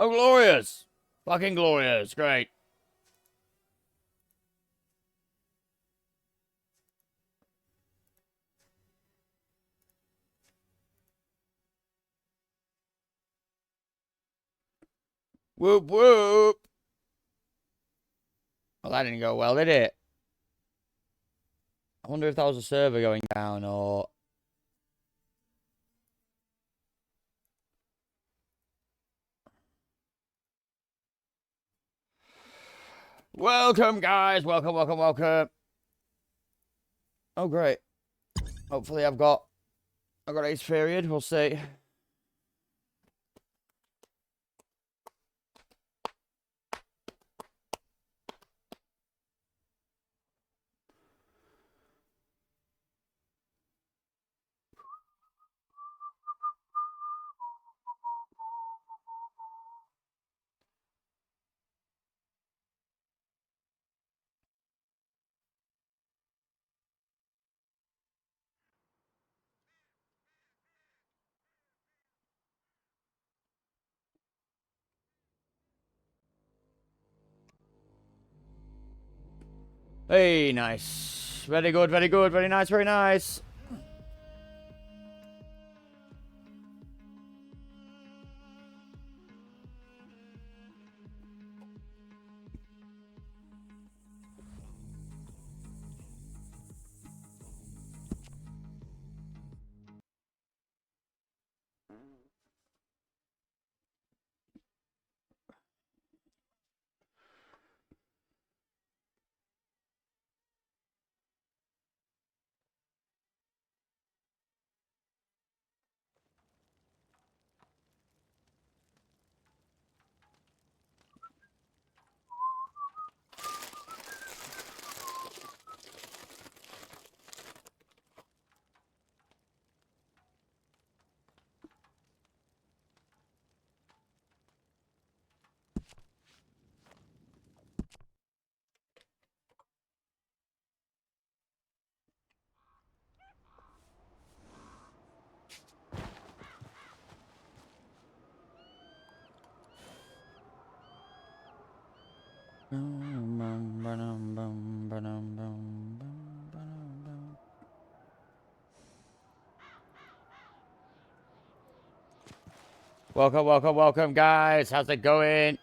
Oh, glorious! Fucking glorious. Great. Whoop, whoop. Well, that didn't go well, did it? I wonder if that was a server going down or... Welcome, guys. Welcome, welcome, welcome. Oh, great. Hopefully I've got ace period. We'll see. Hey, nice. Very good, very good, very nice, very nice. Welcome, welcome, welcome, guys. How's it going?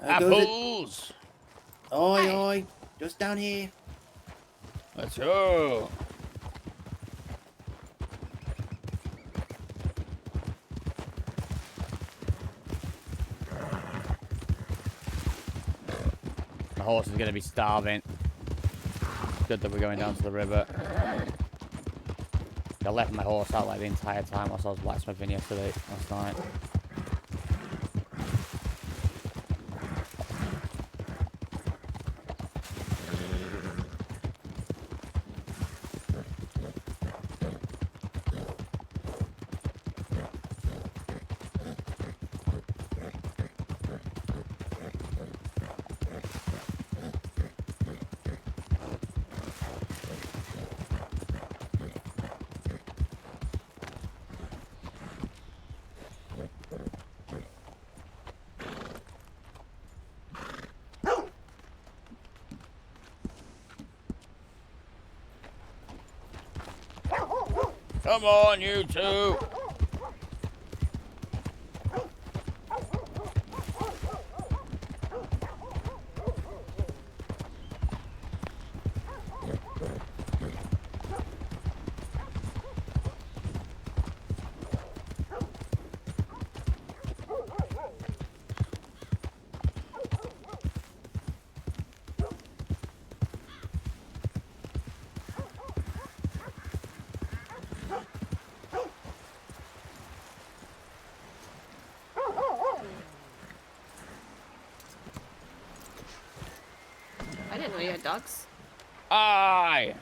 Apples! Oi, oi, just down here. Let's go. horse is going to be starving. Good that we're going down to the river. I left my horse out like the entire time whilst I was blacksmithing last night. Come on, you two! I didn't know you had dogs. Aye!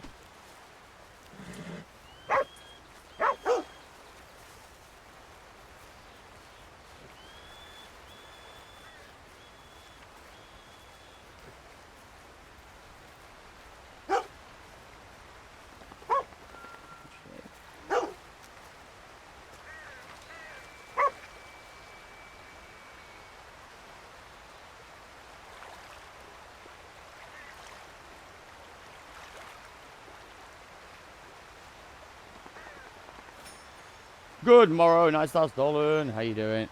Good morrow, nice start, Dolan. How you doing?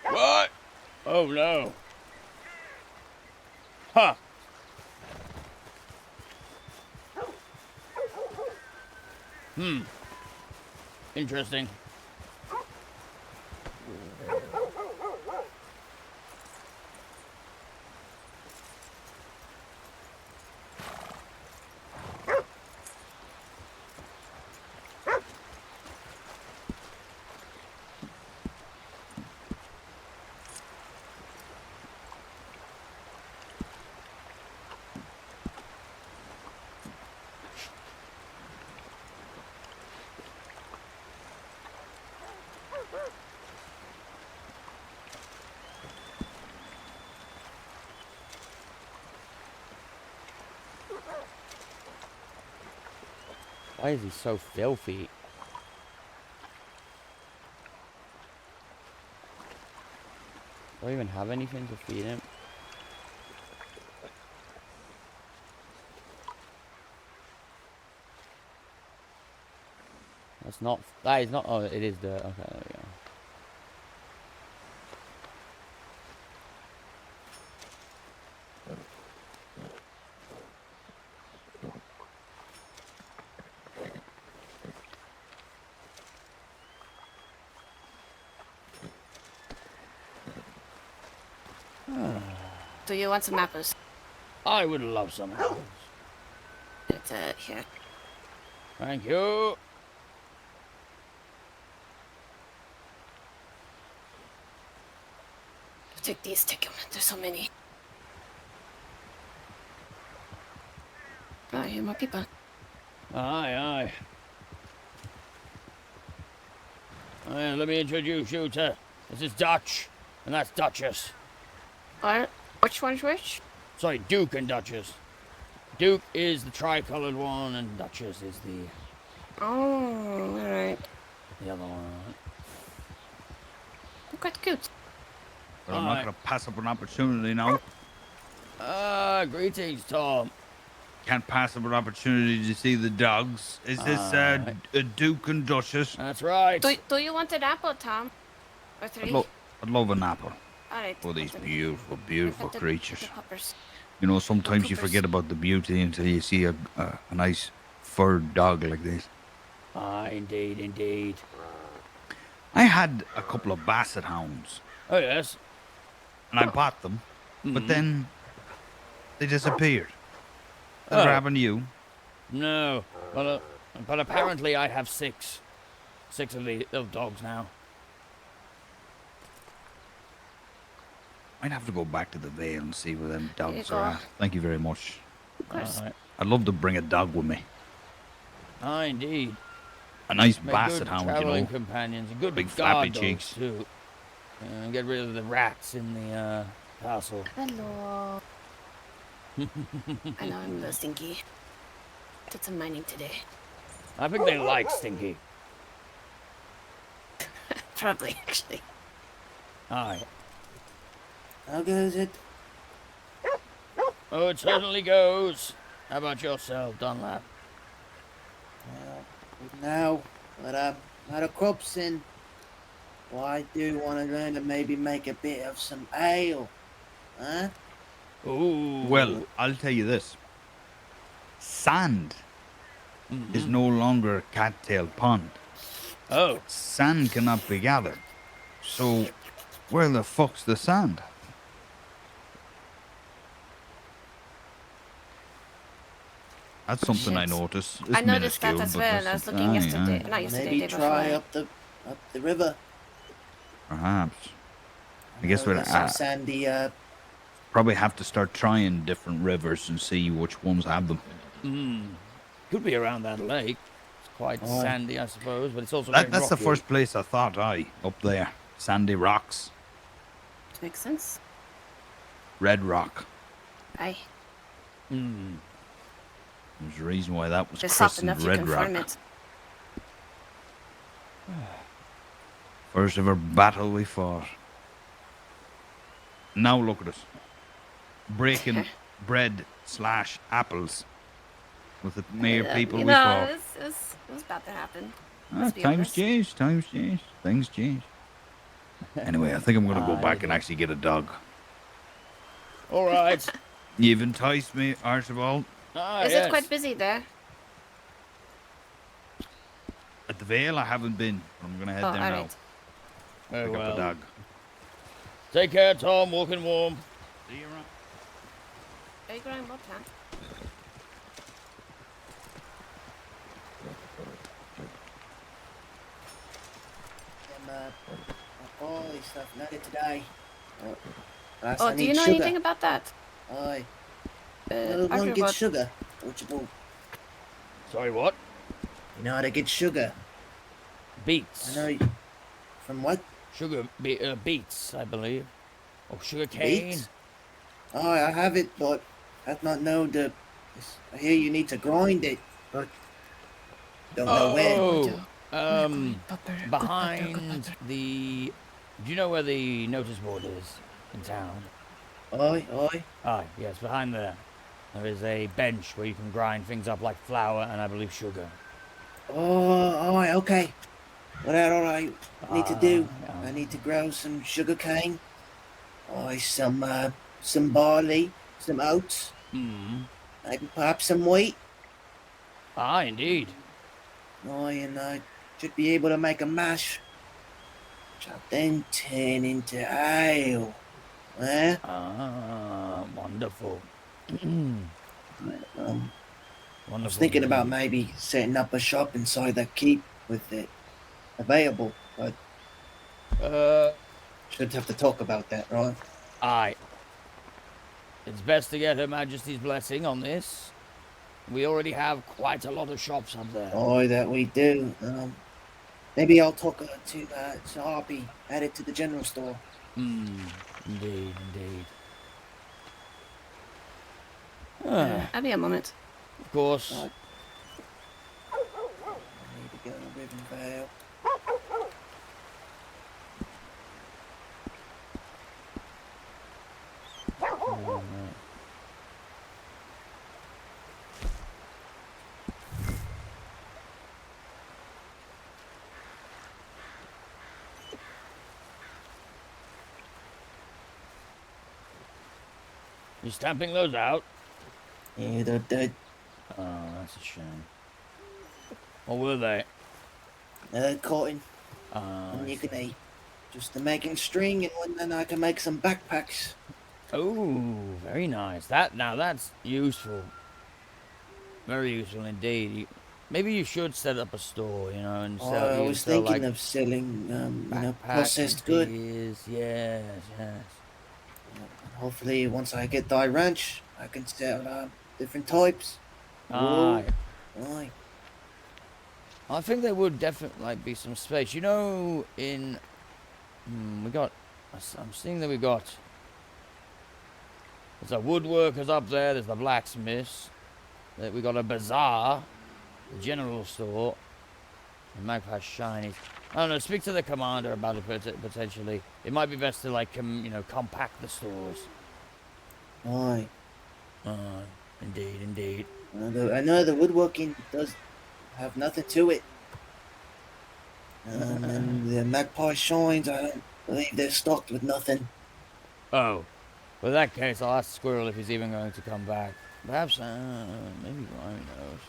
What? Oh no. Huh. Interesting. Why is he so filthy? Do I even have anything to feed him? That's not... That is not... Oh, it is dirt. Okay, there we go. Do you want some apples? I would love some apples. It's here. Thank you. Take these, take them. There's so many. Oh, here more people. Aye, aye. Let me introduce you to... This is Dutch, and that's Duchess. What? Which one's which? Sorry, Duke and Duchess. Duke is the tri-coloured one, and Duchess is the... Oh, alright. The other one. They're quite cute. But I'm not going to pass up an opportunity now. Greetings, Tom. Can't pass up an opportunity to see the dogs. Is this a Duke and Duchess? That's right. Do you want an apple, Tom? Or three? I'd love an apple. All right. Oh, these put them- beautiful, beautiful put the creatures. puppers. You know, sometimes you Poopers. forget about the beauty until you see a nice furred dog like this. Ah, indeed, indeed. I had a couple of basset hounds, Oh, yes. and I bought them, but then they disappeared. That ever Oh. happened to you? No. But apparently I have 6. 6 of dogs now. I'd have to go back to the Vale and see where them Here you dogs go. are at. Thank you very much. Of course. Alright. I'd love to bring a dog with me. Ah, indeed. A nice Make basset good hound, you traveling know. companions. And good Big guard flappy dogs, cheeks. too. And get rid of the rats in the castle. Hello. I know I'm a little stinky. Did some mining today. I think they like Stinky. Probably, actually. Aye. How goes it? Oh, it certainly goes. How about yourself, Dunlap? Well, good now, but not a crops in. Well, I do want to learn to maybe make a bit of some ale. Huh? Ooh. Well, I'll tell you this. Sand is no longer a cattail pond. Oh. Sand cannot be gathered. So, where the fuck's the sand? That's something I Shit. noticed. It's I noticed that minuscule, as but well. that's I was some- looking aye, yesterday. aye. Not yesterday, Maybe day try before. up the river. Perhaps. I guess know we'll there's some sandy. probably have to start trying different rivers and see which ones have them. Could be around that lake. It's quite Aye. sandy, I suppose, but it's also very That's the rocky. first place I thought, up there. Sandy rocks. Makes sense. Red rock. Aye. There's a reason why that was They're soft christened enough you Red can Rock. farm it. First ever battle we fought. Now look at us. Breaking bread / apples with the mere people you we know, fought. it was about to happen. Ah, Let's be times honest. change, things change. Anyway, I think I'm going to go back and actually get a dog. All right. You've enticed me, Archibald. Ah, Is yes. it quite busy there? At the Vale, I haven't been. I'm going to head Oh, there now. alright. Very Pick up well. the dog. Take care, Tom. Walking warm. See you around. Are you growing more plant? Holy stuff, not it today. Plus, Oh, I do you need know sugar. anything about that? Aye. Well, one Archibald, gets sugar. Archibald, Sorry, what? you know how to get sugar. Beets. I know. From what? Sugar beets, I believe. Or sugar cane. Beets? Oh, I have it, but I do not know the. I hear you need to grind it, but don't know when. Behind the. Do you know where the notice board is in town? Oi, oi. Ah, yes, behind there. There is a bench where you can grind things up like flour and I believe sugar. Oh, alright, okay. Well, that all I need to do. yeah. I need to grow some sugar cane. Oi, some barley, some oats, maybe perhaps some wheat. Ah, indeed. Oi, and I should be able to make a mash, which I'll then turn into ale. Eh? Ah, wonderful. I Wonderful. was thinking about maybe setting up a shop inside the keep with it available, but should have to talk about that, right? Aye. It's best to get Her Majesty's blessing on this. We already have quite a lot of shops up there. Oi, that we do. Maybe I'll talk to Harpy, add it to the general store. Indeed, indeed. I'll be a moment. Of course. I need to go to Rivenvale. You stamping those out? Yeah, they're dead. Oh, that's a shame. What were they? Cotton, Oh, and I you see. can eat. Just to making string, and then I can make some backpacks. Oh, very nice. Now that's useful. Very useful indeed. Maybe you should set up a store, you know, and sell. I You can was sell like thinking of selling, backpacks and processed good. teas. Yes, yes. Hopefully, once I get thy ranch, I can sell different types. Aye. Aye. I think there would definitely like be some space. You know, in we got. I'm seeing that we got. There's a woodworkers up there. There's the blacksmiths. That we got a bazaar, the general store, and Magpie Shinies. I don't know. Speak to the commander about it potentially. It might be best to like compact the stores. Aye. Indeed, indeed. I know the woodworking does have nothing to it. And the magpie shines, I don't believe they're stocked with nothing. Oh, well, in that case, I'll ask Squirrel if he's even going to come back. Perhaps, maybe Ryan knows.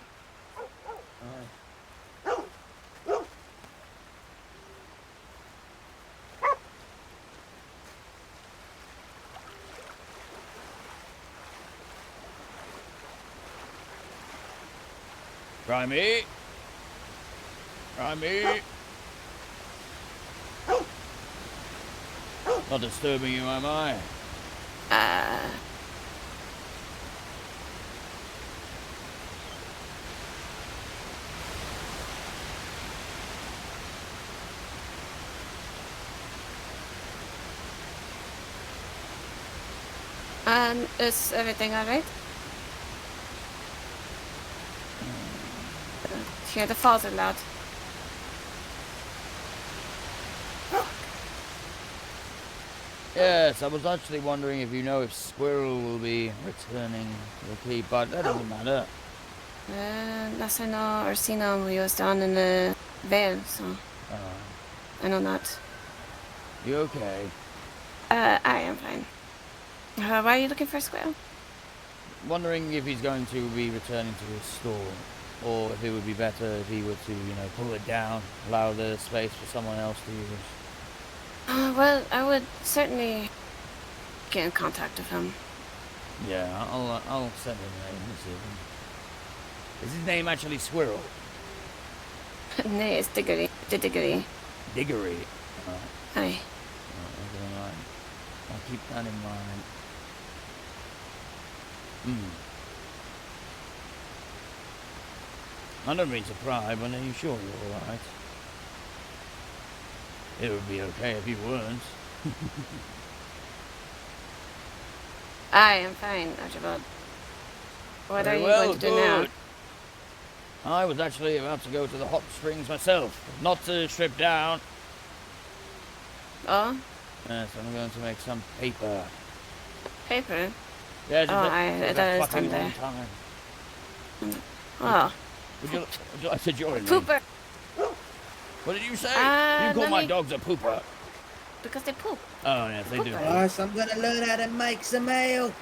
Grimy! Grimy! Not disturbing you, am I? Is everything alright? Hear the falls are loud. Yes, I was actually wondering if you know if Squirrel will be returning to the keep, but that doesn't matter. Last I know, Orsino, we was down in the Vale, so I know that. You okay? I am fine. Why are you looking for a squirrel? Wondering if he's going to be returning to his store, or if it would be better if he were to, pull it down, allow the space for someone else to use. Well, I would certainly get in contact with him. Yeah, I'll send him a name. Is his name actually Squirrel? Nay, it's Diggory. The Diggory. Diggory. Aye. I'll keep that in mind. I don't mean to pry, but are you sure you're alright? It would be okay if you weren't. I am fine, Archibald. What Very are you well, going to do now? good. I was actually about to go to the hot springs myself. Not to strip down. Oh? Yes, I'm going to make some paper. Paper? Yes, that is fucking done long there. time. Oh. Would you like to join me? Pooper! What did you say? You call my dogs a pooper. Because they poop. Oh, yes, they do. Yes, I'm gonna learn how to make some ale.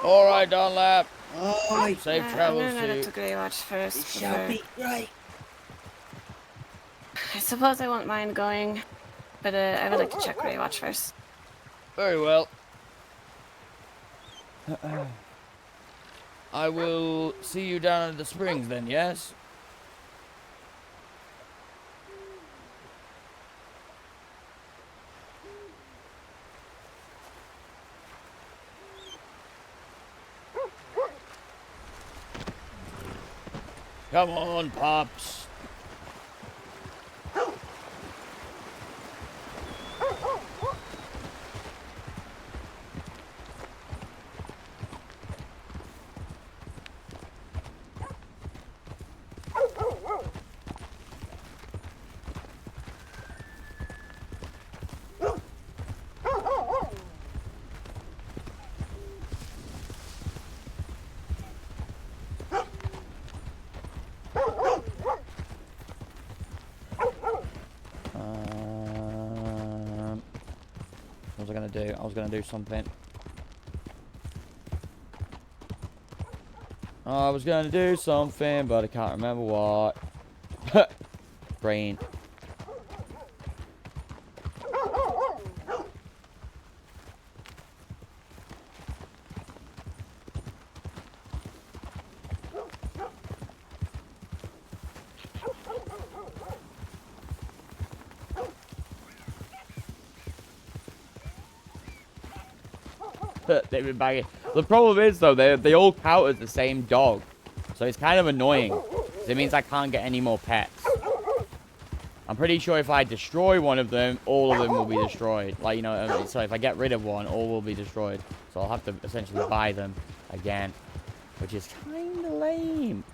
All right, Dunlap. Aye. Safe travels I'm gonna to you. to Grey Watch first. It shall be great. I suppose I won't mind going, but I would like to check Grey Watch first. Very well. I will see you down at the springs then, yes? Come on, Pops. What was I gonna do? I was gonna do something. I was gonna do something, but I can't remember what. Brain. They've been banging. The problem is, though, they all count as the same dog. So it's kind of annoying. It means I can't get any more pets. I'm pretty sure if I destroy one of them, all of them will be destroyed. Like, you know, so if I get rid of one, all will be destroyed. So I'll have to essentially buy them again. Which is kind of lame.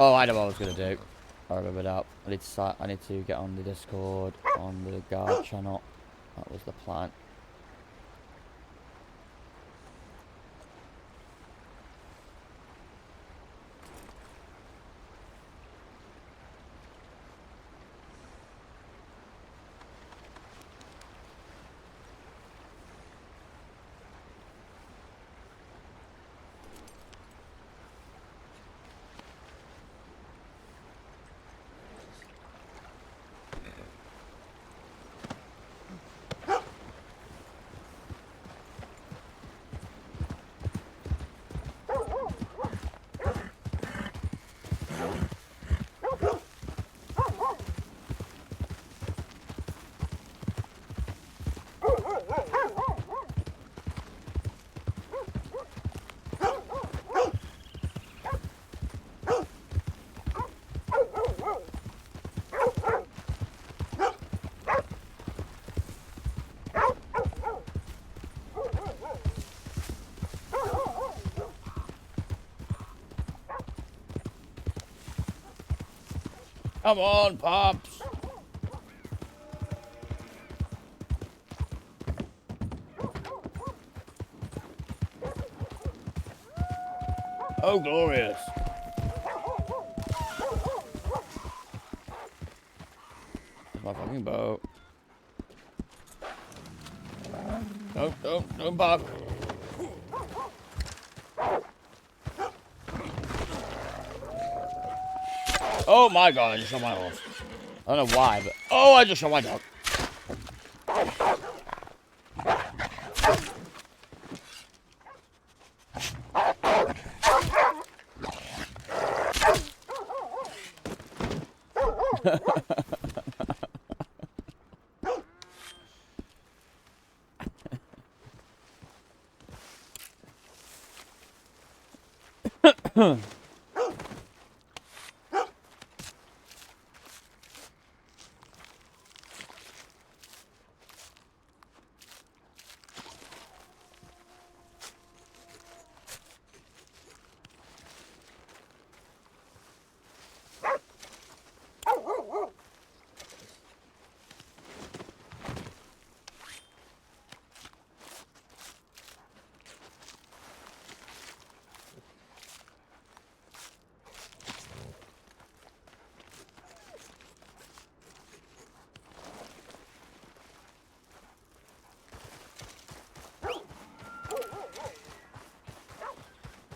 Oh, I know what I was gonna do. I remembered up. I need to get on the Discord on the guard channel. That was the plan. Come on, Pops. Oh, glorious. There's my fucking boat. Don't buck. Oh my god, I just shot my horse. I don't know why, but... Oh, I just shot my dog.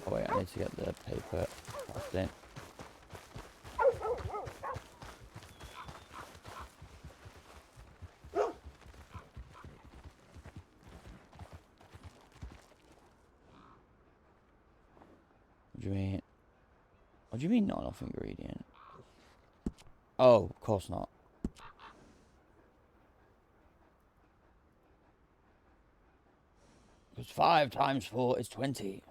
Oh wait, I need to get the paper passed in. What do you mean? What do you mean not enough ingredient? Oh, of course not. Because 5 times 4 is 20.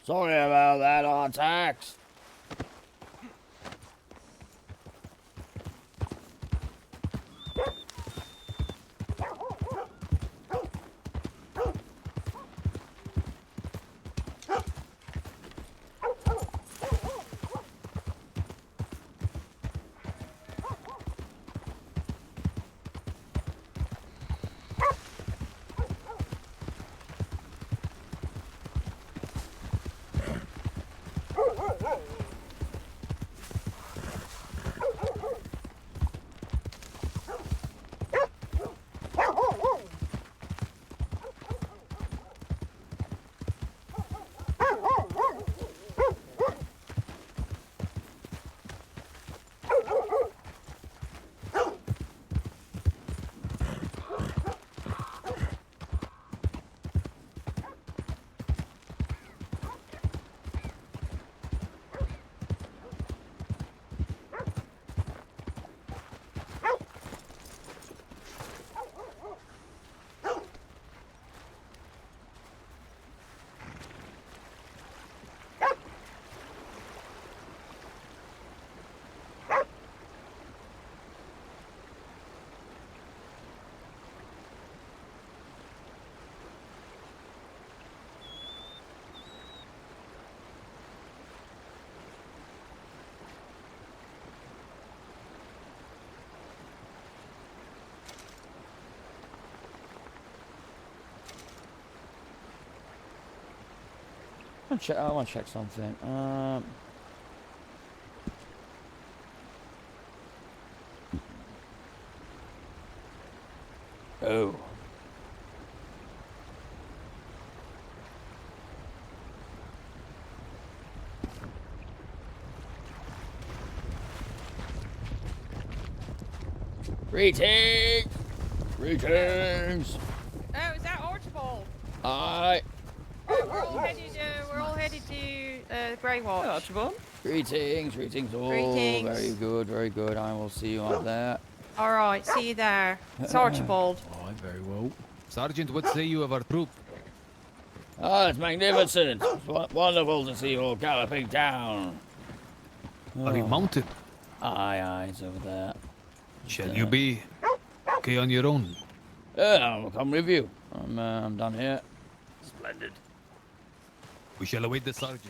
Sorry about that, Artax. I want to check something. Oh. Greetings! Greetings! Oh, is that Archibald? Aye. We're all headed to Grey Watch. Archibald. Greetings, greetings all. Greetings. Very good, very good. I will see you up there. All right, see you there. It's Archibald. Oh, very well. Sergeant, what say you of our troop? Oh, it's magnificent. It's wonderful to see you all galloping down. Are you mounted? Aye, aye, it's over there. Shall you be okay on your own? Yeah, I'll come with you. I'm done here. Splendid. We shall await the sergeant.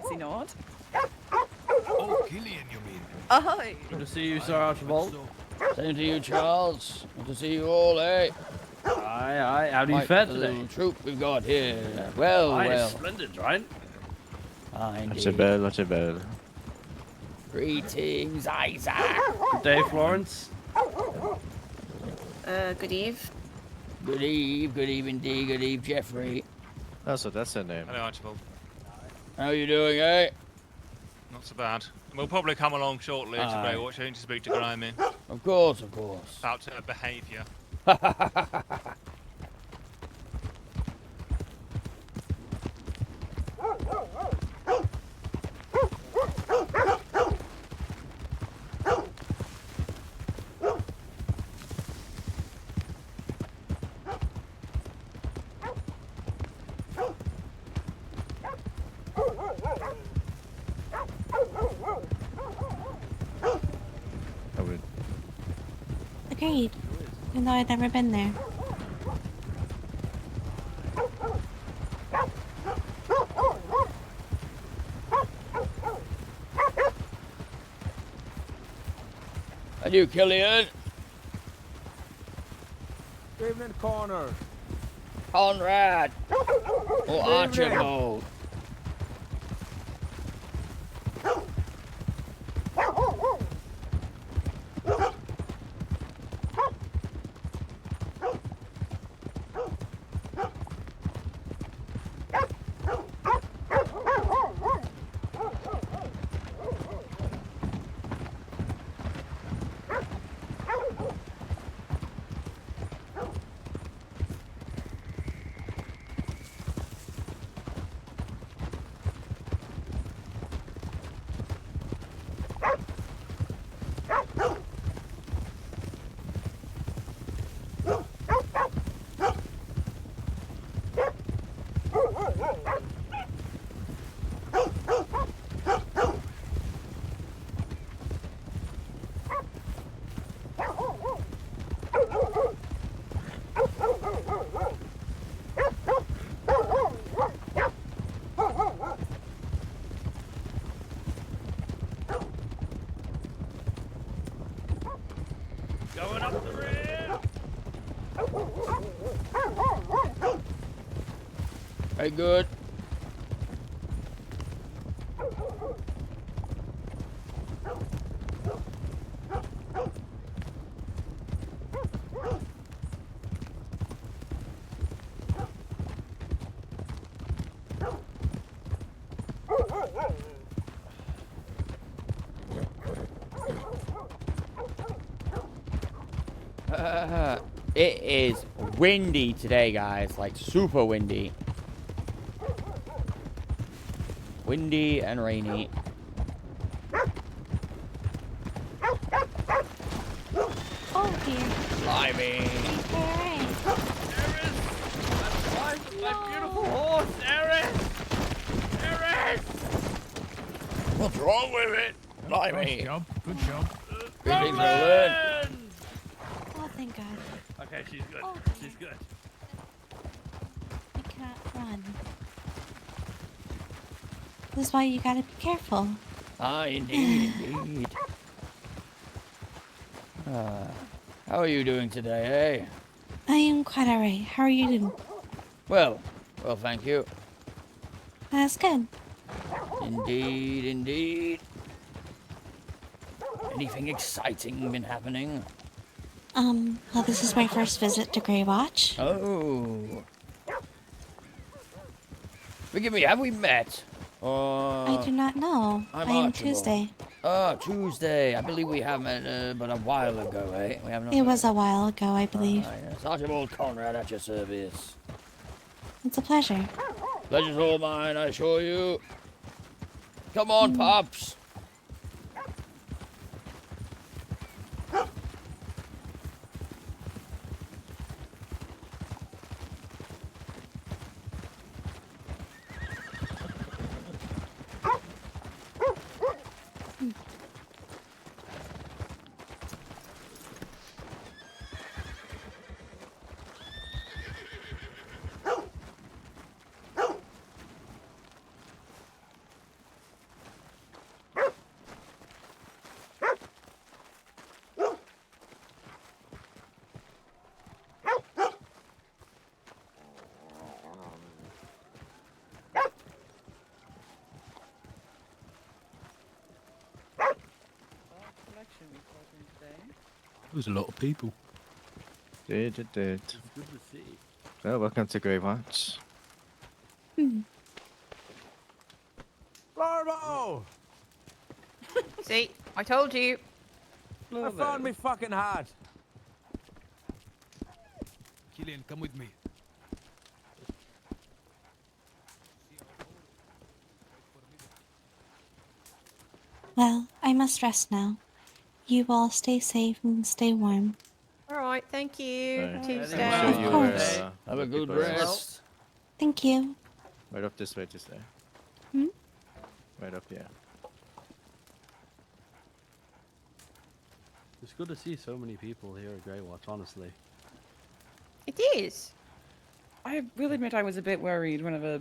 Is he not? Oh, Killian, you mean? Aye. Good to see you, Sir Archibald. Same to you, Charles. Good to see you all, eh? Aye, aye. How do you Quite fare the today? little troop we've got here. Well, Aye, well. splendid, right? Aye, indeed. Archibald, Archibald. Greetings, Isaac. Good day, Florence. Good eve. Good eve indeed. Good eve, Jeffrey. Oh, so that's her name. Hello, Archibald. How you doing, eh? Not so bad. We'll probably come along shortly to Aye. Grey Watch. I need to speak to Grimy Of course, of course. about her behaviour. I would. Agreed. Even though I'd never been there. And you, Killian? Good evening, Connor. Conrad. Or Archibald. Going up the rear. Very good. It is windy today, guys. Like, super windy. Windy and rainy. Oh dear. Blimey. Alright. My beautiful horse, Eris! Eris! What's wrong with it? Blimey. Good job. Good things to learn. Oh, thank God. Okay, she's good. Oh, She's good. I cannot run. This is why you gotta be careful. Ah, indeed, indeed. How are you doing today, eh? I am quite alright. How are you doing? Well, thank you. That's good. Indeed, indeed. Anything exciting been happening? Well, this is my first visit to Grey Watch. Oh. Forgive me, have we met? I do not know. I'm I am Archibald. Tuesday. Oh, Tuesday. I believe we have met, but a while ago, eh? We have not It met. was a while ago, I believe. Yes. Archibald Conrad at your service. It's a pleasure. Pleasure's all mine, I assure you. Come on, Pops. There's a lot of people. Did. Good to see. Well, welcome to Grey Watch. Larvo! See, I told you. I found me fucking hat. Killian, come with me. Well, I must rest now. You all stay safe and stay warm. All right, thank you. Right. Tuesday. I'm sure you Of were, course. Have a good people are- rest. Thank you. Right up this way, Tuesday. Hmm? Right up here. It's good to see so many people here at Grey Watch, honestly. It is. I will admit I was a bit worried whenever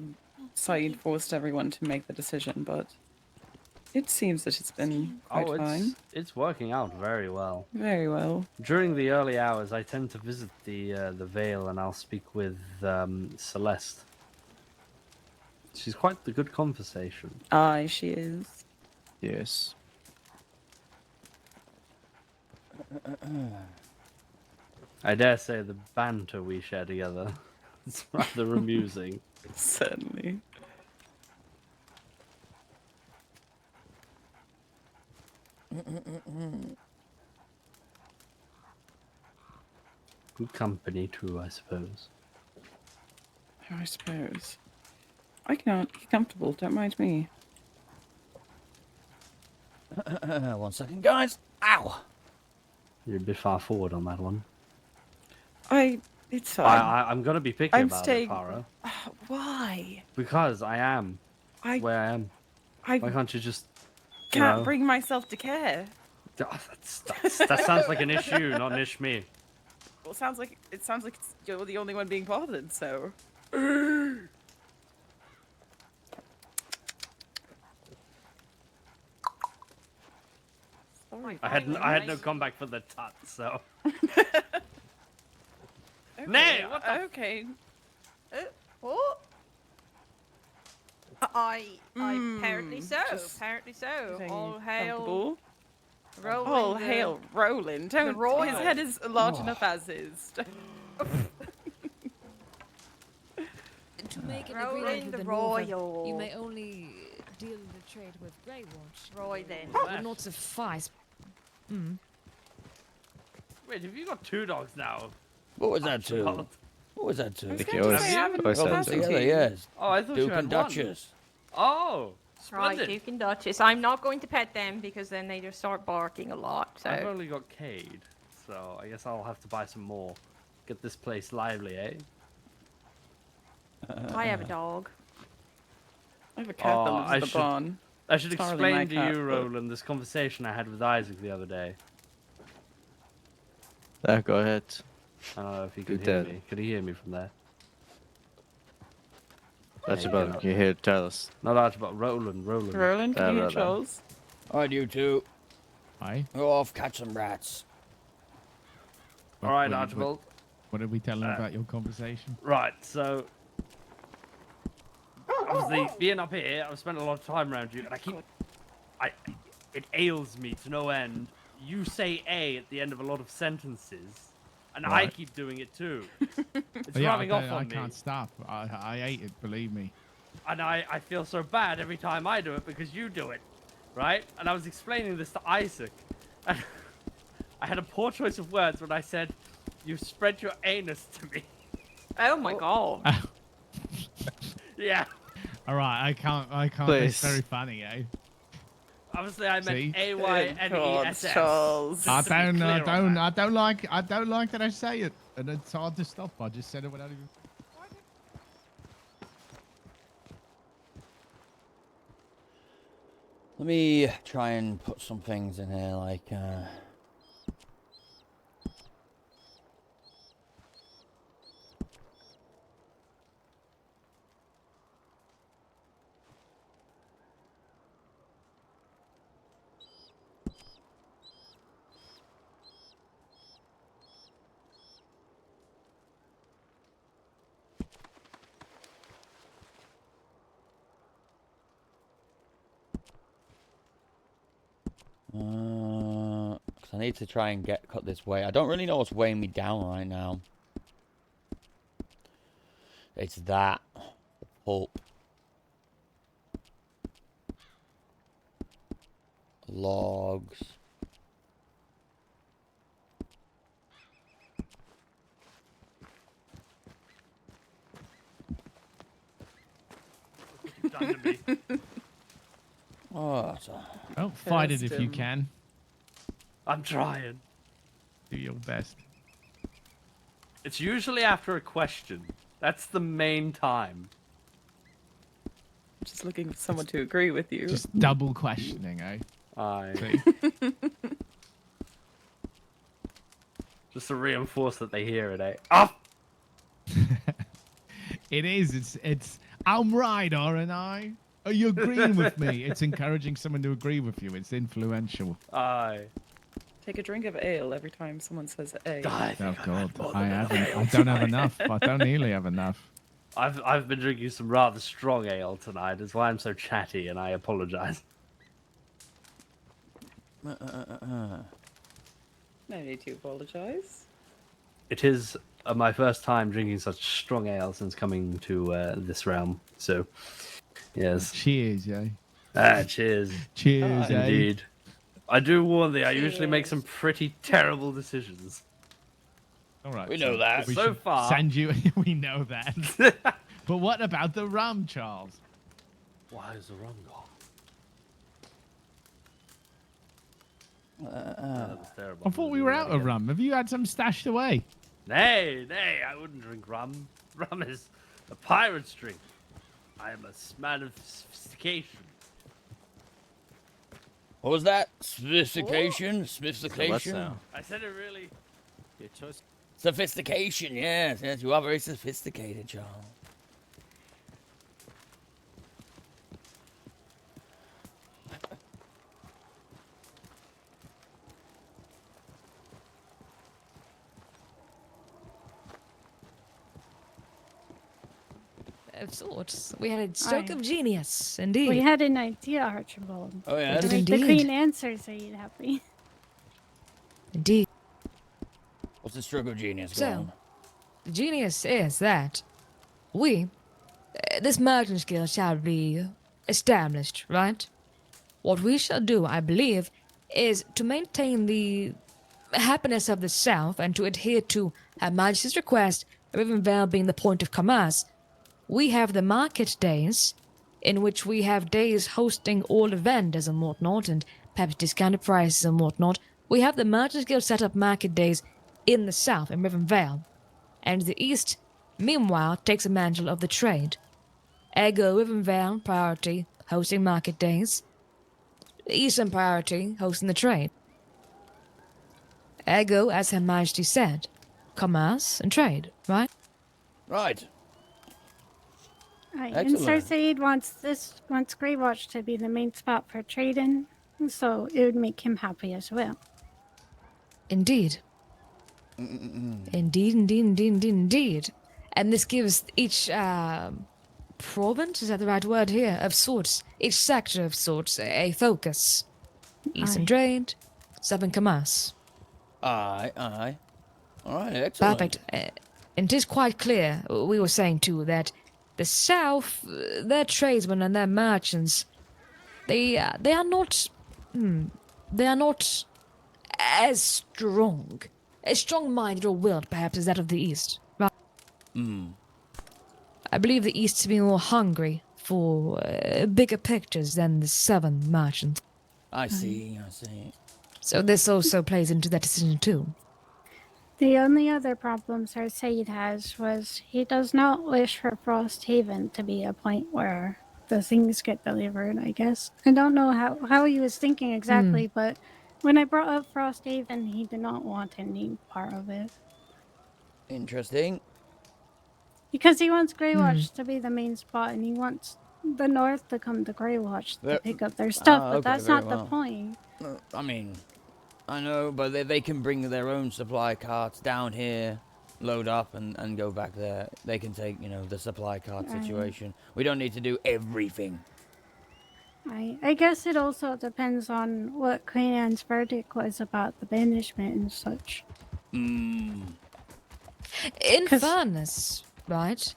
Saeed forced everyone to make the decision, but it seems that it's been quite fine. It's working out very well. Very well. During the early hours, I tend to visit the Vale, and I'll speak with Celeste. She's quite the good conversation. Aye, she is. Yes. I dare say the banter we share together is rather amusing. Certainly. Good company too, I suppose. I suppose. I cannot get comfortable, don't mind me. 1 second, guys. Ow! You're a bit far forward on that one. It's fine. I'm gonna be picky I'm about staying- it, Para. Why? Because I am I where I am. I Why can't you just... can't bring myself to care. That sounds like an issue, not an ish me. Well, it sounds like you're the only one being bothered, so. Sorry. I had no comeback for the tut, so... Okay, Nay, what the... Okay. What? Apparently so. just Apparently so. Getting All hail. comfortable. Roland. All hail Roland. Don't. royal. His head is large enough as is. To make an Roland agreement with the the Northern, Royal. you may only deal the trade with Grey Watch. Roy then. It would not suffice. Wait, have you got 2 dogs now? What was that Archibald? to? What was that to? I was think going yours- to say, I haven't yours Oh, said them so. together, yes. Oh, I thought Duke you had and one. Duchess. Oh, Right, splendid. Duke and Duchess. I'm not going to pet them because then they just start barking a lot. So I've only got Cade, so I guess I'll have to buy some more. Get this place lively, eh? I have a dog. I have a cat that lives in the barn. I should It's not really my explain to cat, you, but- Roland, this conversation I had with Isaac the other day. Go ahead. I don't know if he could Do hear that. me. Could he hear me from there? Archibald, cannot. can you hear Charles? Not Archibald. Roland. Roland, can you hear Roland. Charles? Alright, you two. Aye. Go off, catch some rats. All right, What- Archibald. What did we tell him about your conversation? Right, so obviously being up here, I've spent a lot of time around you, and it ails me to no end. You say "a" at the end of a lot of sentences, and I Right. keep doing it too. It's Yeah, rubbing off I on me, can't stop. I hate it, believe me. and I feel so bad every time I do it because you do it, right? And I was explaining this to Isaac, and I had a poor choice of words when I said, "You spread your anus to me." Oh my god. Yeah. All right, I can't. Please. It's very funny, eh? Obviously, I meant See? AYNESS. Charles. Just to be clear on that. I don't like that I say it, and it's hard to stop. I just said it without even. Let me try and put some things in here, like, cause I need to try and cut this weight. I don't really know what's weighing me down right now. It's that. The pulp. Logs. You've done to me. Oh, it's a... Don't fight it if you Custom. can. I'm trying. Do your best. It's usually after a question. That's the main time. Just looking for someone to agree with you. Just double questioning, eh? I See? just to reinforce that they hear it. Oh, It is. It's. I'm right, aren't I? Are you agreeing with me? It's encouraging someone to agree with you. It's influential. I. Take a drink of ale every time someone says A. Oh God, I haven't. I don't have enough. I don't nearly have enough. I've been drinking some rather strong ale tonight. That's why I'm so chatty, and I apologize. No need to apologize. It is my first time drinking such strong ale since coming to this realm. So, yes. Cheers, eh? Cheers. Cheers, eh? Indeed. I do warn thee, I usually make some pretty terrible decisions. All right. We know that. we So should far- Send you. We know that. But what about the rum, Charles? Why is the rum gone? That was terrible. I thought we were out of rum. Have you had some stashed away? Nay, I wouldn't drink rum. Rum is a pirate's drink. I am a man of sophistication. What was that? Sophistication? Sophistication? now? I said it really. Your choice. Sophistication, yes. Yes, you are very sophisticated, Charles. Of sorts. We had a stroke Aye. of genius, indeed. We had an idea, Archibald. Oh, yeah? did Make the indeed. queen answer so you'd happy. Indeed. What's the stroke of genius So, going? the genius is that this merchant guild shall be established, right? What we shall do, I believe, is to maintain the happiness of the South and to adhere to Her Majesty's request, Rivenvale being the point of commerce. We have the market days, in which we have days hosting all the vendors and whatnot, and perhaps discounted prices and whatnot. We have the Merchants Guild set up market days in the south, in Rivenvale, and the east, meanwhile, takes the mantle of the trade. Ergo, Rivenvale, priority, hosting market days. The eastern priority, hosting the trade. Ergo, as Her Majesty said, commerce and trade, right? Right. Right, and Sir Excellent. Said wants Grey Watch to be the main spot for trading, so it would make him happy as well. Indeed. Indeed. And this gives each province, is that the right word here, of sorts, each sector of sorts, a focus. Eastern trade, southern commerce. Aye. All right, excellent. Perfect. And it is quite clear, we were saying too, that the south, their tradesmen and their merchants, they are not as strong-minded or willed perhaps as that of the east. Right? I believe the east to be more hungry for bigger pictures than the southern merchants. I see. So this also plays into that decision too. The only other problem Sir Said has was he does not wish for Frosthaven to be a point where the things get delivered, I guess. I don't know how he was thinking exactly, but when I brought up Frosthaven, he did not want any part of it. Interesting. Because he wants Grey Watch to be the main spot, and he wants the North to come to Grey Watch to pick up their stuff, but okay, that's very not well. the point. I mean, I know, but they can bring their own supply carts down here, load up, and go back there. They can take, the supply cart situation. We don't need to do everything. I guess it also depends on what Queen Anne's verdict was about the banishment and such. In fairness, right?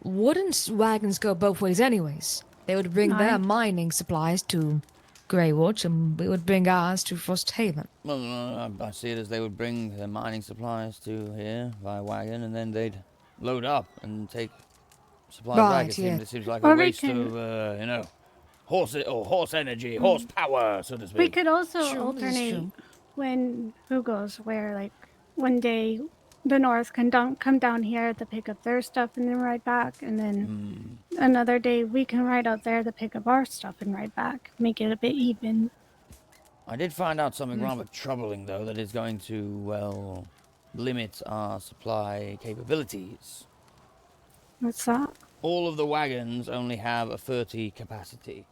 Wouldn't wagons go both ways anyways? They would bring their mining supplies to Grey Watch, and we would bring ours to Frosthaven. Well, I see it as they would bring their mining supplies to here via wagon, and then they'd load up and take supplies back. It seems like a waste of, horse energy, horsepower, so to speak. We could also alternate when who goes where, like one day the North can come down here to pick up their stuff and then ride back, and then another day we can ride out there to pick up our stuff and ride back. Make it a bit even. I did find out something rather troubling, though, that is going to, limit our supply capabilities. What's that? All of the wagons only have a 30 capacity.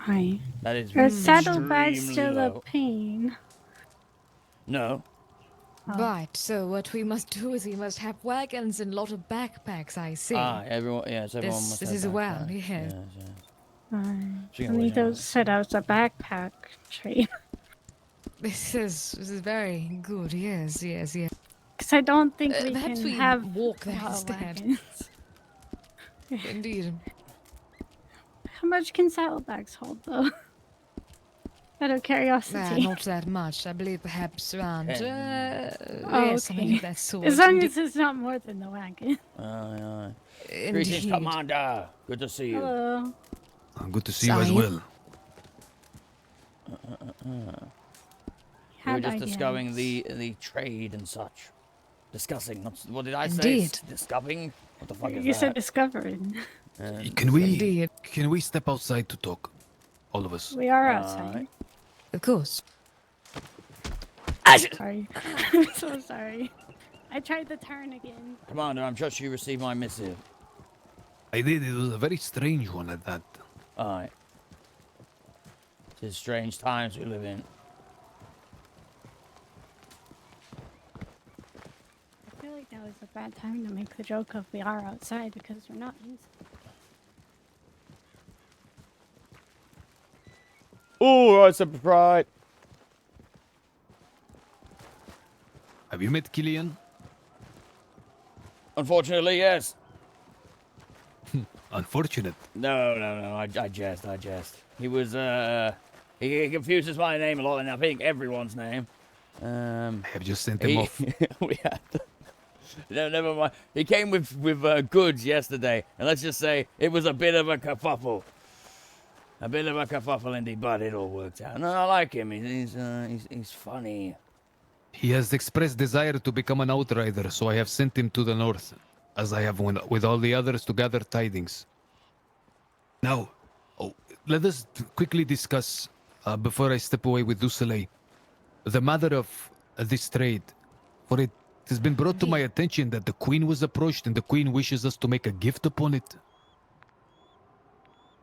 Aye. That is Are saddlebags extremely still low. a pain? No. Right, so what we must do is we must have wagons and a lot of backpacks, I see. Everyone must this have is well, backpacks. yes. I need to set out a backpack trade. This is very good, yes. Because I don't think we perhaps can we have walk there a lot of instead. wagons. Indeed. How much can saddlebags hold, though? Out of curiosity. Not that much. I believe perhaps around, something of that sort. As long as it's not more than the wagon. Greetings, Commander. Good to see you. Hello. Good to see you as well. We were just discussing the trade and such. Discussing. What did I say? Indeed. Discovering? What the fuck is that? You said discovering. Can we step outside to talk? All of us. We are outside. Of course. Sorry. I'm so sorry. I tried to turn again. Commander, I'm sure you received my missive. I did. It was a very strange one at that. Aye. It is strange times we live in. I feel like that was a bad time to make the joke of we are outside because we're not inside. Oh, right, surprise. Have you met Killian? Unfortunately, yes. Unfortunate. No. I jest. He was, he confuses my name a lot, and I think everyone's name. I have just sent him off. We had to... No, never mind. He came with goods yesterday, and let's just say it was a bit of a kerfuffle. A bit of a kerfuffle indeed, but it all worked out. No, I like him. He's funny. He has expressed desire to become an outrider, so I have sent him to the north, as I have with all the others to gather tidings. Now, let us quickly discuss before I step away with Dusoleil. The matter of this trade, for it has been brought to my attention that the Queen was approached and the Queen wishes us to make a gift upon it.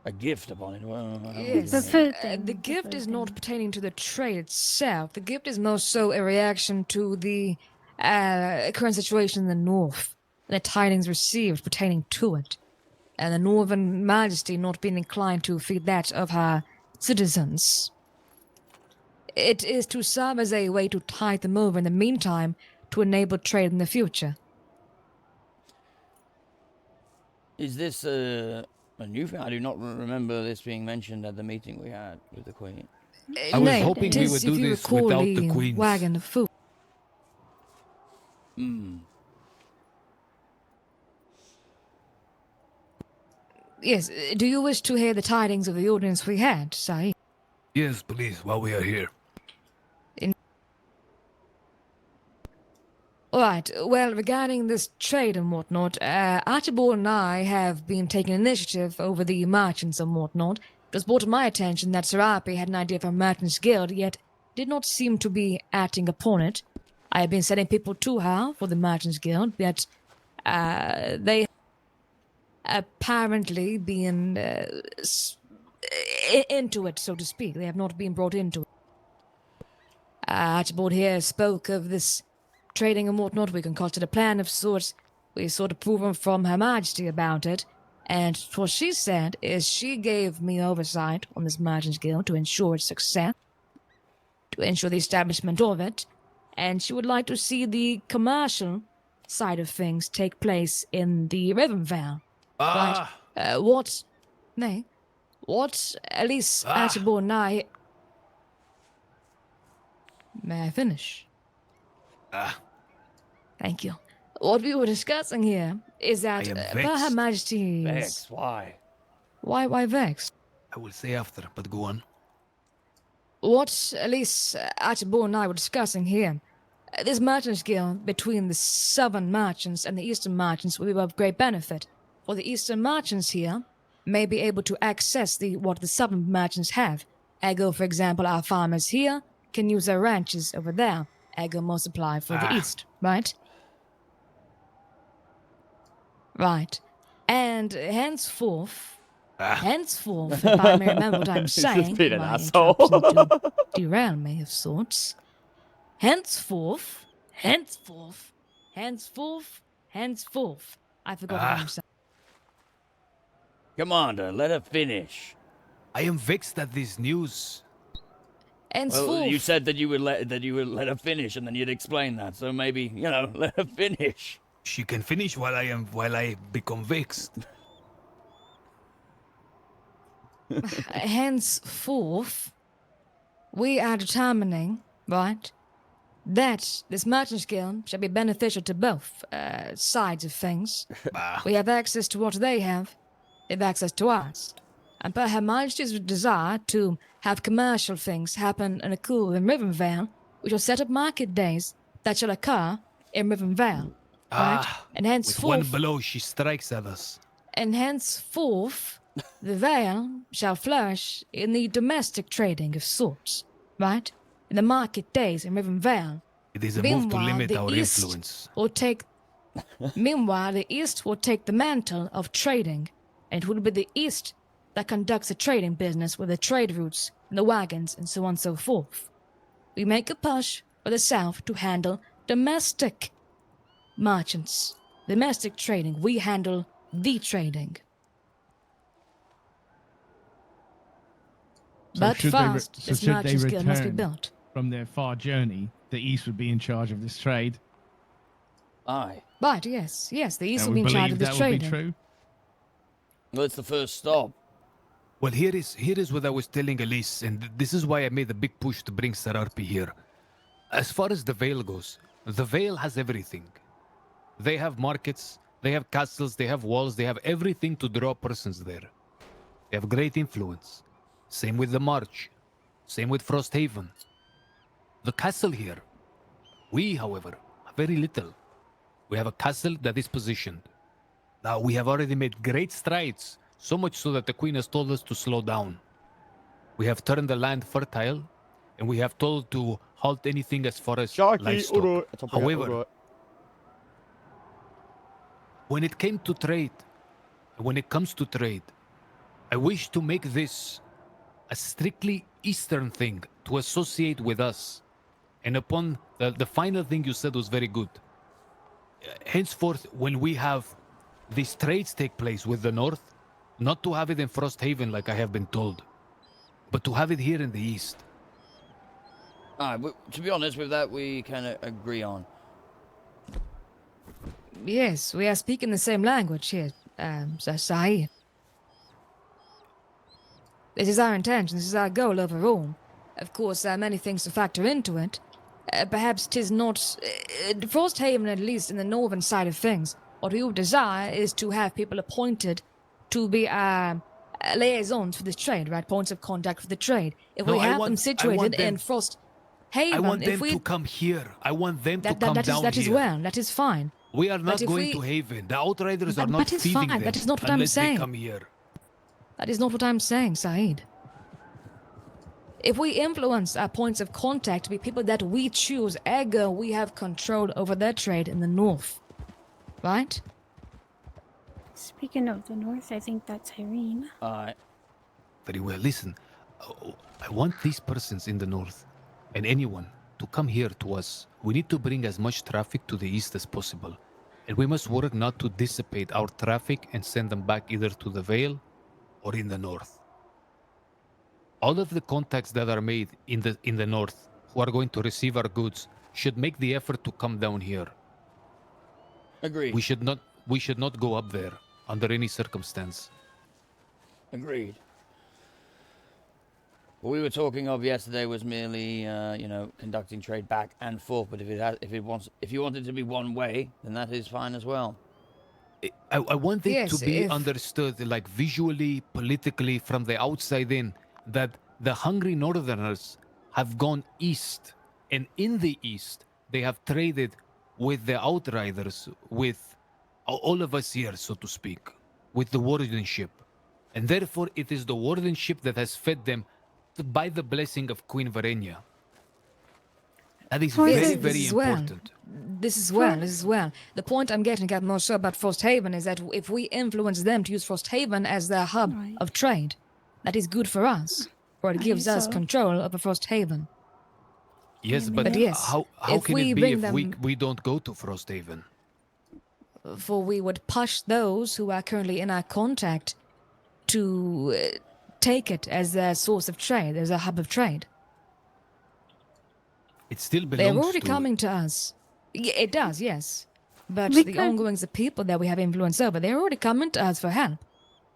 A gift upon it. Well, Yes. The food thing. The gift is not pertaining to the trade itself. The gift is more so a reaction to the current situation in the north, and the tidings received pertaining to it, and the Northern Majesty not being inclined to feed that of her citizens. It is to serve as a way to tide them over in the meantime to enable trade in the future. Is this a new thing? I do not remember this being mentioned at the meeting we had with the Queen. I was Nay, hoping it we is, would if do you this recall, without the the Queen's. wagon of food. Hmm. Yes, do you wish to hear the tidings of the audience we had, Saeed? Yes, please, while we are here. Alright, well, regarding this trade and whatnot, Archibald and I have been taking initiative over the merchants and whatnot. It was brought to my attention that Serapi had an idea for a merchants guild, yet did not seem to be acting upon it. I have been sending people to her for the merchants guild, yet they apparently been into it, so to speak. They have not been brought into it. Archibald here spoke of this trading and whatnot. We concocted a plan of sorts. We sought approval from Her Majesty about it, and what she said is she gave me oversight on this Merchants Guild to ensure its success, to ensure the establishment of it, and she would like to see the commercial side of things take place in the Rivenvale. Right? What at least Archibald and I... May I finish? Thank you. What we were discussing here is that per Her Majesty's... Vex, why? Why vex? I will say after, but go on. What at least Archibald and I were discussing here, this merchants guild between the southern merchants and the eastern merchants will be of great benefit. For the eastern merchants here may be able to access what the southern merchants have. Ergo, for example, our farmers here can use their ranches over there. Ergo, more supply for the east, right? Right. And henceforth, if I may remember what I'm saying, been an my asshole. interruption to derail me of sorts. Henceforth, I forgot what I'm saying. Commander, let her finish. I am vexed at this news. Henceforth. Well, you said that you would let her finish, and then you'd explain that. So maybe let her finish. She can finish while I become vexed. Henceforth, we are determining, right, that this merchants guild shall be beneficial to both sides of things. We have access to what they have access to us. And per Her Majesty's desire to have commercial things happen and occur in Rivenvale, we shall set up market days that shall occur in Rivenvale. Right? And henceforth, with one blow she strikes at us. And henceforth, the Vale shall flourish in the domestic trading of sorts, right? In the market days in Rivenvale. It is a move to limit our East influence. Meanwhile, the East will take the mantle of trading, and it will be the East that conducts the trading business with the trade routes, and the wagons, and so on and so forth. We make a push for the South to handle domestic merchants, domestic trading. We handle the trading. But first, this merchants guild must be built. From their far journey, the East would be in charge of this trade. Aye. Right, yes, the East And will we be in charge of believe this that would trading. be true. Well, it's the first stop. Well, here is what I was telling Elise, and this is why I made a big push to bring Serapi here. As far as the Vale goes, the Vale has everything. They have markets, they have castles, they have walls, they have everything to draw persons there. They have great influence. Same with the March. Same with Frosthaven. The castle here. We, however, have very little. We have a castle that is positioned. Now, we have already made great strides, so much so that the Queen has told us to slow down. We have turned the land fertile, and we have told to halt anything as far as livestock. However, when it came to trade, when it comes to trade, I wish to make this a strictly Eastern thing to associate with us. And upon the final thing you said was very good. Henceforth, when we have these trades take place with the North, not to have it in Frosthaven like I have been told, but to have it here in the East. To be honest with that, we kind of agree on. Yes, we are speaking the same language here, Sahib. This is our intention, this is our goal overall. Of course, there are many things to factor into it. Perhaps 'tis not... Frosthaven, at least in the northern side of things, what we would desire is to have people appointed to be liaisons for this trade, right? Points of contact for the trade. If we have them situated in Frosthaven... I want them to come here. I want them to come down here. That is well, that is fine. We are not going to Haven. The Outriders are not feeding them that is not what I'm unless they saying. come here. That is not what I'm saying, Saeed. If we influence our points of contact to be people that we choose, ergo we have control over their trade in the north. Right? Speaking of the north, I think that's Irene. Alright. Very well. Listen, I want these persons in the north and anyone to come here to us. We need to bring as much traffic to the east as possible. And we must work not to dissipate our traffic and send them back either to the Vale or in the north. All of the contacts that are made in the north who are going to receive our goods should make the effort to come down here. Agreed. We should not go up there under any circumstance. Agreed. What we were talking of yesterday was merely, conducting trade back and forth. But if you want it to be one way, then that is fine as well. I want it to be understood, like visually, politically, from the outside in, that the hungry northerners have gone east, and in the east they have traded with the outriders, with all of us here, so to speak, with the wardenship, and therefore it is the wardenship that has fed them by the blessing of Queen Varenya. That is very important. This is well. The point I'm getting at more so about Frosthaven is that if we influence them to use Frosthaven as their hub of trade, that is good for us, for it gives us control over Frosthaven. Yes, but how can it be if we don't go to Frosthaven? For we would push those who are currently in our contact to take it as their source of trade, as a hub of trade. It still belongs They're already coming to us. It does, yes. But the ongoings of people that we have influence over, they're already coming to us for help.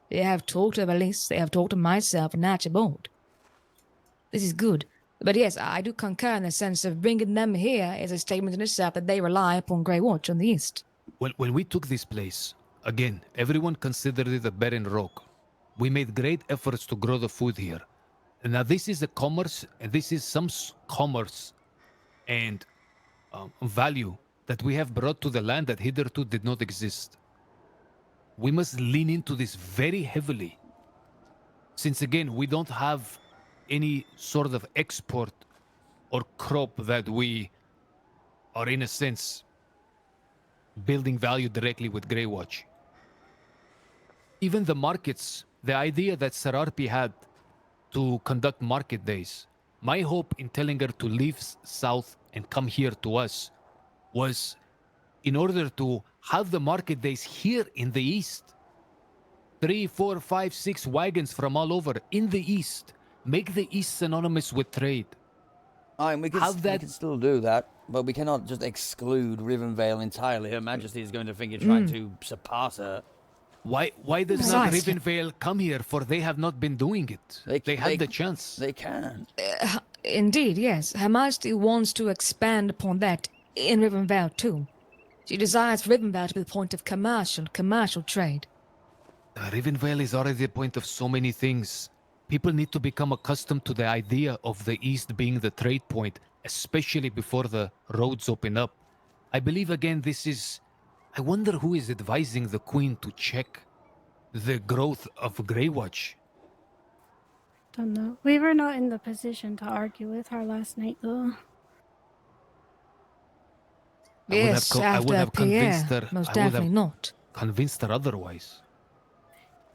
They have talked to Elise, they have talked to myself and Archibald. This is good. But yes, I do concur in the sense of bringing them here is a statement in itself that they rely upon Grey Watch on the east. When we took this place, again, everyone considered it a barren rock. We made great efforts to grow the food here. And now this is a commerce, and this is some commerce and value that we have brought to the land that hitherto did not exist. We must lean into this very heavily, since again, we don't have any sort of export or crop that we are, in a sense, building value directly with Grey Watch. Even the markets, the idea that Sararpi had to conduct market days, my hope in telling her to leave south and come here to us was in order to have the market days here in the east. 3, 4, 5, 6 wagons from all over in the east. Make the east synonymous with trade. We can still do that, but we cannot just exclude Rivenvale entirely. Her Majesty is going to think you're trying to surpass her. Why does not Rivenvale come here? For they have not been doing it. They had the chance. They can. Indeed, yes. Her Majesty wants to expand upon that in Rivenvale too. She desires Rivenvale to be the point of commercial trade. Rivenvale is already the point of so many things. People need to become accustomed to the idea of the East being the trade point, especially before the roads open up. I believe, again, this is... I wonder who is advising the Queen to check the growth of Grey Watch. Don't know. We were not in the position to argue with her last night, though. Yes, I would after have convinced Pierre, her. most I would have definitely not. convinced her otherwise.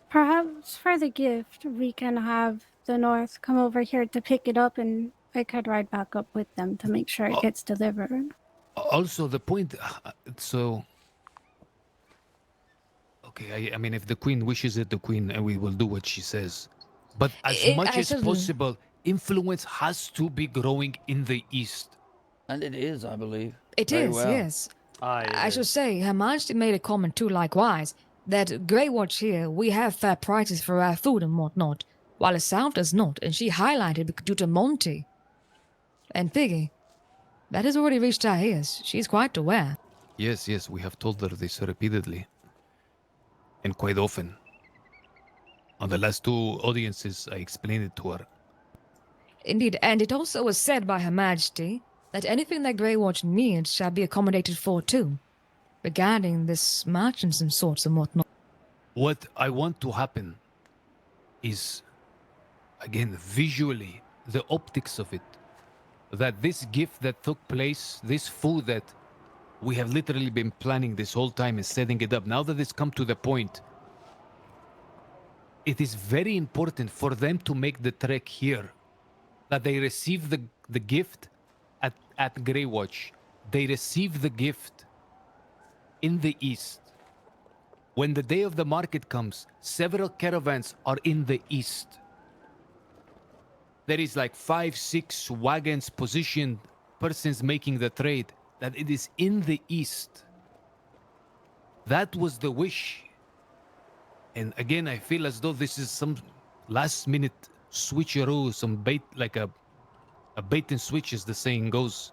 Perhaps for the gift, we can have the North come over here to pick it up, and I could ride back up with them to make sure it gets delivered. Also, the point. So. Okay, I mean, if the queen wishes it, the queen, and we will do what she says. But as much as possible, influence has to be growing in the east. And it is, I believe. It Very is, well. yes. I should say, Her Majesty made a comment too likewise, that Grey Watch here, we have fair prices for our food and whatnot, while the South does not, and she highlighted due to Monty. And Piggy, that has already reached our ears. She's quite aware. Yes, we have told her this repeatedly. And quite often. On the last 2 audiences, I explained it to her. Indeed, and it also was said by Her Majesty that anything that Grey Watch needs shall be accommodated for too, regarding this merchants and sorts and whatnot. What I want to happen is, again, visually, the optics of it. That this gift that took place, this food that we have literally been planning this whole time and setting it up, now that it's come to the point, it is very important for them to make the trek here. That they receive the gift at Grey Watch. They receive the gift in the east. When the day of the market comes, several caravans are in the east. There is like 5, 6 wagons positioned, persons making the trade, that it is in the east. That was the wish. And again, I feel as though this is some last minute switcheroo, some bait, like a bait and switch, as the saying goes.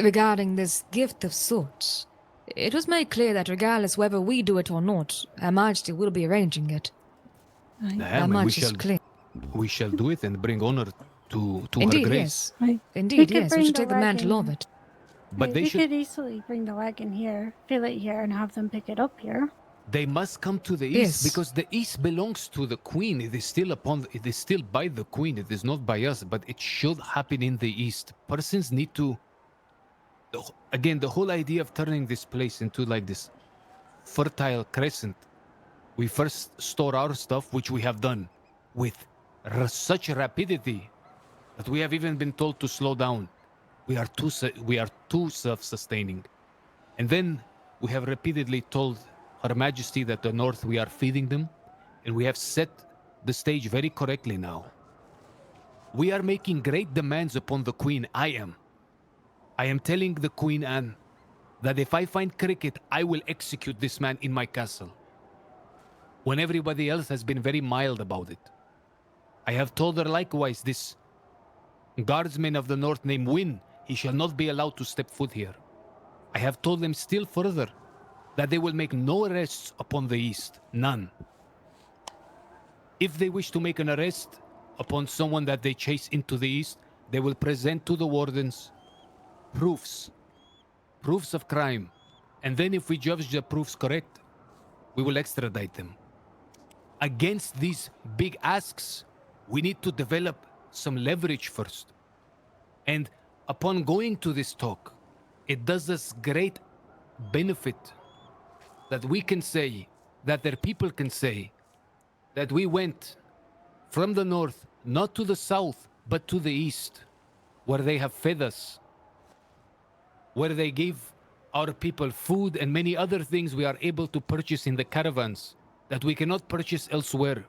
Regarding this gift of sorts, it was made clear that regardless whether we do it or not, Her Majesty will be arranging it. That much is clear. We shall do it and bring honor to Indeed, her grace. yes. Indeed, yes. We should take the mantle of it. But they we should. could easily bring the wagon here, fill it here, and have them pick it up here. They must come to the east because the east belongs to the queen. It is still It is still by the queen. It is not by us. But it should happen in the east. Persons need to. Again, the whole idea of turning this place into like this fertile crescent. We first store our stuff, which we have done with such rapidity that we have even been told to slow down. We are too self-sustaining. And then we have repeatedly told Her Majesty that the North, we are feeding them, and we have set the stage very correctly now. We are making great demands upon the Queen. I am telling the Queen Anne that if I find Cricket, I will execute this man in my castle. When everybody else has been very mild about it. I have told her likewise, this guardsman of the North named Wynne, he shall not be allowed to step foot here. I have told them still further that they will make no arrests upon the east. None. If they wish to make an arrest upon someone that they chase into the east, they will present to the wardens proofs of crime. And then if we judge the proofs correct, we will extradite them. Against these big asks, we need to develop some leverage first. And upon going to this talk, it does us great benefit that we can say, that their people can say, that we went from the north, not to the south, but to the east, where they have fed us, where they gave our people food and many other things we are able to purchase in the caravans that we cannot purchase elsewhere.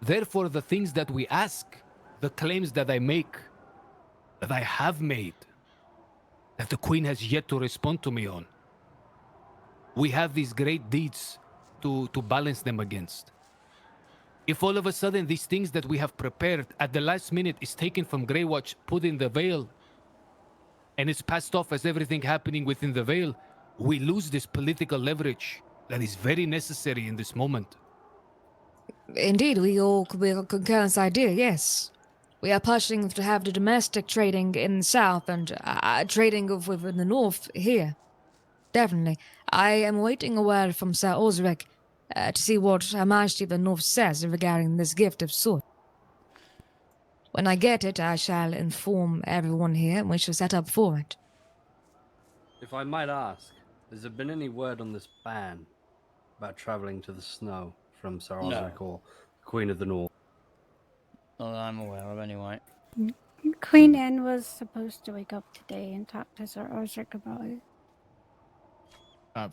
Therefore, the things that we ask, the claims that I make, that I have made, that the Queen has yet to respond to me on, we have these great deeds to balance them against. If all of a sudden these things that we have prepared at the last minute is taken from Grey Watch, put in the Vale, and it's passed off as everything happening within the Vale, we lose this political leverage that is very necessary in this moment. Indeed, we all concur in this idea, yes. We are pushing to have the domestic trading in the south and trading in the north here. Definitely. I am waiting a word from Sir Osric to see what Her Majesty of the North says regarding this gift of sword. When I get it, I shall inform everyone here, and we shall set up for it. If I might ask, has there been any word on this ban about travelling to the snow from Sir Osric or Queen of the North? Not that I'm aware of, anyway. Queen Anne was supposed to wake up today and talk to Sir Osric about it.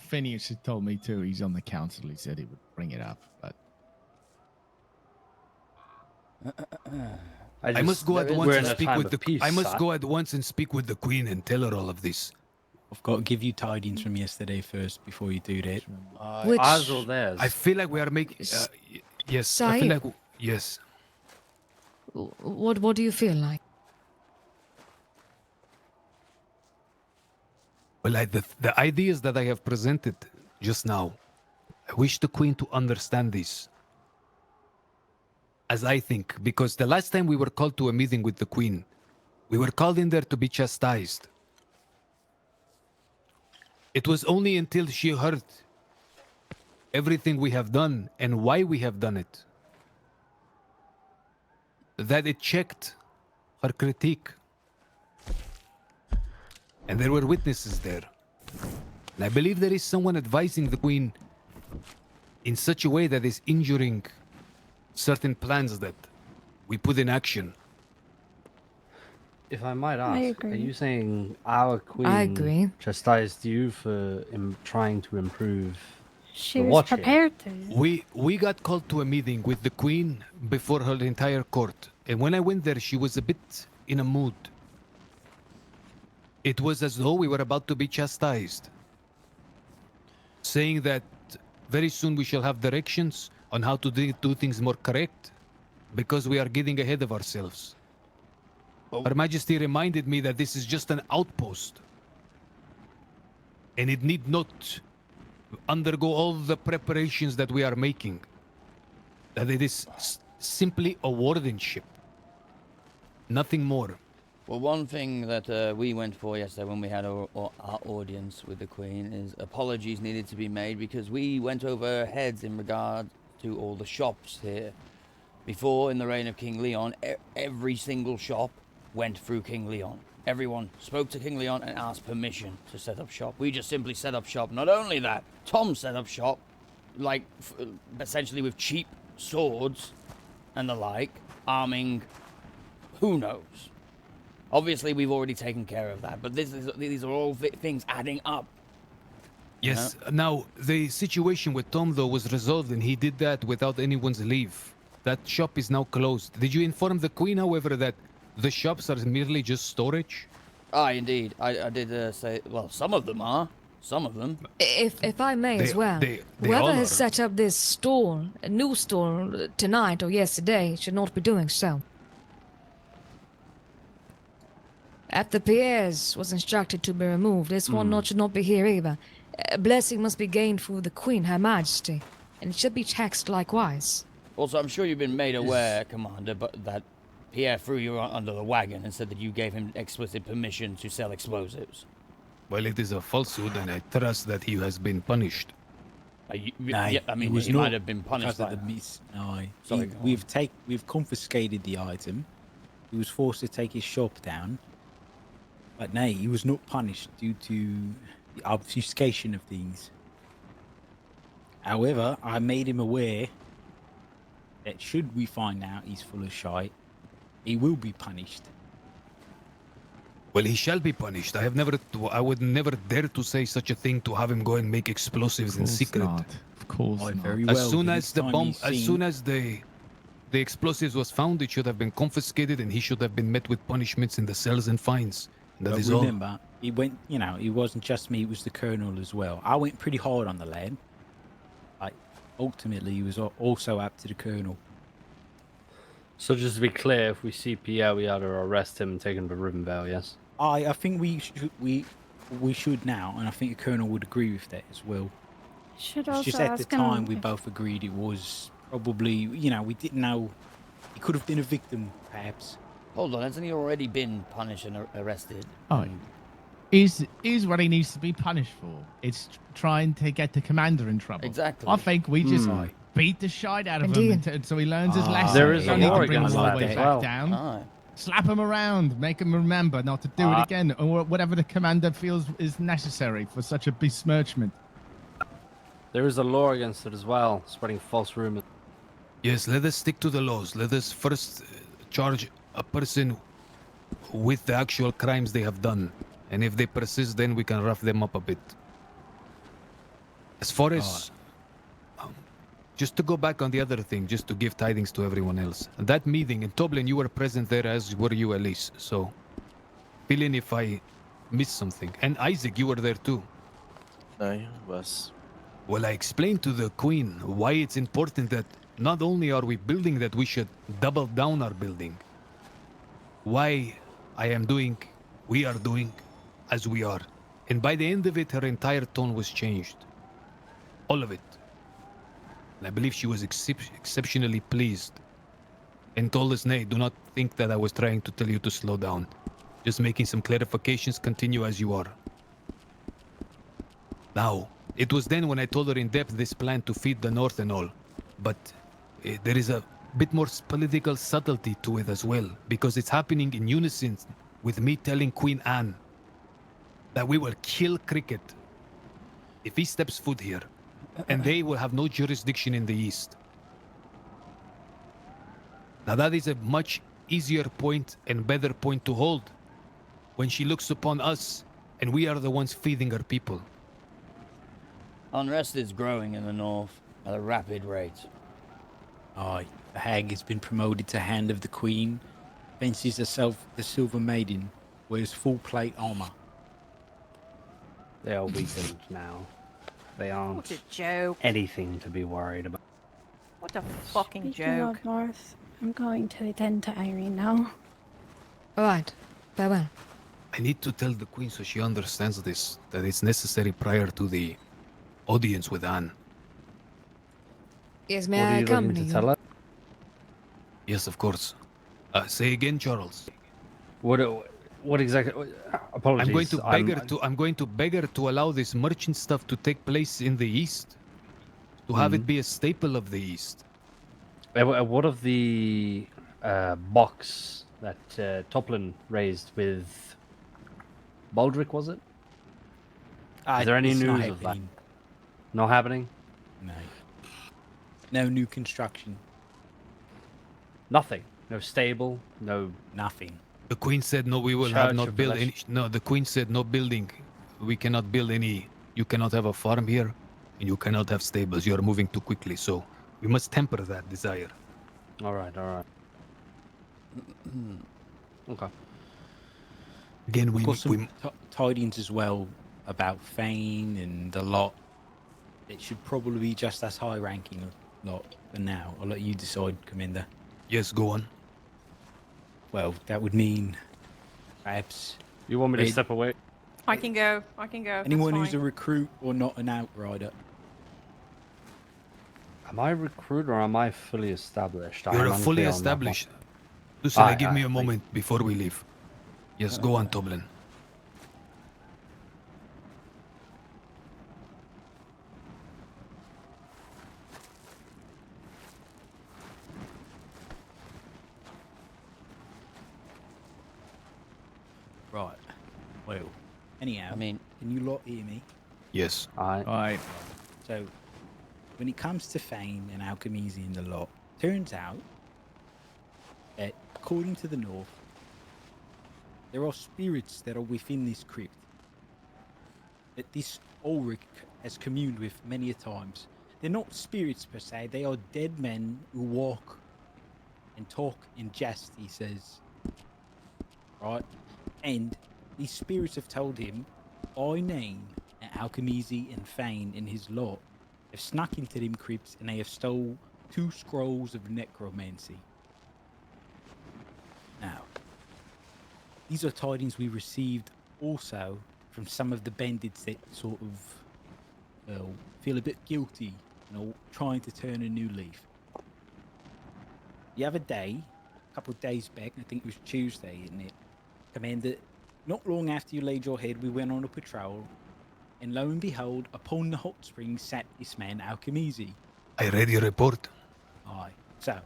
Phineas had told me too. He's on the council. He said he would bring it up, but I must go at once and speak with the. I must go at once and speak with the Queen and tell her all of this. I've got to give you tidings from yesterday first before you do that. Which- Ours or theirs? I feel like we are making. Yes, I feel like. Yes. What do you feel like? Well, the ideas that I have presented just now, I wish the Queen to understand this. As I think, because the last time we were called to a meeting with the Queen, we were called in there to be chastised. It was only until she heard everything we have done and why we have done it that it checked her critique. And there were witnesses there. And I believe there is someone advising the Queen in such a way that is injuring certain plans that we put in action. If I might I ask, are agree. you saying our Queen I agree. chastised you for trying to improve She the was watching? prepared to. We got called to a meeting with the Queen before her entire court. And when I went there, she was a bit in a mood. It was as though we were about to be chastised, saying that very soon we shall have directions on how to do things more correct because we are getting ahead of ourselves. Her Majesty reminded me that this is just an outpost and it need not undergo all the preparations that we are making. That it is simply a wardenship, nothing more. Well, one thing that we went for yesterday when we had our audience with the Queen is apologies needed to be made because we went over our heads in regard to all the shops here. Before, in the reign of King Leon, every single shop went through King Leon. Everyone spoke to King Leon and asked permission to set up shop. We just simply set up shop. Not only that, Tom set up shop, like, essentially with cheap swords and the like, arming who knows. Obviously, we've already taken care of that, but these are all things adding up. Yes, now, the situation with Tom, though, was resolved, and he did that without anyone's leave. That shop is now closed. Did you inform the Queen, however, that the shops are merely just storage? Ah, indeed. I did say, well, some of them are. Some of them. If I may as well, they whoever all has are. set up this store, a new store, tonight or yesterday, should not be doing so. After Pierre's was instructed to be removed, this one should not be here either. A blessing must be gained for the Queen, Her Majesty, and it should be taxed likewise. Also, I'm sure you've been made aware, Commander, but that Pierre threw you under the wagon and said that you gave him explicit permission to sell explosives. Well, it is a falsehood, and I trust that he has been punished. Yeah, I mean, he might have been punished by Sorry, we've confiscated the item. He was forced to take his shop down. But nay, he was not punished due to the obfuscation of things. However, I made him aware that should we find out he's full of shite, he will be punished. Well, he shall be punished. I would never dare to say such a thing to have him go and make explosives in secret. Of course not. Very well. As soon the as next the time bomb, he's as seen- soon as the explosives was found, it should have been confiscated, and he should have been met with punishments in the cells and fines. That But is all. remember, he went. You know, it wasn't just me; it was the colonel as well. I went pretty hard on the lad. Like, ultimately, he was also up to the colonel. So just to be clear, if we see Pierre, we ought to arrest him and take him to Rivenvale, yes? I think we should now, and I think the colonel would agree with that as well. Should It's also just at the ask him time we if- both agreed it was probably, you know, we didn't know. He could have been a victim, perhaps. Hold on, hasn't he already been punished and arrested? Oh, is what he needs to be punished for. It's trying to get the commander in trouble. Exactly. I think we just Hmm. beat the shite out of Indeed. him until he learns his Ah, lesson. There is You a don't need law to bring him against all the that way as back well. down. Aye. Slap him around, make him remember not to do it again, or whatever the commander feels is necessary for such a besmirchment. There is a law against it as well, spreading false rumors. Yes, let us stick to the laws. Let us first charge a person with the actual crimes they have done. And if they persist, then we can rough them up a bit. As far as... just to go back on the other thing, just to give tidings to everyone else. That meeting in Toblin, you were present there, as were you, Elise. So, fill in if I missed something. And Isaac, you were there too. I was. Well, I explained to the Queen why it's important that not only are we building, that we should double down our building. Why we are doing as we are. And by the end of it, her entire tone was changed. All of it. And I believe she was exceptionally pleased. And told us, nay, do not think that I was trying to tell you to slow down. Just making some clarifications, continue as you are. Now, it was then when I told her in depth this plan to feed the North and all. But there is a bit more political subtlety to it as well, because it's happening in unison with me telling Queen Anne that we will kill Cricket if he steps foot here, and they will have no jurisdiction in the East. Now that is a much easier point and better point to hold when she looks upon us and we are the ones feeding our people. Unrest is growing in the north at a rapid rate. Aye, the hag has been promoted to Hand of the Queen, fancies herself the Silver Maiden, wears full plate armor. They are weakened now. They aren't What a joke. anything to be worried about. What a fucking Speaking joke. of North, I'm going to attend to Irene now. All right. Farewell. I need to tell the Queen so she understands this, that it's necessary prior to the audience with Anne. Yes, may I accompany you? her? Yes, of course. Say again, Charles. What exactly? Apologies. I'm going to beg her to allow this merchant stuff to take place in the East. To have it be a staple of the East. What of the box that Toplin raised with Baldric, was it? Is there any It's not news of that? happening. Not happening? No. No new construction. Nothing. No stable. No. Nothing. The Queen said no, we will Church have not of build any. relation. No, the Queen said no building. We cannot build any. You cannot have a farm here, and you cannot have stables. You are moving too quickly, so we must temper that desire. All right. Okay. Again, we Got some tidings as well about Fane and the lot. It should probably be just as high ranking lot, but now I'll let you decide, Commander. Yes, go on. Well, that would mean perhaps You want me to step away? I can go. That's anyone who's a fine. recruit or not an outrider. Am I a recruit or am I fully established? I You're am a fully unclear on that one. established. Lucilla, give me a thank moment before we leave. Yes, go on, Toblin. Right. Well, anyhow, I mean, can you lot hear me? Yes. Alright. So, when it comes to Fane and Alchemisi and the lot, turns out that, according to the North, there are spirits that are within this crypt that this Ulrich has communed with many a times. They're not spirits per se, they are dead men who walk and talk and jest, he says. Right? And these spirits have told him, by name, that Alchemisi and Fane and his lot have snuck into them crypts and they have stole 2 scrolls of necromancy. Now, these are tidings we received also from some of the bandits that sort of feel a bit guilty, trying to turn a new leaf. The other day, a couple of days back, I think it was Tuesday, isn't it? Commander, Not long after you laid your head, we went on a patrol, and lo and behold, upon the hot springs sat this man Alchemisi. I read your report. Aye. So,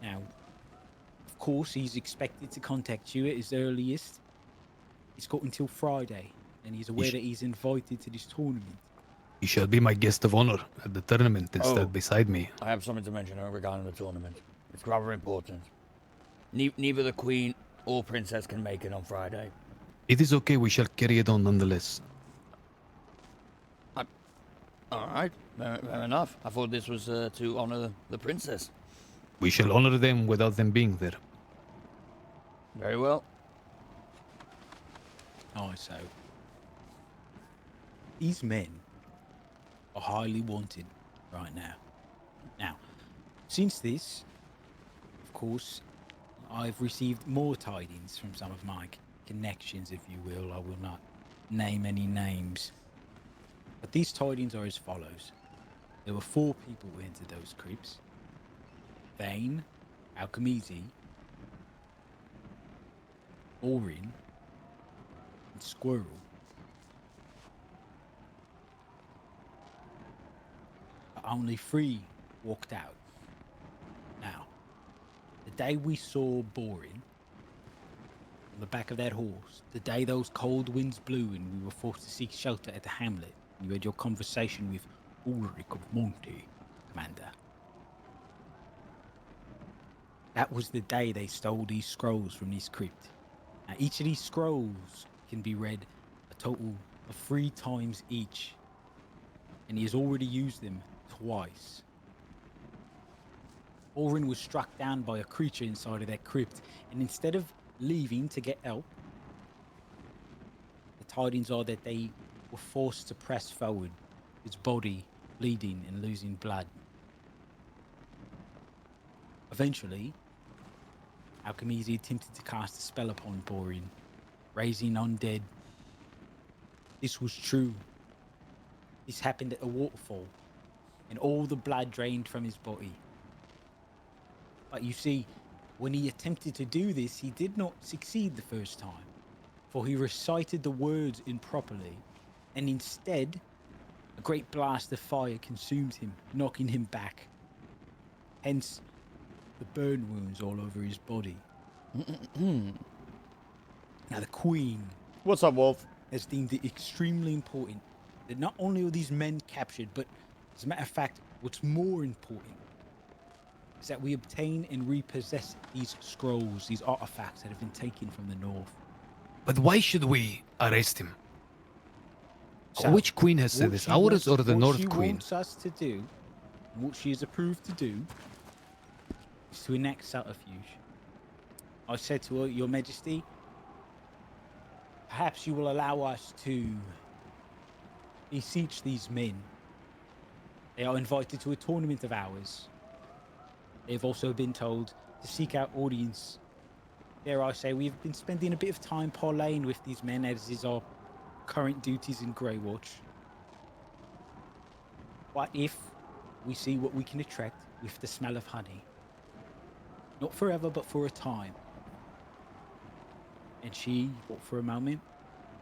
now, of course, he's expected to contact you at his earliest. He's got until Friday, and he's aware that he's invited to this tournament. You shall be my guest of honor at the tournament instead beside me. I have something to mention regarding the tournament. It's rather important. Neither the Queen or Princess can make it on Friday. It is okay, we shall carry it on nonetheless. Alright, fair enough. I thought this was to honor the Princess. We shall honor them without them being there. Very well. Oh, so these men are highly wanted right now. Now, since this, of course, I've received more tidings from some of my connections, if you will. I will not name any names. But these tidings are as follows. There were 4 people who entered those crypts. Vane, Alchemisi, Orin, and Squirrel. But only 3 walked out. Now, the day we saw Borin on the back of that horse, the day those cold winds blew and we were forced to seek shelter at the hamlet, you had your conversation with Ulrich of Monte, Commander. That was the day they stole these scrolls from this crypt. Now, each of these scrolls can be read a total of 3 times each, and he has already used them twice. Orin was struck down by a creature inside of that crypt, and instead of leaving to get help, the tidings are that they were forced to press forward, his body bleeding and losing blood. Eventually, Alchemisi attempted to cast a spell upon Borin, raising undead. This was true. This happened at a waterfall, and all the blood drained from his body. But you see, when he attempted to do this, he did not succeed the first time, for he recited the words improperly, and instead, a great blast of fire consumed him, knocking him back. Hence, the burn wounds all over his body. Now, the Queen... What's up, Wolf? ...has deemed it extremely important that not only are these men captured, but as a matter of fact, what's more important is that we obtain and repossess these scrolls, these artifacts that have been taken from the north. But why should we arrest him? So, which queen has said this? Ours or the North Queen? What she wants us to do, and what she has approved to do, is to enact subterfuge. I said to her, Your Majesty, perhaps you will allow us to beseech these men. They are invited to a tournament of ours. They've also been told to seek out audience. Dare I say, we've been spending a bit of time parlaying with these men, as is our current duties in Grey Watch. What if we see what we can attract with the smell of honey? Not forever, but for a time. And she thought for a moment,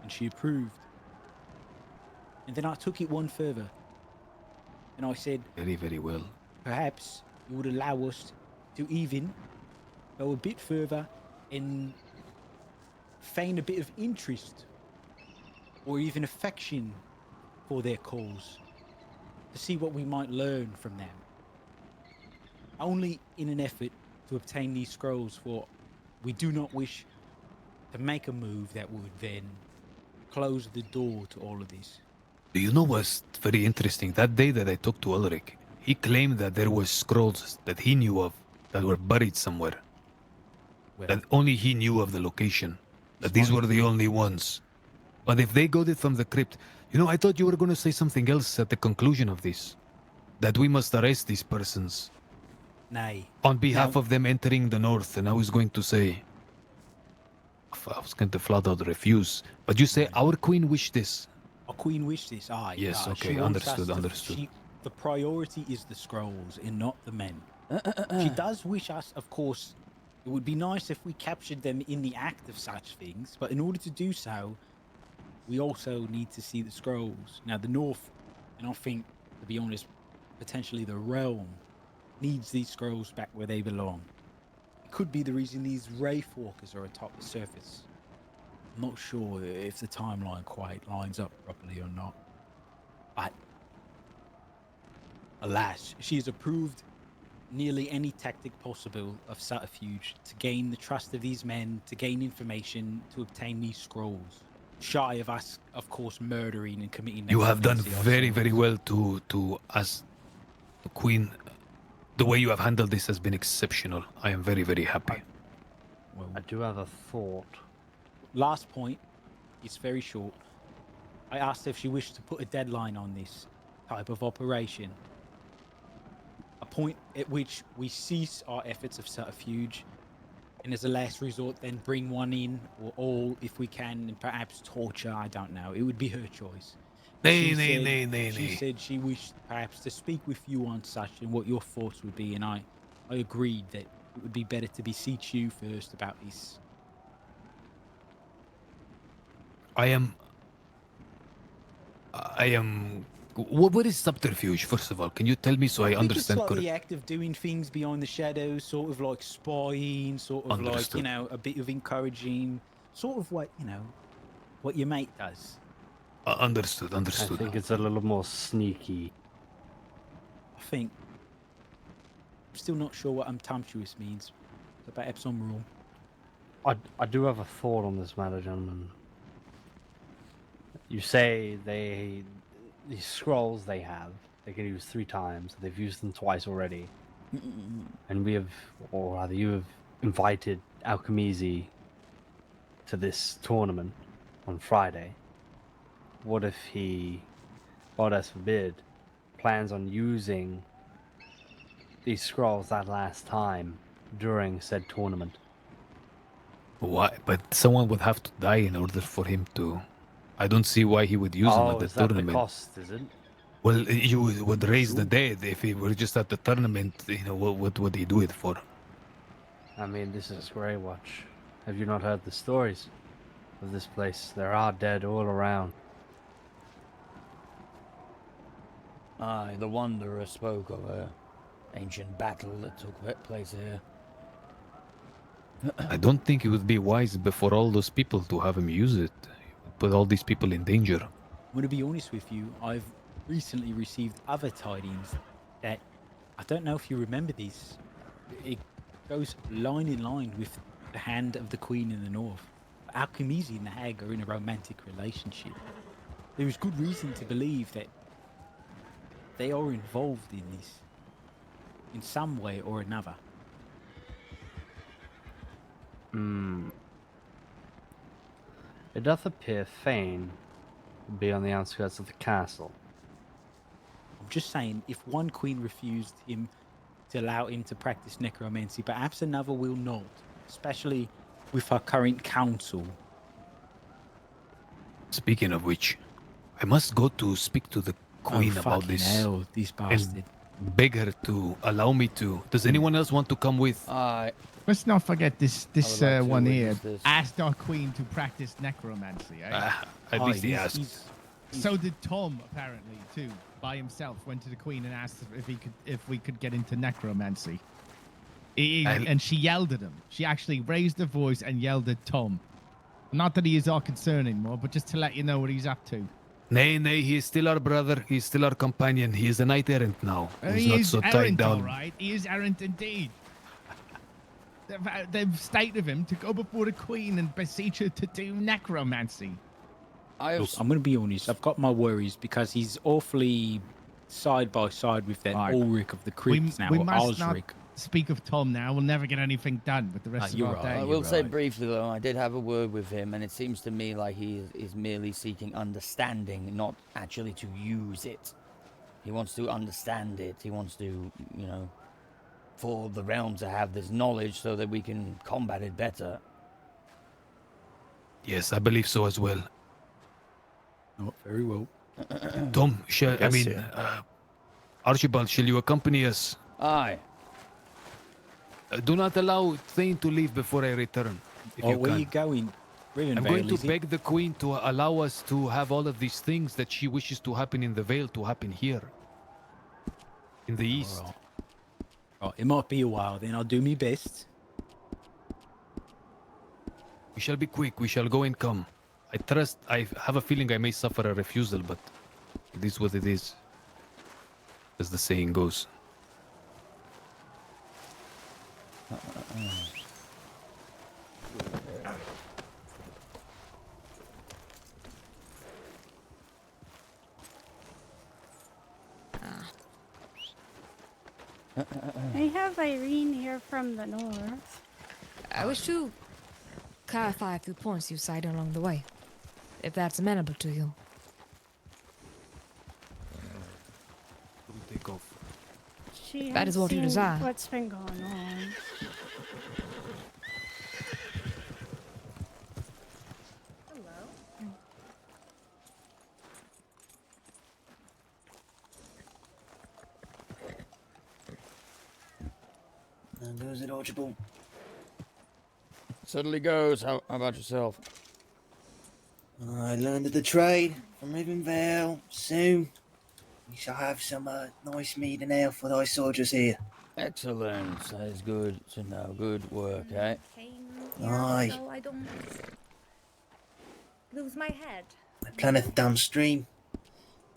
and she approved. And then I took it one further. And I said, very, very well. Perhaps you would allow us to even go a bit further and feign a bit of interest or even affection for their cause, to see what we might learn from them. Only in an effort to obtain these scrolls, for we do not wish to make a move that would then close the door to all of this. Do you know what's very interesting? That day that I talked to Ulrich, he claimed that there were scrolls that he knew of that were buried somewhere. Well, that only he knew of the location. That these were the only ones. But if they got it from the crypt, you know, I thought you were going to say something else at the conclusion of this. That we must arrest these persons. Nay. On behalf of them entering the north, and I was going to say... I was going to flat out refuse. But you say our queen wished this. Our queen wished this, aye. Yes, okay, she wants us understood. The priority is the scrolls and not the men. She does wish us, of course, It would be nice if we captured them in the act of such things, but in order to do so, we also need to see the scrolls. Now, the North, and I think, to be honest, potentially the realm, needs these scrolls back where they belong. It could be the reason these Wraithwalkers are atop the surface. I'm not sure if the timeline quite lines up properly or not. But, alas, she has approved nearly any tactic possible of subterfuge to gain the trust of these men, to gain information, to obtain these scrolls. Shy of us, of course, murdering and committing. You have done necromancy very, ourselves. very well to as the Queen. The way you have handled this has been exceptional. I am very, very happy. I do have a thought. Last point, it's very short. I asked if she wished to put a deadline on this type of operation. A point at which we cease our efforts of subterfuge, and as a last resort then bring one in, or all if we can, and perhaps torture, I don't know. It would be her choice. She said she wished perhaps to speak with you on such and what your thoughts would be, and I agreed that it would be better to beseech you first about this. I am. What is subterfuge? First of all, can you tell me so I think understand? it's like the act of doing things behind the shadows, sort of like spying, sort of like, Understood. you know, a bit of encouraging, sort of what, you know, what your mate does. Understood. I think it's a little more sneaky. I think. I'm still not sure what untemptuous means. So perhaps I'm wrong. I do have a thought on this matter, gentlemen. You say these scrolls they have, they can use 3 times. They've used them twice already. And we have, or rather you have invited Alchemizi to this tournament on Friday. What if he, God as forbid, plans on using these scrolls that last time during said tournament? Why? But someone would have to die in order for him to. I don't see why he would use them at the is that tournament. the cost, is it? Well, you would raise the dead if he were just at the tournament. You know, what would he do it for? I mean, this is Greywatch. Have you not heard the stories of this place? There are dead all around. Aye, the Wanderer spoke of a ancient battle that took place here. I don't think it would be wise before all those people to have him use it. Put all these people in danger. I'm going to be honest with you. I've recently received other tidings that I don't know if you remember these. It goes line in line with the hand of the Queen in the North. Alchemizi and the Hag are in a romantic relationship. There is good reason to believe that they are involved in this in some way or another. It doth appear Fane will be on the outskirts of the castle. I'm just saying, if one queen refused him to allow him to practice necromancy, perhaps another will not, especially with her current council. Speaking of which, I must go to speak to the Queen about this. Hell, this bastard. And beg her to allow me to. Does anyone else want to come with? Let's not forget this would like to one here. witness this. Asked our queen to practice necromancy, eh? At least he asked. So did Tom, apparently, too, by himself. Went to the queen and asked if we could get into necromancy. And she yelled at him. She actually raised her voice and yelled at Tom. Not that he is our concern anymore, but just to let you know what he's up to. Nay, he is still our brother. He is still our companion. He is a knight errant now. He's He not is so tied errant, down. all right. He is errant indeed. They've stated of him to go before the queen and beseech her to do necromancy. Look, I'm going to be honest. I've got my worries because he's awfully side by side with that Ulrich of the Crypts now, we or must not Osric. speak of Tom now. We'll never get anything done with the rest of our day. I will say briefly, though, I did have a word with him, and it seems to me like he is merely seeking understanding, not actually to use it. He wants to understand it. He wants to, you know, for the realm to have this knowledge so that we can combat it better. Yes, I believe so as well. Not very well. Tom, Yes, Archibald, shall you accompany us? Aye. Do not allow Thane to leave before I return. If Oh, you where can. you going? I'm going to beg the Queen to allow us to have all of these things that she wishes to happen in the Vale to happen here. In the east. Oh, it might be a while then. I'll do my best. We shall be quick. We shall go and come. I have a feeling I may suffer a refusal, but it is what it is. As the saying goes. I have Irene here from the north. I wish to clarify a few points you cited along the way, if that's amenable to you. Take off. She That has is what you seen desire. what's been going on. There goes it, Archibald. Certainly goes. How about yourself? I learned of the trade from Rivenvale. Soon we shall have some nice meat and ale for thy soldiers here. Excellent. That is good to know. Good work, eh? Aye. So I don't lose my head. I planneth downstream.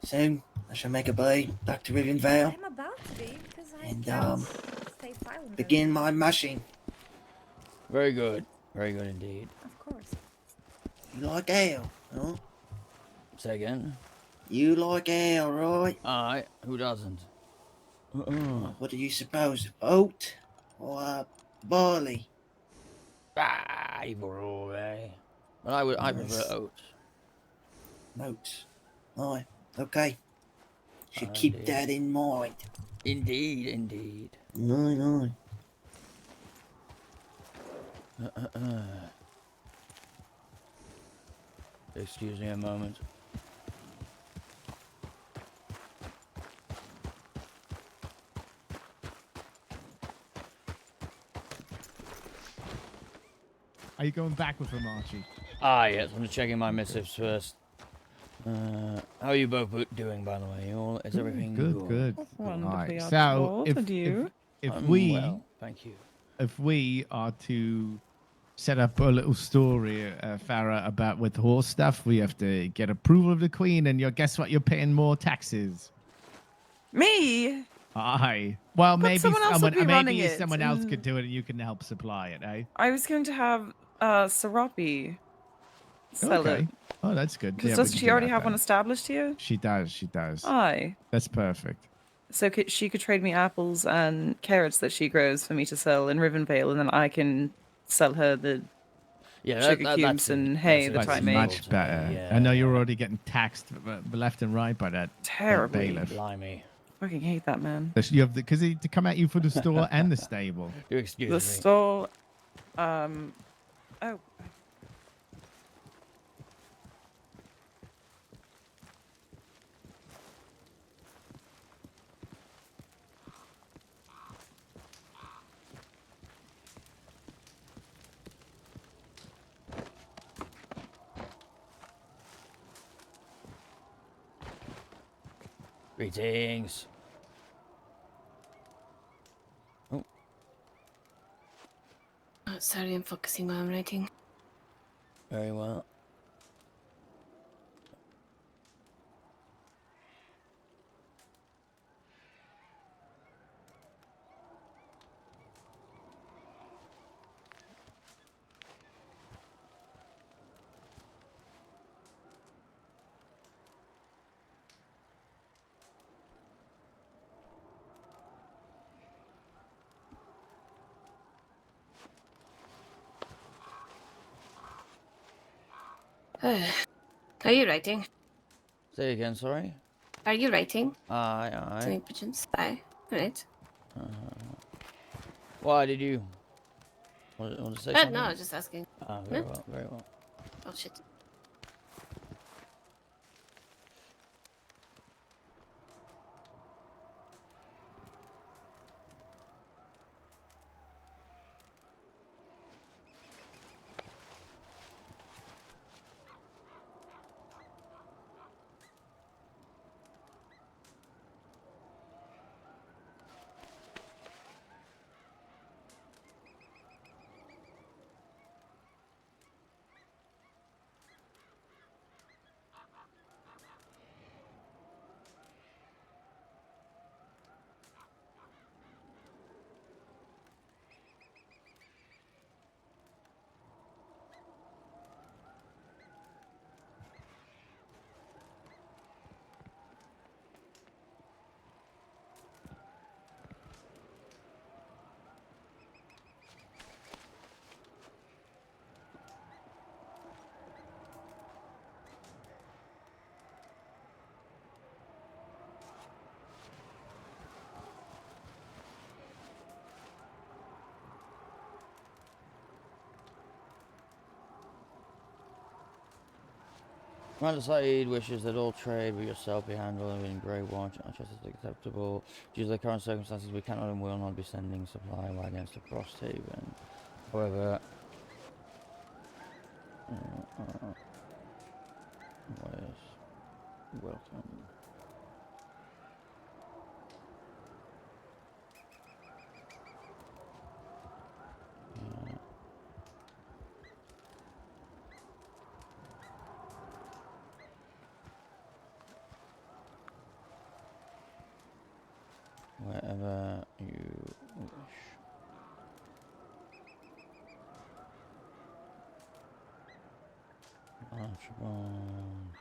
Soon I shall make a way back to Rivenvale I'm about to be because I and can't stay silent. begin my mashing. Very good. Very good indeed. Of course. You like ale, huh? Say again. You like ale, right? Aye. Who doesn't? What do you suppose? Oat or barley? Either or, eh? But I prefer oats. Oats. Aye. Okay. Should keep that in mind. Indeed, indeed. Aye, Excuse me a moment. Are you going back with him, Archie? Ah, yes. I'm just checking my missives first. How are you both doing, by the way? Is everything Good. Wonderfully, So, Archibald. if, And you? if I'm we, well, thank you. if we are to set up a little story, Farah, about with horse stuff, we have to get approval of the Queen, and guess what? You're paying more taxes. Me? Aye. Well, But maybe someone else would be running maybe it, someone else and- could do it, and you can help supply it, eh? I was going to have Serapi sell Okay. it. Oh, that's good. Because Yeah, we doesn't can she do already that have then. one established here? She does. She does. Aye. That's perfect. So she could trade me apples and carrots that she grows for me to sell in Rivenvale, and then I can sell her the sugar cubes and hay that I make. Much better. I know you're already getting taxed left and right by that Terribly. bailiff. Blimey. Fucking hate that man. You have because to come at you for the store and the stable. You excuse The me. store. Oh. Greetings. Oh, sorry, I'm focusing while I'm writing. Very well. Are you writing? Say again, sorry? Are you writing? Aye. Doing pigeons? Aye. Right. Why did you want to say something? No, just asking. Very No? well, very well. Oh, shit. Commander Saeed wishes that all trade with yourself be handled in Grey Watch. Not just as acceptable. Due to the current circumstances, we cannot and will not be sending supply wagons to Frosthaven. However, welcome. Wherever you wish. Archibald.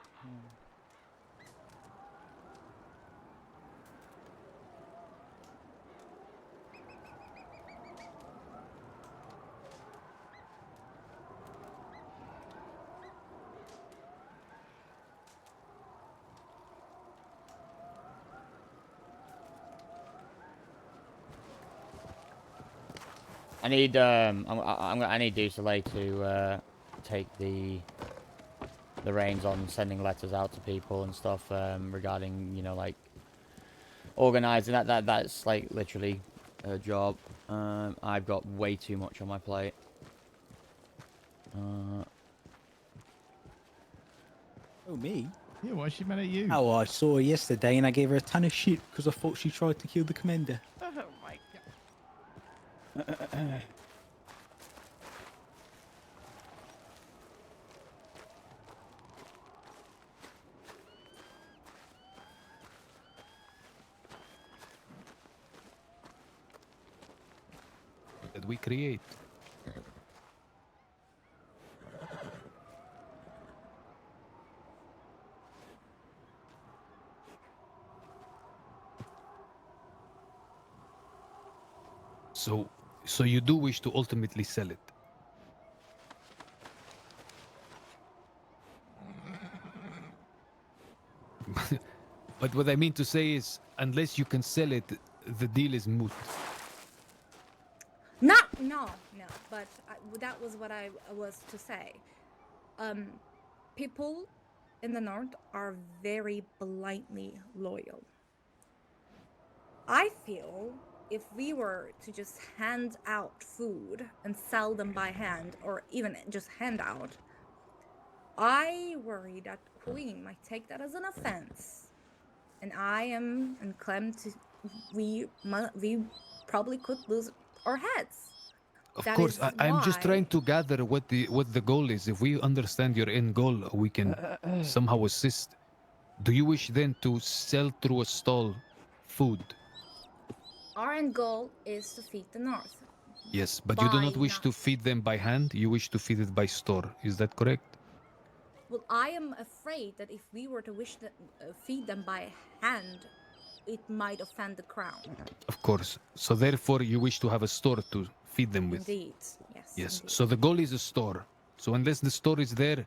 I need I need Dusoleil to take the reins on sending letters out to people and stuff regarding, you know, like organizing that's like literally her job. I've got way too much on my plate. Oh, me? Yeah, why she mad at you? Oh, I saw her yesterday and I gave her a ton of shit because I thought she tried to kill the commander. Oh my god. That we create. So you do wish to ultimately sell it? But what I mean to say is, unless you can sell it, the deal is moot. No. But that was what I was to say. People in the north are very blindly loyal. I feel if we were to just hand out food and sell them by hand, or even just hand out, I worry that Queen might take that as an offense. And I am inclined to, we probably could lose our heads. Of That course, is I'm just why- trying to gather what the goal is. If we understand your end goal, we can somehow assist. Do you wish then to sell through a stall food? Our end goal is to feed the north. Yes, but you do not By wish to feed them by hand. You wish to feed it by store. Is that correct? Well, I am afraid that if we were to wish to feed them by hand, it might offend the crown. Of course. So therefore, you wish to have a store to feed them with. Indeed, yes. Yes. Indeed. So the goal is a store. So unless the store is there,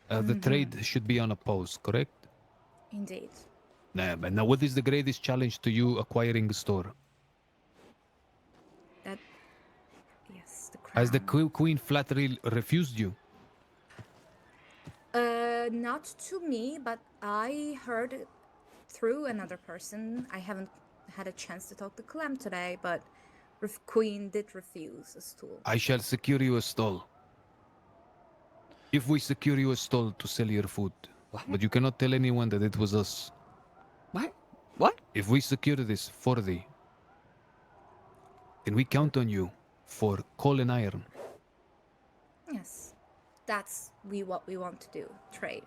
the trade should be on a pause. Correct? Indeed. Nah, but now what is the greatest challenge to you acquiring a store? That, yes, the crown. Has the queen flatly refused you? Not to me, but I heard it through another person. I haven't had a chance to talk to Clem today, but Queen did refuse a stool. I shall secure you a stall. If we secure you a stall to sell your food, but you cannot tell anyone that it was us. What? If we secure this for thee, can we count on you for coal and iron? Yes, that's what we want to do. Trade.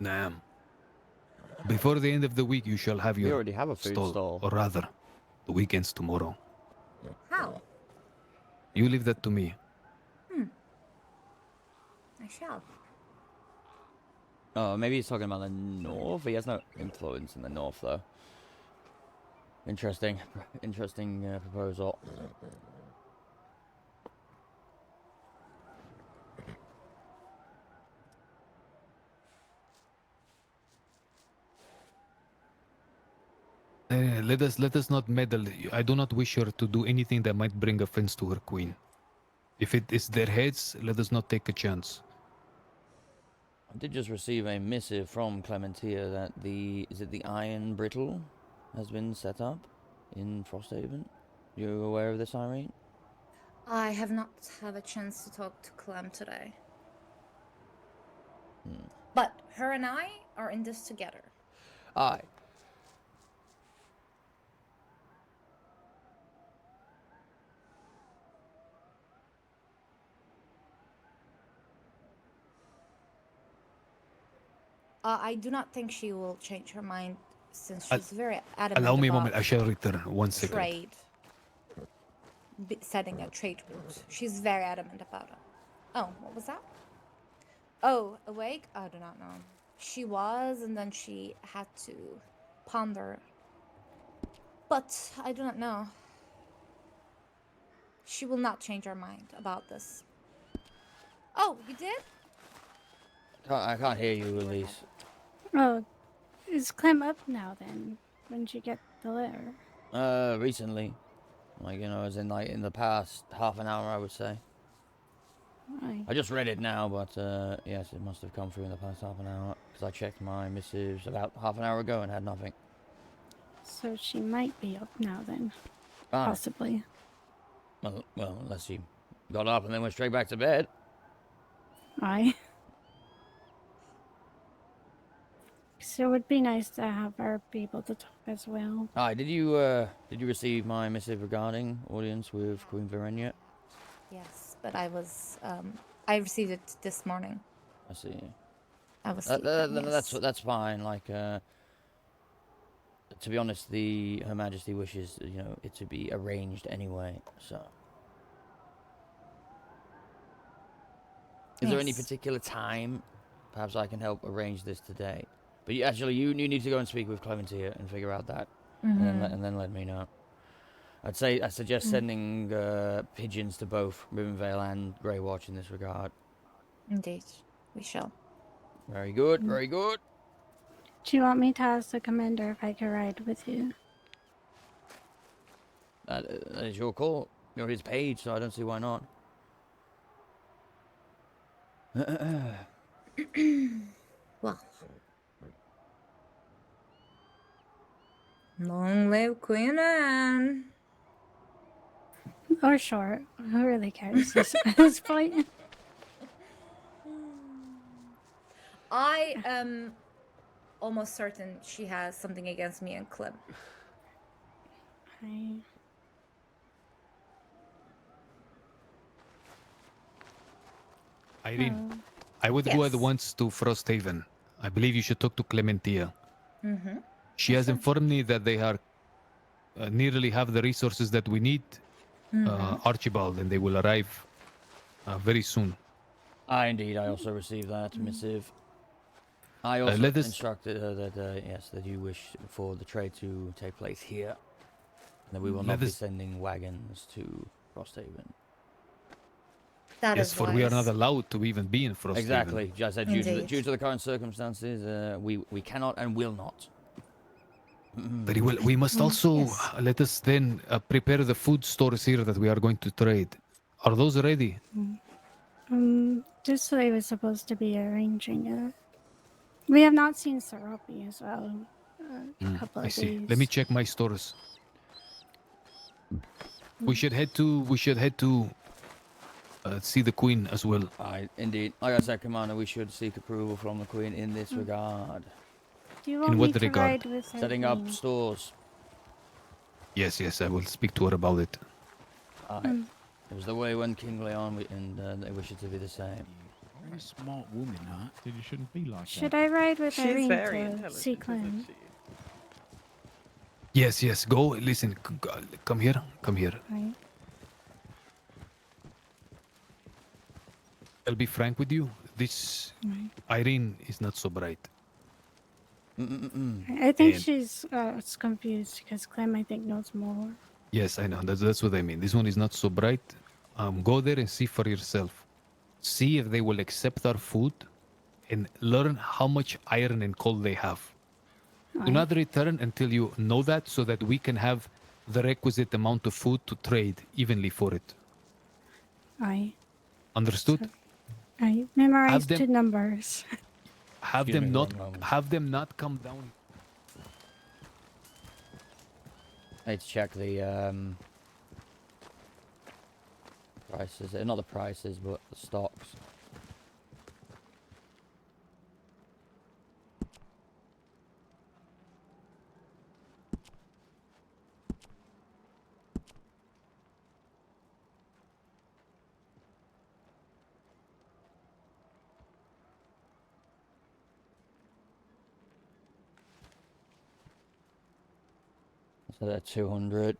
Nah. Before the end of the week, you shall have your already have a food stall. or rather, the weekend's tomorrow. How? You leave that to me. I shall. Oh, maybe he's talking about the north. He has no influence in the north, though. Interesting proposal. Let us not meddle. I do not wish her to do anything that might bring offense to her queen. If it is their heads, let us not take a chance. I did just receive a missive from Clementia that is it the Iron Brittle has been set up in Frosthaven. You aware of this, Irene? I have not had a chance to talk to Clem today. But her and I are in this together. Aye. I do not think she will change her mind since she's very adamant Allow me a about moment. I shall return. 1 second. trade. Setting a trade route. She's very adamant about it. Oh, what was that? Oh, awake? I do not know. She was, and then she had to ponder. But I do not know. She will not change her mind about this. Oh, you did? I can't hear you, Elise. Oh, is Clem up now then? When did you get the letter? Recently. Like, you know, as in, like, in the past half an hour, I would say. Aye. I just read it now, but, yes, it must have come through in the past half an hour. Because I checked my missives about half an hour ago and had nothing. So she might be up now then. Ah. Possibly. Well, unless she got up and then went straight back to bed. Aye. So it would be nice to have her be able to talk as well. Aye, did you receive my missive regarding audience with Queen Verenia? Yes, but I received it this morning. I see. I was that's fine. Like, to be honest, Her Majesty wishes, you know, it to be arranged anyway. So, is there any particular time? Perhaps I can help arrange this today. But you need to go and speak with Clementia and figure out that, and then let me know. I suggest sending pigeons to both Rivenvale and Grey Watch in this regard. Indeed, we shall. Very good, very good. Do you want me to ask the commander if I could ride with you? That is your call. You're his page, so I don't see why not. Well. Long live Queen Anne. Or short. Who really cares at this point? I am almost certain she has something against me and Clem. Irene, I would go at once to Frosthaven. I believe you should talk to Clementia. She has informed me that they are nearly have the resources that we need, Archibald, and they will arrive very soon. Indeed, I also received that missive. I also instructed her that, yes, that you wish for the trade to take place here. And that we will not be sending wagons to Frosthaven. Yes, for we are not allowed to even be in Frosthaven. Exactly. Just said due to the current circumstances, we cannot and will not. Very well. We must also let us then prepare the food stores here that we are going to trade. Are those ready? Just so they were supposed to be arranging it. We have not seen Serapi as well. A couple of I see. days. Let me check my stores. We should head to see the Queen as well. Indeed. Like I said, Commander, we should seek approval from the Queen in this regard. Do you want me to ride with her? Setting up stores. Yes, I will speak to her about it. It was the way when King Leon and they wish it to be the same. Very smart woman, huh? Dude, you shouldn't be like Should I ride with She's Irene very to intelligent, see Clem? Yes, go. Listen, come here. Right. I'll be frank with you. This Irene is not so bright. I think she's confused because Clem, I think, knows more. Yes, I know. That's what I mean. This one is not so bright. Go there and see for yourself. See if they will accept our food and learn how much iron and coal they have. Do not return until you know that so that we can have the requisite amount of food to trade evenly for it. Aye. Understood? I memorized 2 numbers. Have Excuse them me for not. one moment. Have them not come down. I need to check the prices. Not the prices, but the stocks. So they're 200.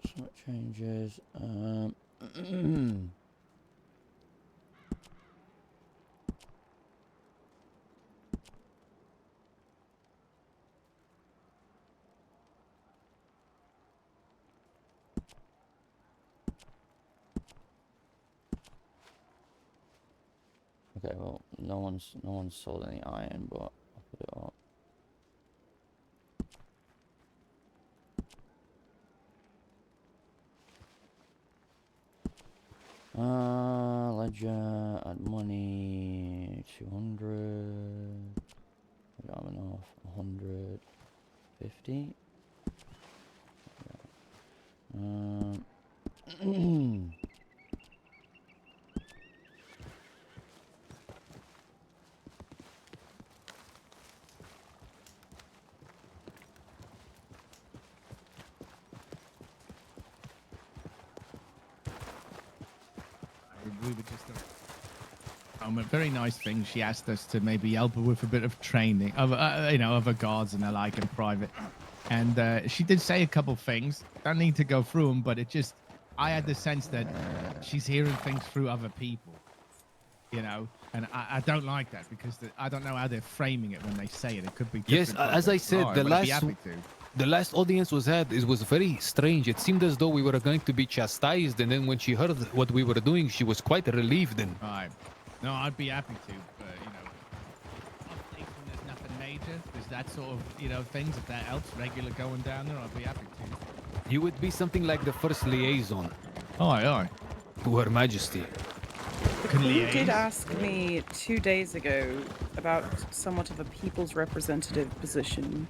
So it changes. Okay, well, no one's sold any iron, but I'll put it up. Ledger, add money, 200. I don't have enough, 150. We were just a very nice thing. She asked us to maybe help her with a bit of training of other guards and the like in private. And she did say a couple things. Don't need to go through them, but I had the sense that she's hearing things through other people, and I don't like that because I don't know how they're framing it when they say it. It could be different. Yes, as I said, Right, the but I'd be last happy to. the last audience it was very strange. It seemed as though we were going to be chastised, and then when she heard what we were doing, she was quite relieved. And Right. No, I'd be happy to, but updates when there's nothing major. There's that sort of things. If that helps, regular going down there, I'd be happy to. you would be something like the first liaison. Aye, aye. To Her Majesty. The Queen did ask me 2 days ago about somewhat of a people's representative position.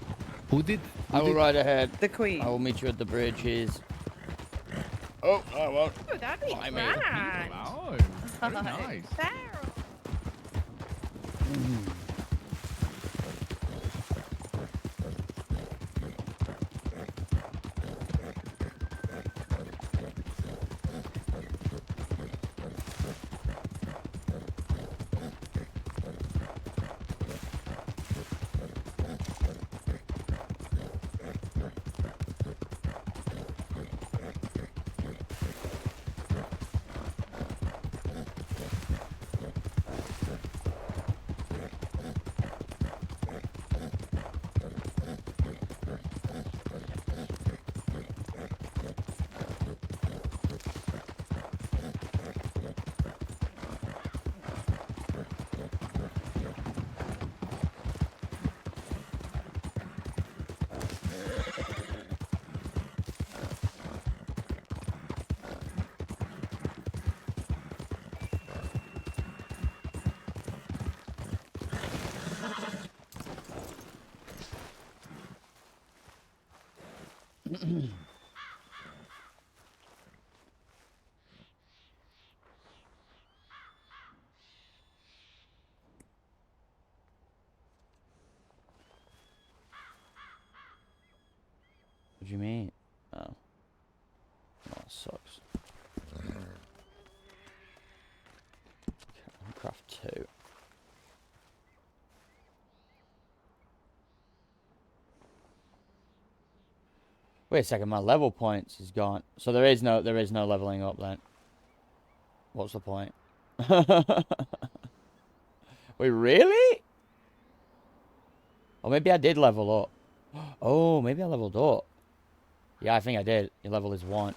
Who did? I will ride ahead. The Queen. I will meet you at the bridges. Oh, I won't. Oh, that'd be Fly me. grand. Oh, very nice. What do you mean? Oh. That sucks. Craft 2. Wait a second, my level points is gone. So there is no leveling up then. What's the point? Wait, really? Or maybe I did level up. Oh, maybe I leveled up. Yeah, I think I did. Your level is 1.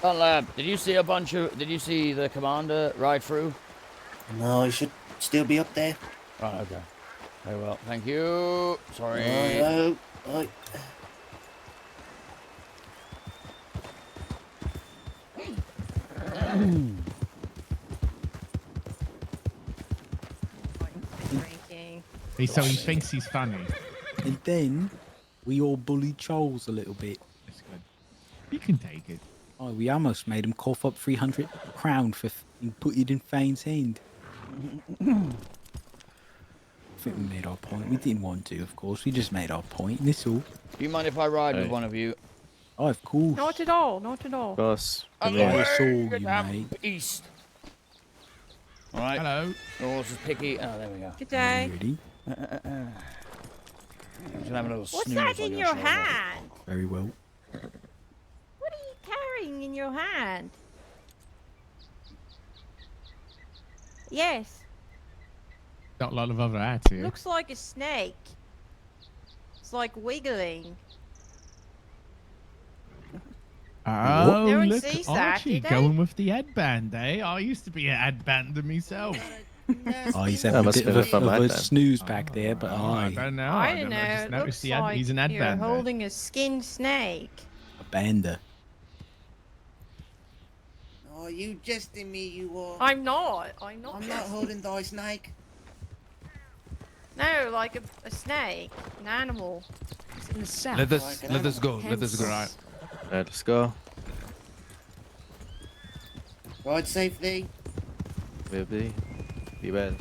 Conrad, did you see the commander ride through? No, he should still be up there. Right, okay. Very well, thank you. Sorry. Oh. So he thinks he's funny. And then we all bullied Charles a little bit. That's good. You can take it. Oh, we almost made him cough up 300 crown for putting it in Fane's hand. I think we made our point. We didn't want to, of course. We just made our point. That's all. Do you mind if I ride with one of you? Oh, of course. Not at all. Not at all. Of course. I'm I saw you, mate. East. All right. Hello. Your horse is picky. Oh, there we go. Good day. Ready? Just have a little What's snooze that on in your your shoulder. hand? Very well. What are you carrying in your hand? Yes. Got a lot of other hats here. Looks like a snake. It's like wiggling. Oh, No one look, sees that, Archie do they? going with the headband, eh? I used to be a headbander myself. Oh, he's having a bit of a snooze back there, but I don't know. I don't know. just It noticed looks like he's an you're headbander. holding a skin snake. a bander. Oh, you jesting me, you are. I'm not. I'm not. I'm not holding thy snake. No, like a snake, an animal. It's in the south. Let us go. Let us go. Right, let's go. Ride safely. Will be. Be well.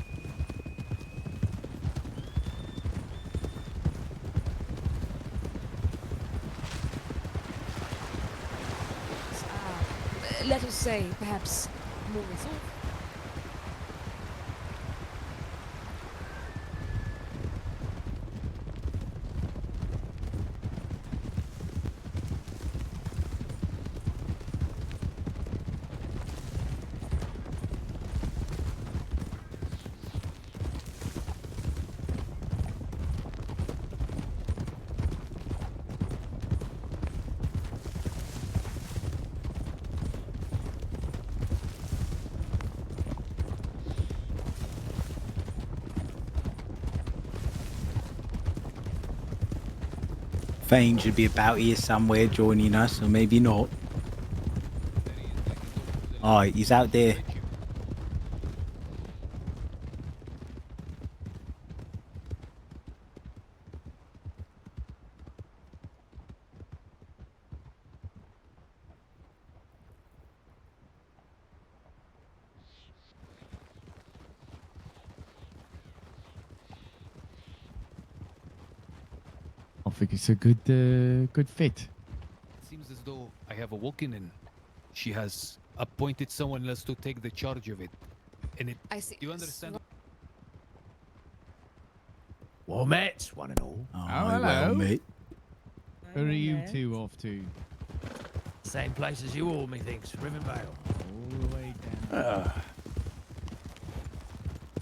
Let us say, perhaps, more resolve. Fane should be about here somewhere joining us, or maybe not. Oh, he's out there. I think it's a good fit. It seems as though I have a walk-in and she has appointed someone else to take the charge of it. And it. I see. Do you understand? Well met, one and all. Oh, hello. Well, mate. Where are you two off to? Same place as you all, methinks, Rivenvale. All the way down.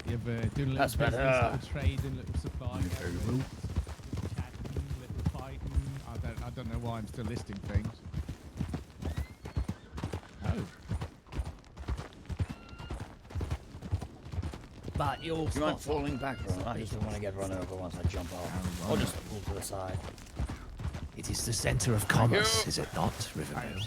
You ever doing a little That's business, better. little trading, little supply? Little chatting, little fighting. I don't know why I'm still listing things. Oh. But you're Do you mind falling back, bro? I just don't want to get run over once I jump off. Or just pull to the side. It is the centre of commerce, is it not, Rivenvale?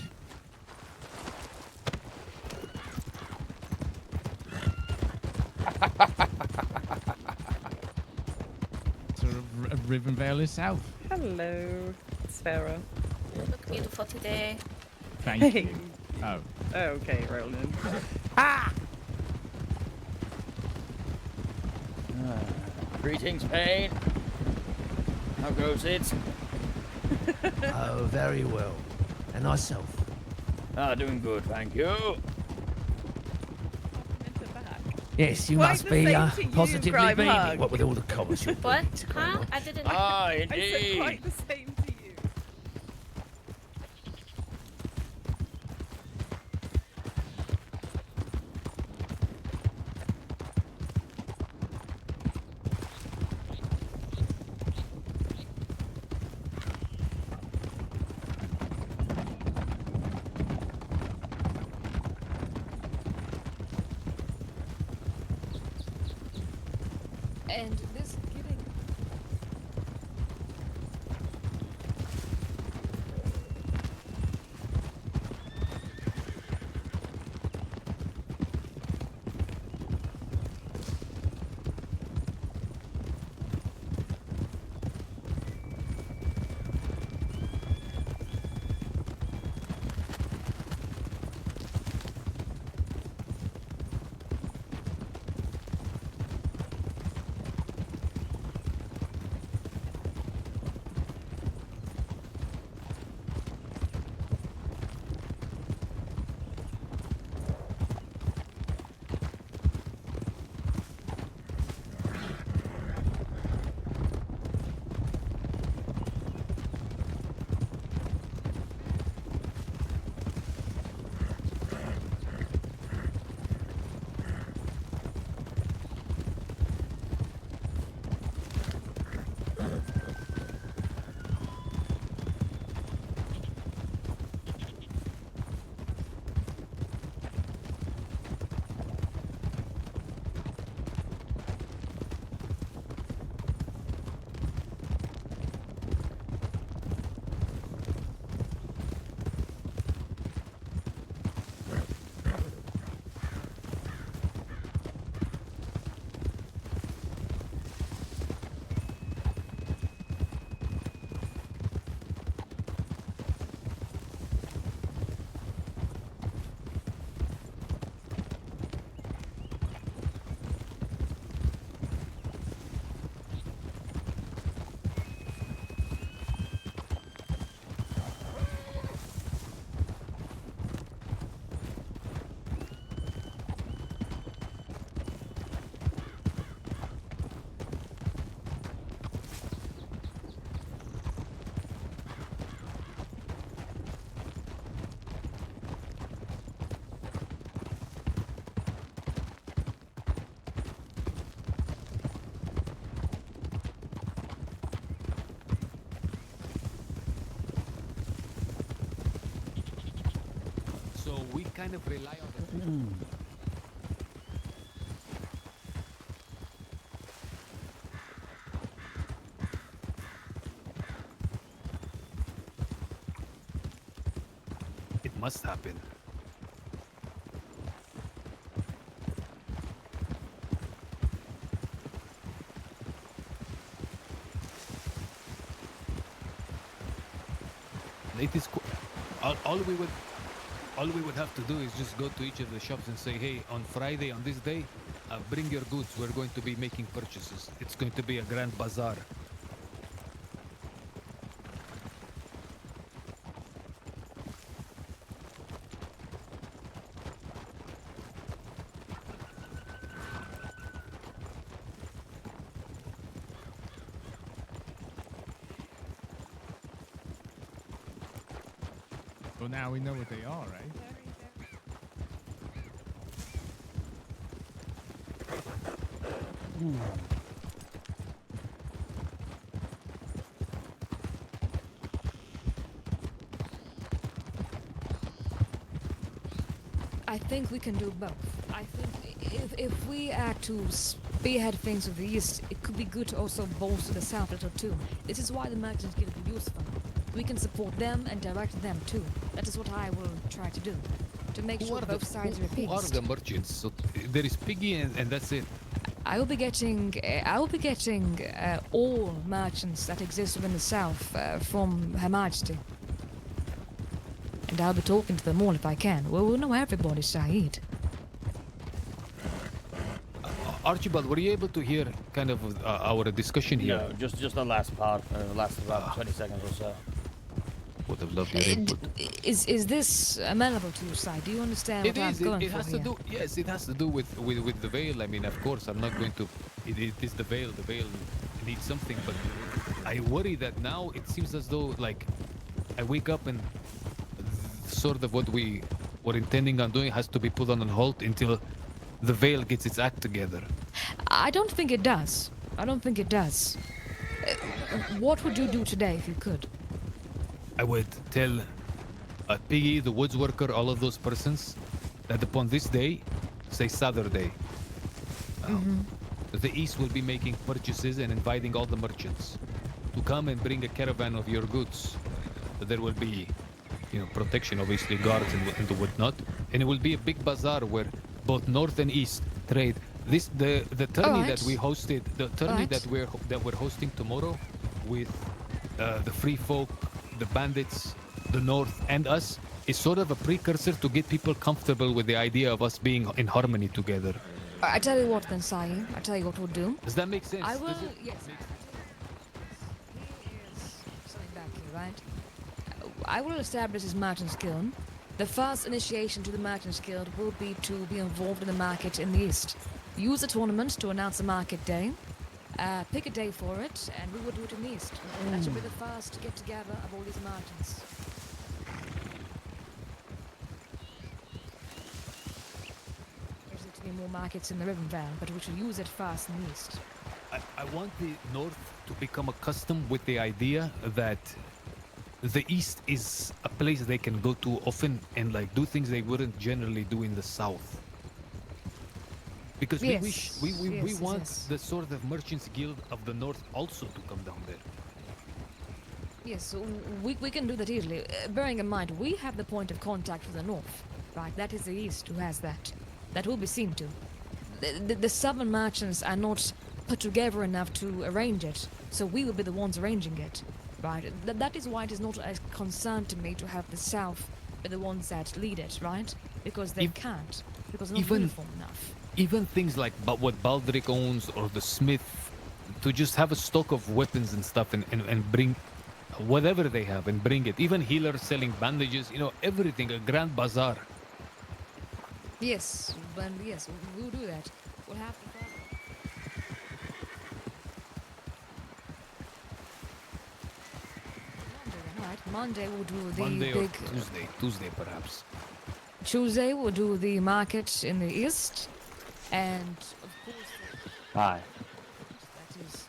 Sort of Rivenvale is south. Hello, Sparrow. You look beautiful today. Thank you. Oh. Okay, Roland. Greetings, Payne. How goes it? Oh, very well. And myself. Ah, doing good, thank you. Yes, you Quite must the be same to you, positively Grime beaming. Hug. What with all the commerce you're What? doing going Huh? on. I didn't. Ah, I said indeed. quite the same to you. And this getting... So we kind of rely on the... It must happen. It is all we would have to do is just go to each of the shops and say, hey, on Friday, on this day, bring your goods. We're going to be making purchases. It's going to be a grand bazaar. Well, now we know what they are, right? I think we can do both. I think if we act to spearhead things with the East, it could be good to also bolster the South a little too. This is why the merchants give it useful. We can support them and direct them too. That is what I will try to do. To make sure both sides are appeased. Who are the merchants? So there is Piggy and that's it. I will be getting all merchants that exist within the South from Her Majesty. And I'll be talking to them all if I can. Well, we'll know everybody, Saeed. Archibald, were you able to hear kind of our discussion here? No, just the last part, last about 20 seconds or so. Would have loved your input. Is this amenable to your side? Do you understand what I'm going it for has here? to do. Yes, it has to do with the veil. I mean, of course, I'm not going to. It is the veil. The veil needs something, but I worry that now it seems as though like I wake up and sort of what we were intending on doing has to be put on hold until the veil gets its act together. I don't think it does. I don't think it does. What would you do today if you could? I would tell Piggy, the woods worker, all of those persons that upon this day, say Saturday, the East will be making purchases and inviting all the merchants to come and bring a caravan of your goods. There will be, protection, obviously, guards and whatnot, and it will be a big bazaar where both North and East trade. The tourney that we hosted, the tourney that we're hosting tomorrow, with the free folk, the bandits, the North, and us, is sort of a precursor to get people comfortable with the idea of us being in harmony together. I tell you what then, Sai. I tell you what we'll do. Does that make sense? I will. Yes. Something back here, right? I will establish this Merchants Guild. The first initiation to the Merchants Guild will be to be involved in the market in the East. Use the tournament to announce a market day. Pick a day for it, and we will do it in the East. That should be the first get together of all these merchants. There's to be more markets in the Riven Vale, but we should use it first in the East. I want the North to become accustomed with the idea that the East is a place they can go to often and do things they wouldn't generally do in the South. Because we want the sort of Merchants Guild of the North also to come down there. Yes, so we can do that easily. Bearing in mind, we have the point of contact with the North, right? That is the East who has that. That will be seen to. The Southern merchants are not put together enough to arrange it, so we will be the ones arranging it, right? That is why it is not a concern to me to have the South be the ones that lead it, right? Because they can't, because they're not uniform enough. Even things like what Baldric owns or the Smith, to just have a stock of weapons and stuff and bring whatever they have and bring it. Even healers selling bandages, everything, a grand bazaar. Yes, but yes, we'll do that. We'll have to Monday we'll do the Monday big... or Tuesday perhaps. Tuesday we'll do the market in the East, and of course... Hi. That is...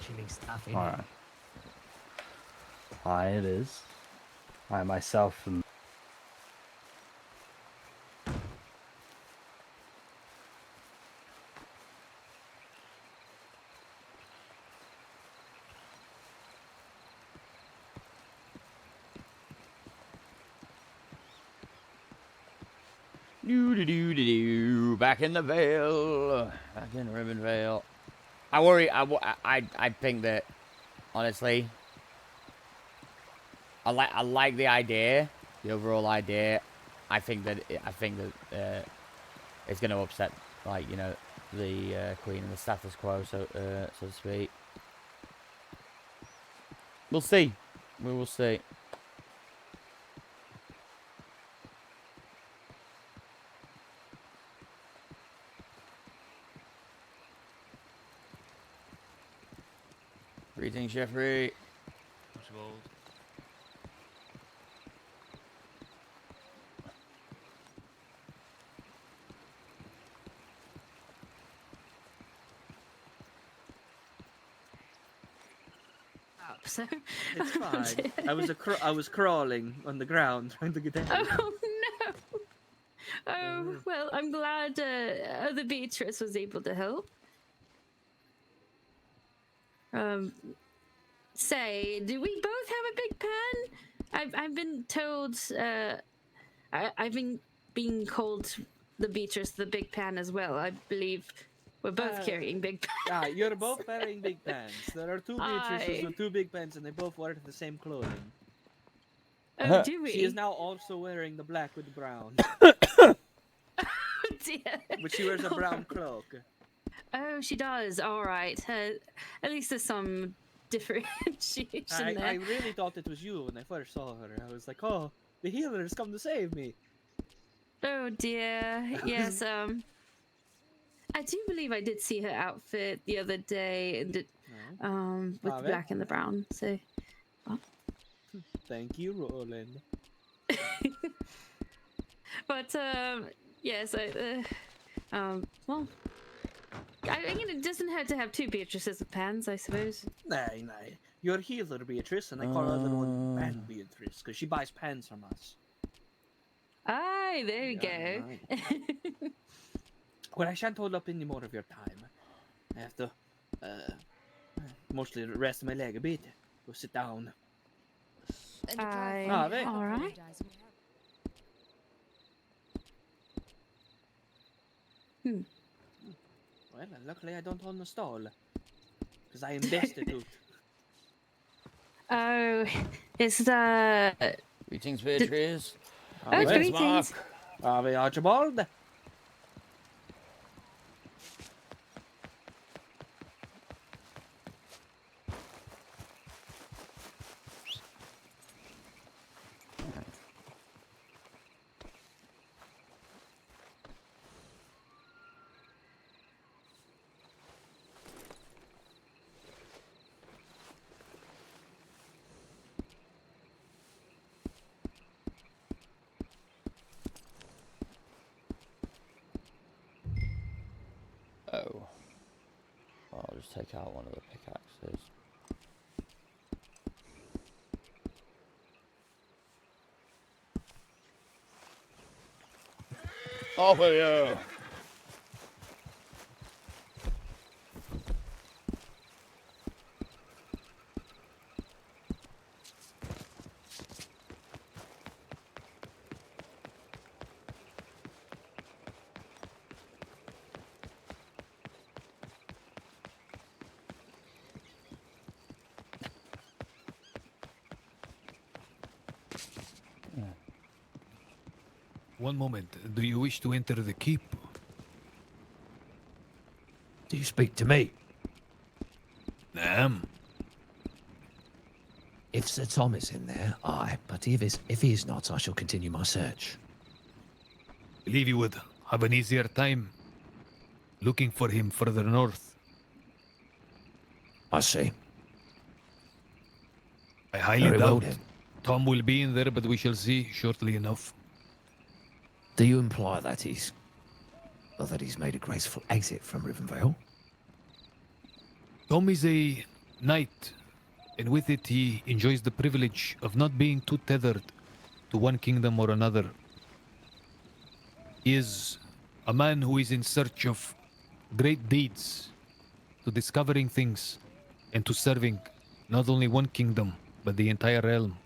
Chilling stuff in. Alright. Hi, it is. I myself am... Back in the Vale. Back in Riven Vale. I think that, honestly, I like the idea, the overall idea. I think that it's going to upset, the Queen and the status quo, so to speak. We'll see. We will see. Greetings, Jeffrey. Archibald. So It's fine. I was crawling on the ground trying to get out. Oh no! Oh well, I'm glad the Beatrice was able to help. Say, do we both have a big pan? I've been told. I've been being called the Beatrice the big pan as well. I believe we're both carrying big pans. You're both carrying big pans. There are two Beatrices with two big pans, and they both wear the same clothing. Oh, do we? She is now also wearing the black with the brown. But she wears a brown cloak. Oh, she does. All right. At least there's some differentiation there. I really thought it was you when I first saw her. I was like, oh, the healer has come to save me. Oh dear. Yes. I do believe I did see her outfit the other day, and with the black and the brown. So. Oh. Thank you, Roland. But yes. Well. I mean, it doesn't have to have two Beatrices with pans, I suppose. Nay. You're healer Beatrice, and I call her the one Pan Beatrice, because she buys pans from us. Aye, there we go. Well, I shan't hold up any more of your time. I have to, mostly rest my leg a bit. Go sit down. All right. Well, luckily I don't own a stall. Because I am destitute. Oh, it's Greetings, Beatrice. Oh, greetings. Mark. Are we Archibald? Oh. I'll just take out one of the pickaxes. Off with you! One moment. Do you wish to enter the keep? Do you speak to me? If Sir Tom is in there, aye. But if he is not, I shall continue my search. Believe you would have an easier time looking for him further north. I see. I highly Very well, doubt then. Tom will be in there, but we shall see shortly enough. Do you imply that he's made a graceful exit from Rivenvale? Tom is a knight, and with it he enjoys the privilege of not being too tethered to one kingdom or another. He is a man who is in search of great deeds, to discovering things, and to serving not only one kingdom, but the entire realm.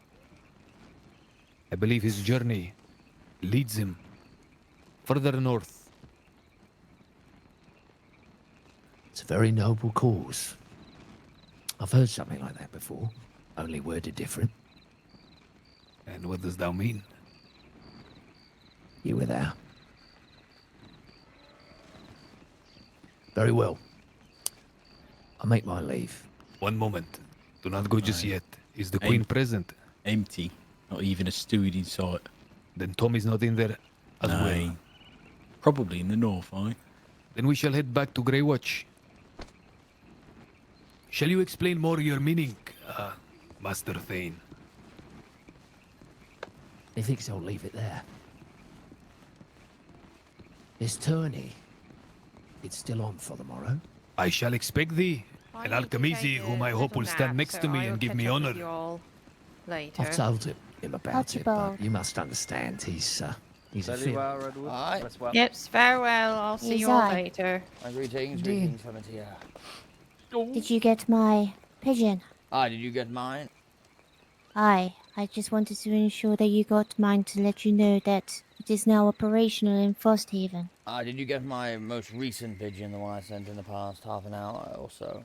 I believe his journey leads him further north. It's a very noble cause. I've heard something like that before, only worded different. And what does that mean? You were there. Very well. I'll make my leave. One moment. Do not go just yet. Is the queen present? Empty. Not even a steward in sight. Then Tom is not in there as well. Probably in the north, aye. Then we shall head back to Grey Watch. Shall you explain more your meaning, Master Thane? Methinks I'll leave it there. This tourney, it's still on for the morrow. I shall expect thee, an Alchemisi whom I hope will stand next to me and give me honor. Later. I've told him about Archibald. it, but you must understand he's a Very fiend. well, Redwood. Aye. That's well. Yep, farewell. I'll see you all later. Greetings, Indeed. Clementia. Did you get my pigeon? Did you get mine? Aye. I just wanted to ensure that you got mine to let you know that it is now operational in Frosthaven. Did you get my most recent pigeon, the one I sent in the past half an hour or so?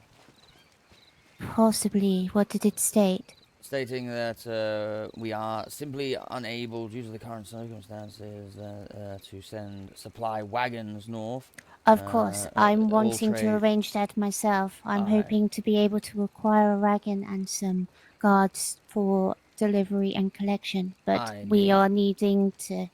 Possibly. What did it state? Stating that we are simply unable, due to the current circumstances, to send supply wagons north. Of course, I'm all wanting to trade. arrange that myself. I'm Aye. hoping to be able to acquire a wagon and some guards for delivery and collection, but Aye, we indeed. are needing to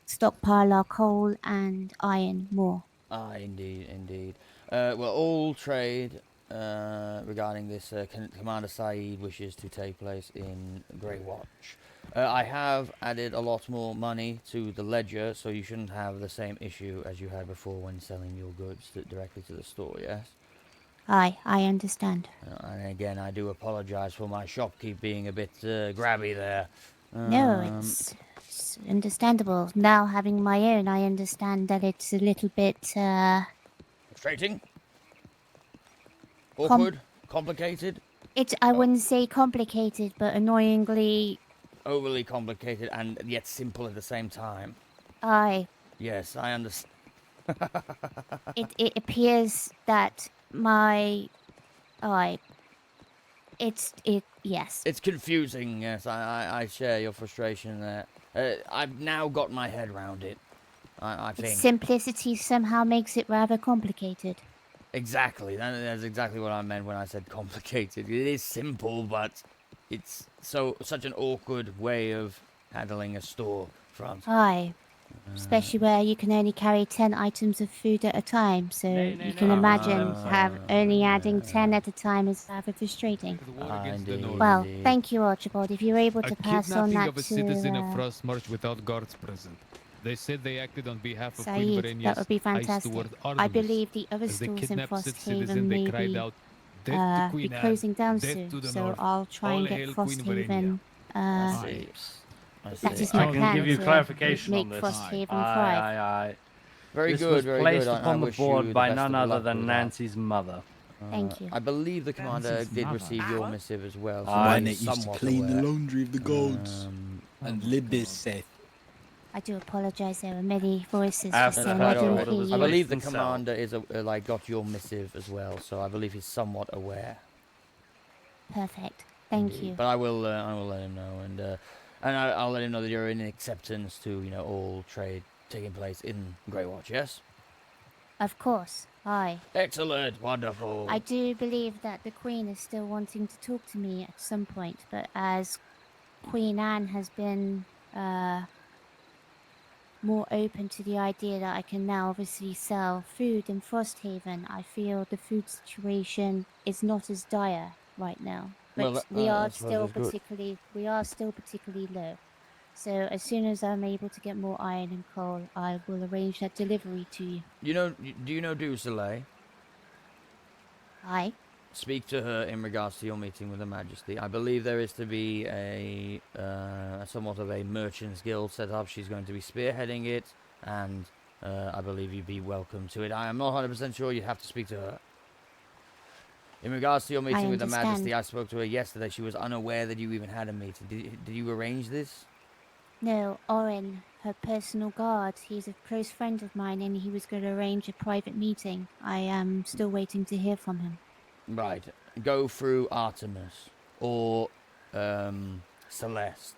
stockpile our coal and iron more. Indeed, indeed. Well, all trade regarding this Commander Saeed wishes to take place in Grey Watch. I have added a lot more money to the ledger, so you shouldn't have the same issue as you had before when selling your goods directly to the store, yes? Aye, I understand. And again, I do apologize for my shopkeep being a bit grabby there. No, it's It's understandable. Now having my own, I understand that it's a little bit, Frustrating? Awkward? Complicated? I wouldn't say complicated, but annoyingly... Overly complicated and yet simple at the same time. Aye. Yes, I understand. It appears that my... yes. It's confusing, yes. I share your frustration there. I've now got my head round it, I think. Simplicity somehow makes it rather complicated. Exactly. That's exactly what I meant when I said complicated. It is simple, but it's such an awkward way of handling a store front. Aye. Especially where you can only carry 10 items of food at a time, so you can imagine only adding 10 at a time is rather frustrating. Well, thank you, Archibald. If you're able to pass on that of a to citizen of Frostmarch without guards present. They said they acted on behalf of Queen Saeed, Berenia's that would be heist fantastic. toward I Artemis. believe the other As they stores in kidnapped said Frosthaven citizen, they may cried be, out, "Death to Queen Anne, closing down death soon, to the so north. I'll try All and get hail Queen Frosthaven. I That see. is my I can plan give you to clarification make on this. Frosthaven thrive. Aye. Very this good, was very placed good. upon I the wish board you the by best none of other luck than with that. Nancy's mother. Thank you. I believe the commander Nancy's did mother. receive your missive as well. So Mine he's that used to somewhat clean aware. the laundry of the gods and Libby's Seth. I do apologize. There were many voices That's just saying quite I didn't alright. hear you. I believe the commander is got your missive as well, so I believe he's somewhat aware. Perfect. Thank you. But I will let him know, and I'll let him know that you're in acceptance to all trade taking place in Greywatch. Yes. Of course. Aye. Excellent. Wonderful. I do believe that the Queen is still wanting to talk to me at some point, but as Queen Anne has been more open to the idea that I can now obviously sell food in Frosthaven, I feel the food situation is not as dire right now. But Well, we are I suppose still that's good. particularly low. So as soon as I'm able to get more iron and coal, I will arrange that delivery to you. Do you know Dusoleil? Aye. Speak to her in regards to your meeting with Her Majesty. I believe there is to be a somewhat of a merchants guild set up. She's going to be spearheading it, and I believe you'd be welcome to it. I am not 100% sure. You have to speak to her. In regards to your meeting with Her Majesty, I spoke to her yesterday. She was unaware that you even had a meeting. Did you arrange this? No, Oren, her personal guard. He's a close friend of mine, and he was going to arrange a private meeting. I am still waiting to hear from him. Right. Go through Artemis or Celeste.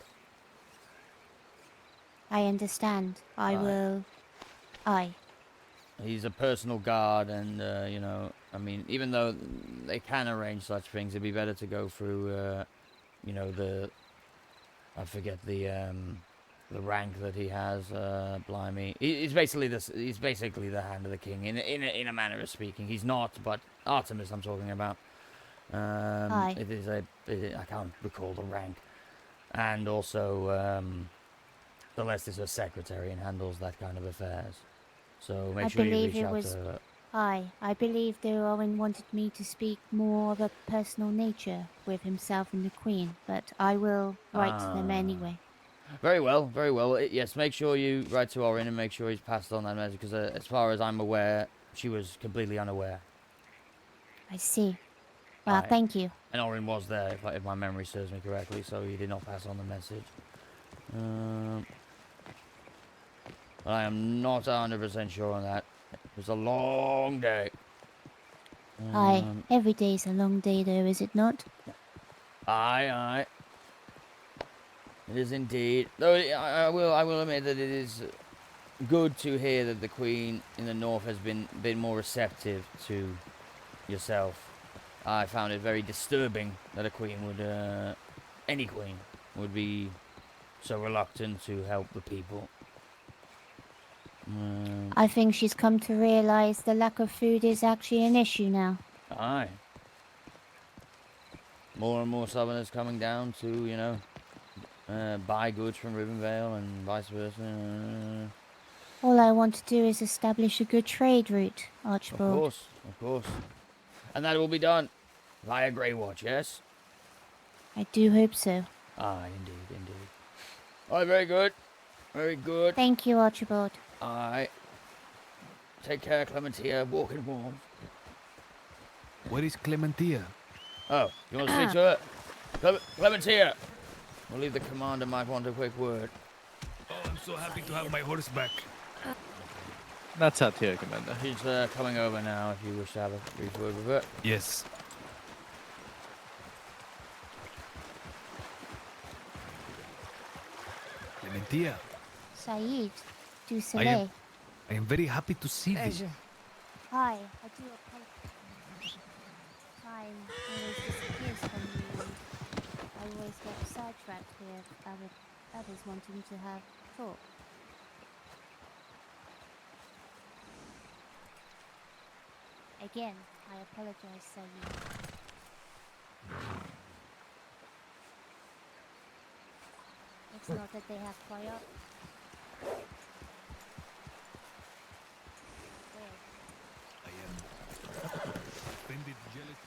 I understand. I will. Aye. He's a personal guard, and I mean, even though they can arrange such things, it'd be better to go through, I forget the rank that he has. Blimey, he's basically the hand of the king in a manner of speaking. He's not, but Artemis I'm talking about. Aye. I can't recall the rank, and also Celeste is her secretary and handles that kind of affairs. So make sure you reach out to her. Aye, I believe though Owen wanted me to speak more of a personal nature with himself and the Queen, but I will write to them anyway. Very well, very well. Yes, make sure you write to Orin and make sure he's passed on that message, because as far as I'm aware, she was completely unaware. I see. Well, thank you. And Orin was there, if my memory serves me correctly, so he did not pass on the message. But I am not 100% sure on that. It was a long day. Aye, every day's a long day though, is it not? Aye. It is indeed. Though I will admit that it is good to hear that the Queen in the North has been more receptive to yourself. I found it very disturbing that a queen would, any queen, would be so reluctant to help the people. I think she's come to realize the lack of food is actually an issue now. Aye. More and more Southerners coming down to, buy goods from Rivenvale and vice versa. All I want to do is establish a good trade route, Archibald. Of course. And that will be done via Greywatch, yes? I do hope so. Aye, indeed. Aye, very good. Very good. Thank you, Archibald. Alright. Take care, Clementia. Walking warm. Where is Clementia? Oh, you want to speak to her? Clementia! We'll leave the commander might want a quick word. Oh, I'm so happy to have my horse back. That's out here, Commander. She's coming over now if you wish to have a brief word with her. Yes. Clementia. Saeed, du Soleil. I am very happy to see thee. Pleasure. Hi, I do apologize. Time always disappears from me, and I always get sidetracked with others wanting to have talk. Again, I apologize, Saeed. It's not that they have prior. I am offended, jealous.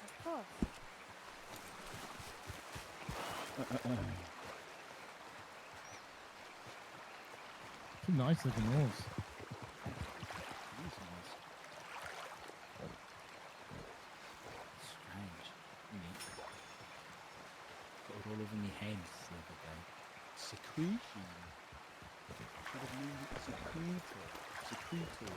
Of course. Two nice looking horse. Strange. Neat. Got it all over my head the other day. Secretion. Should have named it Secretor.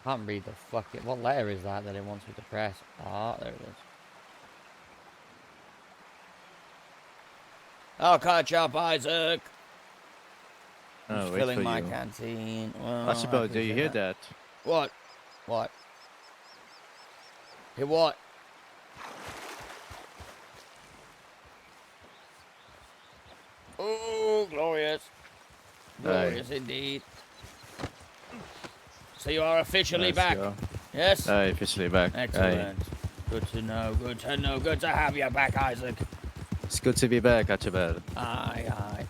Can't read the fucking... What letter is that it wants me to press? Ah, there it is. I'll catch up, Isaac. I'm Oh, just wait filling for my you. canteen. Well, Archibald, do you hear that? What? What? Hear what? Oh, glorious. Glorious indeed. So you are officially Let's back? go. Yes? Officially back. Excellent. Good to know, good to know. Good to have you back, Isaac. It's good to be back, Archibald. Aye, aye.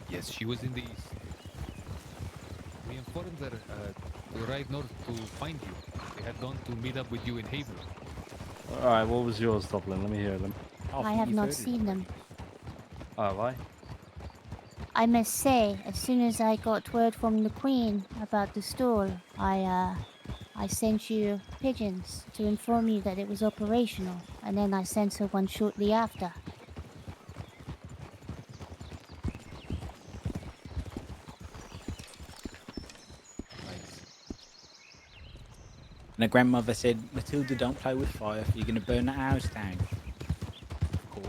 Yes, she was in the east. We informed her to ride north to find you. They had gone to meet up with you in Haven. Alright, what was yours, Dublin? Let me hear them. I have not seen them. Oh, why? I must say, as soon as I got word from the Queen about the stall, I sent you pigeons to inform you that it was operational, and then I sent her one shortly after. And the grandmother said, Matilda, don't play with fire. You're going to burn the house down. Of course.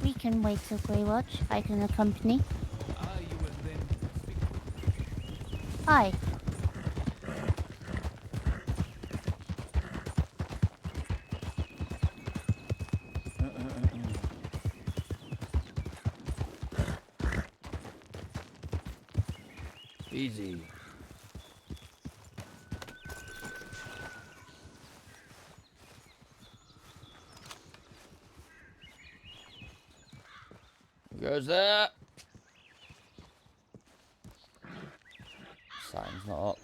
We can wait till Grey Watch. I can accompany. You will then speak. Hi. Easy. Who goes there? Sign's not up.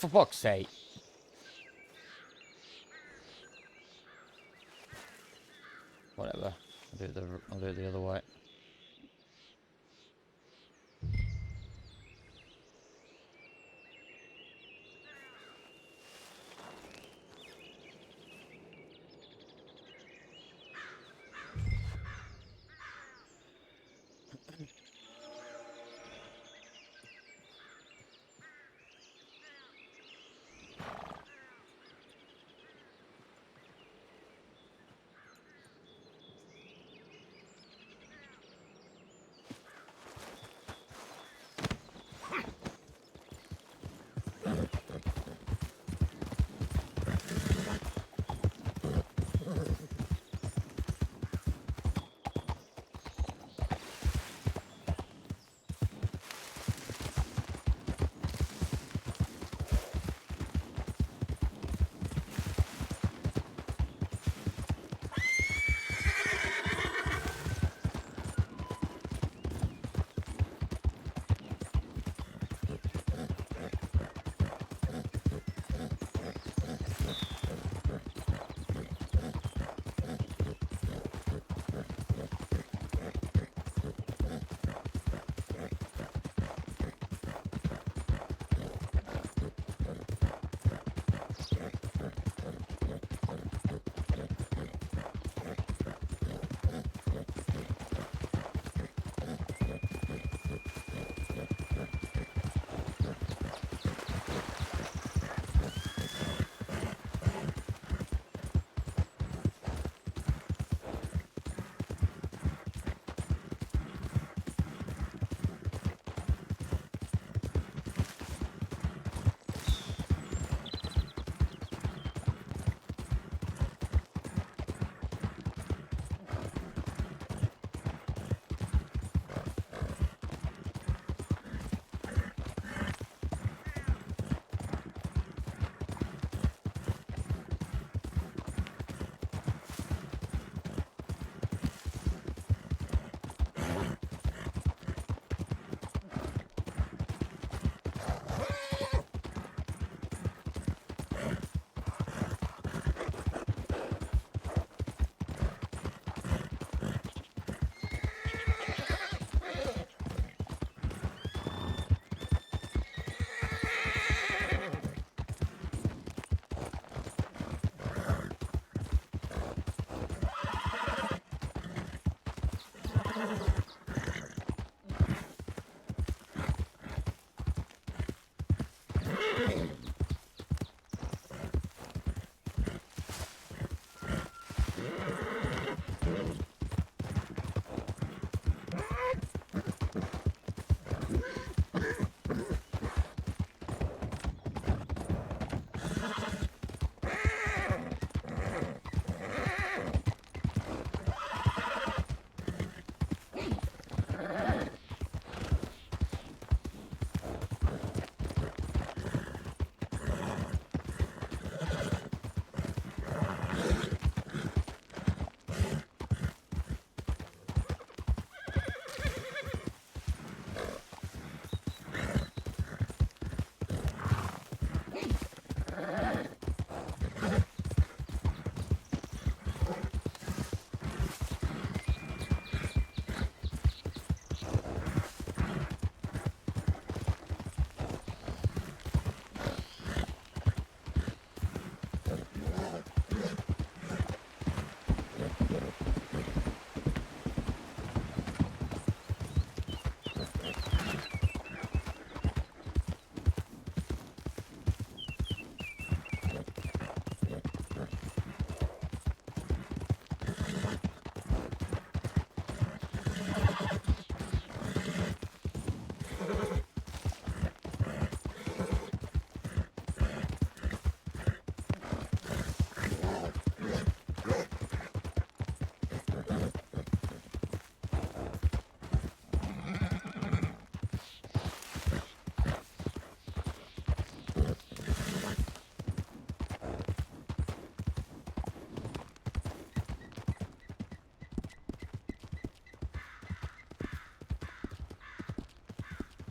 for fuck's sake. Whatever. I'll do it the other way.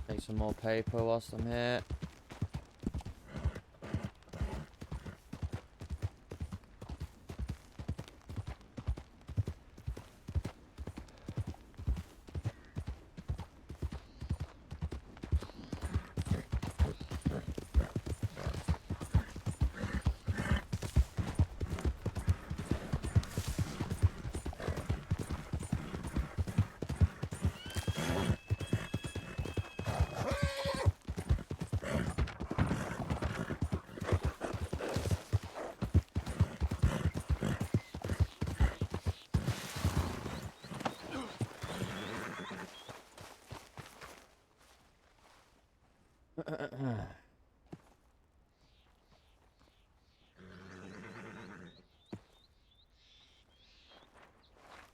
Take some more paper whilst I'm here.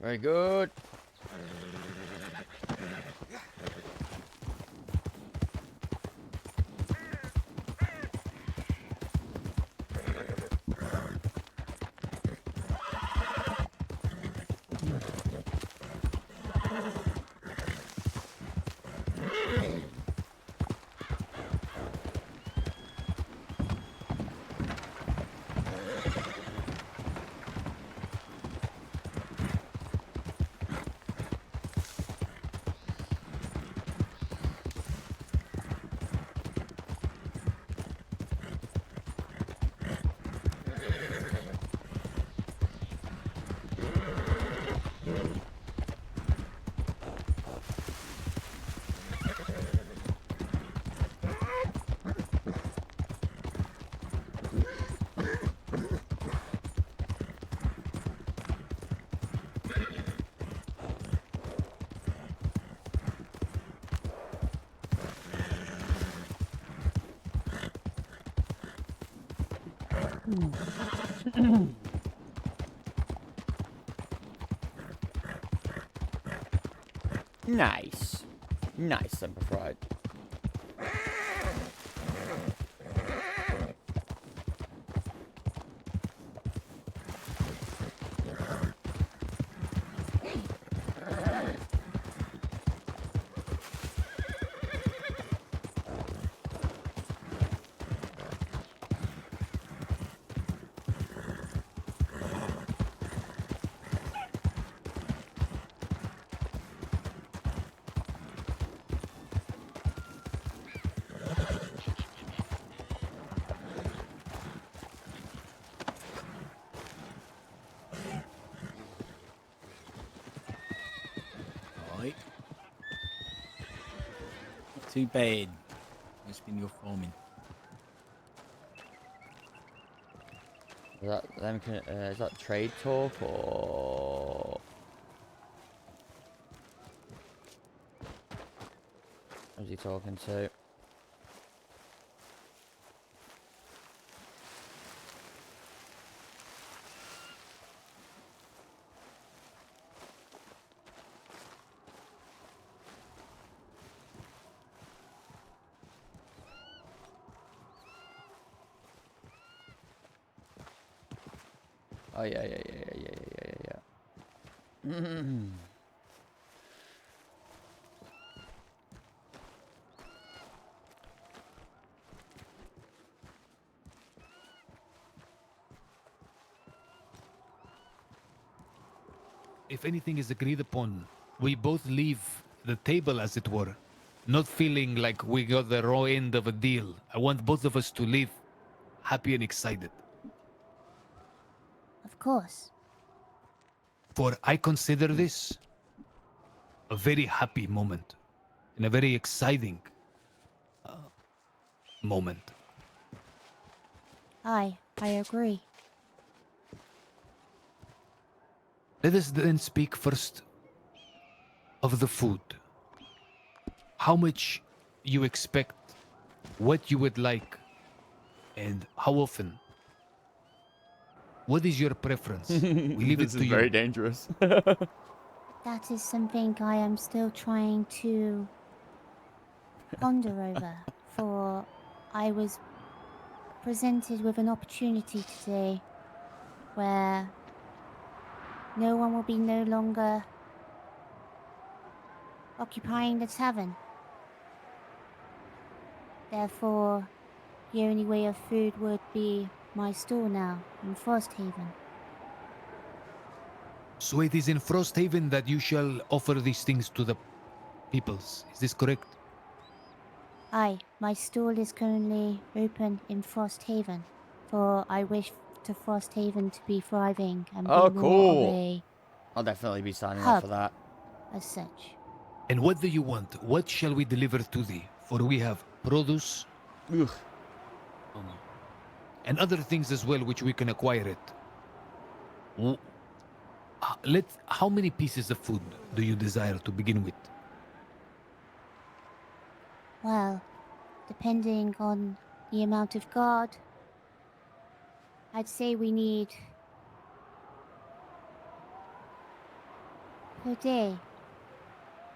Very good. Nice. Nice, Semper Fried. Right. Not too bad. It's been your farming. Is that trade talk or who's he talking to? Oh yeah. If anything is agreed upon, we both leave the table, as it were, not feeling like we got the raw end of a deal. I want both of us to leave happy and excited. Of course. For I consider this a very happy moment and a very exciting moment. I agree. Let us then speak first of the food. How much you expect, what you would like, and how often. What is your preference? We leave it This to is you. very dangerous. That is something I am still trying to ponder over, for I was presented with an opportunity today where no one will be no longer occupying the tavern. Therefore, the only way of food would be my store now in Frosthaven. So it is in Frosthaven that you shall offer these things to the peoples. Is this correct? Aye, my stall is currently open in Frosthaven, for I wish to Frosthaven to be thriving and be more cool. of a I'll definitely be signing up hub for that. as such. And what do you want? What shall we deliver to thee? For we have produce and other things as well which we can acquire it. How many pieces of food do you desire to begin with? Well, depending on the amount of guard, I'd say we need per day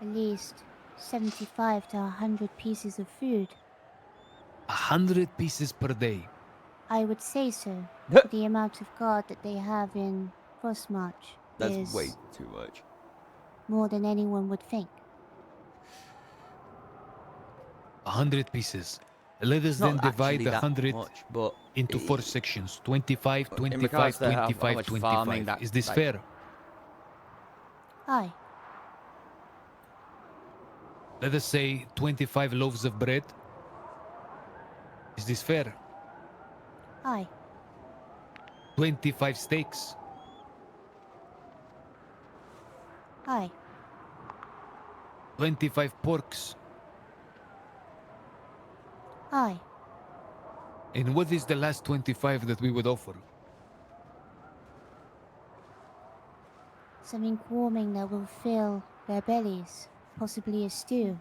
at least 75 to 100 pieces of food. 100 pieces per day. I would say so. For the amount of guard that they have in Frostmarch is way too much. more than anyone would think. 100 pieces. Let us It's then not divide actually the that 100 much, but into 4 sections. 25, in 25, regards to how 25, much farming 25. that, Is this like- fair? Aye, Let us say 25 loaves of bread. Is this fair? aye, 25 steaks. aye, 25 porks. aye. And what is the last 25 that we would offer? Something warming that will fill their bellies. Possibly a stew.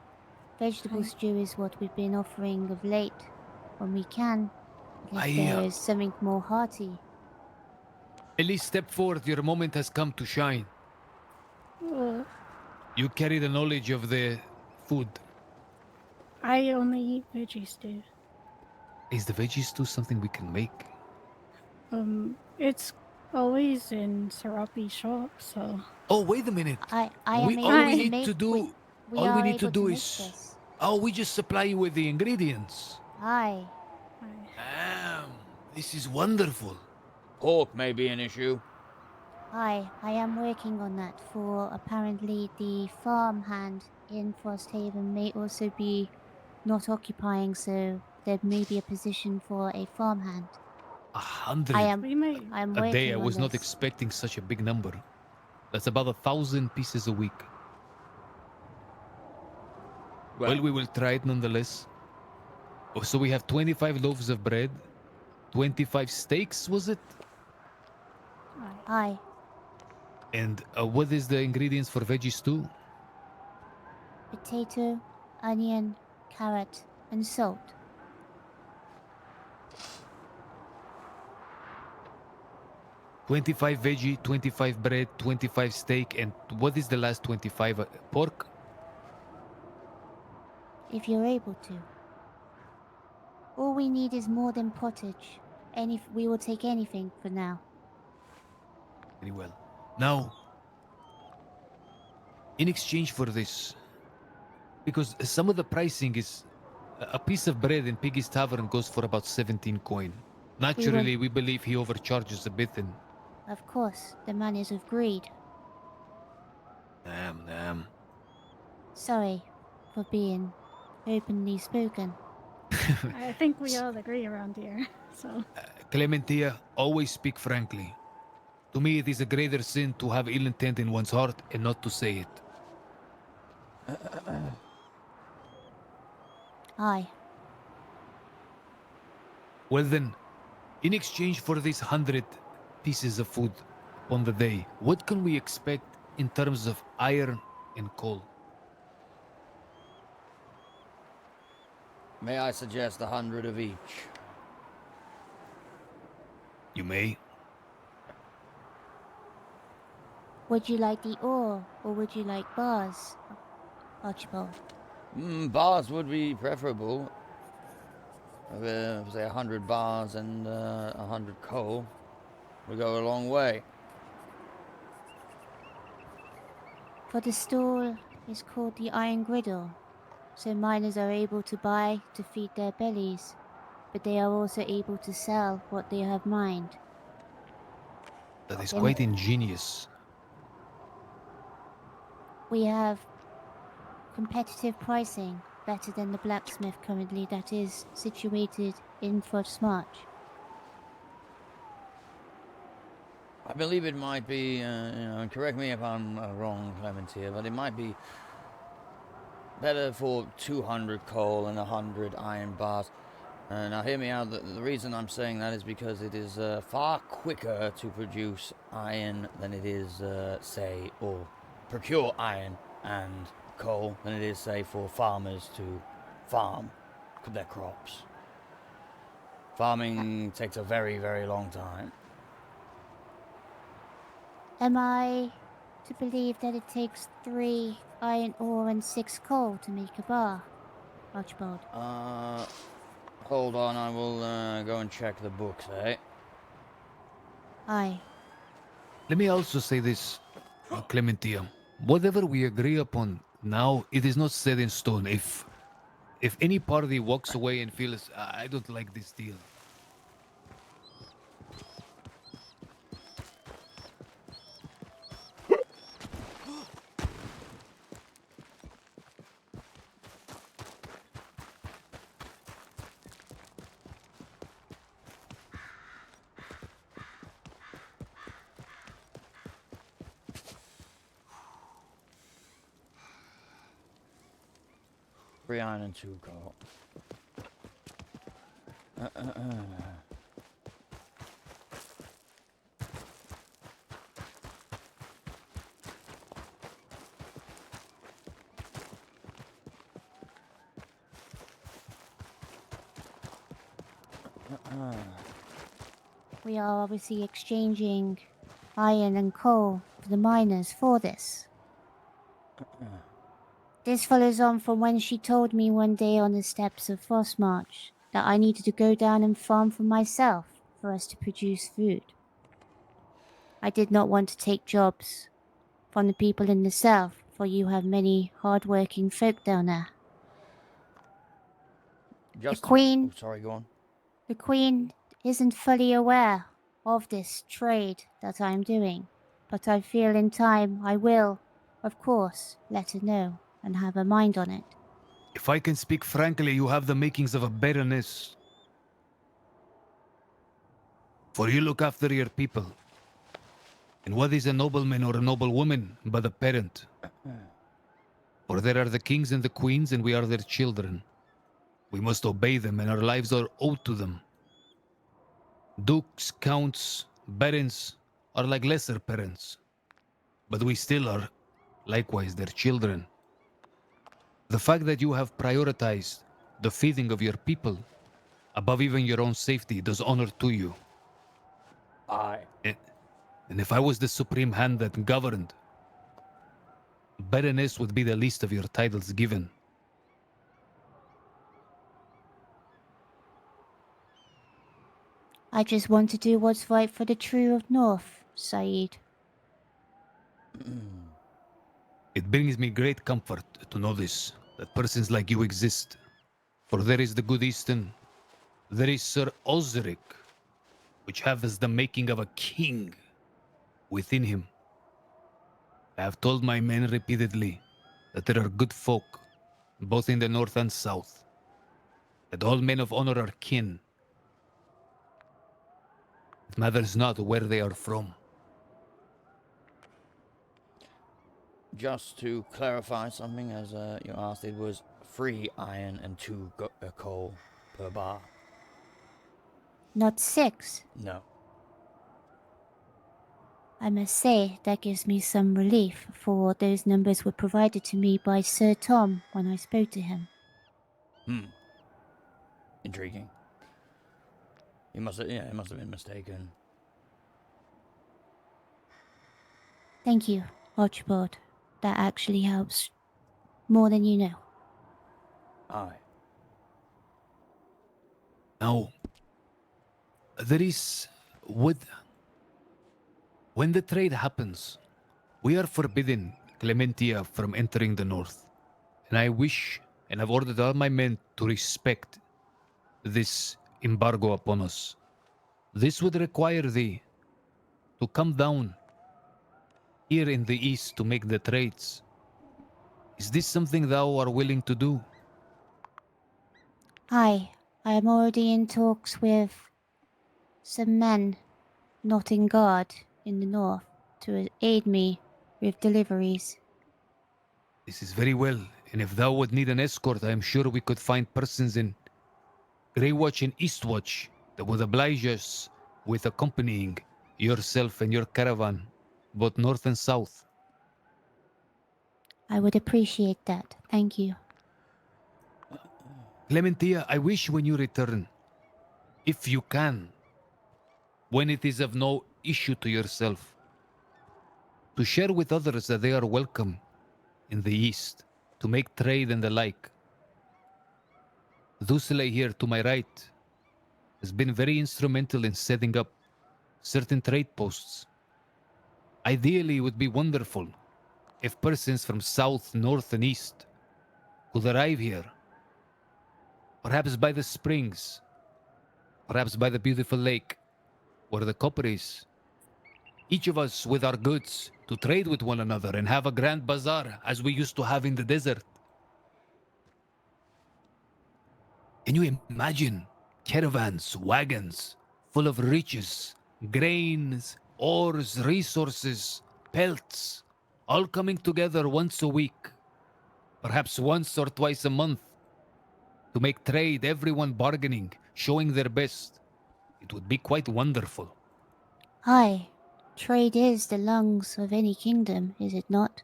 Vegetable stew is what we've been offering of late when we can. If there is something more hearty. Elise, step forward. Your moment has come to shine. You carry the knowledge of the food. I only eat veggie stew. Is the veggie stew something we can make? It's always in Serapi shop, so. Oh, wait a minute. I am able all to we need make. to do, we all are we need to able do make is, this. oh, we just supply you with the ingredients. Aye. Damn, this is wonderful. Pork may be an issue. Aye, I am working on that for apparently the farm hand in Frosthaven may also be not occupying, so there may be a position for a farmhand. 100 I am a working day. I on was not this. expecting such a big number. That's about 1,000 pieces a week. Well, we will try it nonetheless. Oh, so we have 25 loaves of bread, 25 steaks, was it? Aye. And what is the ingredients for veggie stew? Potato, onion, carrot, and salt. $25 veggie, 25 bread, 25 steak, and what is the last 25? Pork? If you're able to. All we need is more than pottage. We will take anything for now. Very well. Now, in exchange for this, because some of the pricing is a piece of bread in Piggy's Tavern goes for about 17 coin. Naturally, we believe he overcharges a bit, and Of course, the man is of greed. damn. Sorry for being openly spoken. I think we all agree around here, so. Clementia, always speak frankly. To me, it is a greater sin to have ill intent in one's heart and not to say it. Aye. Well then, in exchange for these 100 pieces of food on the day, what can we expect in terms of iron and coal? May I suggest 100 of each? You may. Would you like the ore, or would you like bars, Archibald? Bars would be preferable. Say 100 bars and 100 coal would go a long way. For the stall is called the Iron Griddle, so miners are able to buy to feed their bellies, but they are also able to sell what they have mined. That is quite ingenious. We have competitive pricing, better than the blacksmith currently that is situated in Frostmarch. I believe it might be, and correct me if I'm wrong, Clementia, but it might be better for 200 coal and 100 iron bars. Now hear me out, the reason I'm saying that is because it is far quicker to produce iron than it is, say, or procure iron and coal than it is, say, for farmers to farm their crops. Farming takes a very, very long time. Am I to believe that it takes 3 iron ore and 6 coal to make a bar, Archibald? Hold on, I will go and check the books, eh? Aye. Let me also say this, Clementia. Whatever we agree upon now, it is not set in stone. If any party walks away and feels, I don't like this deal. Three iron and 2 coal. We are obviously exchanging iron and coal for the miners for this. This follows on from when she told me one day on the steps of Frostmarch that I needed to go down and farm for myself for us to produce food. I did not want to take jobs from the people in the south, for you have many hard-working folk down there. The Queen... Oh, sorry, go on. The Queen isn't fully aware of this trade that I'm doing, but I feel in time I will, of course, let her know and have a mind on it. If I can speak frankly, you have the makings of a baroness. For you look after your people. And what is a nobleman or a noblewoman but a parent? For there are the kings and the queens, and we are their children. We must obey them, and our lives are owed to them. Dukes, counts, barons are like lesser parents, but we still are likewise their children. The fact that you have prioritized the feeding of your people above even your own safety does honor to you. Aye. And if I was the supreme hand that governed, baroness would be the least of your titles given. I just want to do what's right for the true of North, Saeed. It brings me great comfort to know this, that persons like you exist. For there is the good Eastern, there is Sir Osric, which has the making of a king within him. I have told my men repeatedly that there are good folk, both in the north and south, that all men of honor are kin. It matters not where they are from. Just to clarify something, as you asked, it was 3 iron and 2 coal per bar. Not 6. No. I must say that gives me some relief, for those numbers were provided to me by Sir Tom when I spoke to him. Intriguing. He must have been mistaken. Thank you, Archibald. That actually helps more than you know. Aye. Now, there is wood. When the trade happens, we are forbidden, Clementia, from entering the north. And I wish, and I've ordered all my men to respect this embargo upon us. This would require thee to come down here in the east to make the trades. Is this something thou are willing to do? Aye, I am already in talks with some men not in guard in the north to aid me with deliveries. This is very well, and if thou would need an escort, I am sure we could find persons in Grey Watch and East Watch that would oblige us with accompanying yourself and your caravan, both north and south. I would appreciate that. Thank you. Clementia, I wish when you return, if you can, when it is of no issue to yourself, to share with others that they are welcome in the East, to make trade and the like. Dusele here to my right has been very instrumental in setting up certain trade posts. Ideally, it would be wonderful if persons from south, north, and east could arrive here, perhaps by the springs, perhaps by the beautiful lake where the copper is. Each of us with our goods to trade with one another and have a grand bazaar as we used to have in the desert. Can you imagine caravans, wagons full of riches, grains, ores, resources, pelts, all coming together once a week, perhaps once or twice a month, to make trade, everyone bargaining, showing their best? It would be quite wonderful. Aye, trade is the lungs of any kingdom, is it not?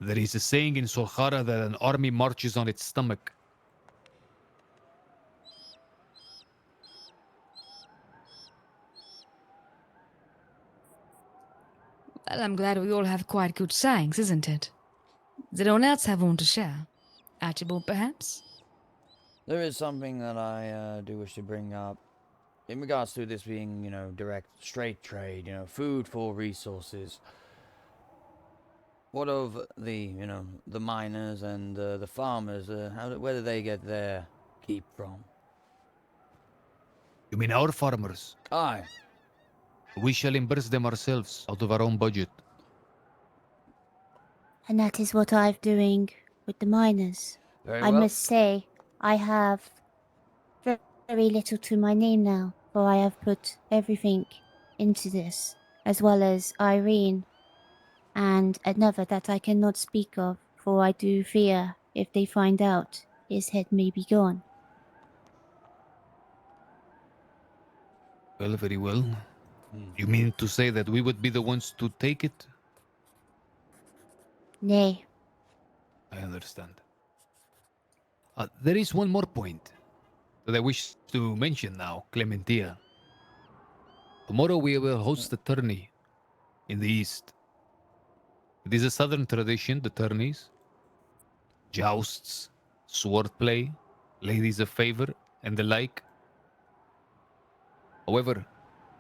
There is a saying in Solhara that an army marches on its stomach. Well, I'm glad we all have quite good sayings, isn't it? Does anyone else have one to share? Archibald, perhaps? There is something that I do wish to bring up. In regards to this being, direct, straight trade, food for resources. What of the, the miners and the farmers? Where do they get their keep from? You mean our farmers? Aye. We shall reimburse them ourselves out of our own budget. And that is what I'm doing with the miners. Very I well. must say, I have very little to my name now, for I have put everything into this, as well as Irene, and another that I cannot speak of, for I do fear if they find out, his head may be gone. Well, very well. You mean to say that we would be the ones to take it? Nay. I understand. There is one more point that I wish to mention now, Clementia. Tomorrow we will host a tourney in the East. It is a southern tradition, the tourneys. Jousts, swordplay, ladies of favor, and the like. However,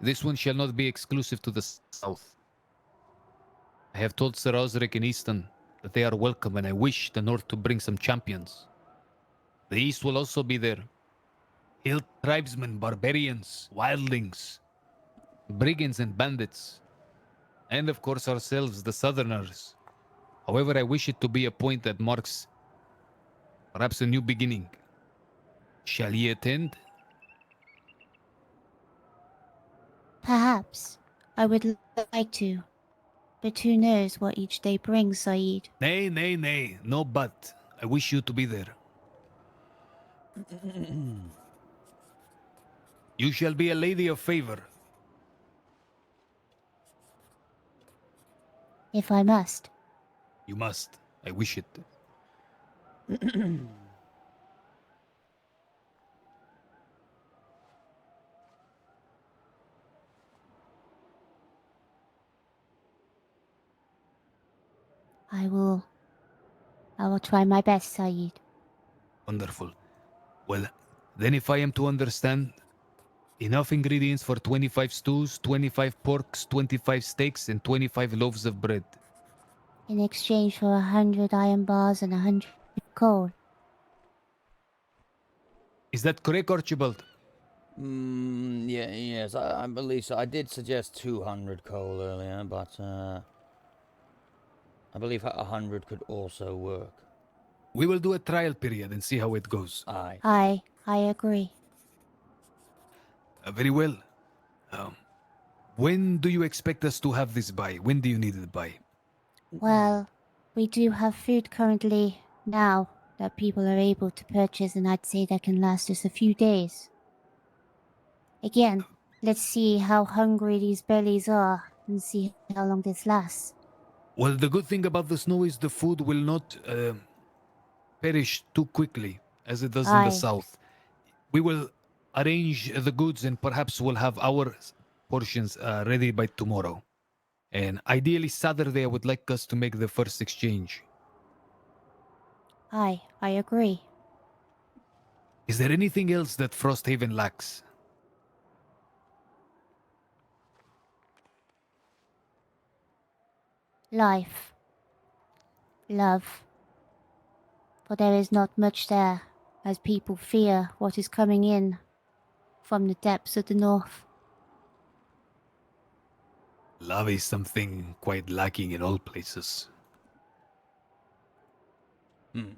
this one shall not be exclusive to the south. I have told Sir Osric and Easton that they are welcome, and I wish the north to bring some champions. The east will also be there. Hill tribesmen, barbarians, wildlings, brigands and bandits, and of course ourselves, the southerners. However, I wish it to be a point that marks perhaps a new beginning. Shall ye attend? Perhaps. I would like to. But who knows what each day brings, Saeed? Nay, nay, nay. No but. I wish you to be there. You shall be a lady of favor. If I must. You must. I wish it. I will try my best, Saeed. Wonderful. Well, then if I am to understand, enough ingredients for 25 stews, 25 porks, 25 steaks, and 25 loaves of bread. In exchange for 100 iron bars and 100 coal. Is that correct, Archibald? Yes, I believe so. I did suggest 200 coal earlier, but I believe 100 could also work. We will do a trial period and see how it goes. Aye. I agree. Very well. When do you expect us to have this by? When do you need it by? Well, we do have food currently now that people are able to purchase, and I'd say that can last us a few days. Again, let's see how hungry these bellies are and see how long this lasts. Well, the good thing about the snow is the food will not perish too quickly. as it does in the south. We will arrange the goods and perhaps we'll have our portions ready by tomorrow. And ideally Saturday I would like us to make the first exchange. Aye, I agree. Is there anything else that Frosthaven lacks? Life. Love. For there is not much there, as people fear what is coming in from the depths of the north. Love is something quite lacking in all places. When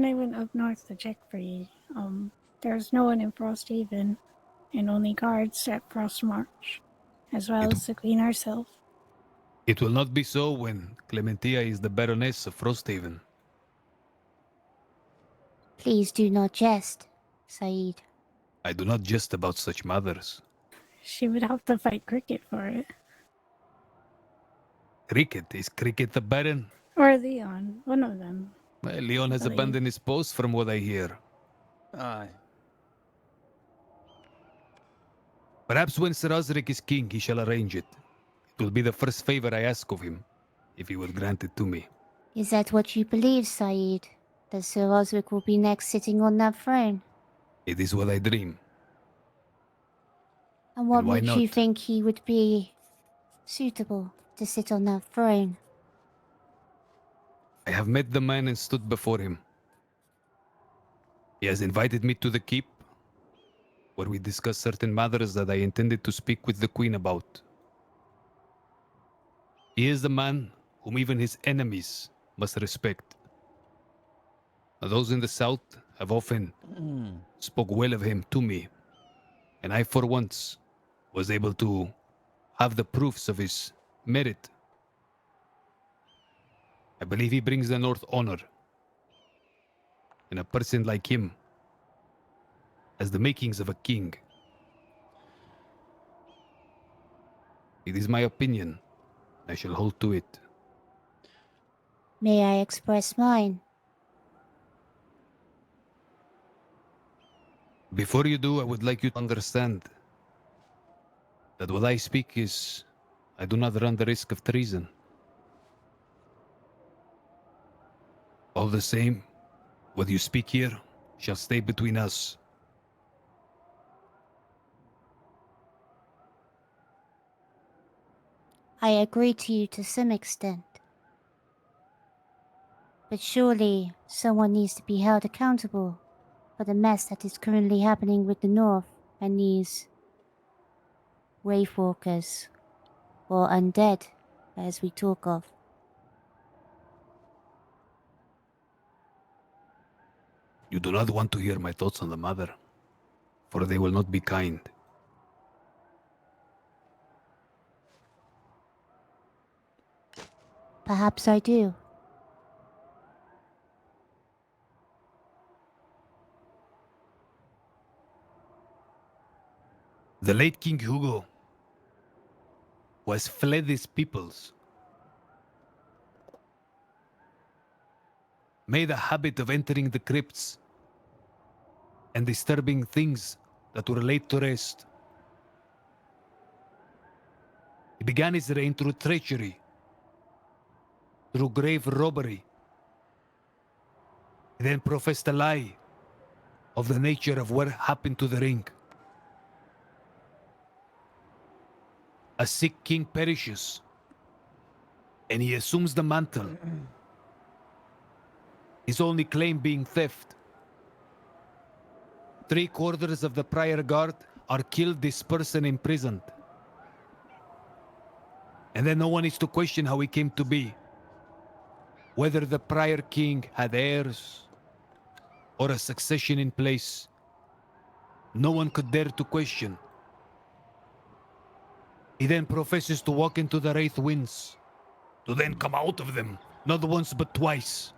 I went up north to check for you, there's no one in Frosthaven, and only guards at Frostmarch, as well as the Queen herself. It will not be so when Clementia is the Baroness of Frosthaven. Please do not jest, Saeed. I do not jest about such matters. She would have to fight Cricket for it. Cricket? Is Cricket the Baron? Or Leon, one of them. Well, Leon has abandoned his post from what I hear. Aye. Perhaps when Sir Osric is king, he shall arrange it. It will be the first favor I ask of him, if he will grant it to me. Is that what you believe, Saeed? That Sir Osric will be next sitting on that throne? It is what I dream. And what why makes you not? think he would be suitable to sit on that throne? I have met the man and stood before him. He has invited me to the keep, where we discussed certain matters that I intended to speak with the Queen about. He is the man whom even his enemies must respect. Those in the south have often spoke well of him to me, and I for once was able to have the proofs of his merit. I believe he brings the North honor, and a person like him has the makings of a king. It is my opinion. I shall hold to it. May I express mine? Before you do, I would like you to understand that what I speak is, I do not run the risk of treason. All the same, what you speak here shall stay between us. I agree to you to some extent. But surely someone needs to be held accountable for the mess that is currently happening with the North and these Wraithwalkers, or undead, as we talk of. You do not want to hear my thoughts on the matter, for they will not be kind. Perhaps I do. The late King Hugo, who has fled his peoples, made a habit of entering the crypts and disturbing things that were laid to rest. He began his reign through treachery, through grave robbery. He then professed a lie of the nature of what happened to the ring. A sick king perishes, and he assumes the mantle, his only claim being theft. 3/4 of the prior guard are killed, this person imprisoned. And then no one is to question how he came to be. Whether the prior king had heirs or a succession in place, no one could dare to question. He then professes to walk into the Wraith Winds, to then come out of them, not once but twice.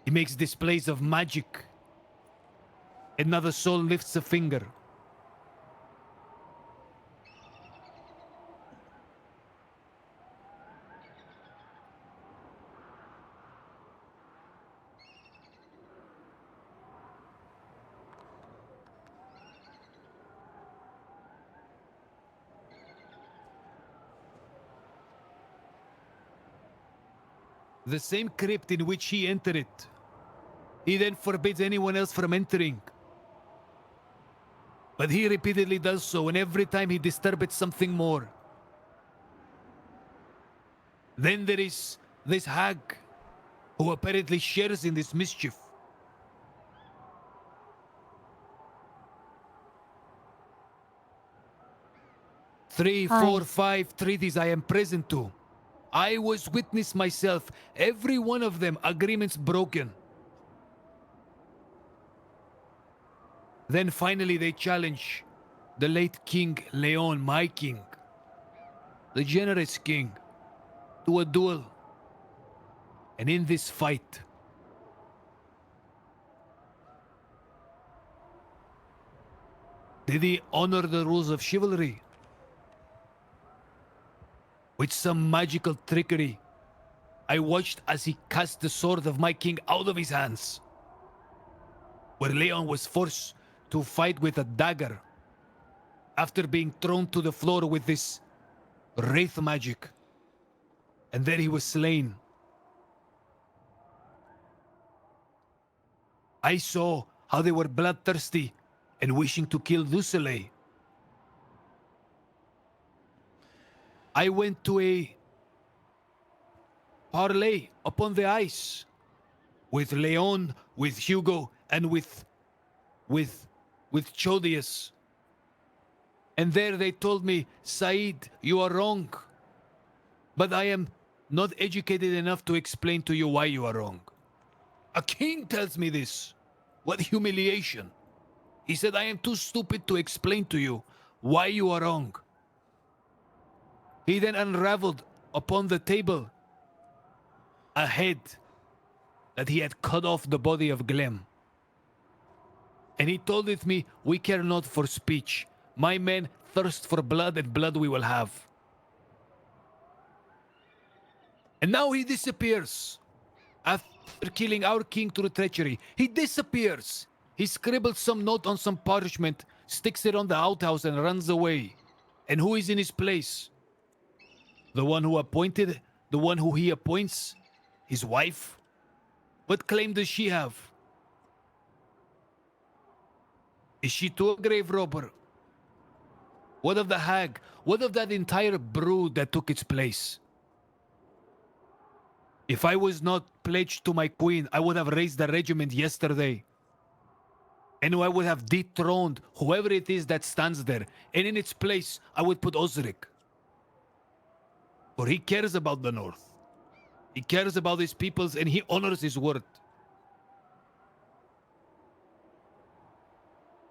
He makes displays of magic, and not a soul lifts a finger. The same crypt in which he entered it. He then forbids anyone else from entering. But he repeatedly does so, and every time he disturbs something more. Then there is this hag, who apparently shares in this mischief. Three, Hi. 4, 5 treaties I am present to. I was witness myself. Every one of them, agreements broken. Then finally they challenge the late King Leon, my king, the generous king, to a duel. And in this fight, did he honor the rules of chivalry? With some magical trickery, I watched as he cast the sword of my king out of his hands, where Leon was forced to fight with a dagger after being thrown to the floor with this wraith magic. And there he was slain. I saw how they were bloodthirsty and wishing to kill Lucille. I went to a parlay upon the ice with Leon, with Hugo, and with Chodius. And there they told me, Said, you are wrong. But I am not educated enough to explain to you why you are wrong. A king tells me this. What humiliation. He said, I am too stupid to explain to you why you are wrong. He then unraveled upon the table a head that he had cut off the body of Glem. And he told it me, we care not for speech. My men thirst for blood, and blood we will have. And now he disappears. After killing our king through treachery, he disappears. He scribbles some note on some parchment, sticks it on the outhouse, and runs away. And who is in his place? The one who appointed, the one who he appoints? His wife? What claim does she have? Is she too a grave robber? What of the hag? What of that entire brood that took its place? If I was not pledged to my queen, I would have raised the regiment yesterday. And I would have dethroned whoever it is that stands there. And in its place, I would put Osric. For he cares about the North. He cares about his peoples, and he honors his word.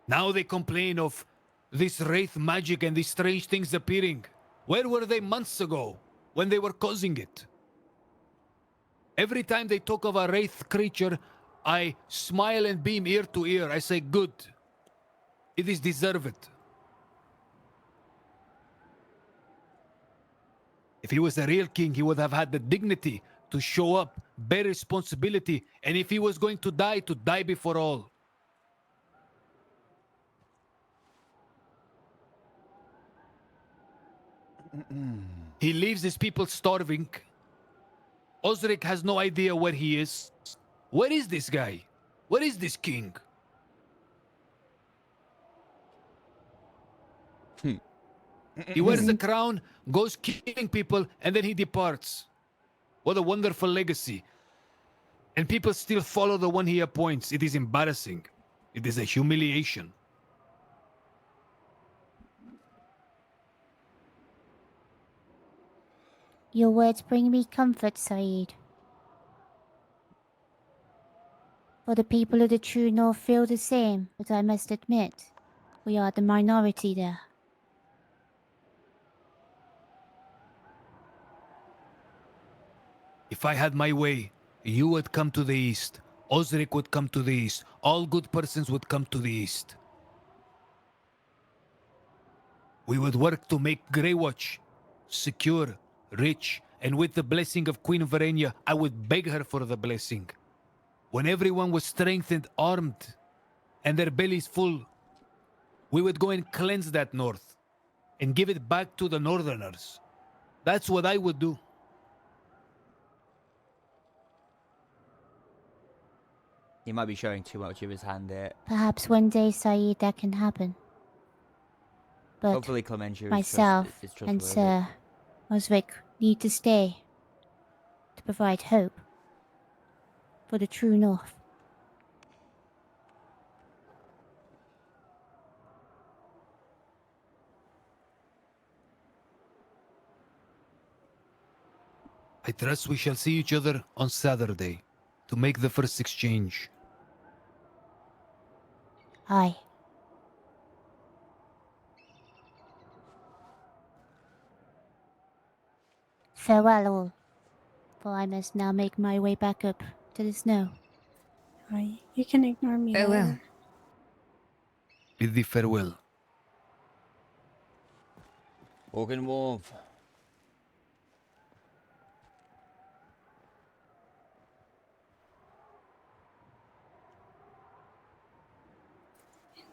Now they complain of this wraith magic and these strange things appearing. Where were they months ago when they were causing it? Every time they talk of a wraith creature, I smile and beam ear to ear. I say, good. It is deserved. If he was a real king, he would have had the dignity to show up, bear responsibility, and if he was going to die before all. He leaves his people starving. Osric has no idea where he is. Where is this guy? Where is this king? He wears the crown, goes killing people, and then he departs. What a wonderful legacy. And people still follow the one he appoints. It is embarrassing. It is a humiliation. Your words bring me comfort, Saeed. For the people of the true North feel the same, but I must admit, we are the minority there. If I had my way, you would come to the east. Osric would come to the east. All good persons would come to the east. We would work to make Greywatch secure, rich, and with the blessing of Queen Verenia, I would beg her for the blessing. When everyone was strengthened, armed, and their bellies full, we would go and cleanse that north and give it back to the northerners. That's what I would do. He might be showing too much of his hand there. Perhaps one day, Saeed, that can happen. But Hopefully Clementia myself is and trustworthy. Sir Osric need to stay to provide hope for the true North. I trust we shall see each other on Saturday to make the first exchange. Aye. Farewell all, for I must now make my way back up to the snow. Aye, you can ignore me. Farewell. later. Bid thee farewell. Walking warmth.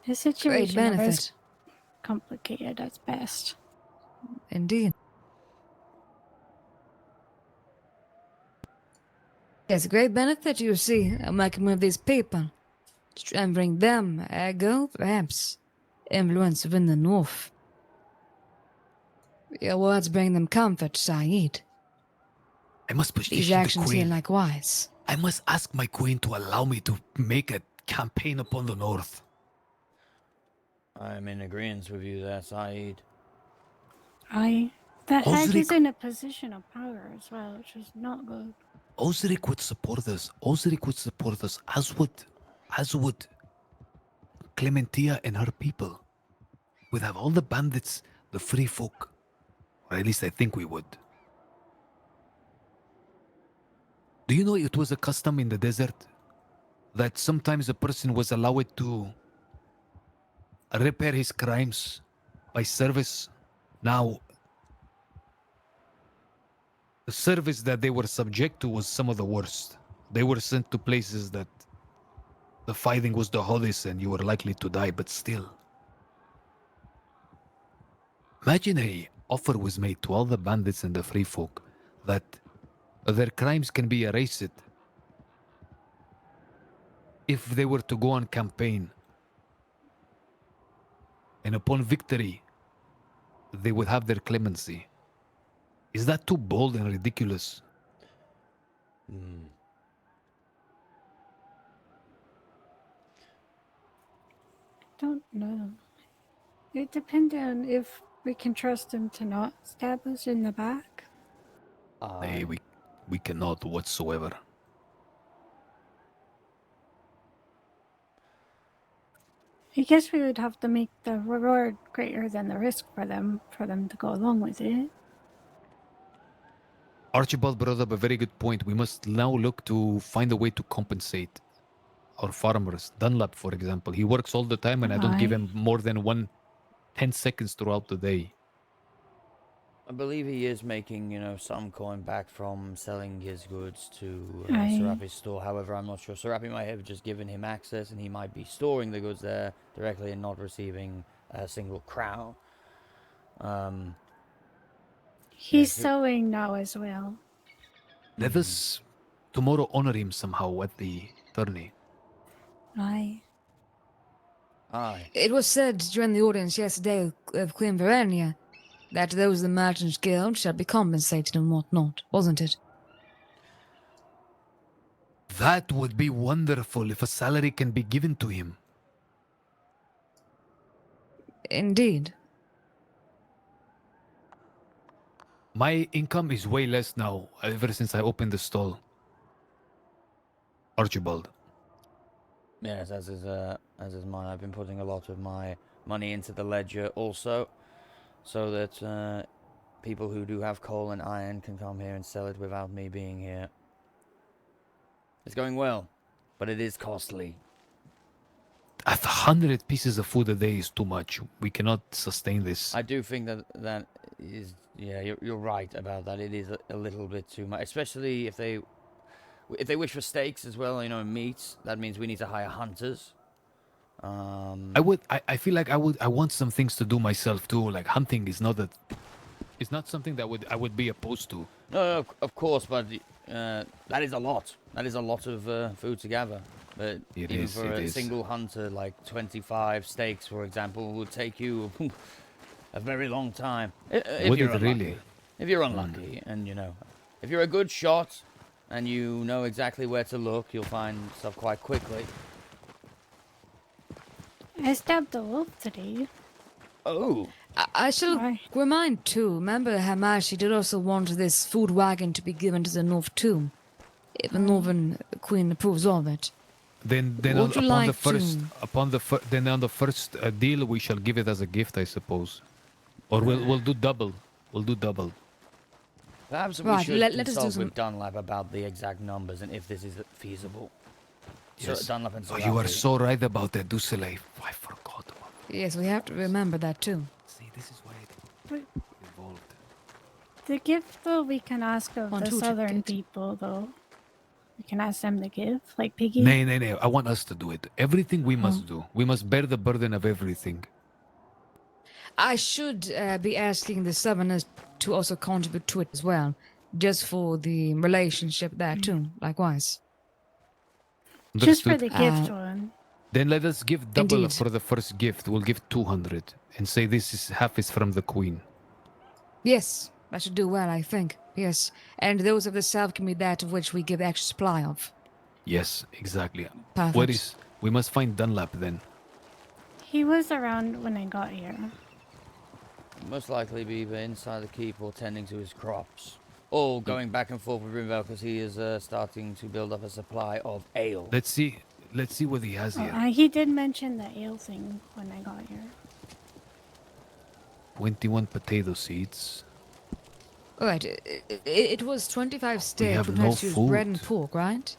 The situation benefit. is complicated at best. Indeed. It's a great benefit, you see, of making with these people. To try and bring them, ergo, perhaps, influence within the North. Your words bring them comfort, Saeed. I must petition These the actions here Queen. likewise. I must ask my Queen to allow me to make a campaign upon the North. I'm in agreement with you there, Saeed. Aye. That Ed Osric- is in a position of power as well, which is not good. Osric would support us. Osric would support us, as would Clementia and her people. We'd have all the bandits, the free folk. Or at least I think we would. Do you know it was a custom in the desert that sometimes a person was allowed to repair his crimes by service? Now, the service that they were subject to was some of the worst. They were sent to places that the fighting was the hottest and you were likely to die, but still. Imagine a offer was made to all the bandits and the free folk that their crimes can be erased if they were to go on campaign. And upon victory, they would have their clemency. Is that too bold and ridiculous? Don't know. It depends on if we can trust him to not stab us in the back. Nay, we cannot whatsoever. I guess we would have to make the reward greater than the risk for them to go along with it. Archibald brought up a very good point. We must now look to find a way to compensate our farmers. Dunlap, for example, he works all the time and I don't give Aye. him more than 10 seconds throughout the day. I believe he is making, some coin back from selling his goods to Aye. Serapi's store. However, I'm not sure. Serapi might have just given him access and he might be storing the goods there directly and not receiving a single crown. He's sewing now as well. Let us tomorrow honor him somehow at the tourney. Aye. Aye. It was said during the audience yesterday of Queen Verenia that those of the Merchants Guild shall be compensated and whatnot, wasn't it? That would be wonderful if a salary can be given to him. Indeed. My income is way less now, ever since I opened the stall. Archibald. Yes, as is mine. I've been putting a lot of my money into the ledger also, so that people who do have coal and iron can come here and sell it without me being here. It's going well, but it is costly. 100 pieces of food a day is too much. We cannot sustain this. I do think that is, yeah, you're right about that. It is a little bit too much, especially if they wish for steaks as well, meats. That means we need to hire hunters. I feel like I want some things to do myself too. Like hunting is not It's not something that I would be opposed to. No, of course, but that is a lot. That is a lot of food to gather. But even for a single hunter, like 25 steaks, for example, would take you a very long time. Would it really? If you're unlucky, and you know, if you're a good shot, and you know exactly where to look, you'll find stuff quite quickly. I stabbed a wolf today. Oh. I shall remind too. Remember, Hamashi did also want this food wagon to be given to the North too, if the Northern Queen approves of it. Then on the first deal, we shall give it as a gift, I suppose, or we'll do double. We'll do double. Perhaps we should consult with Dunlap about the exact numbers and if this is feasible. Yes. So Dunlap and you are so right about that, Dusele. I forgot about that. Yes, we have to remember that too. See, this is why But involved. the gift, though, we can ask of the southern people, though. We can ask them to give, like Piggy. Nay. I want us to do it. Everything we must do. We must bear the burden of everything. I should be asking the Southerners to also contribute to it as well, just for the relationship there too, likewise. Just for the gift one. Then let us give double for the first gift. We'll give 200 and say this is half is from the Queen. Yes, that should do well, I think. Yes, and those of the South can be that of which we give extra supply of. Yes, exactly. Perfect. Where is? We must find Dunlap then. He was around when I got here. Most likely be either inside the keep or tending to his crops. Or going back and forth with Rimvale because he is starting to build up a supply of ale. Let's see what he has here. He did mention the ale thing when I got here. 21 potato seeds. Alright, it was 25 steaks have with no no bread and pork, right?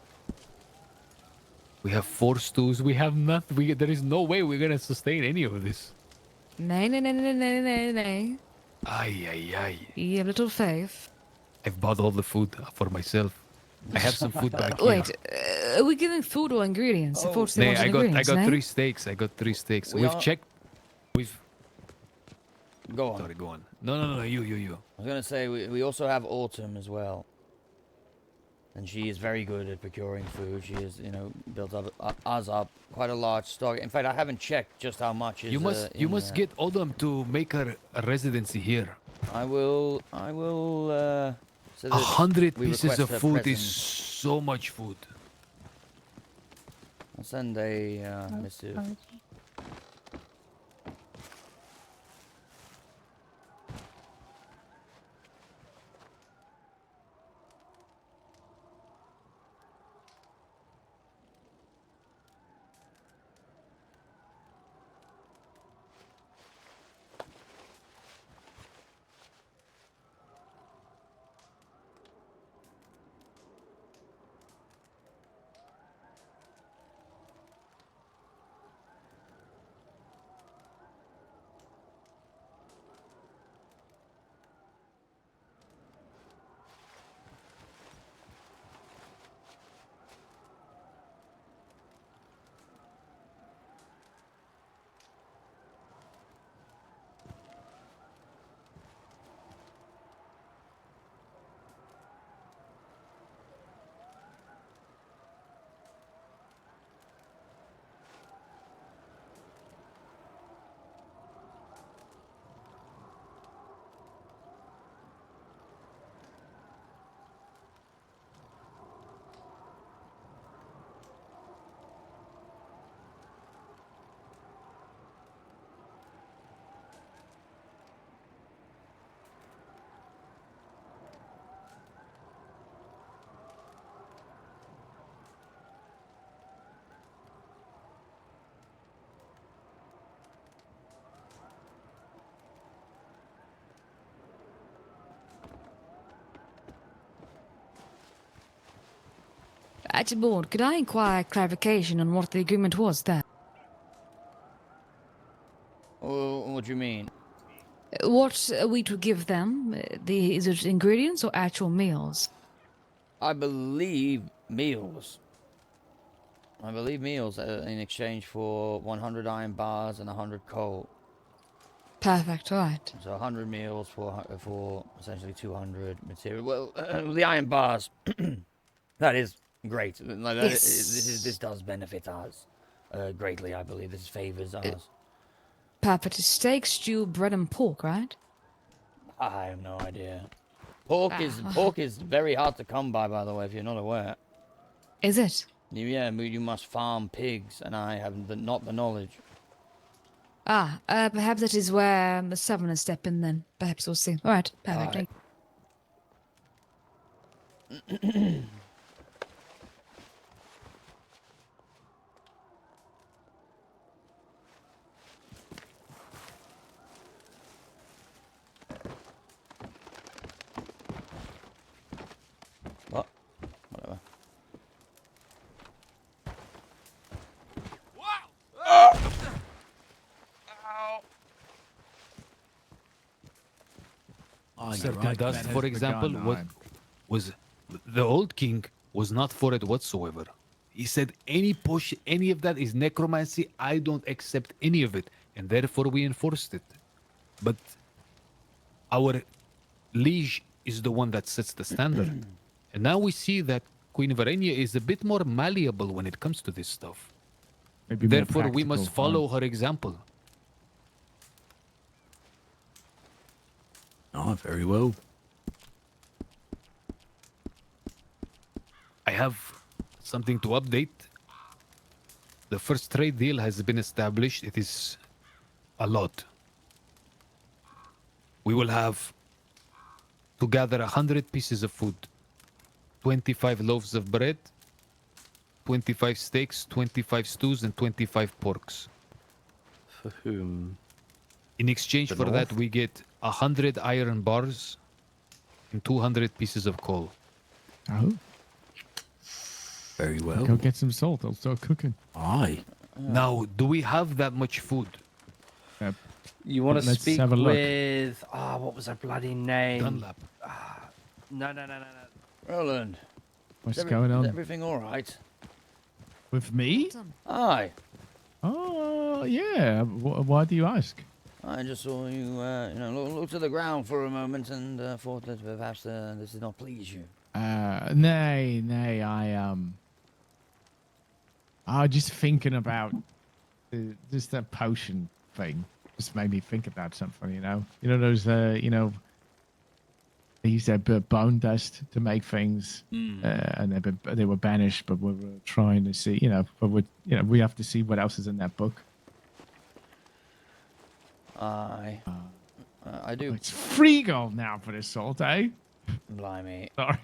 We have 4 stews. We have nothing. There is no way we're gonna sustain any of this. Nay. Ay. You have little faith. I've bought all the food for myself. I have some food back here. Wait, are we giving food or ingredients? Nay, I got 3 steaks. We've checked. Go on. Sorry, go on. No, you. I was going to say, we also have Autumn as well. And she is very good at procuring food. She has, built up quite a large stock. In fact, I haven't checked just how much is You must get Autumn to make her a residency here. I will, 100 pieces of food is so much food. I'll send a missive. Archibald, could I inquire clarification on what the agreement was there? What do you mean? What are we to give them? Is it ingredients or actual meals? I believe meals. In exchange for 100 iron bars and 100 coal. Perfect. All right. So 100 meals for essentially 200 material. Well, the iron bars, that is great. Like, this does benefit us greatly, I believe. This favors us. Perfect. Steak, stew, bread, and pork, right? I have no idea. Pork is very hard to come by the way, if you're not aware. Is it? Yeah, you must farm pigs, and I have not the knowledge. Perhaps that is where the Southerners step in then. Perhaps we'll see. All right, perfect. What? Whatever. Certain dust, for example, was the old king was not for it whatsoever. He said any of that is necromancy. I don't accept any of it, and therefore we enforced it. But our liege is the one that sets the standard, and now we see that Queen Varenia is a bit more malleable when it comes to this stuff. Therefore, we must follow her example. Oh, very well. I have something to update. The first trade deal has been established. It is a lot. We will have to gather 100 pieces of food, 25 loaves of bread, 25 steaks, 25 stews, and 25 porks. For whom? In exchange for that, we get 100 iron bars and 200 pieces of coal. Oh. Very well. Go get some salt. I'll start cooking. Aye. Now, do we have that much food? You want to Let's speak have a look. with... what was her bloody name? Dunlap. No. Roland. What's going on? Is everything all right? With me? Aye. Oh, yeah. Why do you ask? I just saw you, look to the ground for a moment and thought that perhaps this did not please you. Nay, I was just thinking about just that potion thing. Just made me think about something, you know. You know those, they used to have bone dust to make things, and they were banished. But we were trying to see, we have to see what else is in that book. I do. It's free gold now for this salt, eh? Blimey. Sorry.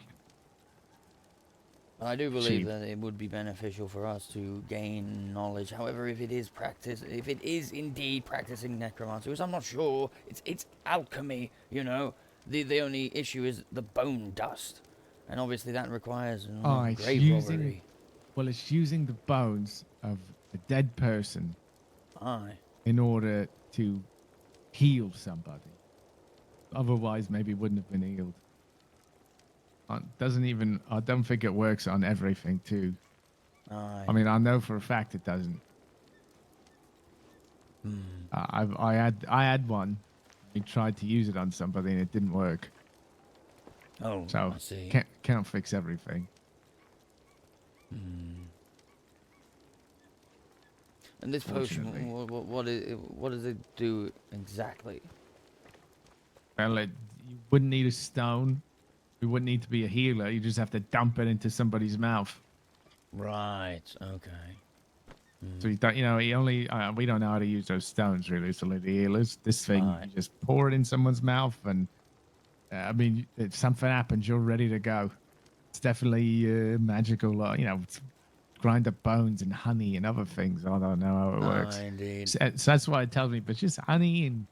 I do believe that it would be beneficial for us to gain knowledge. However, if it is indeed practicing necromancy, which I'm not sure, it's alchemy, you know. The only issue is the bone dust, and obviously that requires grave robbery. Well, it's using the bones of a dead person. In order to heal somebody. Otherwise, maybe wouldn't have been healed. I don't think it works on everything, too. I mean, I know for a fact it doesn't. I had one. We tried to use it on somebody and it didn't work. Oh, so I see. Can't fix everything. And this potion, what does it do exactly? Well, you wouldn't need a stone. You wouldn't need to be a healer. You just have to dump it into somebody's mouth. Right. Okay. So you don't, we don't know how to use those stones really. So like the healers, this thing, you just pour it in someone's mouth, and if something happens, you're ready to go. It's definitely magical. It's grind up bones and honey and other things. I don't know how it works. Indeed. So that's why it tells me. But just honey and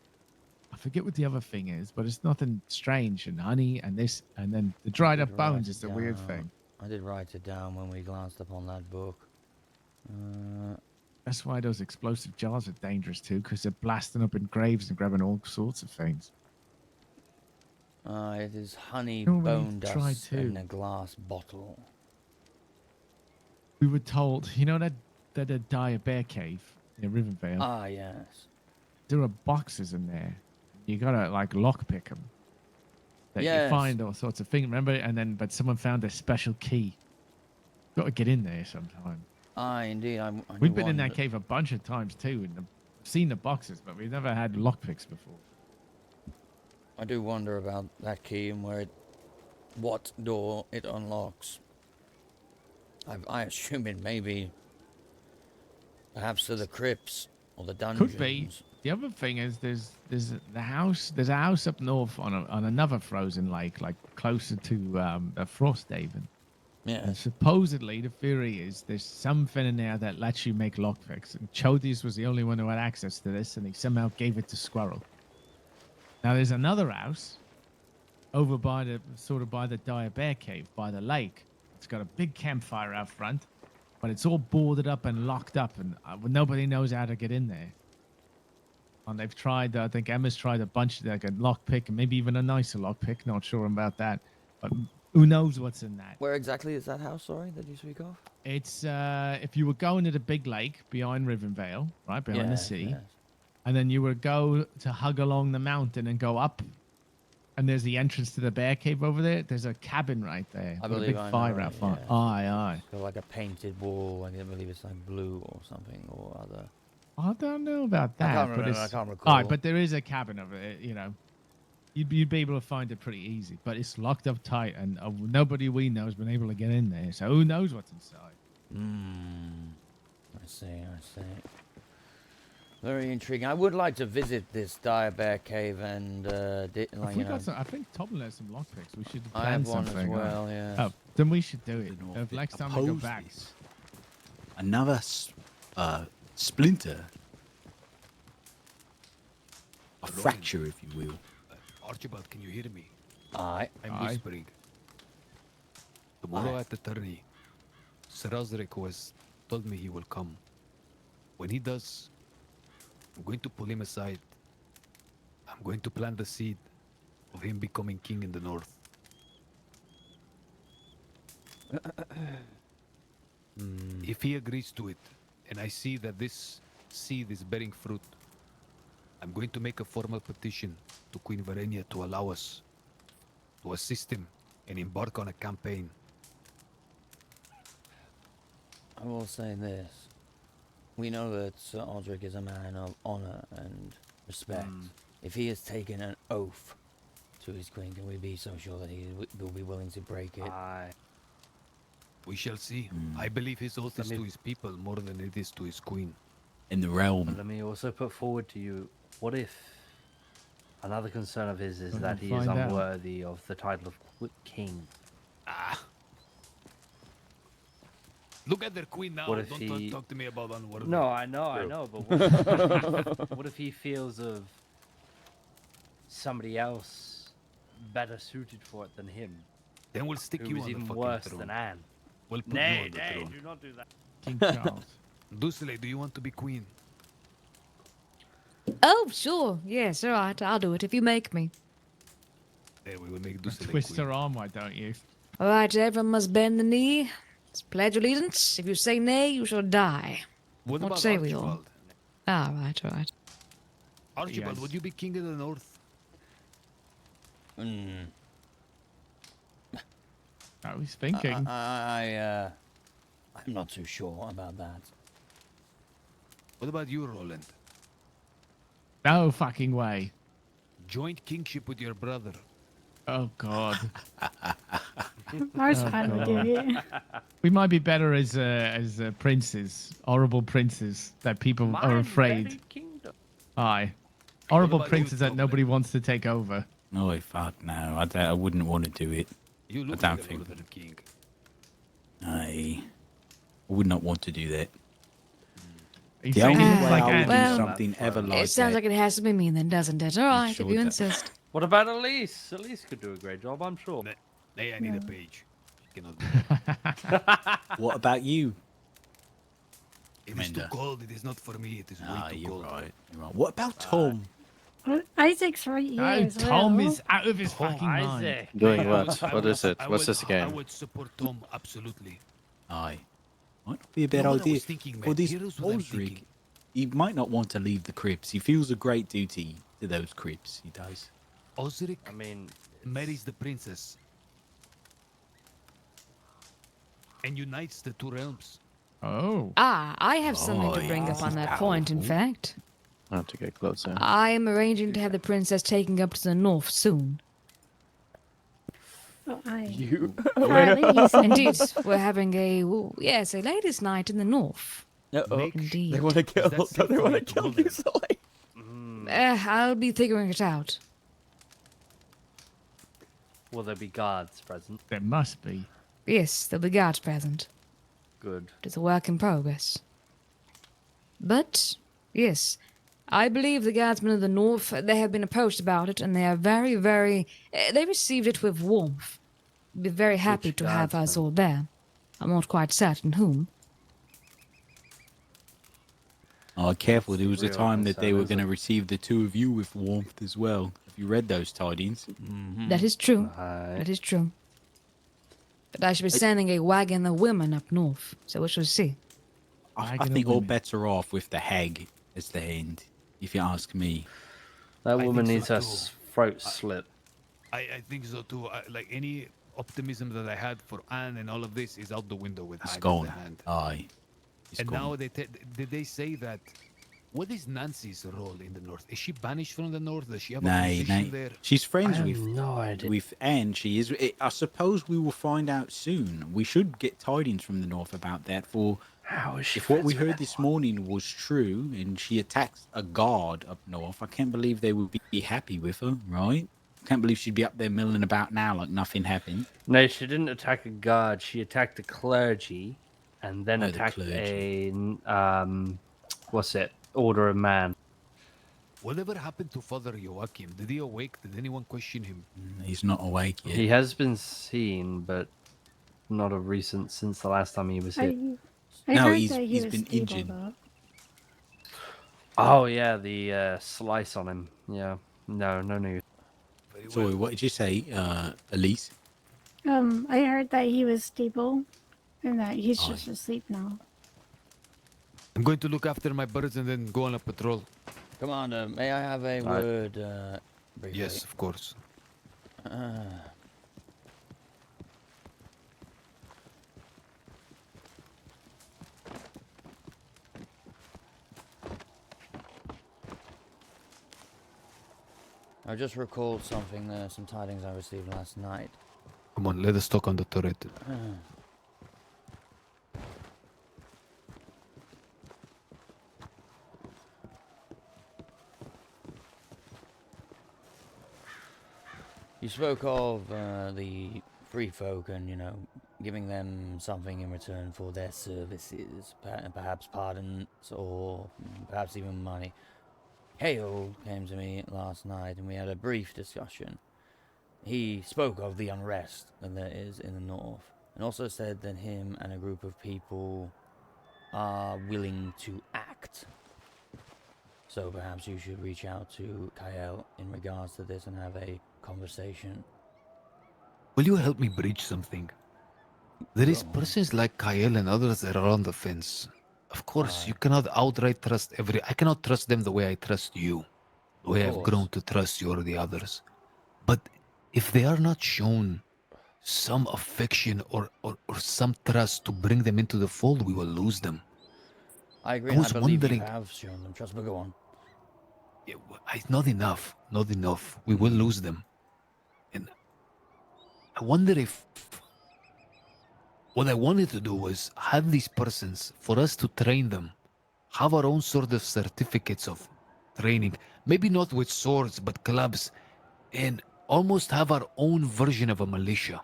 I forget what the other thing is, but it's nothing strange. And honey and this, and then the dried up bones is the weird thing. I did write it down when we glanced upon that book. That's why those explosive jars are dangerous too, because they're blasting up in graves and grabbing all sorts of things. It is honey No, we bone tried dust to. in a glass bottle. We were told, that a bear cave in Rivenvale. Yes. there are boxes in there. You gotta like lockpick them. That you find all sorts of things. Remember? And then, but someone found a special key. Got to get in there sometime. Indeed. We've been in that cave a bunch of times too, and seen the boxes, but we've never had lockpicks before. I do wonder about that key and what door it unlocks. I assume it may be perhaps to the crypts or the dungeons. Could be. The other thing is there's a house up north on another frozen lake, like closer to Frosthaven. Yeah. And supposedly the theory is there's something in there that lets you make lockpicks. And Chodius was the only one who had access to this, and he somehow gave it to Squirrel. Now there's another house over by the Daveybe cave by the lake. It's got a big campfire out front, but it's all boarded up and locked up, and nobody knows how to get in there. And they've tried, I think Emma's tried a bunch, like a lockpick, and maybe even a nicer lockpick. Not sure about that, but who knows what's in that? Where exactly is that house? Sorry, that you speak of? It's if you were going to the big lake behind Rivenvale, right behind the sea, yes. and then you would go to hug along the mountain and go up, and there's the entrance to the bear cave over there. There's a cabin right there. I with believe a big fire out front. yeah. Aye. Got like a painted wall. I believe it's like blue or something or other. I don't know about that. I can't but remember. it's, I can't recall. All right, but there is a cabin over there. You know, you'd be able to find it pretty easy. But it's locked up tight, and nobody we know has been able to get in there. So who knows what's inside? I see. Very intriguing. I would like to visit this Daveybe cave and I think Tom has some lockpicks. We should plan I have one something. as well. Yeah. Oh, then we should do it. Next time we go back. Another splinter. A fracture, if you will. Archibald, can you hear me? Aye. I'm whispering. Tomorrow at the tourney, Sir Osric has told me he will come. When he does, I'm going to pull him aside. I'm going to plant the seed of him becoming king in the north. If he agrees to it, and I see that this seed is bearing fruit, I'm going to make a formal petition to Queen Verenia to allow us to assist him and embark on a campaign. I will say this. We know that Sir Aldrich is a man of honor and respect. If he has taken an oath to his queen, can we be so sure that he will be willing to break it? We shall see. I believe his oath is to his people more than it is to his queen. In the realm. But let me also put forward to you, what if another concern of his is We that can he is find out. unworthy of the title of king? Look at their queen now. What if Don't talk to me about unworthy. No, I know, but what if he feels of somebody else better suited for it than him? Then we'll stick who you is on even the fucking worse throne. than Anne. We'll put Nay, you on the throne. do not do that. King Charles. Dusele, do you want to be queen? Oh, sure. Yes, all right. I'll do it if you make me. There, we will make Dusele Twist queen. her arm, why don't you? All right, everyone must bend the knee. Let's pledge allegiance. If you say nay, you shall die. What about say we all? Archibald? All right. Archibald, Yes. would you be king of the north? I was thinking. I'm not too sure about that. What about you, Roland? No fucking way. Joint kingship with your brother. Oh God. Mars Oh, fine with God. you. We might be better as princes, horrible princes that people are afraid. Aye, horrible about you, princes that Tom? nobody wants to take over. No, fuck no. I wouldn't want to do it. You look I don't like a think. northern king. I would not want to do that. He's The saying only it's way like I would Anne. do something ever like It sounds that. like it has to be me then, doesn't it? All right, sure if you that- insist. What about Elise? Elise could do a great job, I'm sure. Nay, I need a page. She cannot do What about you? It is too Commander? cold. It is not for me. It is way too You're cold. right. You're right. What about Tom? Well, Isaac's right here No, as Tom well. is out of his fucking mind. Isaac. Doing what? I What would- is it? I What's would- this I game? would support Tom, absolutely. Aye. Might be a bad You know what I idea. was thinking, For man? this Here's what I'm Osric, thinking. he might not want to leave the crypts. He feels a great duty to those crypts. He does. Osric, I mean, marries the princess and unites the two realms. Oh. I have something to bring up on that point, in fact. I have to get closer. I am arranging to have the princess taken up to the north soon. Oh, You. Indeed, we're having a ladies' night in the north. Indeed. They want to kill. They want to kill you, Sully. I'll be figuring it out. Will there be guards present? There must be. Yes, there'll be guards present. Good. It is a work in progress. But, yes, I believe the guardsmen of the north, they have been approached about it, and they are very, very... they received it with warmth. Be very happy to have us all there. I'm not quite certain whom. Oh, careful. There was a Real time that they were concern, going to receive the two of you with warmth as well. Have you read those tidings? That is true. That is true. But I should be sending a wagon of women up north, so we shall see. I think all bets are off with the hag as the end, if you ask me. That I woman think needs so her too. throat slit. I think so too. Like any optimism that I had for Anne and all of this is out the window with It's Hag in gone. the hand. Aye. It's And gone. now did they say that? What is Nancy's role in the north? Is she banished from the north? Does she have a position there? She's friends I have with no idea. with Anne. She is. I suppose we will find out soon. We should get tidings from the north about that. For how is she? If what we heard this morning was true, and she attacks a guard up north, I can't believe they would be happy with her. Right? Can't believe she'd be up there milling about now like nothing happened. No, she didn't attack a guard. She attacked the clergy, and then Oh, the attacked clergy. what's it? Order of man. Whatever happened to Father Joachim? Did he awake? Did anyone question him? He's not awake yet. He has been seen, but not of recent since the last time he was here. I No, heard he's- that he he's was been stable, injured. though. Oh yeah, the slice on him. Yeah. No news. Sorry, what did you say, Elise? I heard that he was stable, and that he's Oh. just asleep now. I'm going to look after my birds and then go on a patrol. Commander, may I have a word briefly? Yes, of course. I just recalled something there, some tidings I received last night. Come on, let us talk on the turret. You spoke of the free folk and, you know, giving them something in return for their services, perhaps pardons or perhaps even money. Hale came to me last night and we had a brief discussion. He spoke of the unrest that there is in the north and also said that him and a group of people are willing to act. So perhaps you should reach out to Kyle in regards to this and have a conversation. Will you help me bridge something? There is persons like Kyle and others that are on the fence. Of course, you cannot outright trust I cannot trust them the way I trust you. The way I've grown to trust you or the others. But if they are not shown some affection or some trust to bring them into the fold, we will lose them. I agree, I and I was believe wondering- you have shown them. Trust me, go on. Yeah, not enough. Not enough. We will lose them. And I wonder if what I wanted to do was have these persons, for us to train them, have our own sort of certificates of training, maybe not with swords, but clubs, and almost have our own version of a militia.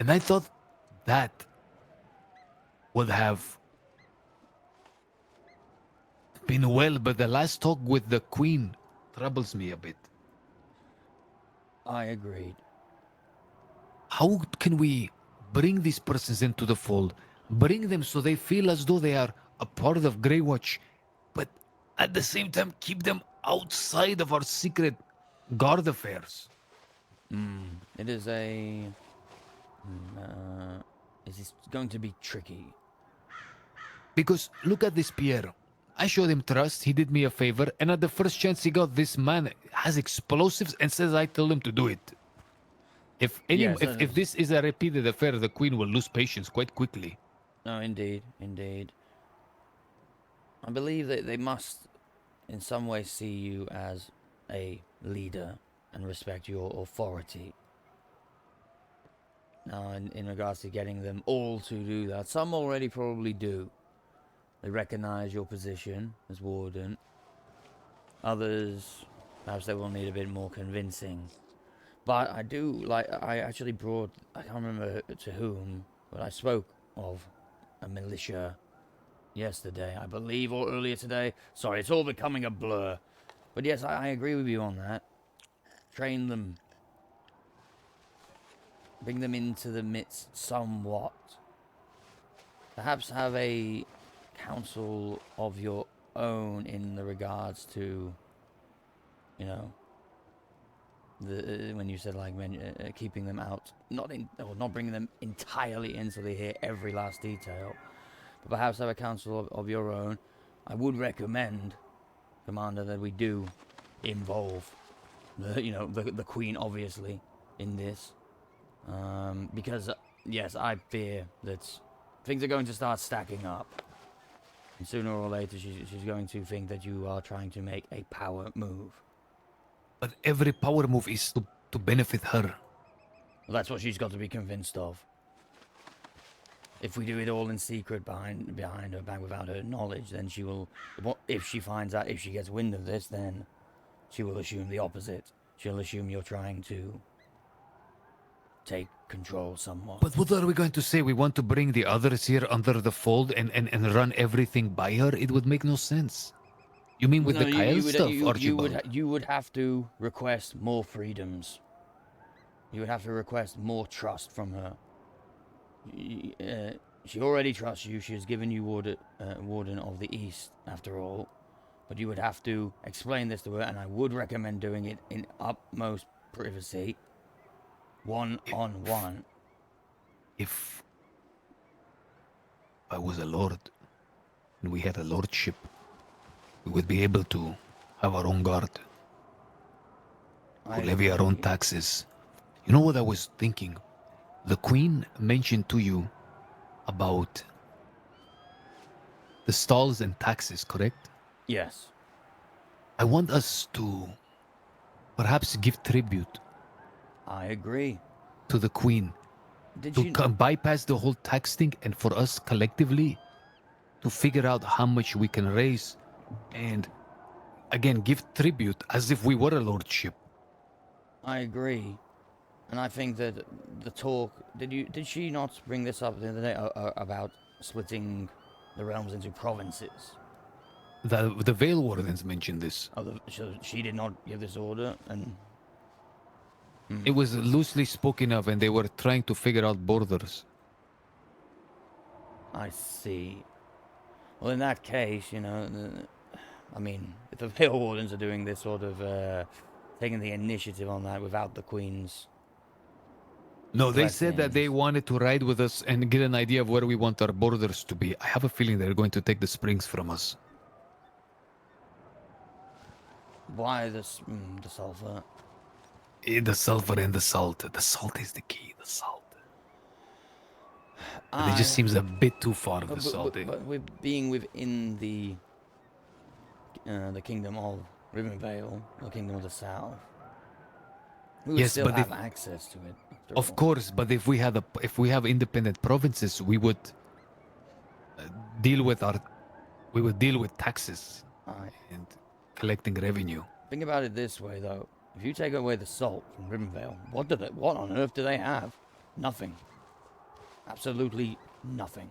And I thought that would have been well, but the last talk with the Queen troubles me a bit. I agreed. How can we bring these persons into the fold, bring them so they feel as though they are a part of Grey Watch, but at the same time keep them outside of our secret guard affairs? It is a... it is going to be tricky. Because look at this, Pierre. I showed him trust. He did me a favor, and at the first chance he got, this man has explosives and says I told him to do it. If this is a repeated affair, the queen will lose patience quite quickly. No, indeed, indeed. I believe that they must, in some way, see you as a leader and respect your authority. Now, in regards to getting them all to do that, some already probably do. They recognize your position as warden. Others, perhaps they will need a bit more convincing. But I do, like, I actually brought, I can't remember to whom, but I spoke of a militia yesterday, I believe, or earlier today. Sorry, it's all becoming a blur. But yes, I agree with you on that. Train them. Bring them into the midst somewhat. Perhaps have a council of your own in the regards to, you know, when you said like keeping them out, not bringing them entirely in so they hear every last detail, but perhaps have a council of your own. I would recommend, Commander, that we do involve the Queen obviously in this, because yes, I fear that things are going to start stacking up, and sooner or later she's going to think that you are trying to make a power move. But every power move is to benefit her. Well, that's what she's got to be convinced of. If we do it all in secret behind her back without her knowledge, then she will, if she finds out, if she gets wind of this, then she will assume the opposite. She'll assume you're trying to take control somewhat. But what are we going to say? We want to bring the others here under the fold and run everything by her? It would make no sense. You mean with the Kyle stuff, Archibald? You would have to request more freedoms. You would have to request more trust from her. She already trusts you. She has given you Warden of the East, after all. But you would have to explain this to her, and I would recommend doing it in utmost privacy. One-on-one. If I was a lord, and we had a lordship, we would be able to have our own guard. To levy our own taxes. You know what I was thinking? The Queen mentioned to you about the stalls and taxes, correct? Yes. I want us to perhaps give tribute. I agree. To the Queen. Bypass the whole tax thing, and for us collectively to figure out how much we can raise and again give tribute as if we were a lordship. I agree. And I think that the talk, did she not bring this up the other day about splitting the realms into provinces? The Vale Wardens mentioned this. Oh, so she did not give this order, and it was loosely spoken of, and they were trying to figure out borders. I see. Well, in that case, you know, I mean, if the Vale Wardens are doing this sort of taking the initiative on that without the Queen's. No, they said that they wanted to ride with us and get an idea of where we want our borders to be. I have a feeling they're going to take the springs from us. Why the sulfur? The sulfur and the salt. The salt is the key. The salt. It just seems a bit too far of the salt. But with being within the kingdom of Rivenvale, the kingdom of the South, we would still have access to it. Of course, but if we have independent provinces, we would deal with taxes and collecting revenue. Think about it this way, though: if you take away the salt from Rivenvale, what on earth do they have? Nothing. Absolutely nothing.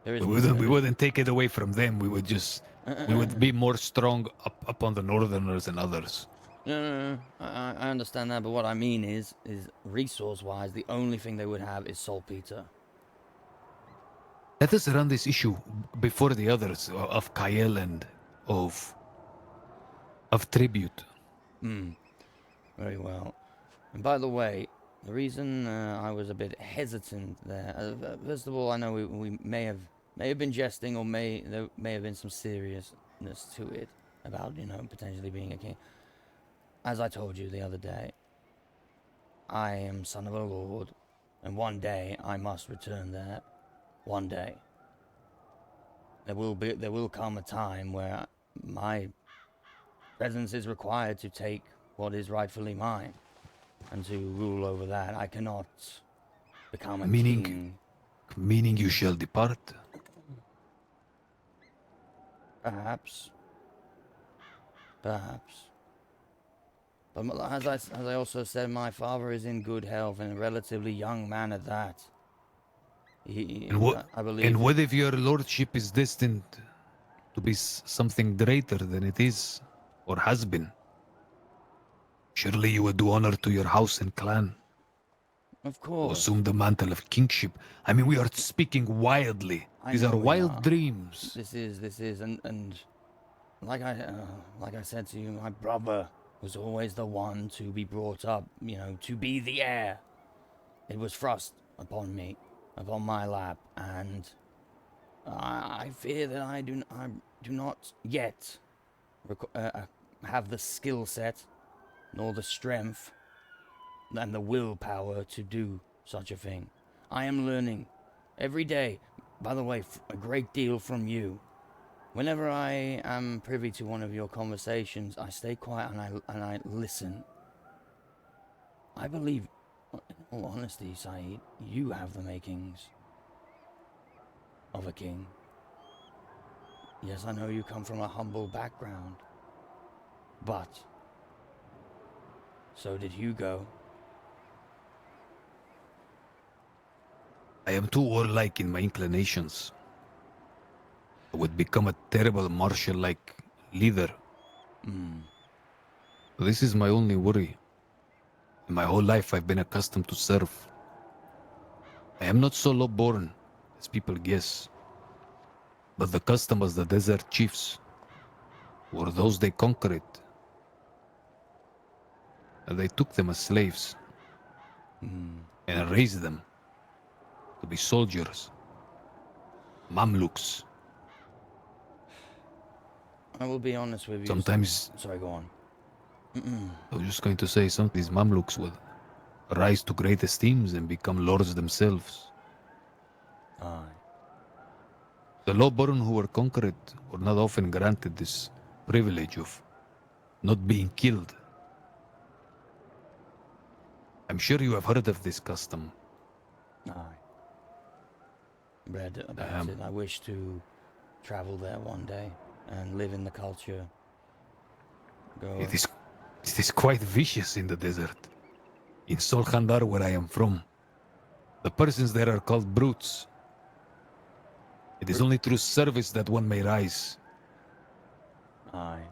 We wouldn't take it away from them. We would just we would be more strong upon the Northerners and others. No. I understand that, but what I mean is resource-wise, the only thing they would have is saltpeter. Let us run this issue before the others of Kyle and of tribute. Very well. And by the way, the reason I was a bit hesitant there, first of all, I know we may have may have been jesting, or there may have been some seriousness to it about, potentially being a king. As I told you the other day, I am son of a lord, and one day I must return there. One day. There will come a time where my presence is required to take what is rightfully mine, and to rule over that. I cannot become a king. Meaning you shall depart? Perhaps. Perhaps. But as I also said, my father is in good health, and a relatively young man at that. I believe. And what if your lordship is destined to be something greater than it is, or has been? Surely you would do honor to your house and clan. Of course. To assume the mantle of kingship. I mean, we are speaking wildly. These are wild dreams. This is, and like I said to you, my brother was always the one to be brought up, to be the heir. It was thrust upon me, upon my lap, and I fear that I do not yet have the skill set, nor the strength, and the willpower to do such a thing. I am learning every day, by the way, a great deal from you. Whenever I am privy to one of your conversations, I stay quiet and I listen. I believe, in all honesty, Saeed, you have the makings of a king. Yes, I know you come from a humble background, but so did Hugo. I am too warlike in my inclinations. I would become a terrible martial-like leader. This is my only worry. In my whole life I've been accustomed to serve. I am not so low-born as people guess. But the custom of the desert chiefs were those they conquered. And they took them as slaves and raised them to be soldiers, Mamluks. I will be honest with you. Sometimes... Sorry, go on. I was just going to say, some of these Mamluks would rise to great esteems and become lords themselves. Aye. The low-born who were conquered were not often granted this privilege of not being killed. I'm sure you have heard of this custom. Aye. Read about it. I wish to travel there one day and live in the culture. It is quite vicious in the desert. In Solkhandar, where I am from, the persons there are called brutes. It is only through service that one may rise. Aye.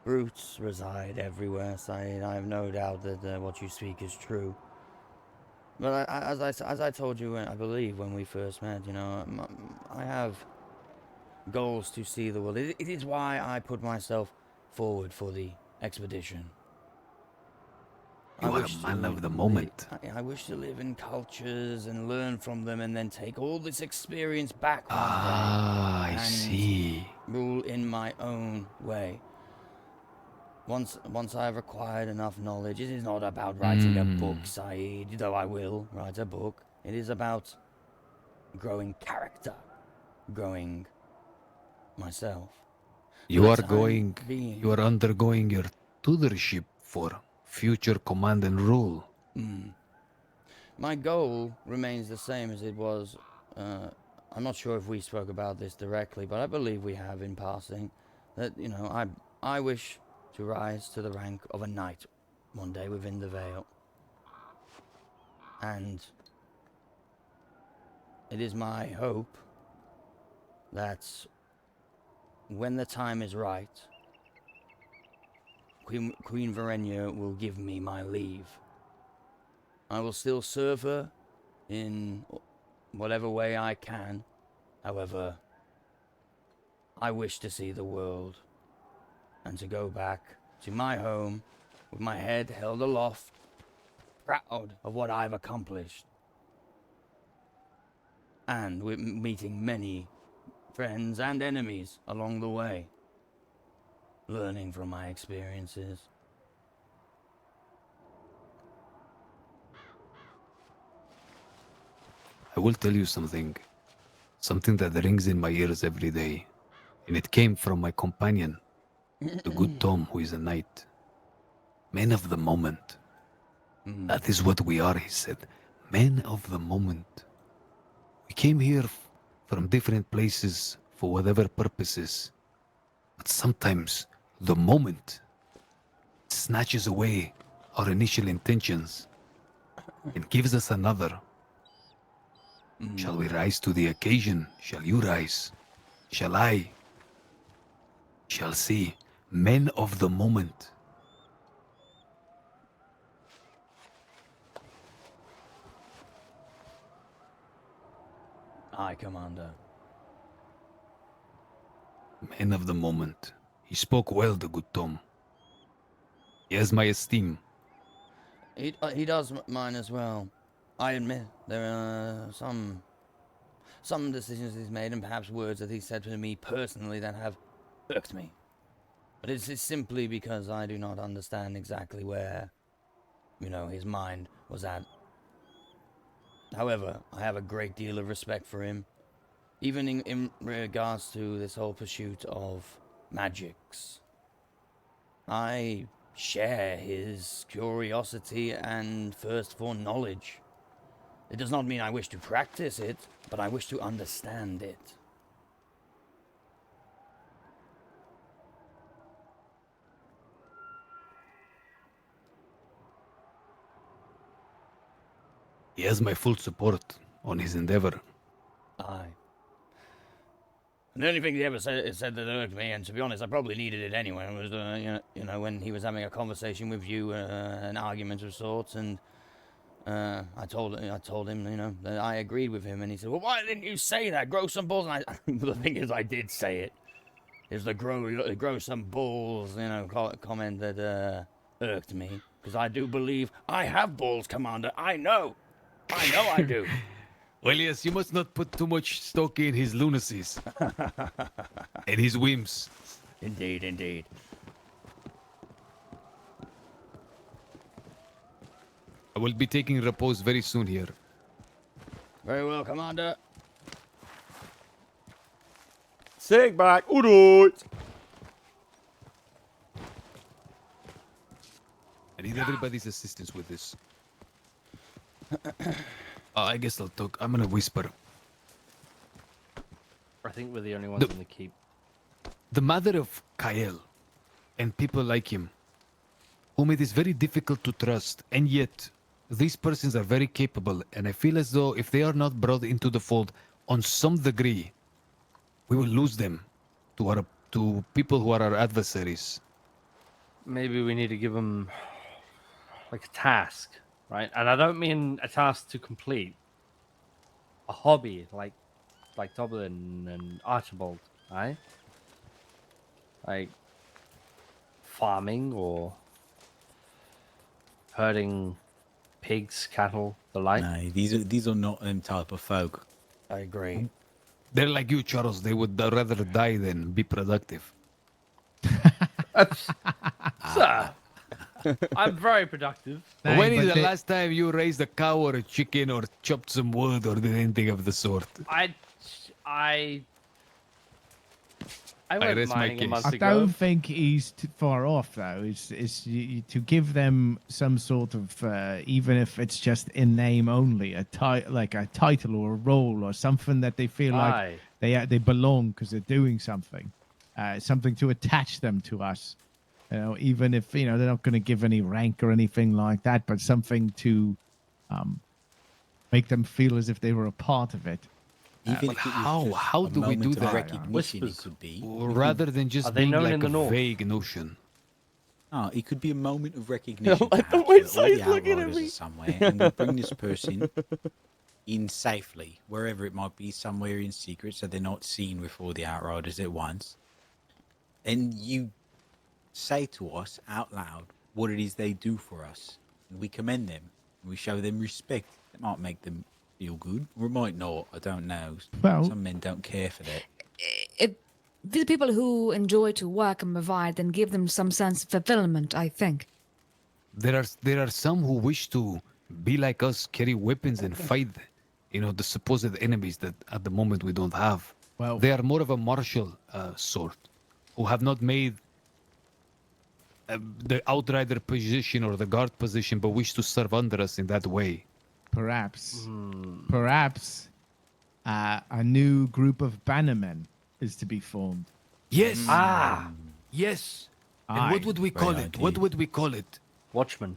Brutes reside everywhere, Saeed. I have no doubt that what you speak is true. But as I told you, I believe, when we first met, I have goals to see the world. It is why I put myself forward for the expedition. You are a man of the moment. I wish to live in cultures and learn from them, and then take all this experience back one day. I see. Rule in my own way. Once I have acquired enough knowledge, it is not about writing a book, Saeed, though I will write a book. It is about growing character, growing myself. You are undergoing your tutorship for future command and rule. My goal remains the same as it was. I'm not sure if we spoke about this directly, but I believe we have in passing. That, I wish to rise to the rank of a knight one day within the Vale. And it is my hope that when the time is right, Queen Verenia will give me my leave. I will still serve her in whatever way I can. However, I wish to see the world and to go back to my home with my head held aloft, proud of what I've accomplished. and we're meeting many friends and enemies along the way, learning from my experiences. I will tell you something that rings in my ears every day, and it came from my companion, the good Tom, who is a knight. Men of the moment. That is what we are, he said. Men of the moment. We came here from different places for whatever purposes, but sometimes the moment snatches away our initial intentions and gives us another. Shall we rise to the occasion? Shall you rise? Shall I? Shall see. Men of the moment. Aye, Commander. Men of the moment. He spoke well, the good Tom. He has my esteem. He does mine as well. I admit there are some decisions he's made and perhaps words that he said to me personally that have irked me. But it's simply because I do not understand exactly where, his mind was at. However, I have a great deal of respect for him, even in regards to this whole pursuit of magics. I share his curiosity and thirst for knowledge. It does not mean I wish to practice it, but I wish to understand it. He has my full support on his endeavor. Aye. And the only thing he ever said that irked me, and to be honest, I probably needed it anyway, was when he was having a conversation with you, an argument of sorts, and I told him, that I agreed with him, and he said, "Well, why didn't you say that? Grow some balls." And the thing is, I did say it. Is the grow some balls, comment that irked me, because I do believe I have balls, Commander. I know I do. Well, yes, you must not put too much stock in his lunacies and his whims. Indeed. I will be taking repose very soon here. Very well, Commander. Sit back. Alright. I need everybody's assistance with this. I guess I'll talk. I'm gonna whisper. I think we're the only ones in the keep. The matter of Kael and people like him, whom it is very difficult to trust, and yet these persons are very capable, and I feel as though if they are not brought into the fold on some degree, we will lose them to people who are our adversaries. Maybe we need to give them like a task, right? And I don't mean a task to complete. A hobby, like Dublin and Archibald, right? Like farming or herding pigs, cattle, the like. No, these are not type of folk. I agree. They're like you, Charles. They would rather die than be productive. Sir, I'm very productive. When is the last time you raised a cow or a chicken or chopped some wood or did anything of the sort? I went mining a month I ago. don't think he's too far off, though. It's to give them some sort of, even if it's just in name only, like a title or a role or something that they feel like they belong because they're doing something, something to attach them to us. Even if they're not going to give any rank or anything like that, but something to make them feel as if they were a part of it. Even how do we do that? Recognition, it could be. Rather than just being like a vague notion. Oh, it could be a moment of recognition. Like the perhaps, way that all the Saeed's looking at outriders me. are somewhere, and we bring this person in safely, wherever it might be, somewhere in secret, so they're not seen with all the outriders at once. And you say to us out loud what it is they do for us, and we commend them. And we show them respect. That might make them feel good, or it might not. I don't know. Well- some men don't care for that. The people who enjoy to work and provide, then give them some sense of fulfillment, I think. There are some who wish to be like us, carry weapons and fight, the supposed enemies that at the moment we don't have. Well, they are more of a martial sort, who have not made the outrider position or the guard position, but wish to serve under us in that way. Perhaps a new group of bannermen is to be formed. Yes. Yes. And what would we call it? What would we call it? Watchmen.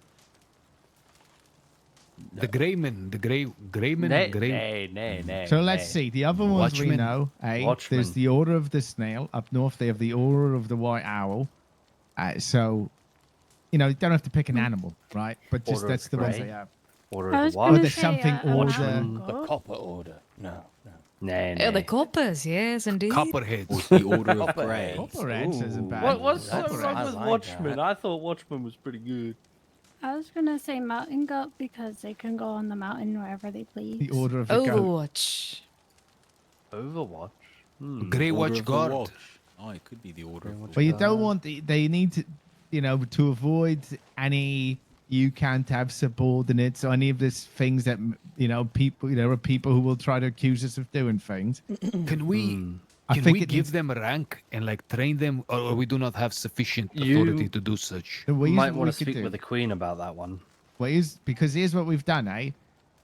The Greymen. The Greymen. Nay. So let's see. The other ones we Watchmen. know. Watchmen. There's the Order of the Snail. Up north, they have the Order of the White Owl. So, you don't have to pick an animal, right? But just Order that's of the ones Grey. they have. Order I of was the Or gonna there's say, something a order. Watchman The goat. copper order. No. Nay. Oh, the coppers, yes, indeed. Copperheads. The Order of Copperhead. Grey. Copperheads isn't bad. What's so That's- wrong I with like Watchmen? that. I thought Watchmen was pretty good. I was gonna say mountain goat because they can go on the mountain wherever they please. The Order of the Goat. Overwatch. Overwatch. Grey Order Watch of the Guard. Watch. Oh, it could be the Order of the Watch. But you don't want they need to, to avoid any. You can't have subordinates or any of these things that people. There are people who will try to accuse us of doing things. Can we? I Can think we it give needs- them a rank and train them, or we do not have sufficient authority to do such? The You ways might that want we to could speak do- with the Queen about that one. because here's what we've done,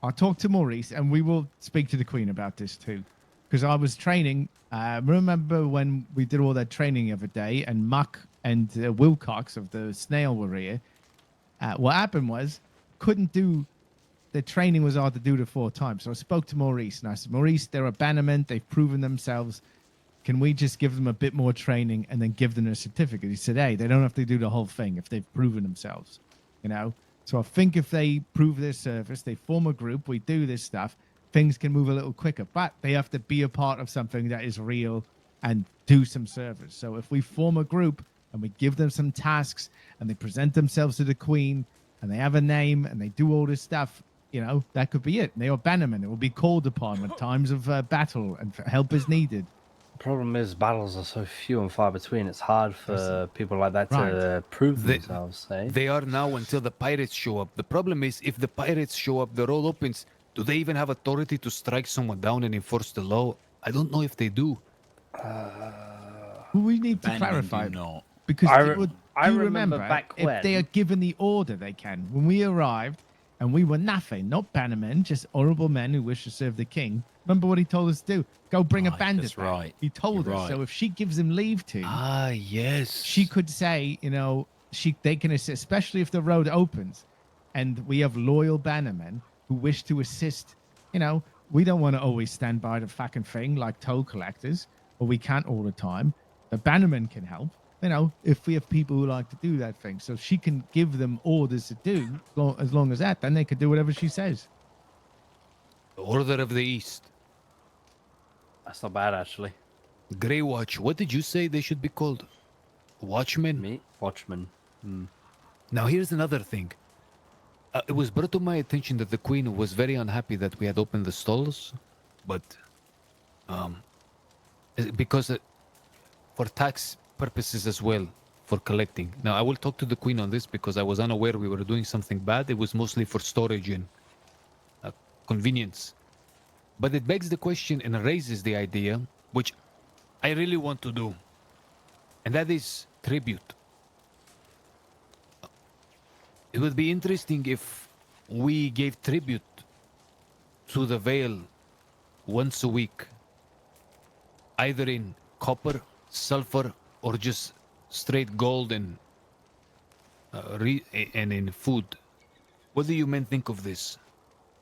I'll talk to Maurice and we will speak to the Queen about this too. Because I was training, remember when we did all that training the other day and Muck and Wilcox of the Snail were here? What happened was, the training was hard to do the 4 times. So I spoke to Maurice and I said, Maurice, they're a bannerman, they've proven themselves. Can we just give them a bit more training and then give them a certificate? He said, hey, they don't have to do the whole thing if they've proven themselves, So I think if they prove their service, they form a group, we do this stuff, things can move a little quicker. But they have to be a part of something that is real and do some service. So if we form a group and we give them some tasks and they present themselves to the Queen and they have a name and they do all this stuff, that could be it. They are bannermen. It will be called upon at times of battle and help is needed. The problem is battles are so few and far between. It's hard for people like that to prove themselves. They are now until the pirates show up. The problem is, if the pirates show up, the road opens. Do they even have authority to strike someone down and enforce the law? I don't know if they do. We need to Bannermen clarify. do not. Because I do remember back if they are given the order, they can. When we arrived and we were nothing, not bannermen, just honourable men who wish to serve the king. Remember what he told us to do? Go bring a bandit that's back. right. He told You're us. right. So if she gives him leave to, yes, she could say, they can assist, especially if the road opens, and we have loyal bannermen who wish to assist. We don't want to always stand by the fucking thing like toll collectors, or we can't all the time. The bannermen can help. If we have people who like to do that thing, so she can give them orders to do, as long as that, then they could do whatever she says. The Order of the East. That's not bad, actually. Grey Watch. What did you say they should be called? Watchmen? Me? Watchmen. Now, here's another thing. It was brought to my attention that the Queen was very unhappy that we had opened the stalls, but because for tax purposes as well, for collecting. Now, I will talk to the Queen on this because I was unaware we were doing something bad. It was mostly for storage and convenience. But it begs the question and raises the idea, which I really want to do, and that is tribute. It would be interesting if we gave tribute to the Vale once a week, either in copper, sulfur, or just straight gold and in food. What do you men think of this?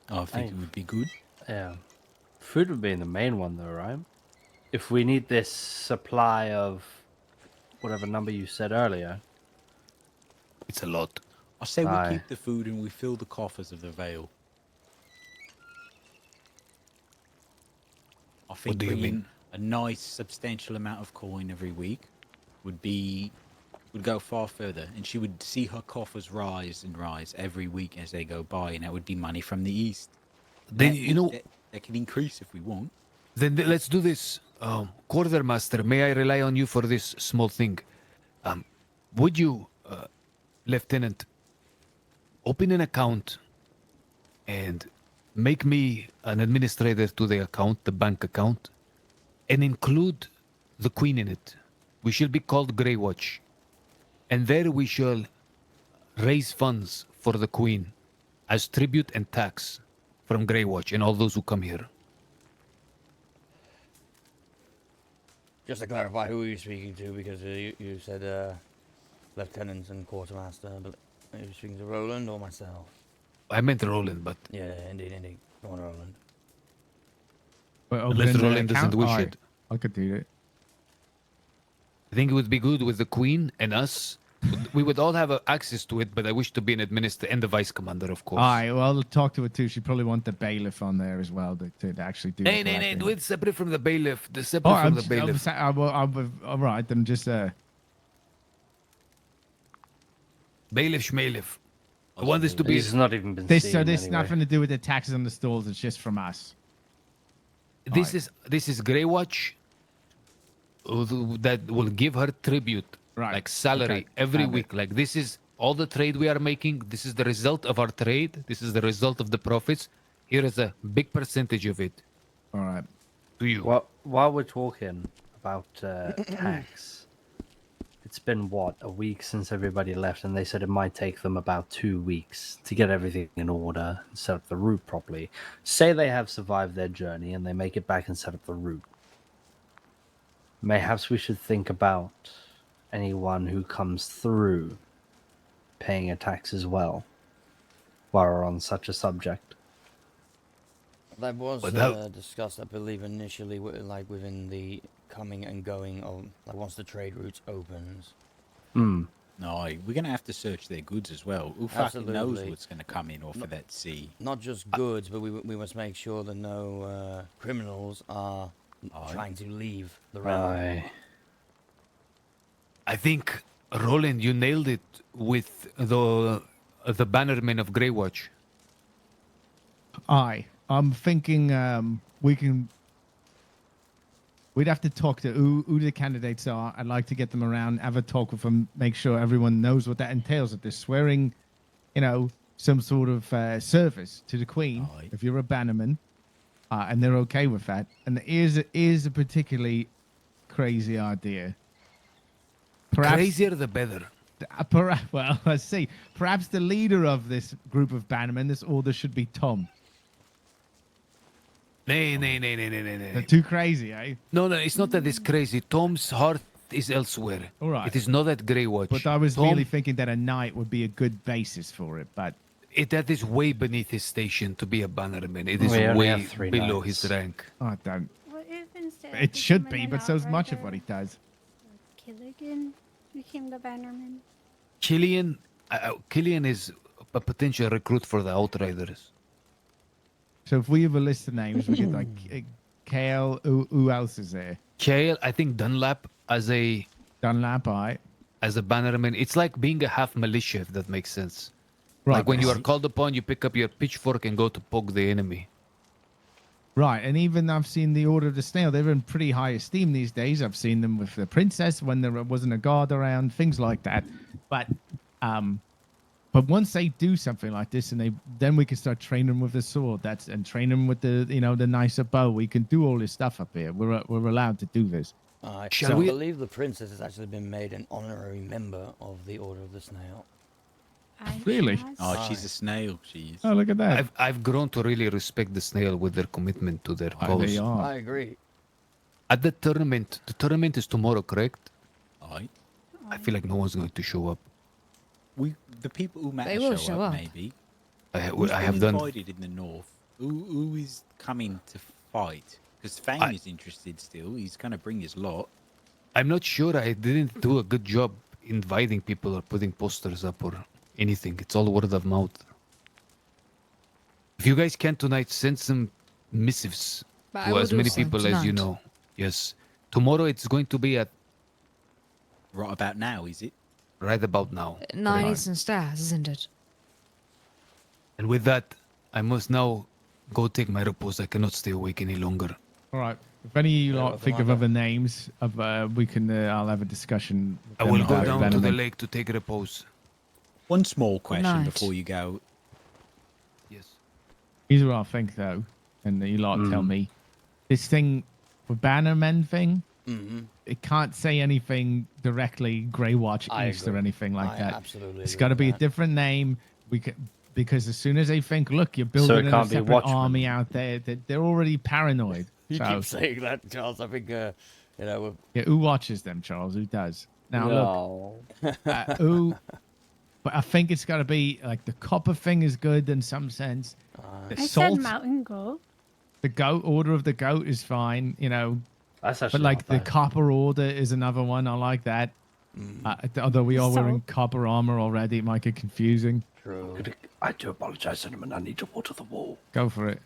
I think it would be good. Yeah. Food would be the main one, though, right? If we need this supply of whatever number you said earlier. It's a lot. I say we Aye. keep the food and we fill the coffers of the Vale. I think do you bringing mean? a nice, substantial amount of coin every week would go far further, and she would see her coffers rise and rise every week as they go by, and that would be money from the east. Then you know that can increase if we want. Then let's do this. Quartermaster, may I rely on you for this small thing? Would you, Lieutenant, open an account and make me an administrator to the account, the bank account, and include the Queen in it? We shall be called Grey Watch. And there we shall raise funds for the Queen as tribute and tax from Grey Watch and all those who come here. Just to clarify, who are you speaking to? Because you said lieutenant and quartermaster, but are you speaking to Roland or myself? I meant Roland, but... Yeah, indeed. Go on, Roland. Unless Roland doesn't wish it. I could do it. I think it would be good with the Queen and us. We would all have access to it, but I wish to be an administrator and the vice commander, of course. Aye, well, I'll talk to her too. She probably want the bailiff on there as well to actually do it. Nay, do it separate from the bailiff. Separate from the bailiff. All right, then just... Bailiff schmailiff. I want this to be... This has not even been this, seen So this anyway. nothing to do with the taxes on the stalls. It's just from us. This is Grey Watch that will give her tribute, like salary every week. Like this is all the trade we are making. This is the result of our trade. This is the result of the profits. Here is a big percentage of it. All right. To you. Well, while we're talking about tax, it's been what, a week since everybody left, and they said it might take them about 2 weeks to get everything in order and set up the route properly. Say they have survived their journey and they make it back and set up the route. Mayhaps we should think about anyone who comes through paying a tax as well, while we're on such a subject. That was discussed, I believe, initially, like within the coming and going of, like once the trade route opens. No, we're going to have to search their goods as well. Who fucking knows what's going to come in off of that sea? Not just goods, but we must make sure that no criminals are trying to leave the realm. I think, Roland, you nailed it with the bannermen of Grey Watch. Aye. I'm thinking we'd have to talk to who the candidates are. I'd like to get them around, have a talk with them, make sure everyone knows what that entails. If they're swearing, some sort of service to the Queen, if you're a bannerman, and they're okay with that. And is a particularly crazy idea. Crazier the better. Well, let's see. Perhaps the leader of this group of bannermen, this order, should be Tom. Nay. They're too crazy, eh? No, it's not that it's crazy. Tom's heart is elsewhere. All right. It is not at Grey Watch. But I was really thinking that a knight would be a good basis for it, but... That is way beneath his station to be a bannerman. It is way below his rank. Oh, don't. What if instead It should be, but so's much of what he does. Killigan became the bannerman? Killian is a potential recruit for the Outriders. So if we have a list of names, we get like Kale. Who else is there? Kale, I think Dunlap as a bannerman. It's like being a half militia, if that makes sense. Right. Like when you are called upon, you pick up your pitchfork and go to poke the enemy. Right, and even I've seen the Order of the Snail. They're in pretty high esteem these days. I've seen them with the princess when there wasn't a guard around, things like that. But once they do something like this, and then we can start training them with the sword. And train them with the the nicer bow. We can do all this stuff up here. We're allowed to do this. I believe the princess has actually been made an honorary member of the Order of the Snail. Really? Oh, she's a snail. She's. Oh, look at that. I've grown to really respect the snail with their commitment to their cause. They are. I agree. At the tournament is tomorrow, correct? Aye. I feel like no one's going to show up. The people who matter They will show show up, up. maybe. I Who's have been done. invited in the north. Who is coming to fight? Because Fang is interested still. He's going to bring his lot. I'm not sure. I didn't do a good job inviting people or putting posters up or anything. It's all word of mouth. If you guys can tonight, send some missives But I to will as do many so people as you tonight. know. Yes. Tomorrow it's going to be at Right about now, is it? right about now. 9 Eastern Stars, isn't it? And with that, I must now go take my repose. I cannot stay awake any longer. All right. If any of you Yeah, lot think of Commander. other names, we can. I'll have a discussion. With I them will go about down to the Venom. lake to take repose. One small question night. before you go. Yes. Here's what I think, though, and you lot tell me. This thing, the Bannermen thing, it can't say anything directly Grey Watch I East agree. or anything like I that. absolutely It's agree got to with be a that. different name. Because as soon as they think, look, you're So it building a can't be separate Watchmen. army out there, they're already paranoid. You So, keep saying that, Charles. I think, you know. yeah, who watches them, Charles? Who does? Now, No. look, but I think it's got to be like the copper thing is good in some sense. The I salt, said mountain goat. the goat order of the goat is fine, you know. That's But actually like not the bad. copper order is another one. I like that. Although we are wearing Salt. copper armor already, it might get confusing. True. I do apologize, cinnamon. I need to water the wall. Go for it.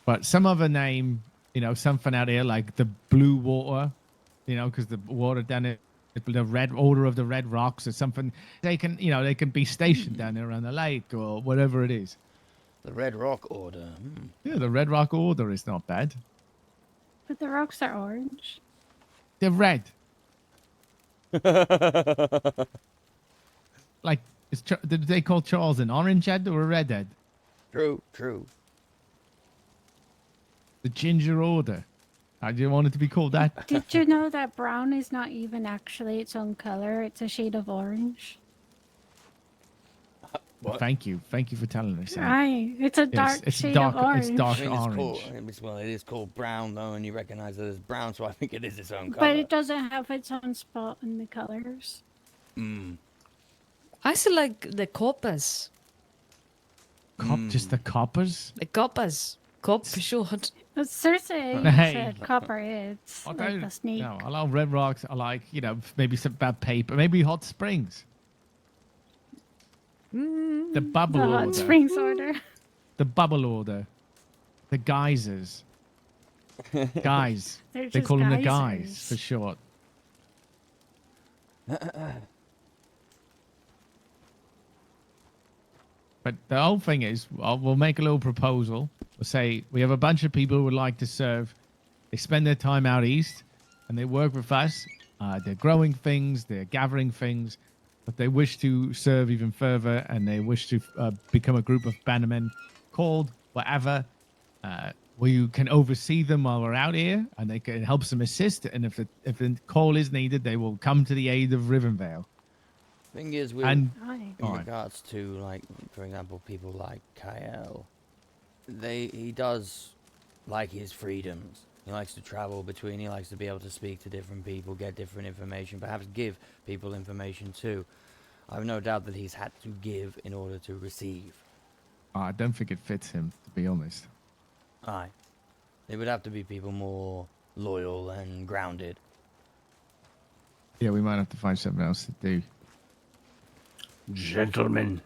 But some other name, you know, something out here like the blue water, you know, because the water down it, the red order of the red rocks or something. They can, you know, they can be stationed down there on the lake or whatever it is. The Red Rock Order. Yeah, the red rock order is not bad. But the rocks are orange. They're red. Like, did they call Charles an orange head or a red head? True, true. The ginger order. I didn't want it to be called that. Did you know that brown is not even actually its own color? It's a shade of orange. Thank you for telling us that. Right. It's a dark it's shade dark, of orange. It's dark I think orange. well, it is called brown, though, and you recognize it as brown, so I think it is its own color. But it doesn't have its own spot in the colors. I still like the coppers. Just the coppers? The coppers. Cop for short. But Cersei Hey. said copper it's I like don't- the snake. No, I like red rocks. I like, you know, maybe some bad paper. Maybe hot springs. The bubble The order. hot springs order. The bubble order. The geysers. Guys. They're They just call them the geysers. guys for short. But the whole thing is, we'll make a little proposal. We'll say we have a bunch of people who would like to serve. They spend their time out east, and they work with us. They're growing things, they're gathering things, but they wish to serve even further, and they wish to become a group of bannermen called whatever. We can oversee them while we're out here, and they can help them assist. And if the call is needed, they will come to the aid of Rivenvale. Thing is, And- in Alright. regards to, like, for example, people like Kyle, he does like his freedoms. He likes to travel between. He likes to be able to speak to different people, get different information, perhaps give people information too. I have no doubt that he's had to give in order to receive. I don't think it fits him, to be honest. Aye. They would have to be people more loyal and grounded. Yeah, we might have to find something else to do. Gentlemen.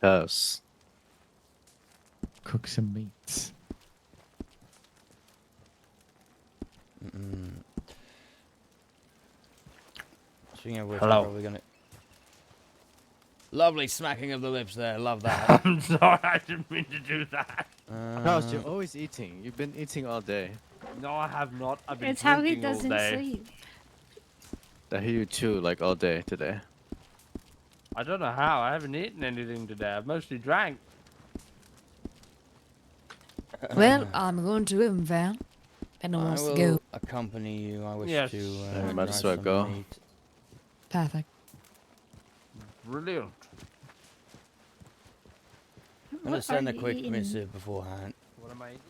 Yes. Cook some meats. Speaking of which, Hello. we're probably gonna. Lovely smacking of the lips there. Love that. I'm sorry, I didn't mean to do that. Charles, you're always eating. You've been eating all day. No, I have not. I've been It's how he drinking all doesn't day. sleep. I hear you too, like all day today. I don't know how. I haven't eaten anything today. I've mostly drank. Well, I'm going to Rivenvale. And I I wants to will go. accompany you. I wish Yes. to. Yeah, might grab as well some go. meat. Perfect. Brilliant. I'm gonna What send are a you quick eating? missive beforehand. What am I eating?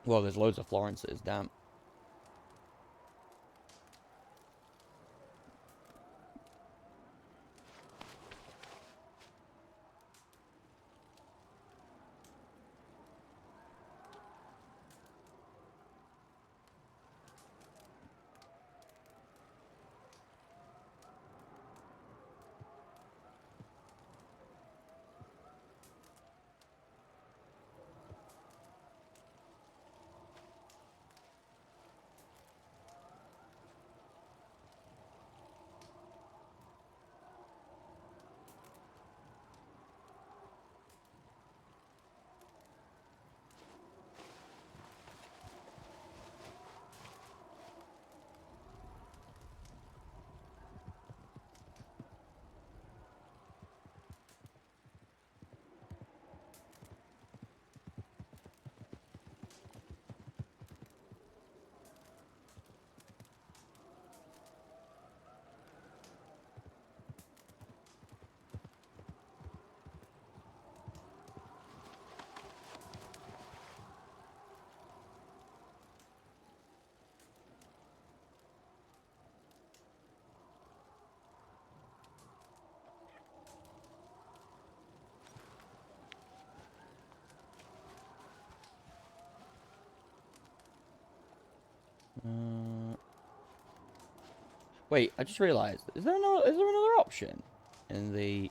Well, there's loads of Florences. Damn. Wait, I just realised. Is there another option in the?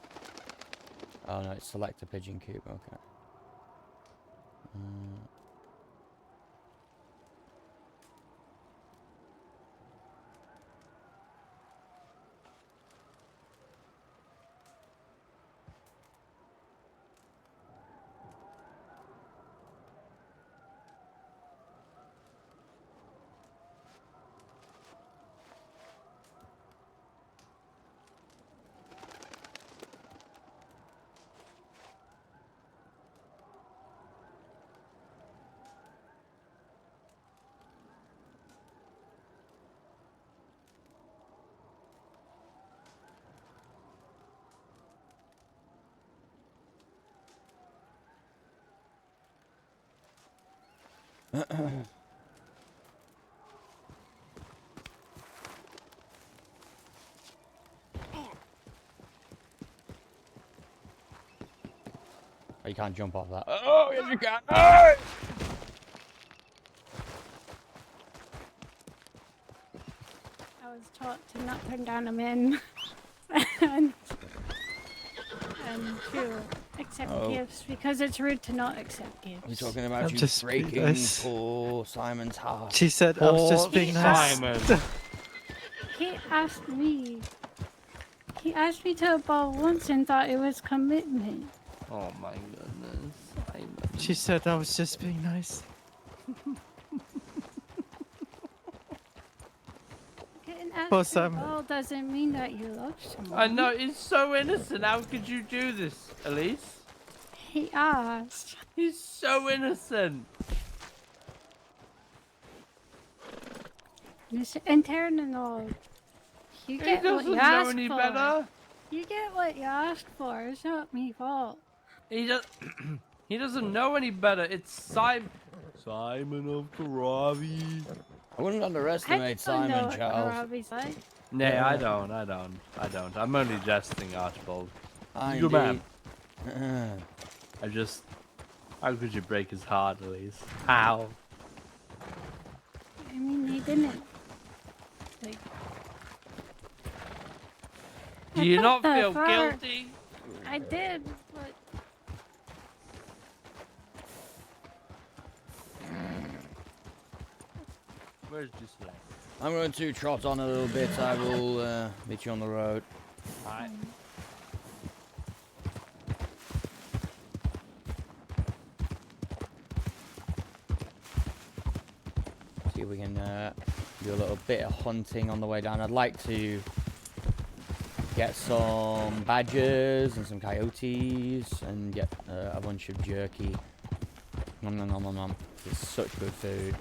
Oh no, it's select a pigeon coop. Okay. Oh, you can't jump off that. Oh, yes you can. Oh! I was taught to not turn down a man and to accept gifts because it's rude to not accept gifts. We're talking about I'm you just breaking nice. poor Simon's heart. She said I was just being nice. Simon. He asked me. He asked me to a ball once and thought it was commitment. Oh my goodness, Simon. She said I was just being nice. Getting asked Poor to a Simon. ball doesn't mean that you love someone. I know, he's so innocent. How could you do this, Elise? He asked. He's so innocent. And Taryn and all. You get what doesn't you know asked any for. better. You get what you asked for. It's not me fault. He doesn't know any better. It's Simon of Karavi. I wouldn't underestimate Simon, Charles. Nay, I don't. I'm only jesting, Archibald. I Good man. indeed. How could you break his heart, Elise? How? I mean, he didn't. Like, Do you not that feel far. guilty? I did, but Where's Giselle? I'm going to trot on a little bit. I will meet you on the road. Alright. See if we can do a little bit of hunting on the way down. I'd like to get some badgers and some coyotes and get a bunch of jerky. Nom nom nom nom nom. It's such good food.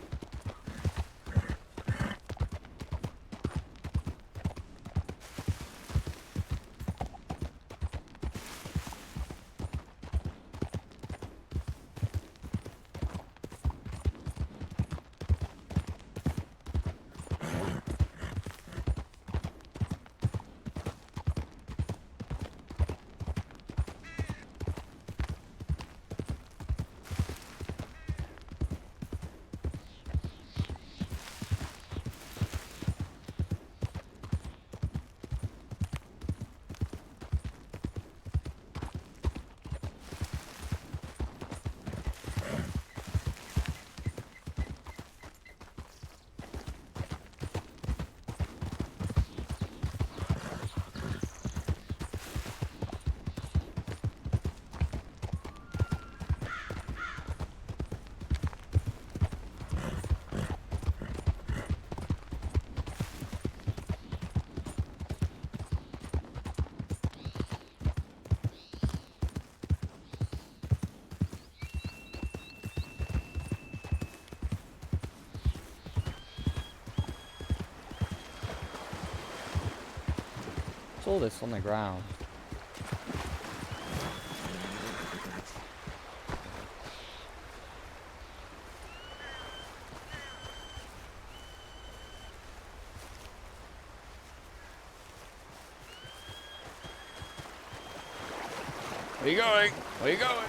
What's all this on the ground? Where you going? Where you going?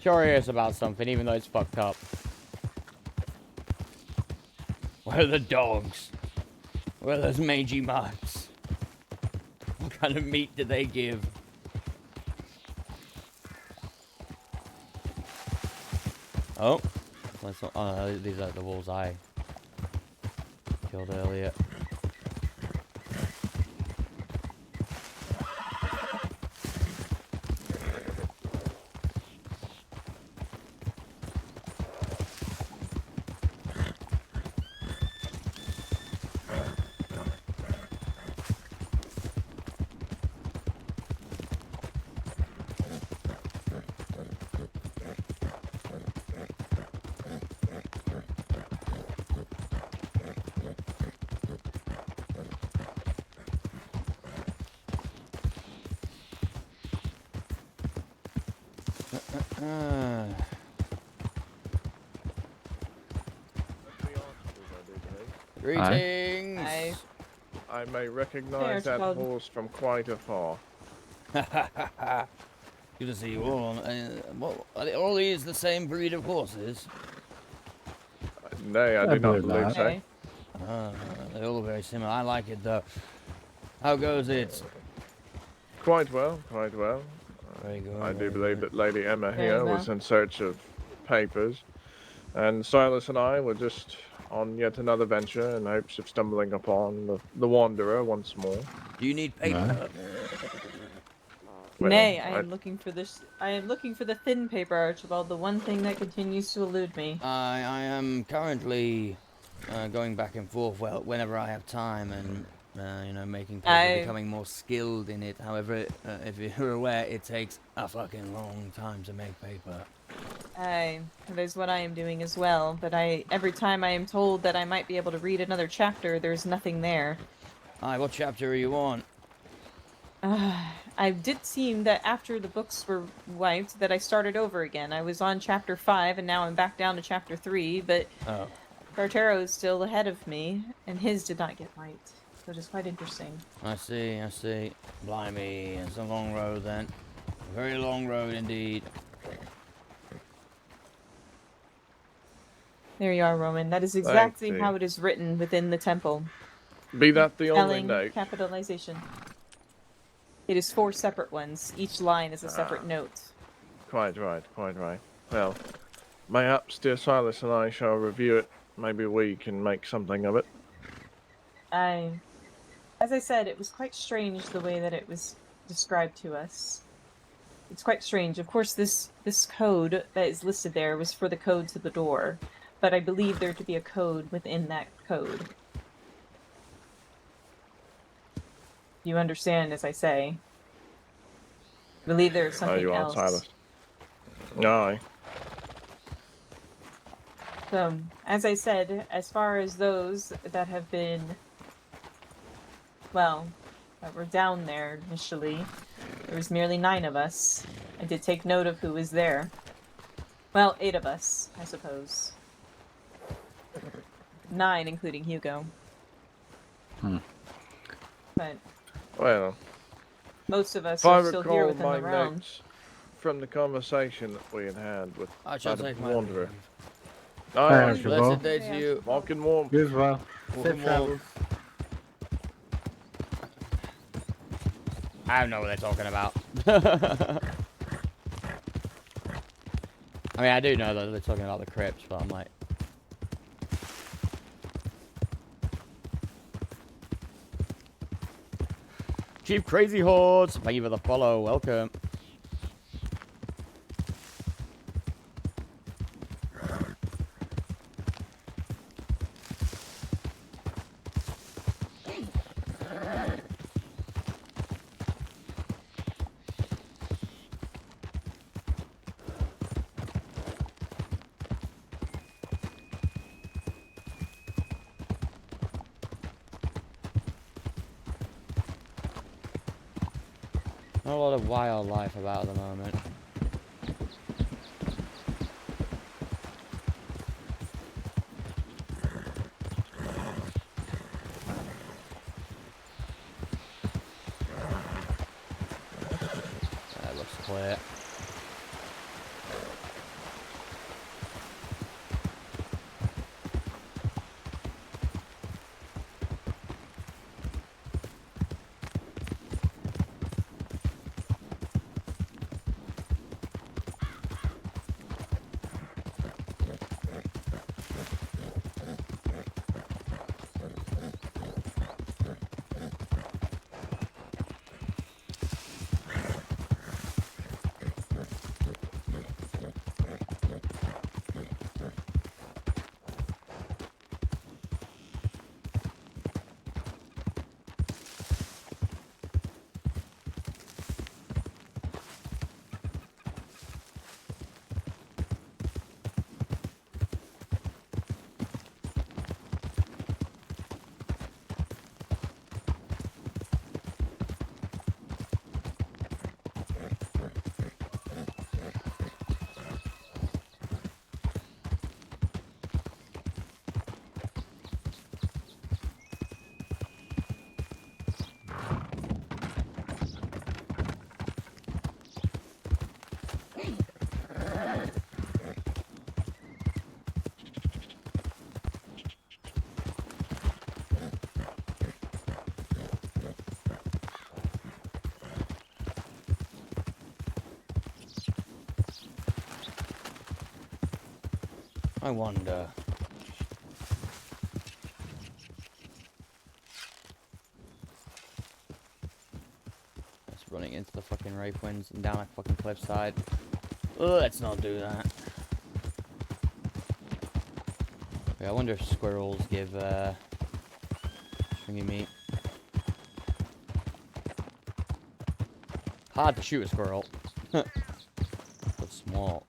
curious about something, even though it's fucked up. Where are the dogs? Where are those mangy mutts? What kind of meat do they give? Oh. Oh, no, these are the wolves I killed earlier. Greetings! Hi. I may recognize that Archibald. horse from quite afar. Good to see you all. What, are they all these the same breed of horses? Nay, I do not believe so. Hey. They're all very similar. I like it though. How goes it? Quite well, quite well. Very good. I do believe that Lady Emma Very here well. was in search of papers, and Silas and I were just on yet another venture in hopes of stumbling upon the Wanderer once more. Do you need paper? Well, Nay, I am looking for this. I am looking for the thin paper, Archibald. The one thing that continues to elude me. I am currently going back and forth. Well, whenever I have time, and you know, making paper, becoming more skilled in it. However, if you're aware, it takes a fucking long time to make paper. That is what I am doing as well. But every time I am told that I might be able to read another chapter, there's nothing there. Aye, what chapter are you on? I did seem that after the books were wiped, that I started over again. I was on chapter 5, and now I'm back down to chapter 3, but Cartero is still ahead of me, and his did not get wiped. So it is quite interesting. I see, I see. Blimey, it's a long road then. A very long road indeed. There you are, Roman. That is exactly how it is written within the temple. Be that the only Spelling, note. capitalization. It is 4 separate ones. Each line is a separate note. Quite right, quite right. Well, mayhaps dear Silas and I shall review it. Maybe we can make something of it. As I said, it was quite strange the way that it was described to us. It's quite strange. Of course, this code that is listed there was for the code to the door, but I believe there to be a code within that code. You understand, as I say. I believe there is something you are, else. Silas. Aye. So, as I said, as far as those that have been, well, that were down there initially, there was merely 9 of us. I did take note of who was there. Well, 8 of us, I suppose. 9, including Hugo. But Well, most of us if I are still here recall within my the realm. notes from the conversation that we had with I shall Madam take my Wanderer. Hi, Archibald. blessed day to you. Walking warm. You as well. Walking warm. I don't know what they're talking about. I mean, I do know that they're talking about the crypts, but I'm like... Chief Crazy Hordes, thank you for the follow, welcome. Not a lot of wildlife about at the moment. That looks clear. I wonder. It's running into the fucking rape winds and down a fucking cliffside. Let's not do that. Okay, I wonder if squirrels give stringy meat. Hard to shoot a squirrel. But small.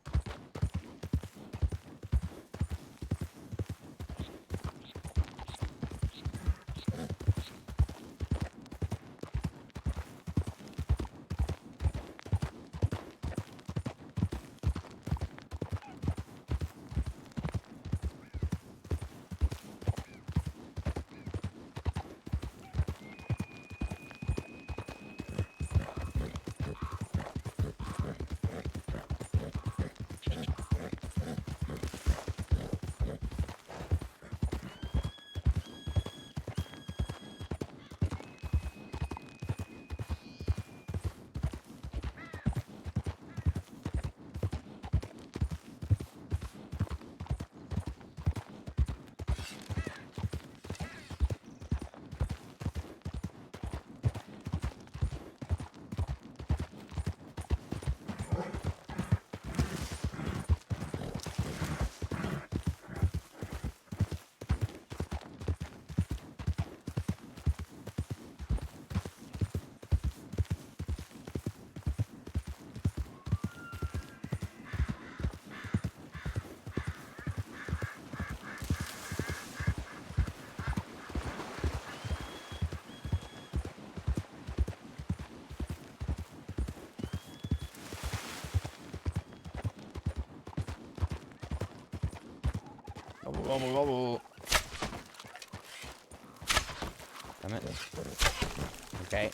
Gobble, gobble. Damn it. Okay.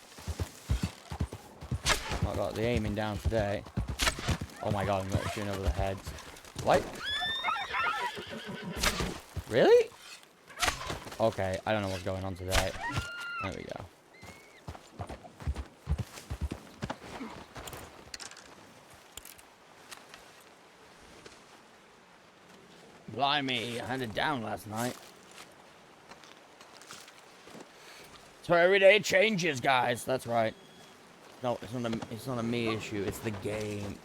I got the aiming down today. Oh my god, I'm not shooting over the heads. What? Really? Okay, I don't know what's going on today. There we go. Blimey, I had it down last night. So every day it changes, guys. That's right. No, it's not a me issue. It's the game.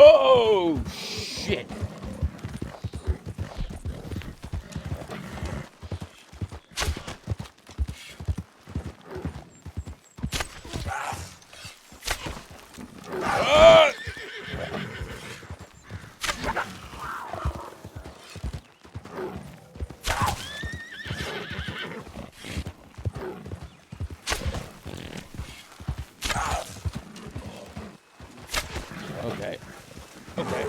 Oh, shit. Okay. Okay.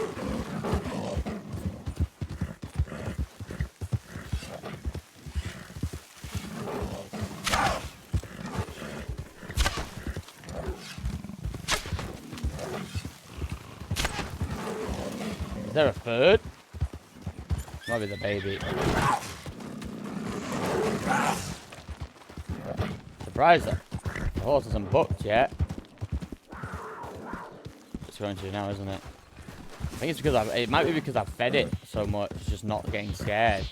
Is there a third? Might be the baby. surprised that the horse hasn't booked yet. It's going to now, isn't it? I think it's because it might be because I've fed it so much, it's just not getting scared.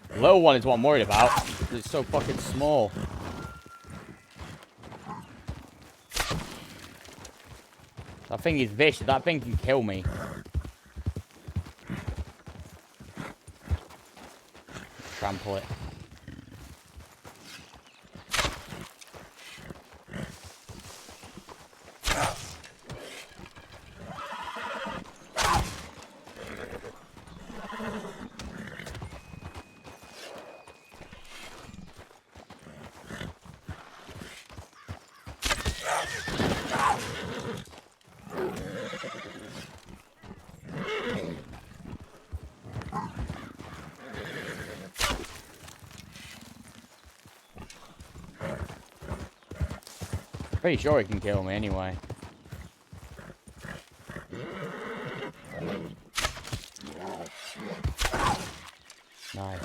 The little one is what I'm worried about. It's so fucking small. That thing is vicious. That thing can kill me. Trample it. Pretty sure he can kill me anyway. Nice.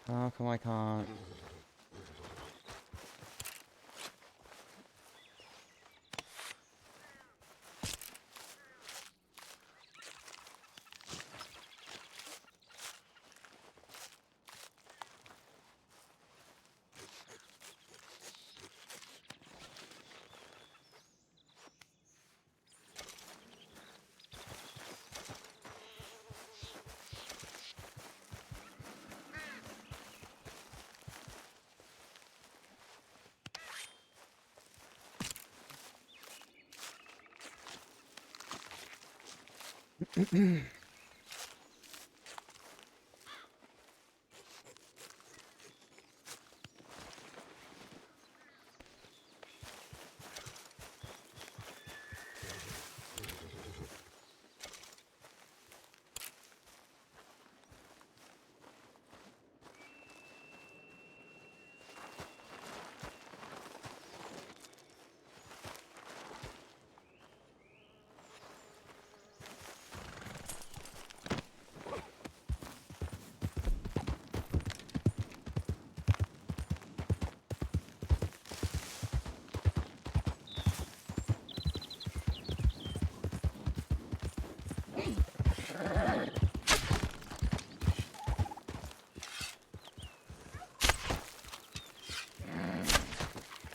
How come I can't?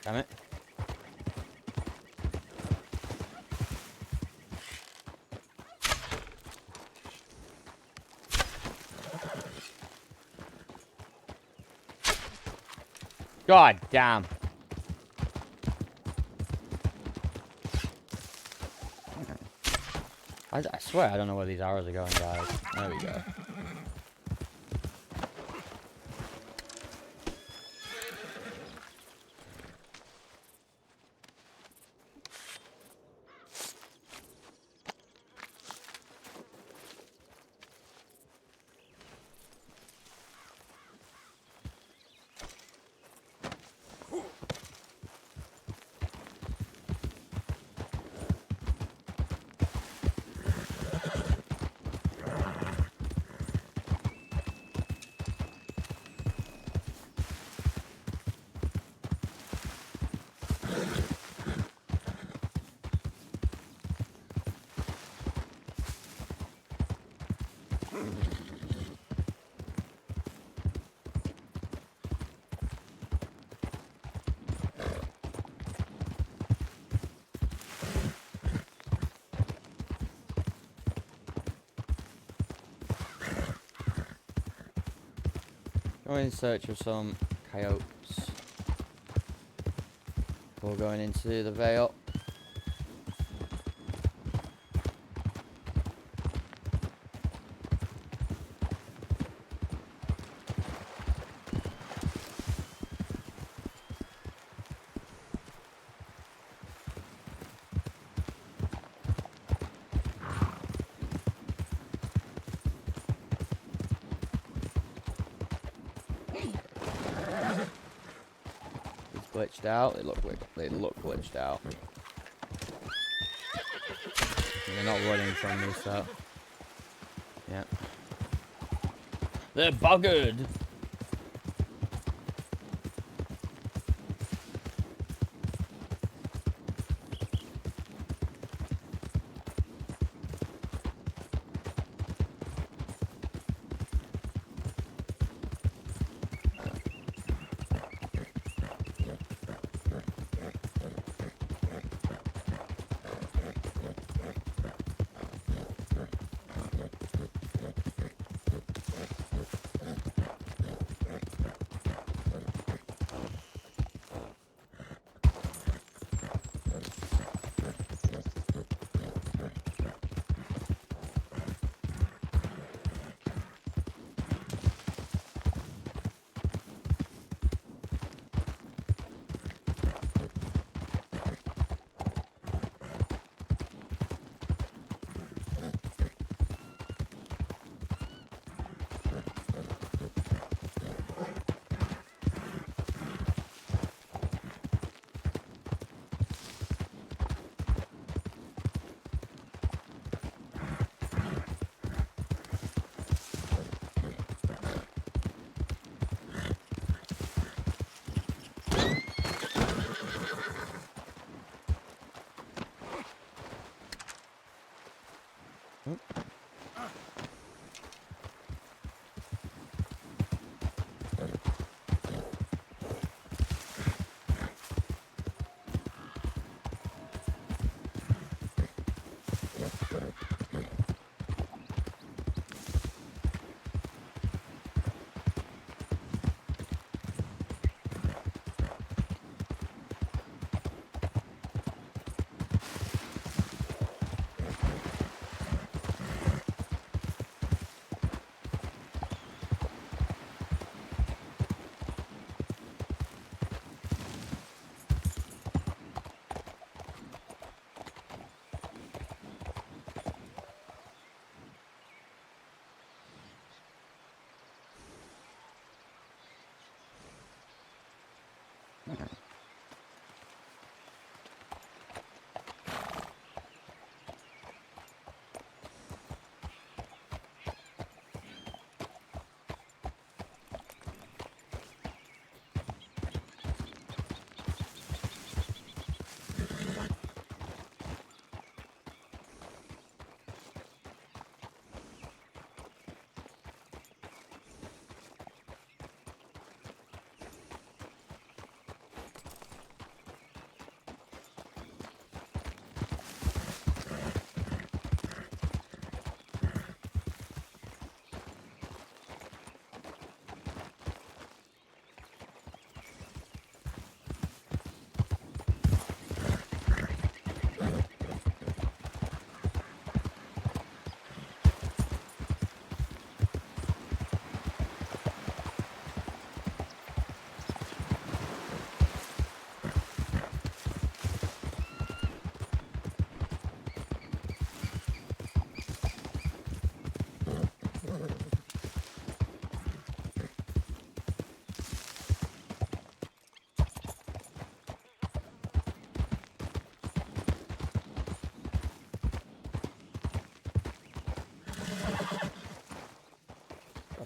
Damn it. God damn. I swear I don't know where these arrows are going, guys. There we go. Go in search of some coyotes. Before going into the Vale. Glitched out. They look glitched out. They're not running from me, so yeah. They're buggered.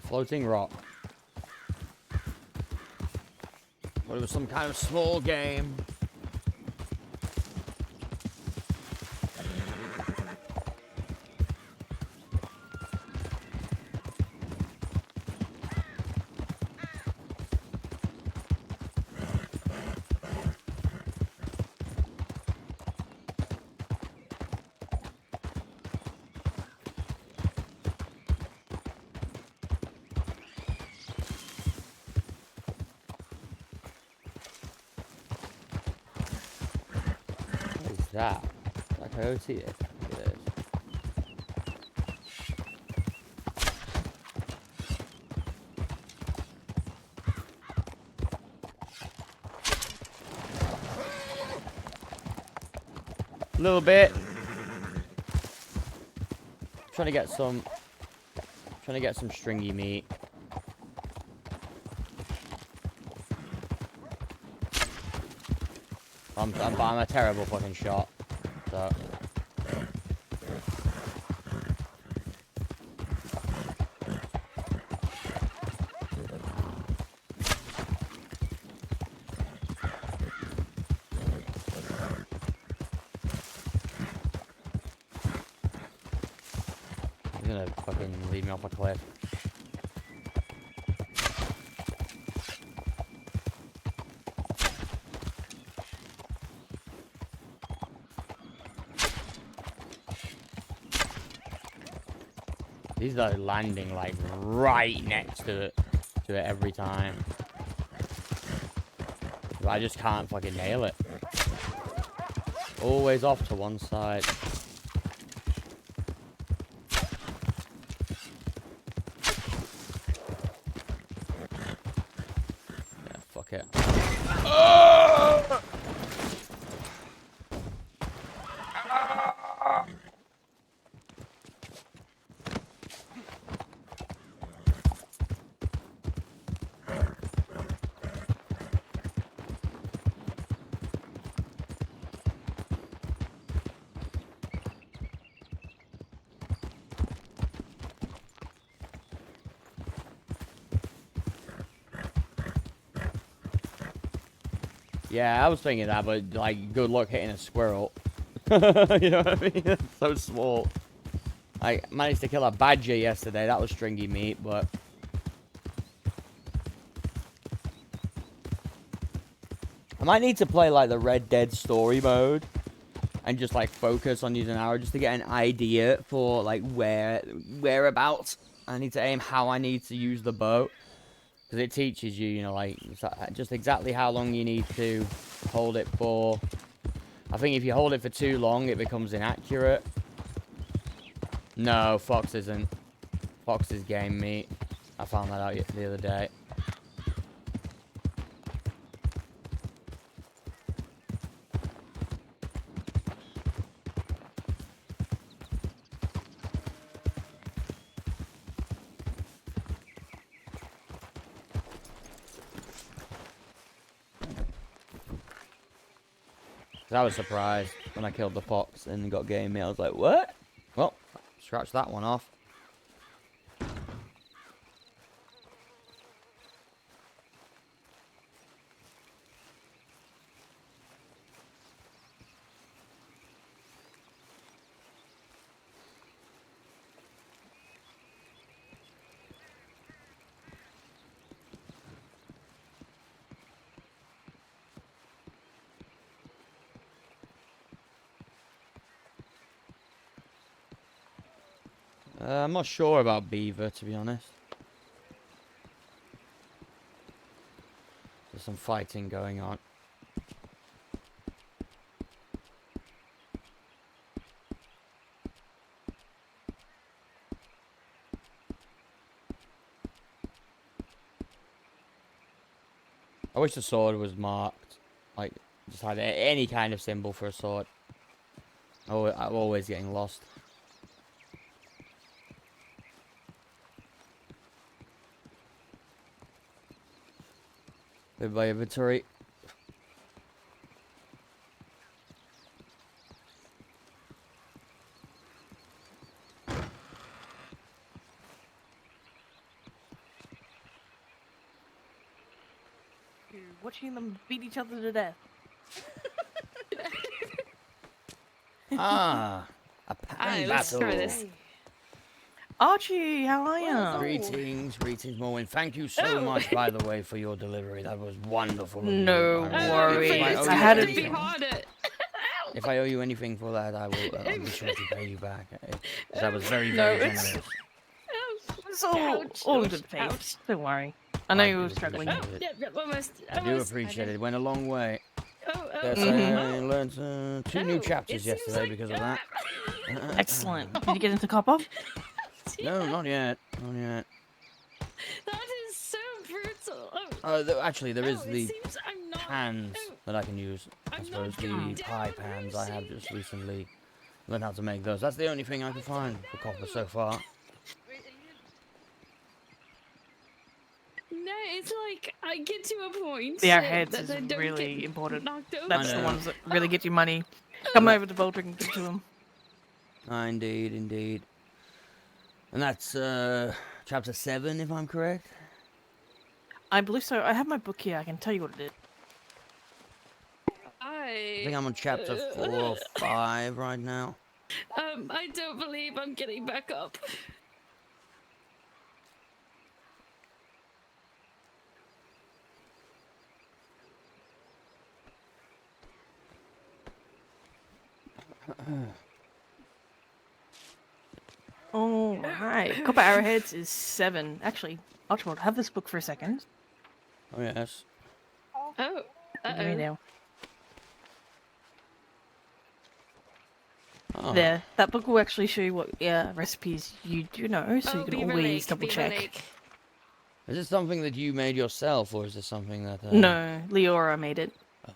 Floating rock. But it was some kind of small game. that? Is that coyote? It is. A little bit. Trying to get some stringy meat. I'm a terrible fucking shot. So. He's gonna fucking lead me off a cliff. These are landing like right next to it every time. But I just can't fucking nail it. Always off to one side. Yeah, fuck it. Yeah, I was thinking that, but like, good luck hitting a squirrel. You know what I mean? It's so small. I managed to kill a badger yesterday. That was stringy meat, but I might need to play like the Red Dead story mode and just like focus on using an arrow just to get an idea for like whereabouts I need to aim, how I need to use the bow. Because it teaches you, you know, like, just exactly how long you need to hold it for. I think if you hold it for too long, it becomes inaccurate. No, Fox isn't. Fox is game meat. I found that out the other day. I was surprised when I killed the fox and got game meat. I was like, what? Well, scratch that one off. I'm not sure about beaver, to be honest. There's some fighting going on. I wish the sword was marked. Like, just had any kind of symbol for a sword. Oh, I'm always getting lost. With my inventory. You're watching them beat each other to death. Ah, a pan battle. Archie, how are you? Greetings, Morwen. Thank you so much, by the way, for your delivery. That was wonderful. No worries. I had to be harder. If I owe you anything for that, I will. I'll be sure to pay you back. That was very, very generous. It's all in good faith. Don't worry. I know you were struggling. I do appreciate it. It went a long way. Yes, I learned 2 new chapters yesterday because of that. Excellent. Did you get into cop-off? No, not yet. Not yet. That is so brutal. Actually, there is it the seems I'm not. pans that I can use. I suppose the pie pans I have just recently learned how to make those. That's the only thing I can find for copper so far. No, it's like I get to a point The airheads that I is don't really get important. knocked over. That's the ones that really get you money. Come over to Boulder and give it to them. Indeed, indeed. And that's chapter 7, if I'm correct. I believe so. I have my book here. I can tell you what it is. I think I'm on chapter 4 or 5 right now. I don't believe I'm getting back up. Oh, right. Copper arrowheads is 7. Actually, Archibald, have this book for a second. Oh, yes. Oh, Give me now. Oh. There. That book will actually show you what recipes you do know, so you can Beaver always Lake, double Beaver check. Lake. Is this something that you made yourself, or is this something that... No, Leora made it. Oh.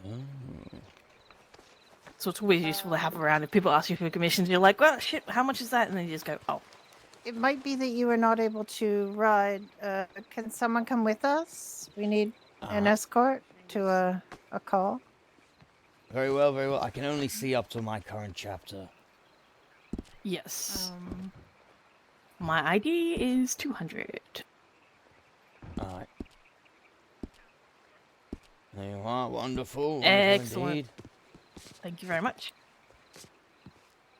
So it's always useful to have around. If people ask you for commissions, you're like, well, shit, how much is that? And then you just go, oh. It might be that you were not able to ride. Can someone come with us? We need an escort to a call. Very well, very well. I can only see up to my current chapter. Yes. My ID is 200. Alright. There you are. Wonderful. Excellent. Indeed. Thank you very much.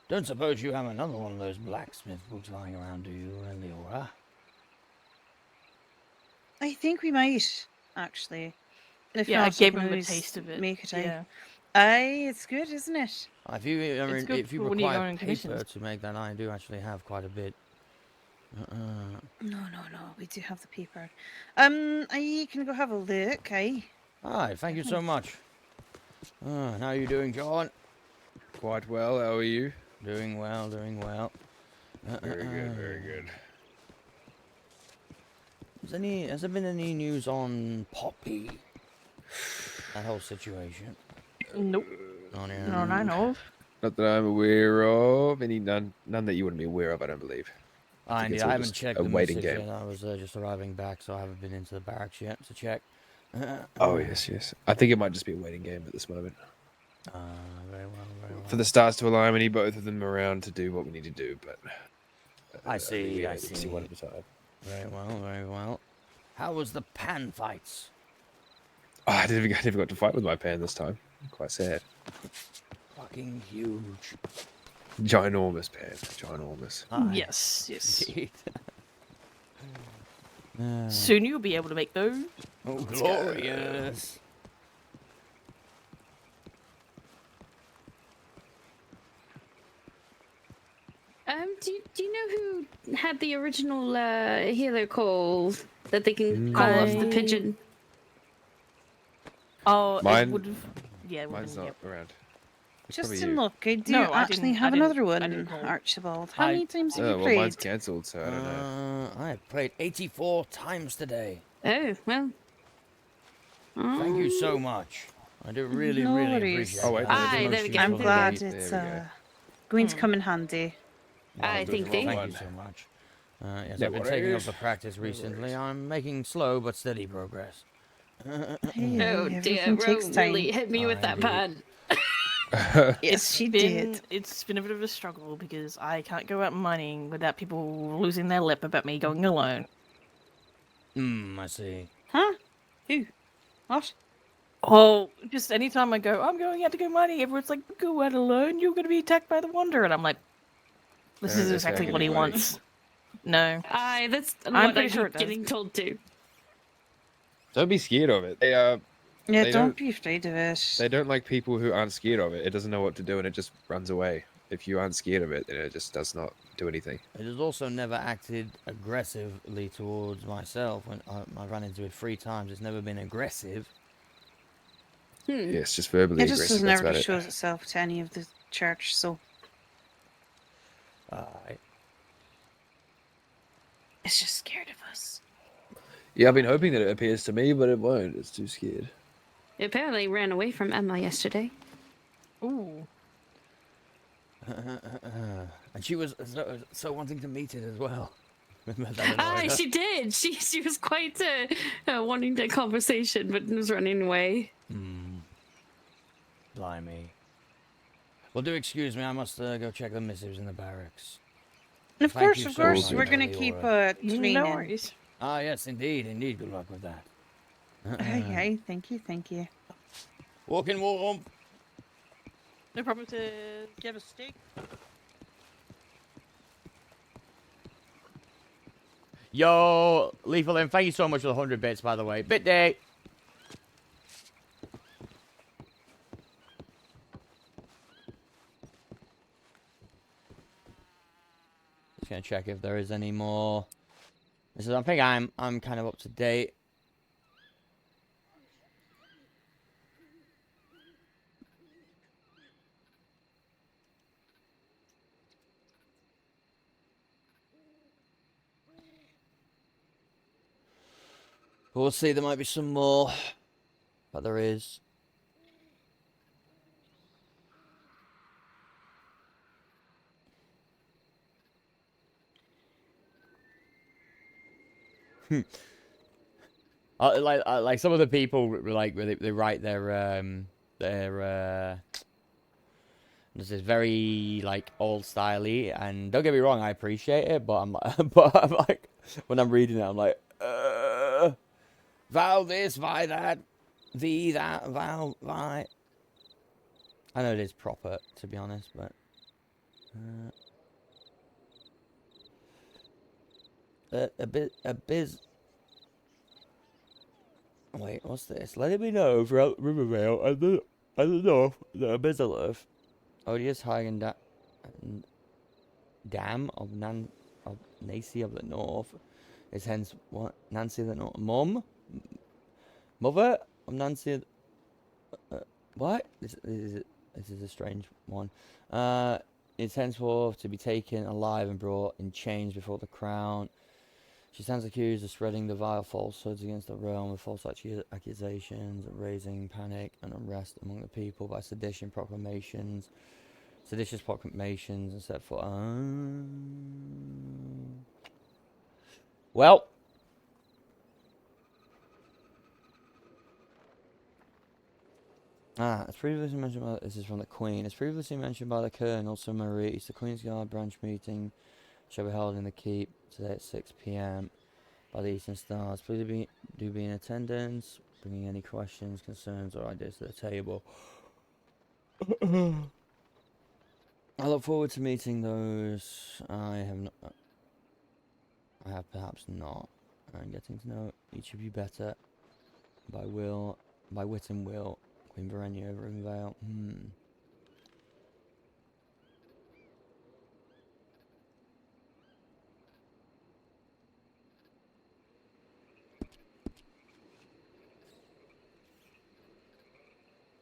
Don't suppose you have another one of those blacksmith books lying around, do you, Leora? I think we might, actually. If Yeah, I not, gave can him a always taste of it. Make it. Yeah. Aye, it's good, isn't it? If you It's good if you for when you're require going on paper commissions. to make that, I do actually have quite a bit. No, we do have the paper. I can go have a look, aye. Hi, thank you so much. How are you doing, John? Quite well, how are you? Doing well, doing well. Very good, very good. Has there been any news on Poppy? That whole situation? Nope. On your None I know of. Not that I'm aware of. None that you wouldn't be aware of, I don't believe. I think Indeed, it's I all haven't just checked a the waiting message game. yet. I was just arriving back, so I haven't been into the barracks yet to check. Oh, yes. I think it might just be a waiting game at this moment. Very well, very well. For the stars to align, we need both of them around to do what we need to do, but... I see, I see see. one at a time. Very well, very well. How was the pan fights? Oh, I never got to fight with my pan this time. Quite sad. Fucking huge. Ginormous pan. Ginormous. Yes. Indeed. Soon you'll be able to make those. Oh, glorious. Do you know who had the original healer call that they can call off the pigeon? Oh, Mine- it would have. Yeah, it Mine's would've not around. It's Just probably in you. luck, I do No, I actually didn't- have I didn't- another I one, didn't call. Archibald. How many times have you well, played? mine's cancelled, so I don't know. I have played 84 times today. Oh, well. Thank you so much. I do really, No really worries. appreciate it. Oh, wait, That is the Aye, most there we go. useful I'm thing. glad There it's we go. going to come in handy. I think they. Thank you so much. Yes, No I've been taking up worries. the practice recently. I'm making slow but steady progress. Oh Everything dear, takes Rome time. really hit me with that pan. Yes, she been, did. It's been a bit of a struggle because I can't go out mining without people losing their lip about me going alone. I see. Huh? Who? What? Oh, just anytime I go, I'm going out to go mining, everyone's like, go out alone, you're going to be attacked by the Wanderer. And I'm like, this is That's exactly how what he it wants. No. Aye, that's I'm what pretty I'm sure it does. getting told to. Don't be scared of it. Yeah, They don't be afraid of it. They don't like people who aren't scared of it. It doesn't know what to do and it just runs away. If you aren't scared of it, then it just does not do anything. It has also never acted aggressively towards myself. When I run into it 3 times, it's never been aggressive. Yeah, it's just verbally It just aggressive. That's never about it. shows itself to any of the church, so it's just scared of us. Yeah, I've been hoping that it appears to me, but it won't. It's too scared. It apparently ran away from Emma yesterday. Ooh. And she was so wanting to meet it as well. She did. She was quite wanting the conversation, but was running away. Blimey. Well, do excuse me. I must go check the missives in the barracks. Of Thank course, you of so course, much, we're gonna keep training. No worries. Ah, yes, indeed. Good luck with that. Aye, thank you. Walking warm. No problem to give a steak. Yo, Lethal M, thank you so much for the 100 bits, by the way. Bit day. Just gonna check if there is any more. I think I'm kind of up to date. But we'll see, there might be some more. But there is. Like some of the people like they write their this is very like old styley, and don't get me wrong, I appreciate it, but I'm like when I'm reading it, I'm like vow this, vi that, thee that, vow vi. I know it is proper, to be honest, but a biz. Wait, what's this? Let it be known throughout Rivervale and the north that a Bizalov, odious Hagen Dam of Nancy of the North, is hence what? Nancy of the North. Mother of Nancy. What? This is a strange one. Is henceforth to be taken alive and brought in chains before the crown. She stands accused of spreading the vile falsehoods against the realm with false accusations, raising panic and unrest among the people by seditious proclamations, and set for. Well. As previously mentioned by this is from the Queen. As previously mentioned by the Colonel Sir Maurice, the Queen's Guard branch meeting shall be held in the keep today at 6 p.m. by the Eastern Stars. Please do be in attendance, bringing any questions, concerns, or ideas to the table. I look forward to meeting those I have perhaps not, and getting to know each of you better by wit and will. Queen Verenia over in Vale.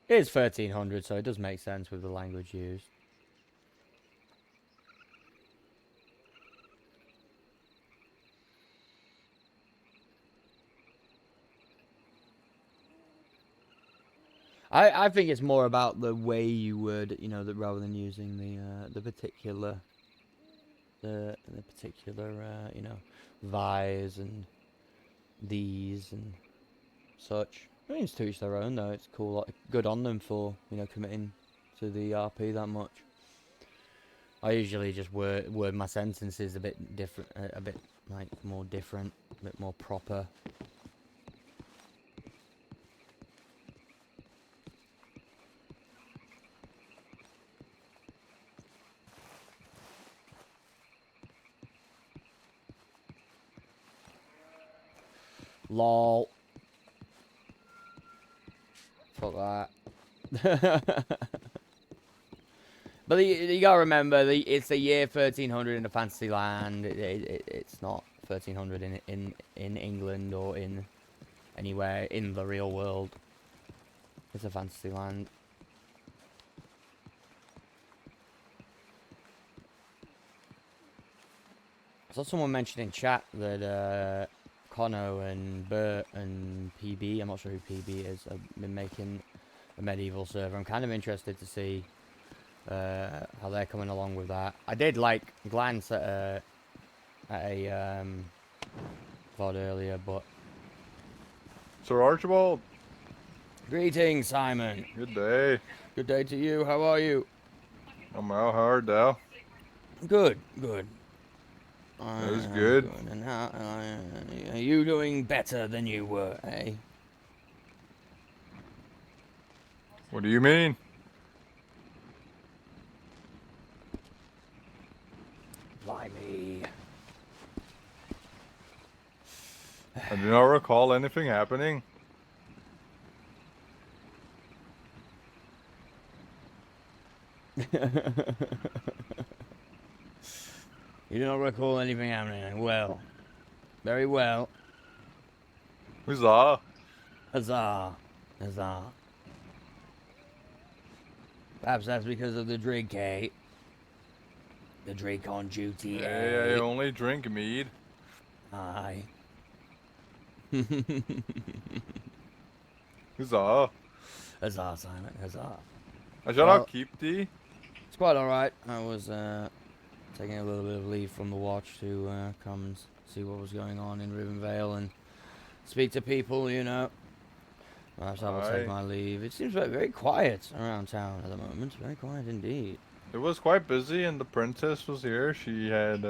It is 1300, so it does make sense with the language used. I think it's more about the way you would, you know, that rather than using the particular, you know, vi's and these and such. I mean, it's to each their own, though. It's cool, like, good on them for, you know, committing to the RP that much. I usually just word my sentences a bit different, a bit like more different, a bit more proper. Lol. Fuck that. But you gotta remember, it's the year 1300 in the fantasy land. It's not 1300 in England or in anywhere in the real world. It's a fantasy land. I saw someone mention in chat that Conno and Bert and PB, I'm not sure who PB is, have been making a medieval server. I'm kind of interested to see how they're coming along with that. I did like glance at a VOD earlier, but Sir Archibald. Greetings, Simon. Good day. Good day to you. How are you? I'm out hard now. Good, good. That was good. And how are you doing better than you were, eh? What do you mean? Blimey. I do not recall anything happening. You do not recall anything happening. Well. Very well. Huzzah. Huzzah. Huzzah. Perhaps that's because of the drink, eh? The drink on duty, Hey, eh? I only drink mead. Aye. Huzzah. Huzzah, Simon. Huzzah. I shall not keep thee. It's quite alright. I was taking a little bit of leave from the watch to come and see what was going on in Rivenvale and speak to people, you know. Perhaps I will take Aye. my leave. It seems like very quiet around town at the moment. Very quiet indeed. It was quite busy and the princess was here. She had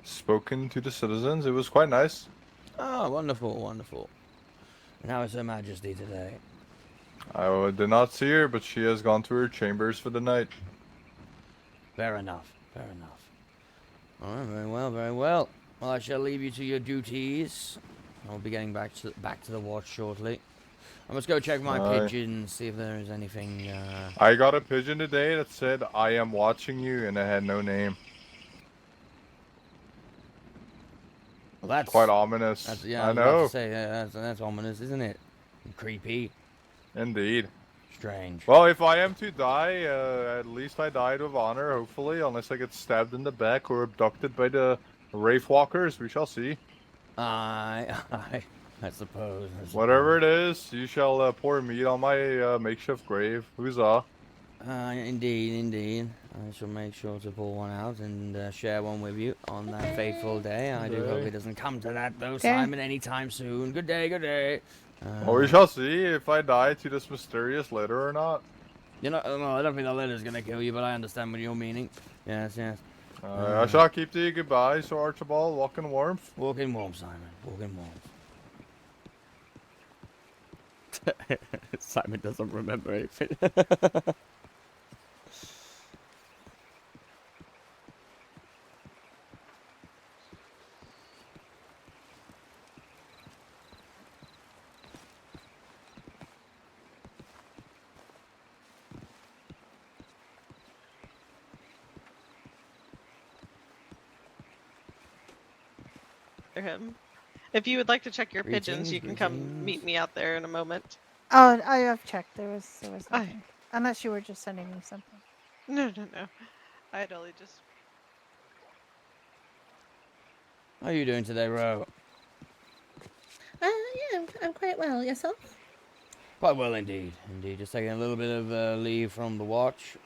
spoken to the citizens. It was quite nice. Oh, wonderful, wonderful. And how is Her Majesty today? I did not see her, but she has gone to her chambers for the night. Fair enough, fair enough. Alright, very well, very well. Well, I shall leave you to your duties. I'll be getting back to the watch shortly. I must go check my Aye. pigeons, see if there is anything. I got a pigeon today that said, "I am watching you," and it had no name. Well, that's quite ominous. That's, yeah, I was about know. to say, that's ominous, isn't it? Creepy. Indeed. Strange. Well, if I am to die, at least I died with honor, hopefully, unless I get stabbed in the back or abducted by the Wraith Walkers. We shall see. I suppose. Whatever it is, you shall pour meat on my makeshift grave. Huzzah. Indeed, indeed. I shall make sure to pull one out and share one with you on that fateful day. I do hope it doesn't come to that, though, Simon, anytime soon. Good day, good day. Well, we shall see if I die to this mysterious letter or not. You know, no, I don't think the letter's gonna kill you, but I understand what you're meaning. Yes, yes. I shall keep thee goodbye, Sir Archibald. Walk in warmth. Walk in warmth, Simon. Walk in warmth. Simon doesn't remember anything. Him. If you would like to check your pigeons, Greetings, you can come meet me out there in a moment. Oh, I have checked. There was nothing. Unless you were just sending me something. No. I had only just. How are you doing today, Ro? Yeah, I'm quite well. Yourself? Quite well indeed. Indeed. Just taking a little bit of leave from the watch.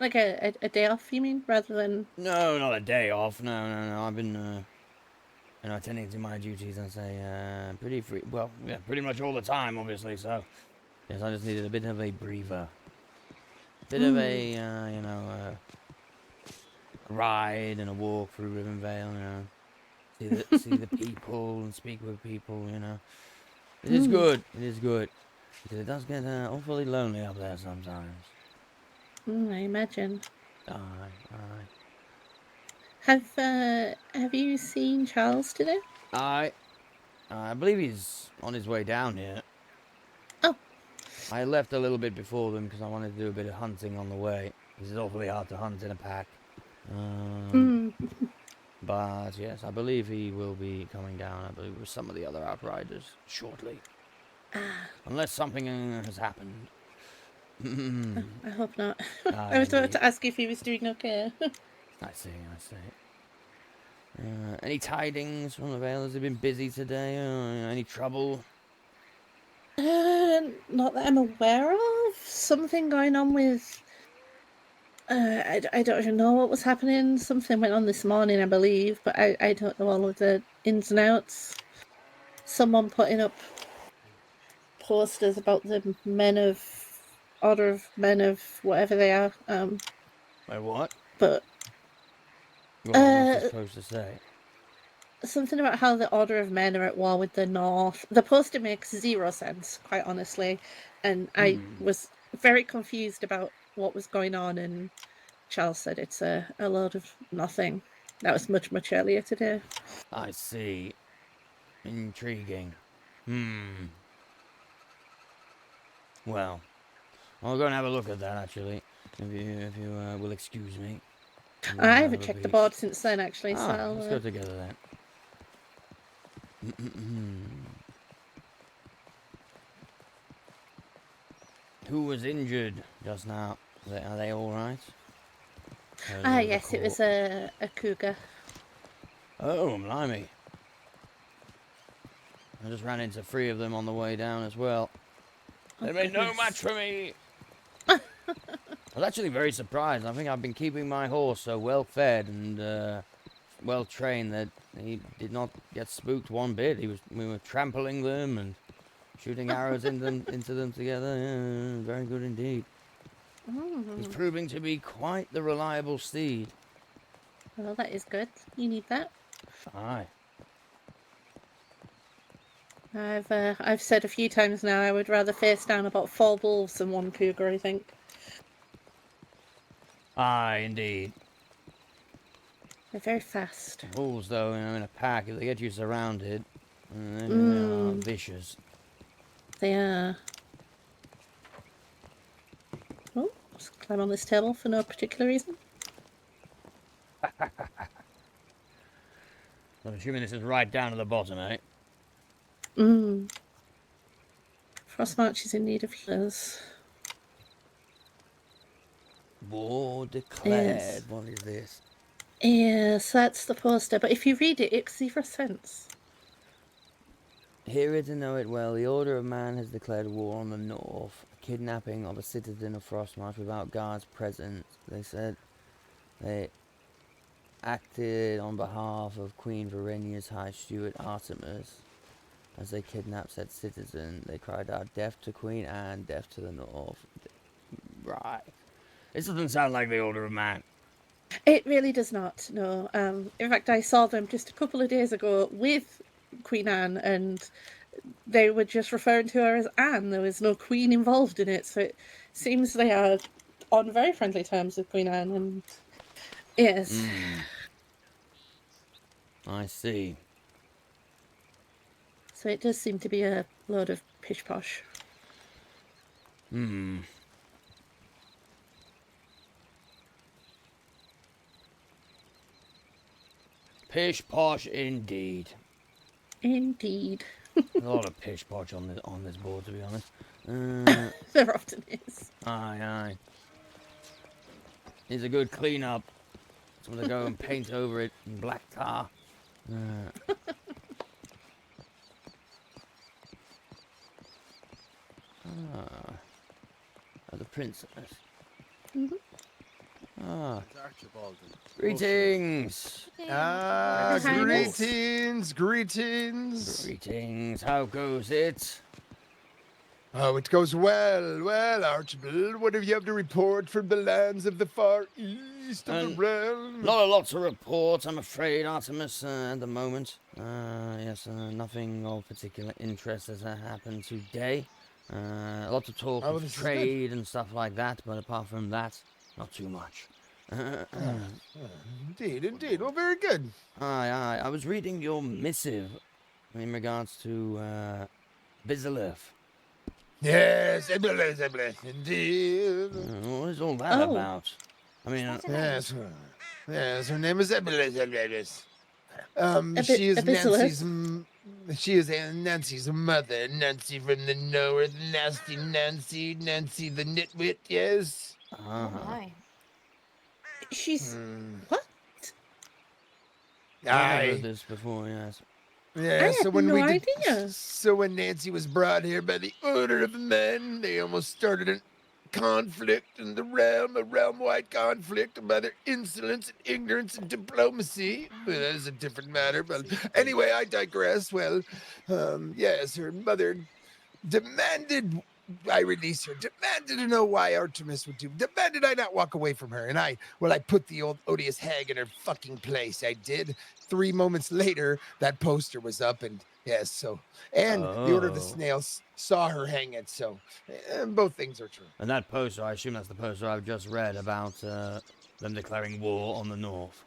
Like a day off, you mean, rather than? No, not a day off. No. I've been, attending to my duties, I say, pretty free. Well, yeah, pretty much all the time, obviously. So, yes, I just needed a bit of a breather. Bit of a, ride and a walk through Rivenvale. See the people and speak with people. It is good. It is good because it does get awfully lonely up there sometimes. I imagine. Aye. Have you seen Charles today? I believe he's on his way down here. Oh. I left a little bit before them because I wanted to do a bit of hunting on the way. It's awfully hard to hunt in a pack. But yes, I believe he will be coming down. I believe with some of the other outriders shortly. Unless something has happened. I hope not. Ah, I was about indeed. to ask if he was doing okay. I see. Any tidings from the Vale? Has it been busy today? Any trouble? Not that I'm aware of. Something going on with. I don't even know what was happening. Something went on this morning, I believe, but I don't know all of the ins and outs. Someone putting up posters about the Order of Men of whatever they are. Wait, what? But What's it supposed to say? something about how the Order of Men are at war with the North. The poster makes zero sense, quite honestly, and I was very confused about what was going on. And Charles said it's a load of nothing. That was much earlier today. I see. Intriguing. Well, I'll go and have a look at that, actually. If you will excuse me. I haven't checked the board since then, actually, so I'll, let's go together then. Who was injured just now? Are they all right? Yes, it was a cougar. Oh, blimey. I just ran into 3 of them on the way down as well. They made no match for me. I was actually very surprised. I think I've been keeping my horse so well fed and well trained that he did not get spooked one bit. We were trampling them and shooting arrows into them together. Yeah, very good indeed. He's proving to be quite the reliable steed. Well, that is good. You need that. Aye. I've said a few times now I would rather face down about 4 wolves than 1 cougar, I think. Aye, indeed. They're very fast. Wolves, though, in a pack, if they get you surrounded, they are vicious. They are. Oh, let's climb on this table for no particular reason. I'm assuming this is right down to the bottom, eh? Frostmarch is in need of healers. War declared. Yes. What is this? Yes, that's the poster, but if you read it, it makes zero sense. Hear it and know it well. The Order of Man has declared war on the North. Kidnapping of a citizen of Frostmarch without guards present. They said they acted on behalf of Queen Verenia's High Steward Artemis. As they kidnapped said citizen, they cried out, "Death to Queen Anne, death to the North." Right. This doesn't sound like the Order of Man. It really does not, no. In fact, I saw them just a couple of days ago with Queen Anne, and they were just referring to her as Anne. There was no queen involved in it, so it seems they are on very friendly terms with Queen Anne, and yes. I see. So it does seem to be a load of pish-posh. Pish-posh indeed. Indeed. A lot of pish-posh on this board, to be honest. There often is. Aye. Needs a good clean-up. Someone to go and paint over it in black tar. The princess. Archibald. Greetings. Greetings. Greetings. How goes it? Oh, it goes well. Well, Archibald, what have you have to report from the lands of the far east of the realm? Not a lot to report, I'm afraid, Artemis, at the moment. Yes, nothing of particular interest has happened today. A lot of talk of trade and stuff like that, but apart from that, not too much. Indeed. Well, very good. Aye. I was reading your missive in regards to Bizalef. Yes, indeed. What is all that about? I mean, yes, her name is Eblis. She is Nancy's. She is Aunt Nancy's mother, Nancy from the north, nasty Nancy, Nancy the nitwit, yes? Oh my. She's Hmm. what? I've heard Aye. this before, yes. Yeah, I so had when no we did, idea. so when Nancy was brought here by the order of men, they almost started a conflict in the realm, a realm-wide conflict by their insolence and ignorance and diplomacy. Well, that is a different matter, but anyway, I digress. Well, yes, her mother demanded I release her, demanded to know why Artemis would do, demanded I not walk away from her, and I put the old odious hag in her fucking place. I did. 3 moments later, that poster was up, and yes, so, and the Order of the Oh. Snails saw her hang it, so both things are true. And that poster, I assume that's the poster I've just read about them declaring war on the North.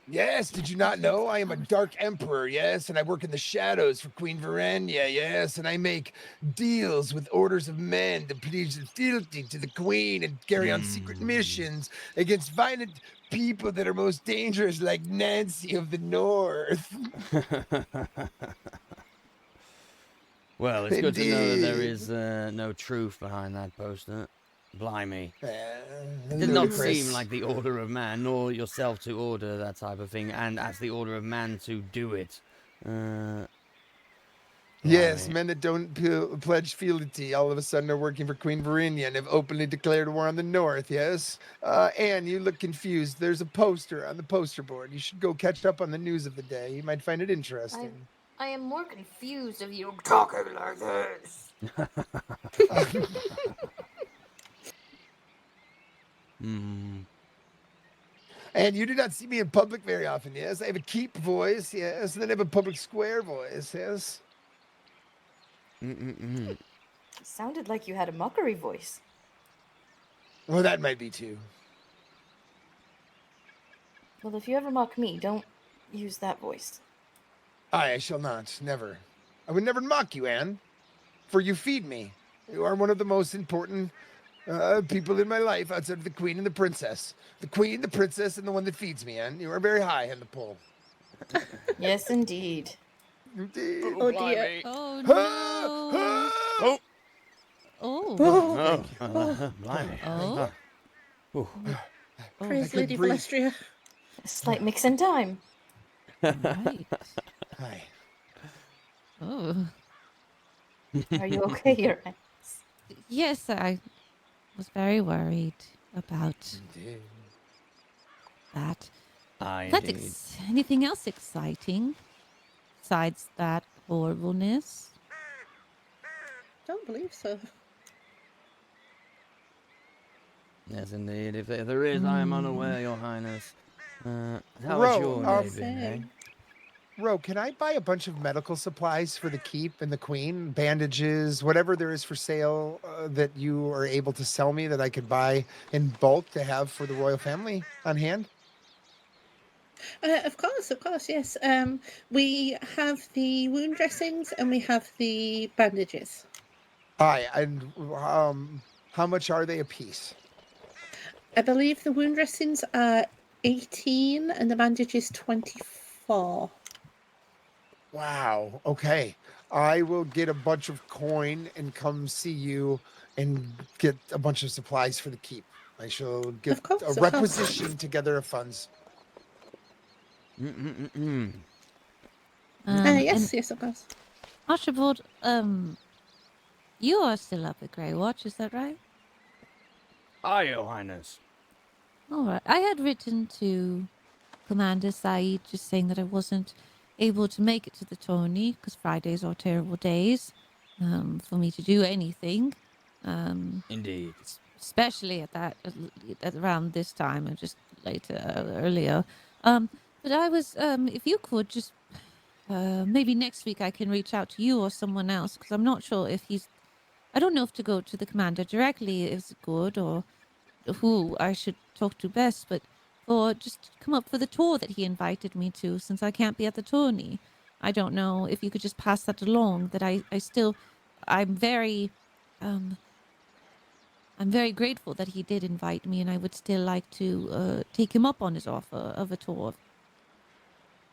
Yes, did you not know? I am a dark emperor, yes, and I work in the shadows for Queen Verenia, yes, and I make deals with orders of men to please fealty to the queen and carry on secret missions against violent people that are most dangerous, like Nancy of the North. Well, it's good to know that there Indeed. is no truth behind that poster. Blimey. It did not ludicrous. seem like the order of man, nor yourself to order that type of thing, and as the order of man to do it. Yes, Blimey. men that don't pledge fealty all of a sudden are working for Queen Verenia and have openly declared war on the North, yes? Anne, you look confused. There's a poster on the poster board. You should go catch up on the news of the day. You might find it interesting. I am more confused of you talking like this. And you do not see me in public very often, yes? I have a keep voice, yes, and then I have a public square voice, yes? It sounded like you had a mockery voice. Well, that might be too. Well, if you ever mock me, don't use that voice. I shall not, never. I would never mock you, Anne, for you feed me. You are one of the most important people in my life outside of the queen and the princess. The queen, the princess, and the one that feeds me, Anne. You are very high in the pole. Yes, indeed. Indeed. Oh dear. Oh Oh! no. Oh. Blimey. Oh. Praise I Lady couldn't breathe. Valestria. A slight mix in time. Right. Hi. Oh. Are you okay, your Yes, I was very worried about Indeed. that. Aye, That indeed. anything else exciting besides that horribleness? Don't believe so. Yes, indeed. If there is, I am unaware, Your Highness. How Ro, is your day been, eh? Ro, can I buy a bunch of medical supplies for the keep and the queen? Bandages, whatever there is for sale that you are able to sell me that I could buy in bulk to have for the royal family on hand? Of course, yes. We have the wound dressings and we have the bandages. Aye, and how much are they a piece? I believe the wound dressings are 18 and the bandages 24. Wow. Okay. I will get a bunch of coin and come see you and get a bunch of supplies for the keep. I shall get a requisition together of funds. Yes, And of course. Archibald, you are still up at Grey Watch, is that right? Aye, Your Highness. All right. I had written to Commander Saeed just saying that I wasn't able to make it to the tourney because Fridays are terrible days for me to do anything. Indeed. Especially at around this time or just earlier. But I was, if you could just maybe next week I can reach out to you or someone else because I'm not sure if I don't know if to go to the commander directly is good or who I should talk to best, but or just come up for the tour that he invited me to since I can't be at the tourney. I don't know if you could just pass that along that I'm very grateful that he did invite me and I would still like to take him up on his offer of a tour.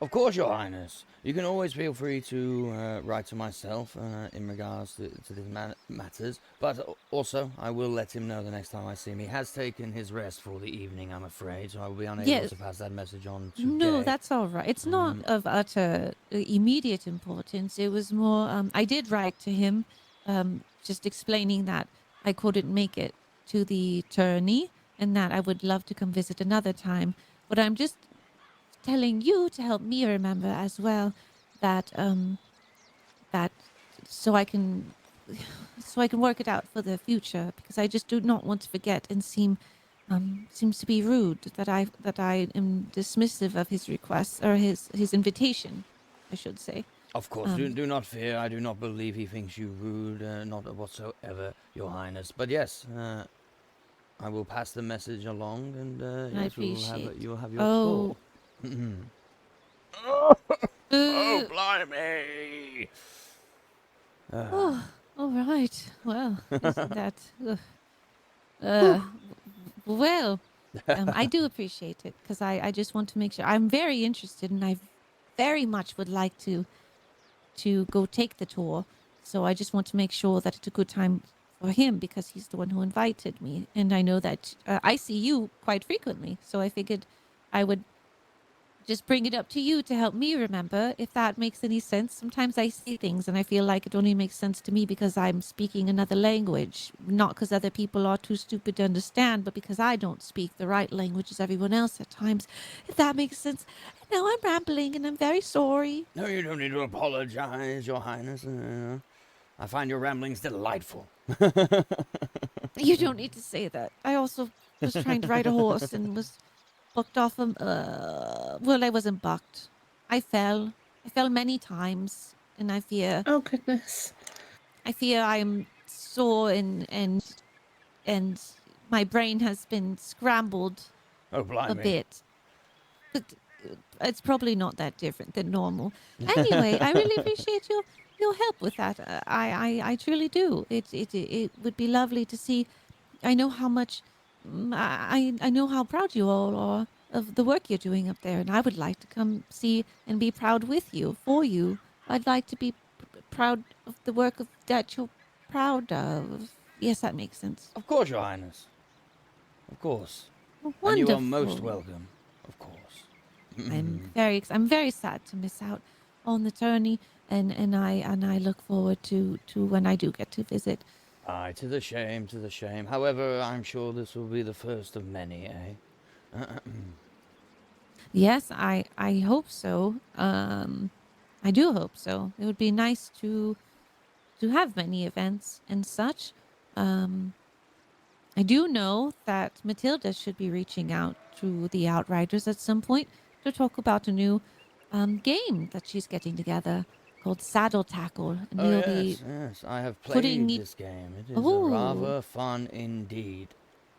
Of course, Your Highness. You can always feel free to write to myself in regards to these matters. But also, I will let him know the next time I see him. He has taken his rest for the evening, I'm afraid, so I will be unable Yes. to pass that message on today. No, that's all right. It's not of utter immediate importance. It was more, I did write to him, just explaining that I couldn't make it to the tourney and that I would love to come visit another time. But I'm just telling you to help me remember as well that that so I can work it out for the future, because I just do not want to forget and seems to be rude that I am dismissive of his request, or his invitation, I should say. Of course, do not fear. I do not believe he thinks you rude, not whatsoever, Your Highness. But yes, I will pass the message along, and I yes, appreciate. you'll have your Oh. tour. Oh, blimey! Oh, all right. Well, isn't that? Well, I do appreciate it, because I just want to make sure. I'm very interested, and I very much would like to go take the tour. So I just want to make sure that it's a good time for him, because he's the one who invited me, and I know that I see you quite frequently. So I figured I would just bring it up to you to help me remember, if that makes any sense. Sometimes I see things and I feel like it only makes sense to me because I'm speaking another language, not because other people are too stupid to understand, but because I don't speak the right language as everyone else at times, if that makes sense. Now I'm rambling and I'm very sorry. No, you don't need to apologize, Your Highness. I find your ramblings delightful. You don't need to say that. I also was trying to ride a horse and was bucked off well, I wasn't bucked. I fell. I fell many times, and I fear. Oh goodness. I fear I'm sore and my brain has been scrambled Oh, blimey. a bit. But it's probably not that different than normal. Anyway, I really appreciate your help with that. I truly do. It would be lovely to see. I know how much. I know how proud you all are of the work you're doing up there, and I would like to come see and be proud with you, for you. I'd like to be proud of the work that you're proud of. Yes, that makes sense. Of course, Your Highness. Of course. Wonderful. And you are most welcome. Of course. I'm very sad to miss out on the tourney, and I look forward to when I do get to visit. Aye, to the shame, to the shame. However, I'm sure this will be the first of many, eh? Yes, I hope so. I do hope so. It would be nice to have many events and such. I do know that Matilda should be reaching out to the Outriders at some point to talk about a new game that she's getting together called Saddle Tackle. And Oh, we'll yes, be yes. I have putting played it- this game. It is Ooh. rather fun indeed.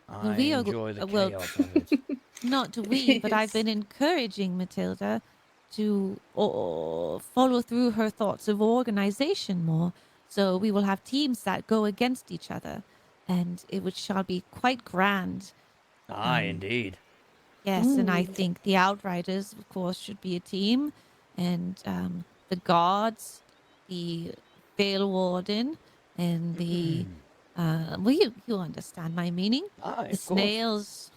Well, I we are- enjoy the well, chaos of it. Not we, but I've been encouraging Matilda to follow through her thoughts of organization more. So we will have teams that go against each other, and it shall be quite grand. Aye, indeed. Yes, and I think the Outriders, of course, should be a team, and the Guards, the Vale Warden, and the well, you understand my meaning. Aye, The of course.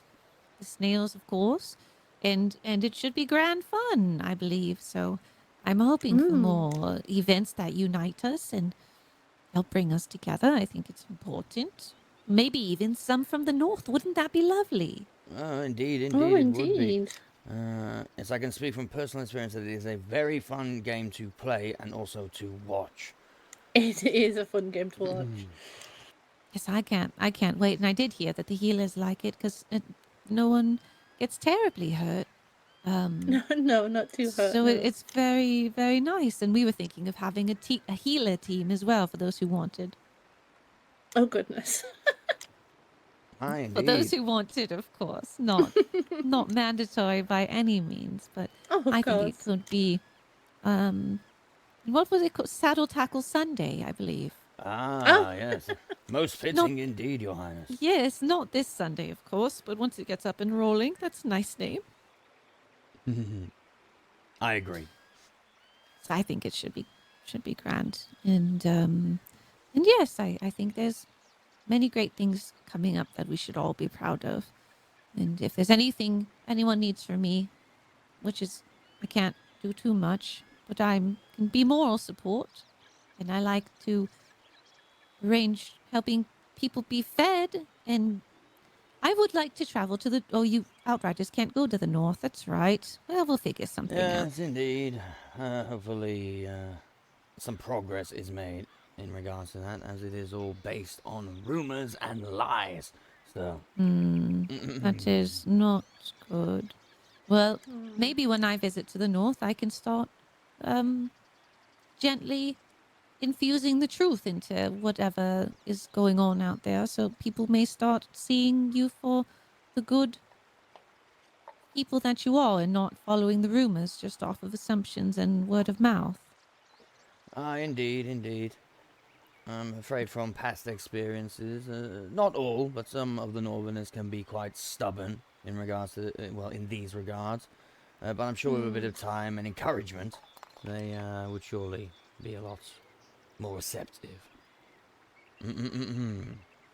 snails, of course, and it should be grand fun, I believe. So I'm hoping for more events that unite us and help bring us together. I think it's important. Maybe even some from the north. Wouldn't that be lovely? Oh, indeed, Oh, it would be. indeed. Yes, I can speak from personal experience that it is a very fun game to play and also to watch. It is a fun game to watch. Yes, I can't wait. And I did hear that the healers like it because no one gets terribly hurt. No, not too hurt. So no. it's very, very nice. And we were thinking of having a healer team as well for those who wanted. Oh goodness. Aye, For those indeed. who wanted, of course, not mandatory by any means, but Oh, of I think it course. could be. What was it called? Saddle Tackle Sunday, I believe. Ah, yes. Most fitting indeed, Your Highness. Yes, not this Sunday, of course, but once it gets up and rolling, that's a nice name. I agree. So I think it should be grand. And yes, I think there's many great things coming up that we should all be proud of. And if there's anything anyone needs from me, which is I can't do too much, but I can be moral support, and I like to arrange helping people be fed, and I would like to travel to the. Oh, you outriders can't go to the north. That's right. Well, we'll figure something out. Yes, indeed. Hopefully, some progress is made in regards to that, as it is all based on rumors and lies. So. That is not good. Well, maybe when I visit to the north, I can start gently infusing the truth into whatever is going on out there, so people may start seeing you for the good people that you are and not following the rumors just off of assumptions and word of mouth. Indeed, indeed. I'm afraid from past experiences, not all, but some of the Northerners can be quite stubborn in regards to, well, in these regards. But I'm sure with a bit of time and encouragement, they would surely be a lot more receptive.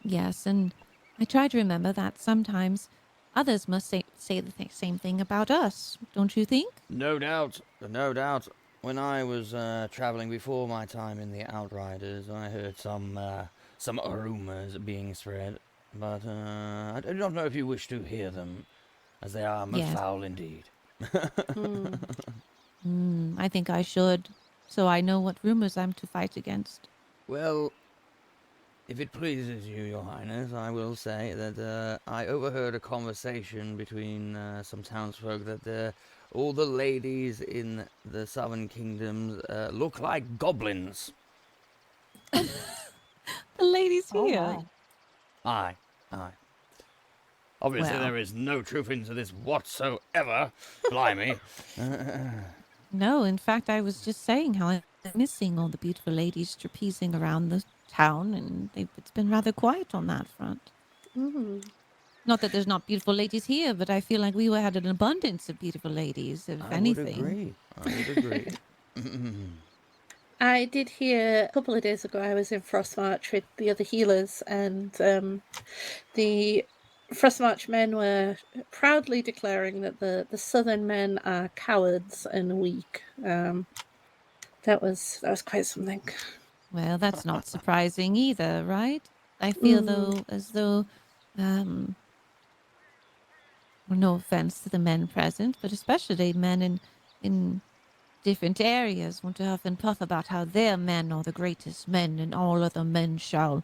Yes, and I try to remember that sometimes others must say the same thing about us, don't you think? No doubt, no doubt. When I was traveling before my time in the Outriders, I heard some rumors being spread, but I don't know if you wish to hear them, as they are most Yes. foul indeed. I think I should, so I know what rumors I'm to fight against. Well, if it pleases you, Your Highness, I will say that I overheard a conversation between some townsfolk that all the ladies in the southern kingdoms look like goblins. The ladies here. Aye, aye. Obviously, Well. there is no truth into this whatsoever. Blimey. No, in fact, I was just saying how I'm missing all the beautiful ladies trapezing around the town, and it's been rather quiet on that front. Not that there's not beautiful ladies here, but I feel like we had an abundance of beautiful ladies, if anything. I would agree. I did hear a couple of days ago I was in Frostmarch with the other healers, and the Frostmarch men were proudly declaring that the southern men are cowards and weak. That was quite something. Well, that's not surprising either, right? I feel as though, well, no offense to the men present, but especially men in different areas want to huff and puff about how their men are the greatest men and all other men shall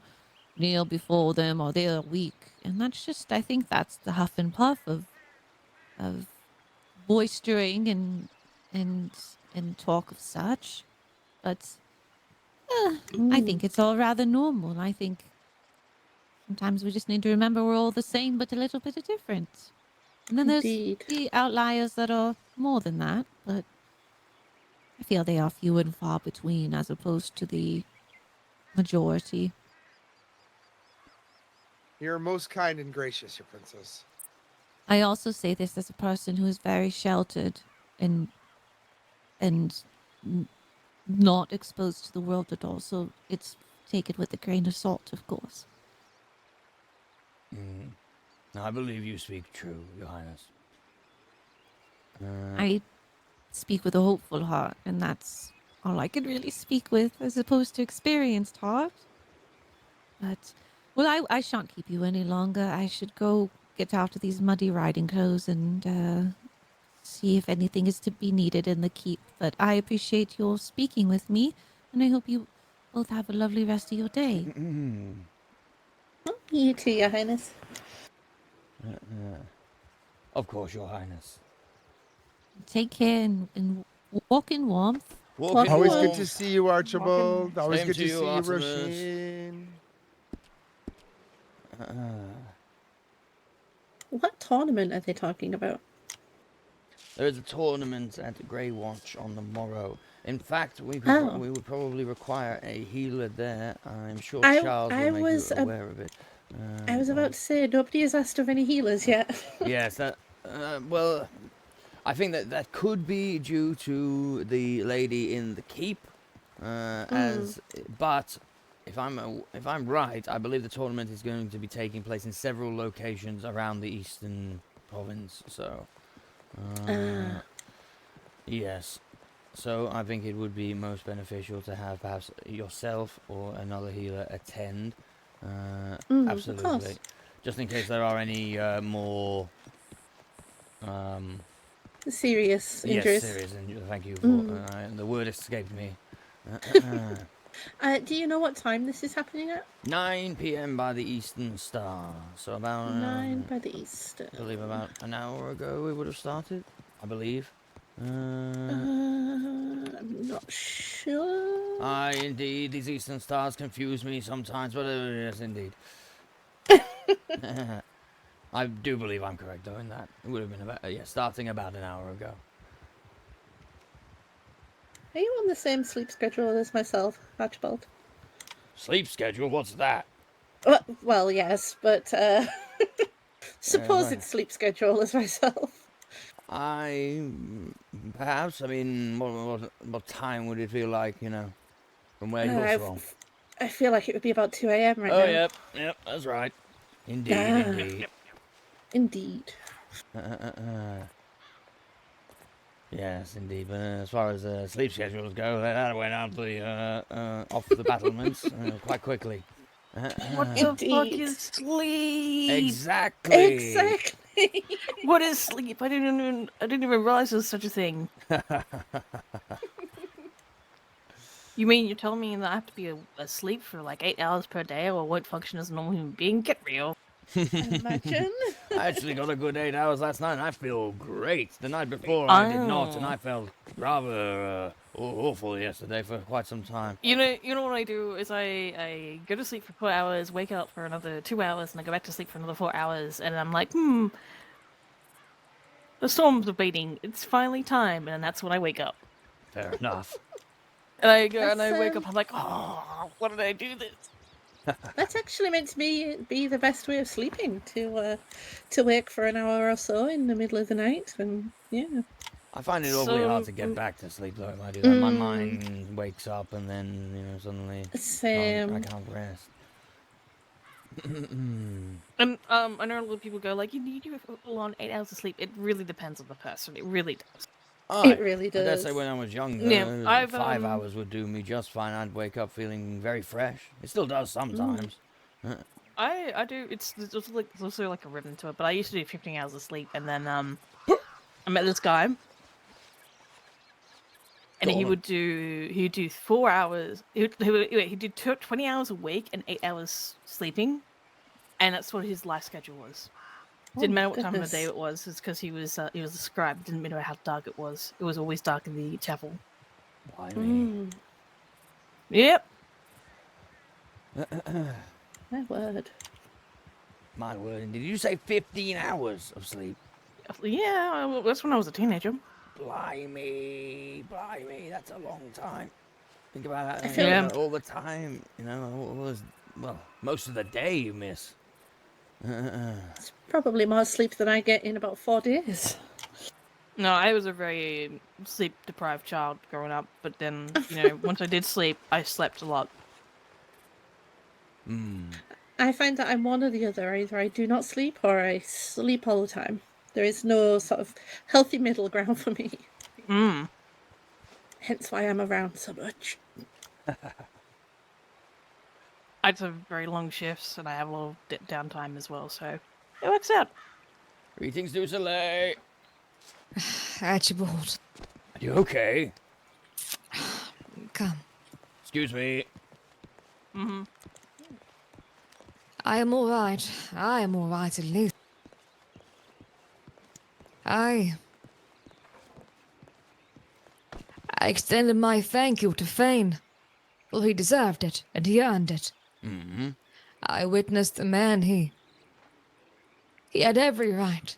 kneel before them or they're weak. And that's just, I think that's the huff and puff of boistering and talk of such. But I think it's all rather normal. I think sometimes we just need to remember we're all the same but a little bit different. And then there's the outliers that are more than that, but I feel they are few and far between as opposed to the majority. You're most kind and gracious, your princess. I also say this as a person who is very sheltered and not exposed to the world at all, so it's take it with a grain of salt, of course. I believe you speak true, Your Highness. I speak with a hopeful heart, and that's all I can really speak with, as opposed to experienced heart. But, well, I shan't keep you any longer. I should go get out of these muddy riding clothes and see if anything is to be needed in the keep. But I appreciate your speaking with me, and I hope you both have a lovely rest of your day. You too, Your Highness. Of course, Your Highness. Take care and walk in warmth. Always good to see you, Archibald. Always Same good to to you, see you, Artemis. Roshin. What tournament are they talking about? There is a tournament at Grey Watch on the morrow. In fact, we would probably require a healer there. I'm sure Charles will make you aware of it. I was about to say, nobody has asked of any healers yet. Yes, well, I think that could be due to the lady in the keep, but if I'm right, I believe the tournament is going to be taking place in several locations around the eastern province. So, yes. So I think it would be most beneficial to have perhaps yourself or another healer attend. Absolutely. Of course. Just in case there are any more Serious yes, injuries. serious injuries. Thank you for the word escaped me. Do you know what time this is happening at? 9 p.m. by the Eastern Star. So about 9 by the East. I believe about an hour ago we would have started. I believe. I'm not sure. Aye, indeed. These Eastern Stars confuse me sometimes, but yes, indeed. I do believe I'm correct though in that. It would have been about starting about an hour ago. Are you on the same sleep schedule as myself, Archibald? Sleep schedule? What's that? Well, yes, but supposed sleep schedule as myself. Perhaps. I mean, what time would it feel like? From where you're from? I feel like it would be about 2 a.m. right now. Oh, yep, that's right. Indeed. Indeed. Yes, indeed. But as far as sleep schedules go, that went out off the battlements quite quickly. What the fuck is sleep? Exactly. What is sleep? I didn't even realize there was such a thing. You mean you're telling me that I have to be asleep for like 8 hours per day or won't function as a normal human being? Get real. Imagine. I actually got a good 8 hours last night and I feel great. The night before I did not, and I felt rather awful yesterday for quite some time. You know what I do is I go to sleep for 4 hours, wake up for another 2 hours, and I go back to sleep for another 4 hours, and I'm like, the storms are beating. It's finally time, and that's when I wake up. Fair enough. And I go and I wake up. I'm like, oh, what did I do this? That's actually meant to be the best way of sleeping, to wake for an hour or so in the middle of the night, and yeah. I find it awfully hard to get back to sleep though if I do that. My mind wakes up and then suddenly I can't rest. And I know a lot of people go like, you do full on 8 hours of sleep. It really depends on the person. It really does. It really does. I dare say when I was younger, 5 hours would do me just fine. I'd wake up feeling very fresh. It still does sometimes. I do. It's also like a rhythm to it. But I used to do 15 hours of sleep, and then I met this guy, and he'd do 4 hours. He'd do 20 hours a week and 8 hours sleeping, and that's what his life schedule was. Didn't matter what time of the day it was. It's because he was a scribe. Didn't matter how dark it was. It was always dark in the chapel. Yep. My word. My word. Did you say 15 hours of sleep? Yeah, that's when I was a teenager. Blimey, that's a long time. Think about that. All the time, most of the day you miss. It's probably more sleep than I get in about 4 days. No, I was a very sleep-deprived child growing up, but then, once I did sleep, I slept a lot. I find that I'm one or the other. Either I do not sleep or I sleep all the time. There is no sort of healthy middle ground for me. Hence why I'm around so much. I have very long shifts, and I have a lot of downtime as well, so it works out. Greetings, du Soleil. Archibald. Are you okay? Come. Excuse me. I am all right. I am all right at least. I extended my thank you to Fane. Well, he deserved it, and he earned it. I witnessed the man. He had every right,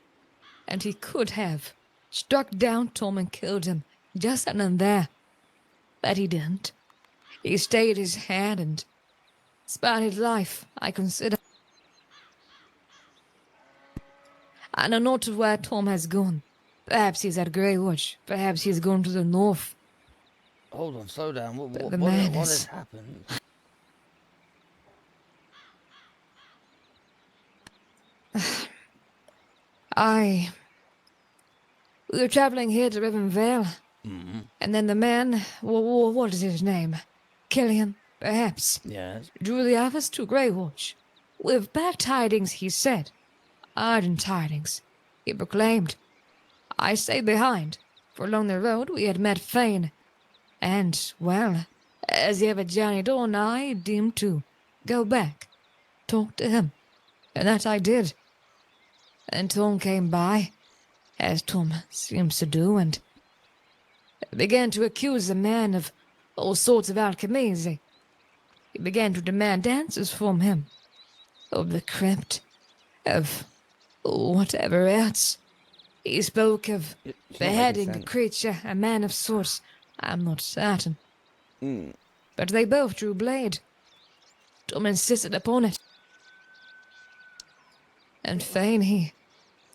and he could have struck down Tom and killed him just then and there. But he didn't. He stayed his hand and spared his life, I consider. I know not where Tom has gone, Perhaps he's at Grey Watch. Perhaps he's gone to the north. Hold on, slow down. The man What is- has happened? We were traveling here to Riven Vale, and then the man, what is his name? Killian, perhaps. Yes. Drew the others to Grey Watch. With bad tidings, he said. Ardent tidings, he proclaimed. I stayed behind, for along the road we had met Fane, and, well, as he ever journeyed on, I deemed to go back, talk to him, and that I did. And Tom came by, as Tom seems to do, and began to accuse the man of all sorts of alchemies. He began to demand answers from him, of the crypt, of whatever else. He spoke of It's not making beheading a sense. creature, a man of sorts. I'm not certain. Mm. But they both drew blade. Tom insisted upon it. And Fane, he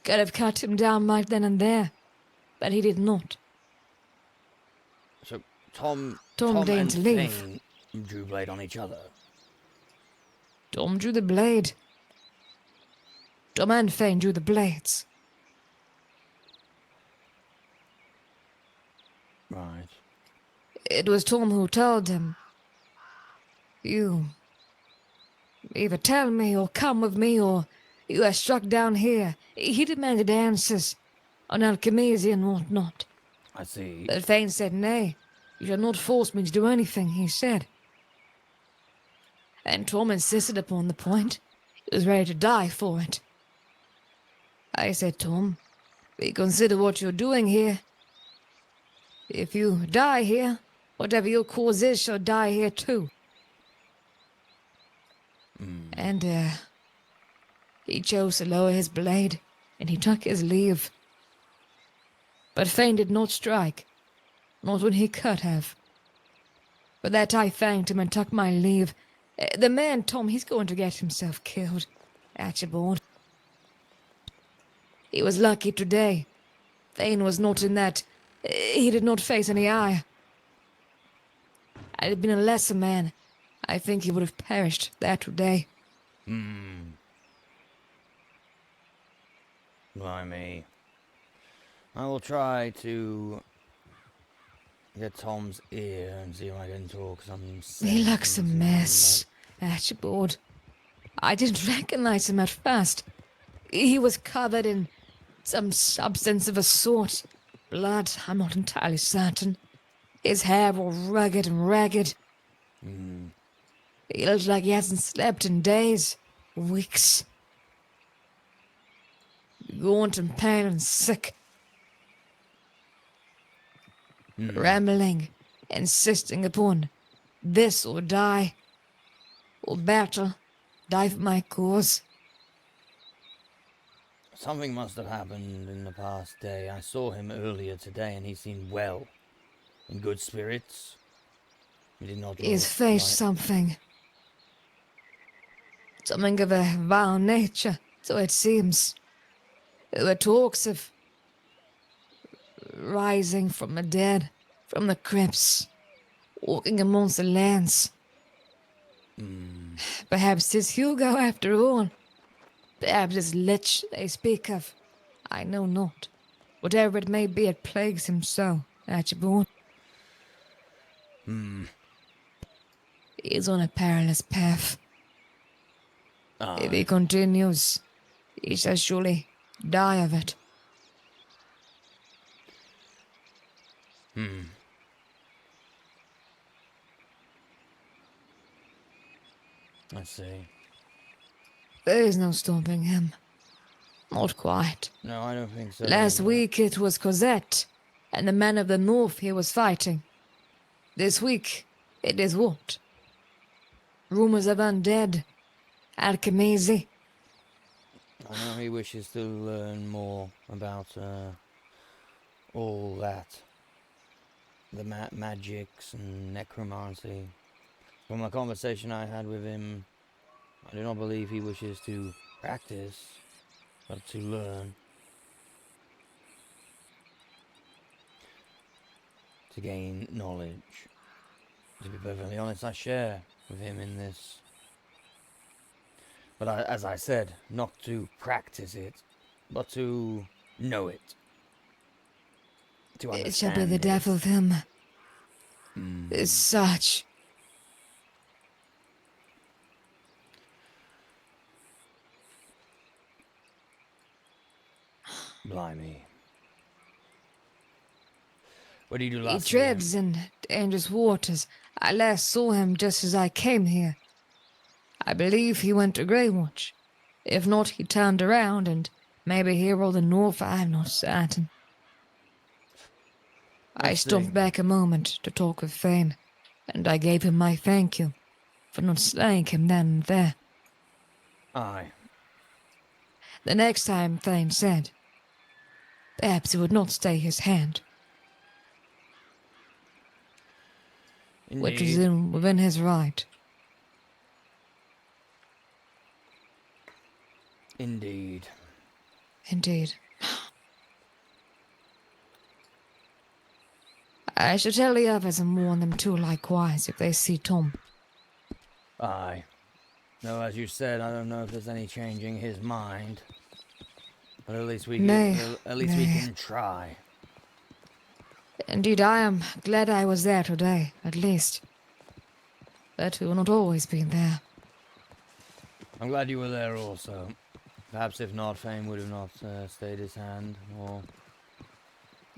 could have cut him down right then and there, but he did not. So Tom deigned and to leave. Fane drew blade on each other. Tom drew the blade. Tom and Fane drew the blades. Right. It was Tom who told him, you either tell me or come with me or you are struck down here. He demanded answers on alchemy and whatnot. I see. But Fane said, nay, you shall not force me to do anything, he said. And Tom insisted upon the point. He was ready to die for it. I said, Tom, reconsider what you're doing here. If you die here, whatever your cause is shall die here too. And, he chose to lower his blade, and he took his leave. But Fane did not strike, not when he could have. For that I thanked him and took my leave. The man, Tom, he's going to get himself killed. Archibald. He was lucky today. Fane was not in that. He did not face any ire. Had it been a lesser man, I think he would have perished there today. Blimey. I will try to get Tom's ear and see if I can talk some sense. He looks a into him, mess, Archibald. I didn't recognize him at first. He was covered in some substance of a sort. Blood, I'm not entirely certain. His hair all rugged and ragged. He looks like he hasn't slept in days, weeks. Gaunt and pale and sick. Rambling, insisting upon this or die, or battle, die for my cause. Something must have happened in the past day. I saw him earlier today and he seemed well, in good spirits. He did not He's look faced like- something. Something of a vile nature, so it seems. There were talks of rising from the dead, from the crypts, walking amongst the lands. Perhaps 'tis Hugo after all. Perhaps this lich they speak of. I know not. Whatever it may be, it plagues him so, Archibald. He is on a perilous path. If he continues, he shall surely die of it. I see. There is no stopping him. Not quite. No, I don't think so. Last week it was Cosette and the man of the north he was fighting. This week it is what? Rumors of undead, alchemy. I know he wishes to learn more about all that. The magics and necromancy. From a conversation I had with him, I do not believe he wishes to practice, but to learn. to gain knowledge. To be perfectly honest, I share with him in this. But as I said, not to practice it, but to know it. To It shall be the understand death it. of him. Mm. Is such. Blimey. What did you do He last year? treads in dangerous waters. I last saw him just as I came here. I believe he went to Grey Watch. If not, he turned around and maybe he rolled the north. I'm not certain. I Let's stopped see. back a moment to talk with Thane, and I gave him my thank you for not slaying him then and there. Aye. The next time, Thane said, perhaps he would not stay his hand. Which is Indeed. within his right. Indeed. Indeed. I shall tell the others and warn them too likewise if they see Tom. Aye. No, as you said, I don't know if there's any changing his mind. But at least we Nay, we can try. Indeed, I am glad I was there today, at least. But we will not always be there. I'm glad you were there also. Perhaps if not, Fame would have not stayed his hand, or...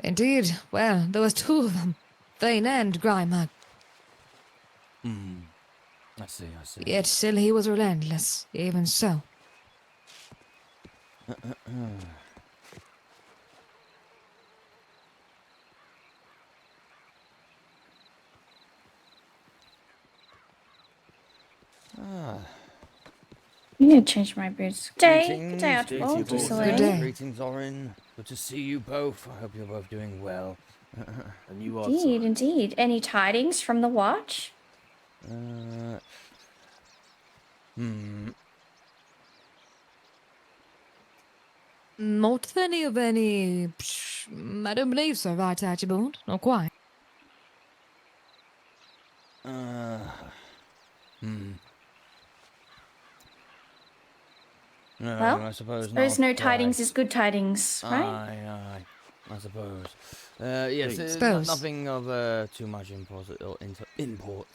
Indeed, well, there was two of them, Thane and Grimhug. Hmm. I see. Yet still he was relentless, even so. You need to change my boots. Good day, Greetings, Archibald. Good day. Greetings, Orin. Good to see you both. I hope you're both doing well. And you Indeed, indeed. Any tidings from the watch? Not any of any... I don't believe so, right, Archibald? Not quite. No, Well, I suppose no not. tidings is good tidings, right? Aye, I suppose. Yes, Suppose. nothing of too much import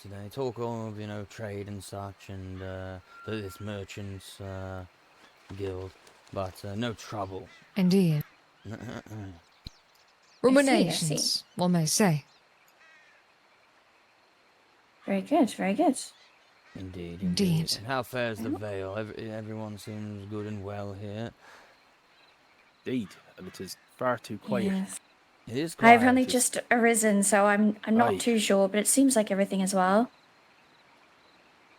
today. Talk of, trade and such, and this merchants guild, but no trouble. Indeed. Ruminations, one may say. Very good, very good. Indeed. And how fares the Vale? Everyone seems good and well here. Indeed, and it is far too quiet. Yes. It is quiet. I've only just arisen, so I'm not Aye. too sure, but it seems like everything is well.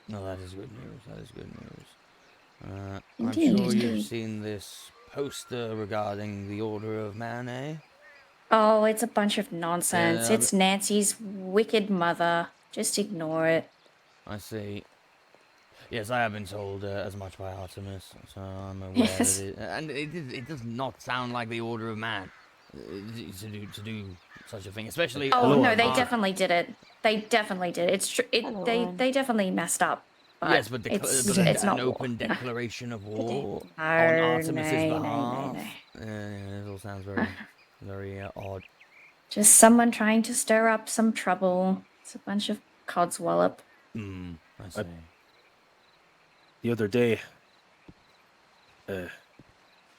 No, that is good news. That is good news. Indeed, I'm sure indeed. you've seen this poster regarding the Order of Man, eh? Oh, it's a bunch of nonsense. Yeah, It's Nancy's wicked mother. Just ignore it. I see. Yes, I have been told as much by Artemis, so I'm aware Yes. that it does not sound like the Order of Man to do such a thing, especially. Oh no, they definitely did it. They definitely did. It's true. They definitely messed up. But Yes, but it's an not open declaration of war No, on Artemis's no, behalf. no. It all sounds very, very odd. Just someone trying to stir up some trouble. It's a bunch of codswallop. I see. The other day,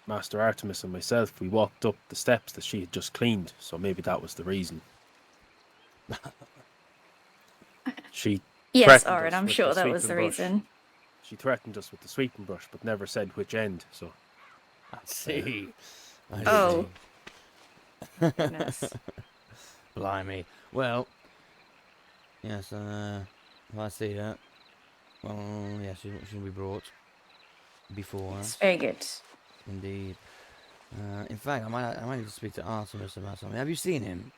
Master Artemis and myself, we walked up the steps that she had just cleaned, so maybe that was the reason. She Yes, threatened Orin, us I'm with sure the that was sweeping the brush. reason. She threatened us with the sweeping brush, but never said which end, so... I see. Oh. Goodness. Blimey. Well, yes, if I see that, well, yes, she'll be brought before us. It's very good. Indeed. In fact, I might need to speak to Artemis about something. Have you seen him?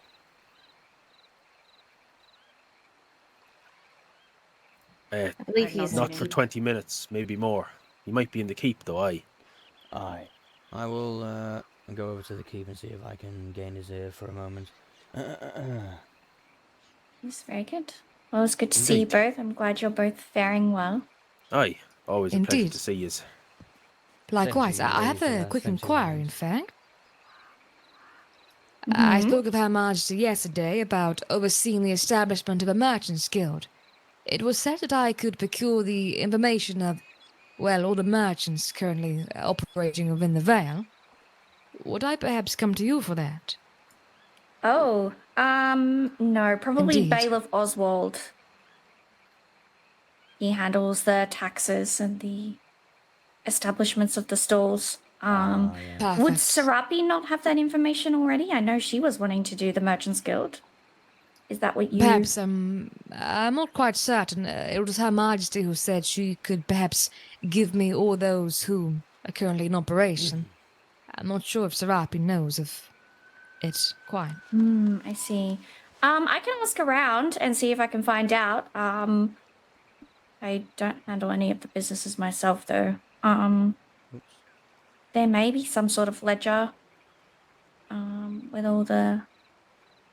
I believe he's not for 20 minutes, maybe more. He might be in the keep, though, aye. Aye. I will go over to the keep and see if I can gain his ear for a moment. It's very good. Well, it's good to see you Indeed. both. I'm glad you're both faring well. Aye, always a pleasure Indeed. to see you. Likewise, you, I have lady, a for quick that. Same to you, inquiry, in ladies. fact. I Mhm. spoke of Her Majesty yesterday about overseeing the establishment of a merchants' guild. It was said that I could procure the information of, well, all the merchants currently operating within the Vale. Would I perhaps come to you for that? Oh, no, probably Indeed. Bailiff Oswald. He handles the taxes and the establishments of the stalls. Would Perfect. Serapi not have that information already? I know she was wanting to do the Merchants Guild. Is that what you... Perhaps, I'm not quite certain. It was Her Majesty who said she could perhaps give me all those who are currently in operation. I'm not sure if Serapi knows of it quite. I see. I can ask around and see if I can find out. I don't handle any of the businesses myself, though. There may be some sort of ledger, with all the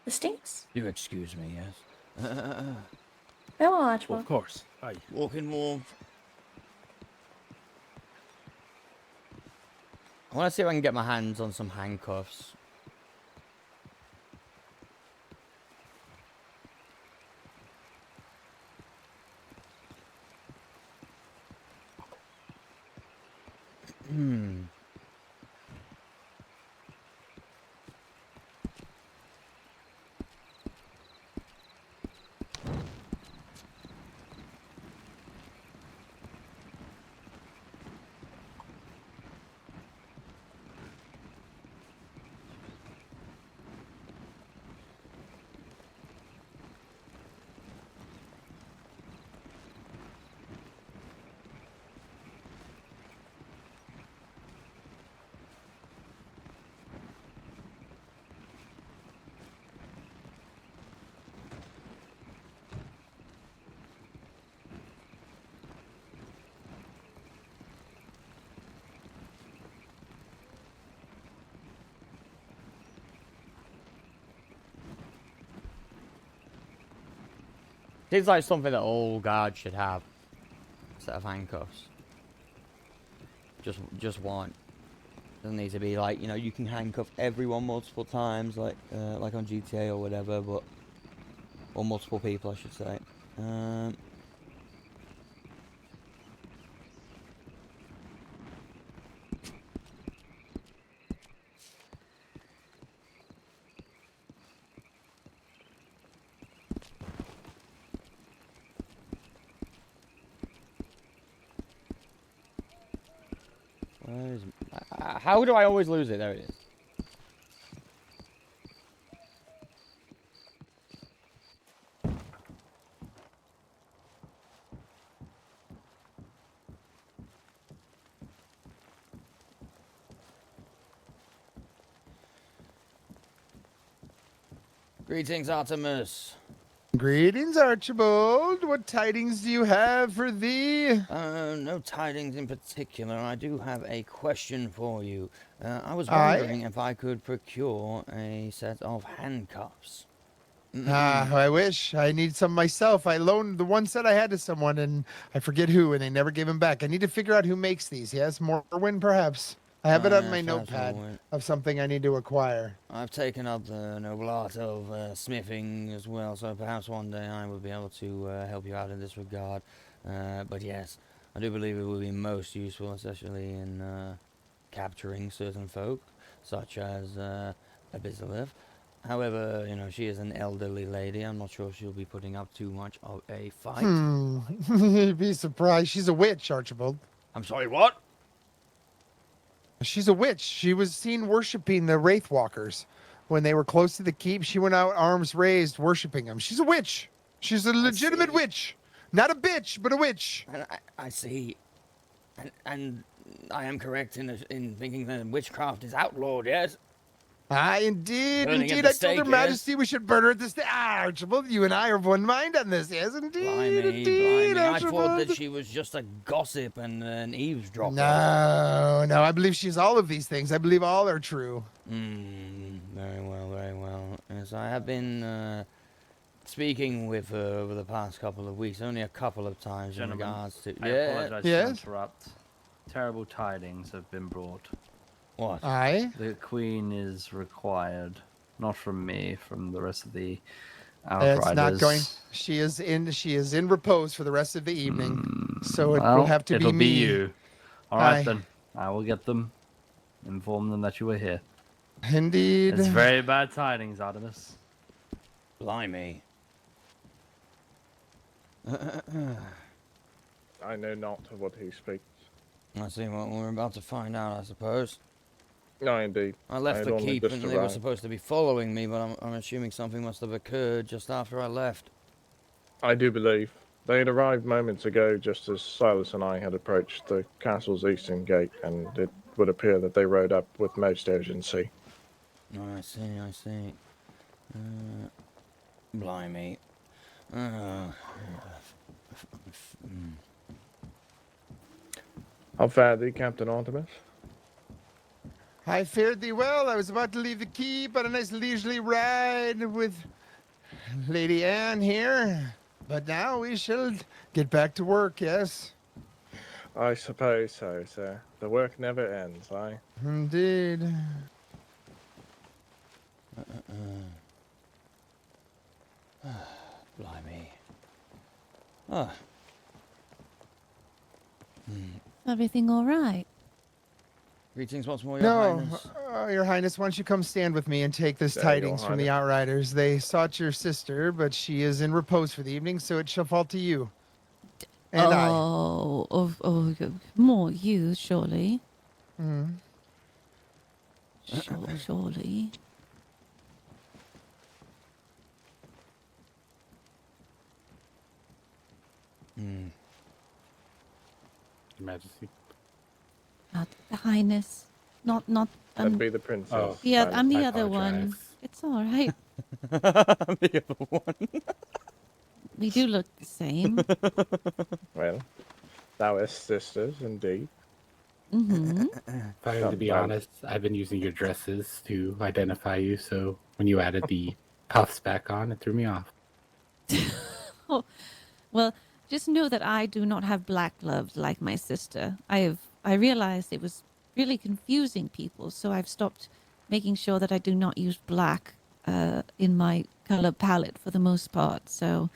listings. You excuse me, yes? Very well, Well, Archibald. of course. Aye. Walking warm. I want to see if I can get my hands on some handcuffs. Hmm. Seems like something that all guards should have. A set of handcuffs. Just one. Doesn't need to be like, you know, you can handcuff everyone multiple times, like on GTA or whatever, but or multiple people, I should say. Where is... how do I always lose it? There it is. Greetings, Artemis. Greetings, Archibald. What tidings do you have for thee? No tidings in particular. I do have a question for you. I was Aye? wondering if I could procure a set of handcuffs. I wish. I need some myself. I loaned the one set I had to someone, and I forget who, and they never gave him back. I need to figure out who makes these. Yes, Morwin, perhaps. I have it on my Yes, that's notepad Morwin. of something I need to acquire. I've taken up the noble art of smithing as well, so perhaps one day I will be able to help you out in this regard. But yes, I do believe it will be most useful, especially in capturing certain folk, such as Abizalev. However, you know, she is an elderly lady. I'm not sure she'll be putting up too much of a fight. You'd be surprised. She's a witch, Archibald. I'm sorry, what? She's a witch. She was seen worshiping the Wraith Walkers. When they were close to the keep, she went out arms raised worshiping them. She's a witch. She's a legitimate witch. Not a bitch, but a witch. And I see. And I am correct in thinking that witchcraft is outlawed, yes? Ah, indeed, Burning at indeed. the I told stake, Her yes? Majesty we should burn her at the stake. Ah, Archibald, you and I are of one mind on this. Yes, indeed, indeed, Blimey. I Archibald. thought that she was just a gossip and an eavesdropper. No, I believe she's all of these things. I believe all are true. Very well, very well. Yes, I have been speaking with her over the past couple of weeks, only a couple of times Gentlemen, in regards to. I apologize to interrupt. Terrible tidings have been brought. What? Aye. The queen is required, not from me, from the rest of the It's outriders. not going. She is in repose for the rest of the evening, so it Well, will have to it'll be be me. you. All right Aye. then. I will get them. Inform them that you were here. Indeed. It's very bad tidings, Artemis. Blimey. I know not of what he speaks. I see what we're about to find out, I suppose. No, indeed. I left had the only keep just and they were arrived. supposed to be following me, but I'm assuming something must have occurred just after I left. I do believe. They had arrived moments ago just as Silas and I had approached the castle's eastern gate, and it would appear that they rode up with most urgency. Oh, I see. Blimey. How fare thee, Captain Artemis? I fared thee well. I was about to leave the keep on a nice leisurely ride with Lady Anne here, but now we shall get back to work. Yes. I suppose so, sir. The work never ends, aye? Indeed. Blimey. Ah. Everything all right? Greetings once more, Your No, Highness. Your Highness, why don't you come stand with me and take this Yeah, Your tidings from the Highness. Outriders? They sought your sister, but she is in repose for the evening, so it shall fall to you. And More you, surely. I. Surely. Hmm. Your Majesty. The Highness. Not. That'd be the princess. Oh, Yeah, I'm the I other one. apologize. It's all right. I'm the other one. We do look the same. Well, thou is sisters, indeed. Mm-hmm. If I am to be honest, I've been using your dresses to identify you, so when you added the puffs back on, it threw me off. Well, just know that I do not have black gloves like my sister. I realized it was really confusing people, so I've stopped making sure that I do not use black in my color palette for the most part. So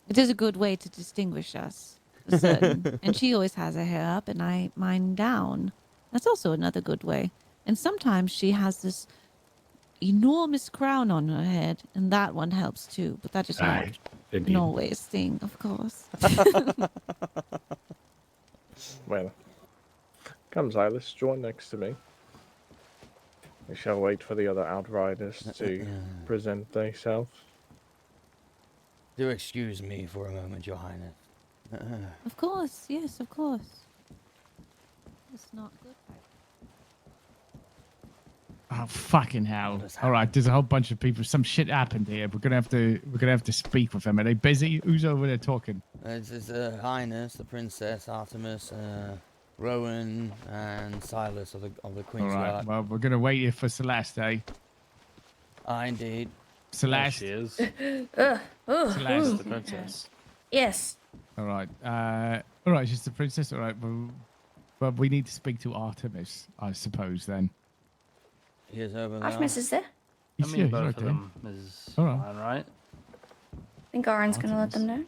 it is a good way to distinguish us. For certain. And she always has her hair up and I mine down. That's also another good way. And sometimes she has this enormous crown on her head, and that one helps too. But that is not an always thing, of course. Well, come, Silas, join next to me. We shall wait for the other outriders to present themselves. Do excuse me for a moment, Your Highness. Of course, yes, of course. It's not good. Oh fucking hell! All right, there's a whole bunch of people. Some shit happened here. We're gonna have to speak with them. Are they busy? Who's over there talking? It's His Highness, the Princess, Artemis, Rowan, and Silas of the All Queen's right. Guard. Well, we're gonna wait here for Celeste, eh? Indeed. Celeste. There she is. Celeste. The princess. Yes. All right. All right. She's the princess. All right. But we need to speak to Artemis, I suppose. Then. He is over there. Artemis is there. I He's mean, here, both he's of okay. them is All right. fine, right? I think Aaron's gonna let them know.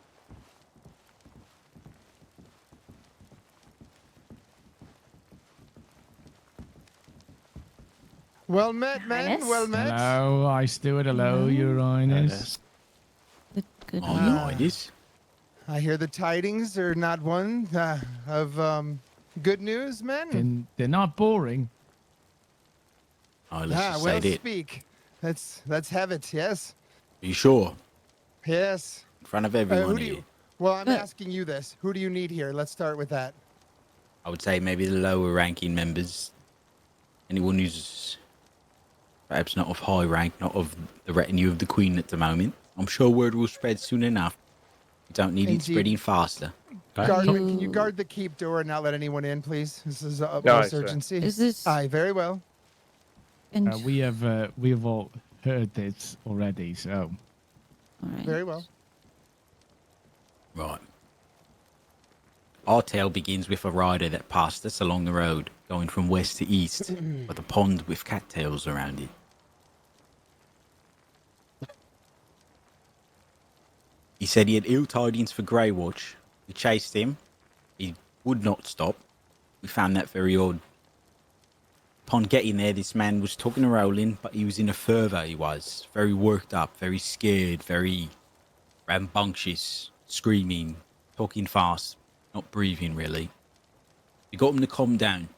Well met, men. Highness? Well met. Hello, I Stewart. Hello, Your Highness. Good Oh, Your Highness. I hear the tidings are not one of good news, men. They're not boring. Oh, let's just well, say it. speak. Let's have it. Yes. Are you sure? Yes. In front of who everyone do here. you? Well, I'm asking you this. Who do you need here? Let's start with that. I would say maybe the lower ranking members. Anyone who's perhaps not of high rank, not of the retinue of the Queen at the moment. I'm sure word will spread soon enough. We don't need it Indeed. spreading faster. Guardman, can you guard the keep door and not let anyone in, please? This is of Aye, utmost sir. urgency. Is this- Aye, very well. And We have all heard this already, so All right. Very well. Right. Our tale begins with a rider that passed us along the road, going from west to east, with a pond with cattails around it. He said he had ill tidings for Greywatch. We chased him. He would not stop. We found that very odd. Upon getting there, this man was talking to Roland, but he was in a fervour, he was. Very worked up, very scared, very rambunctious, screaming, talking fast, not breathing really. We got him to calm down.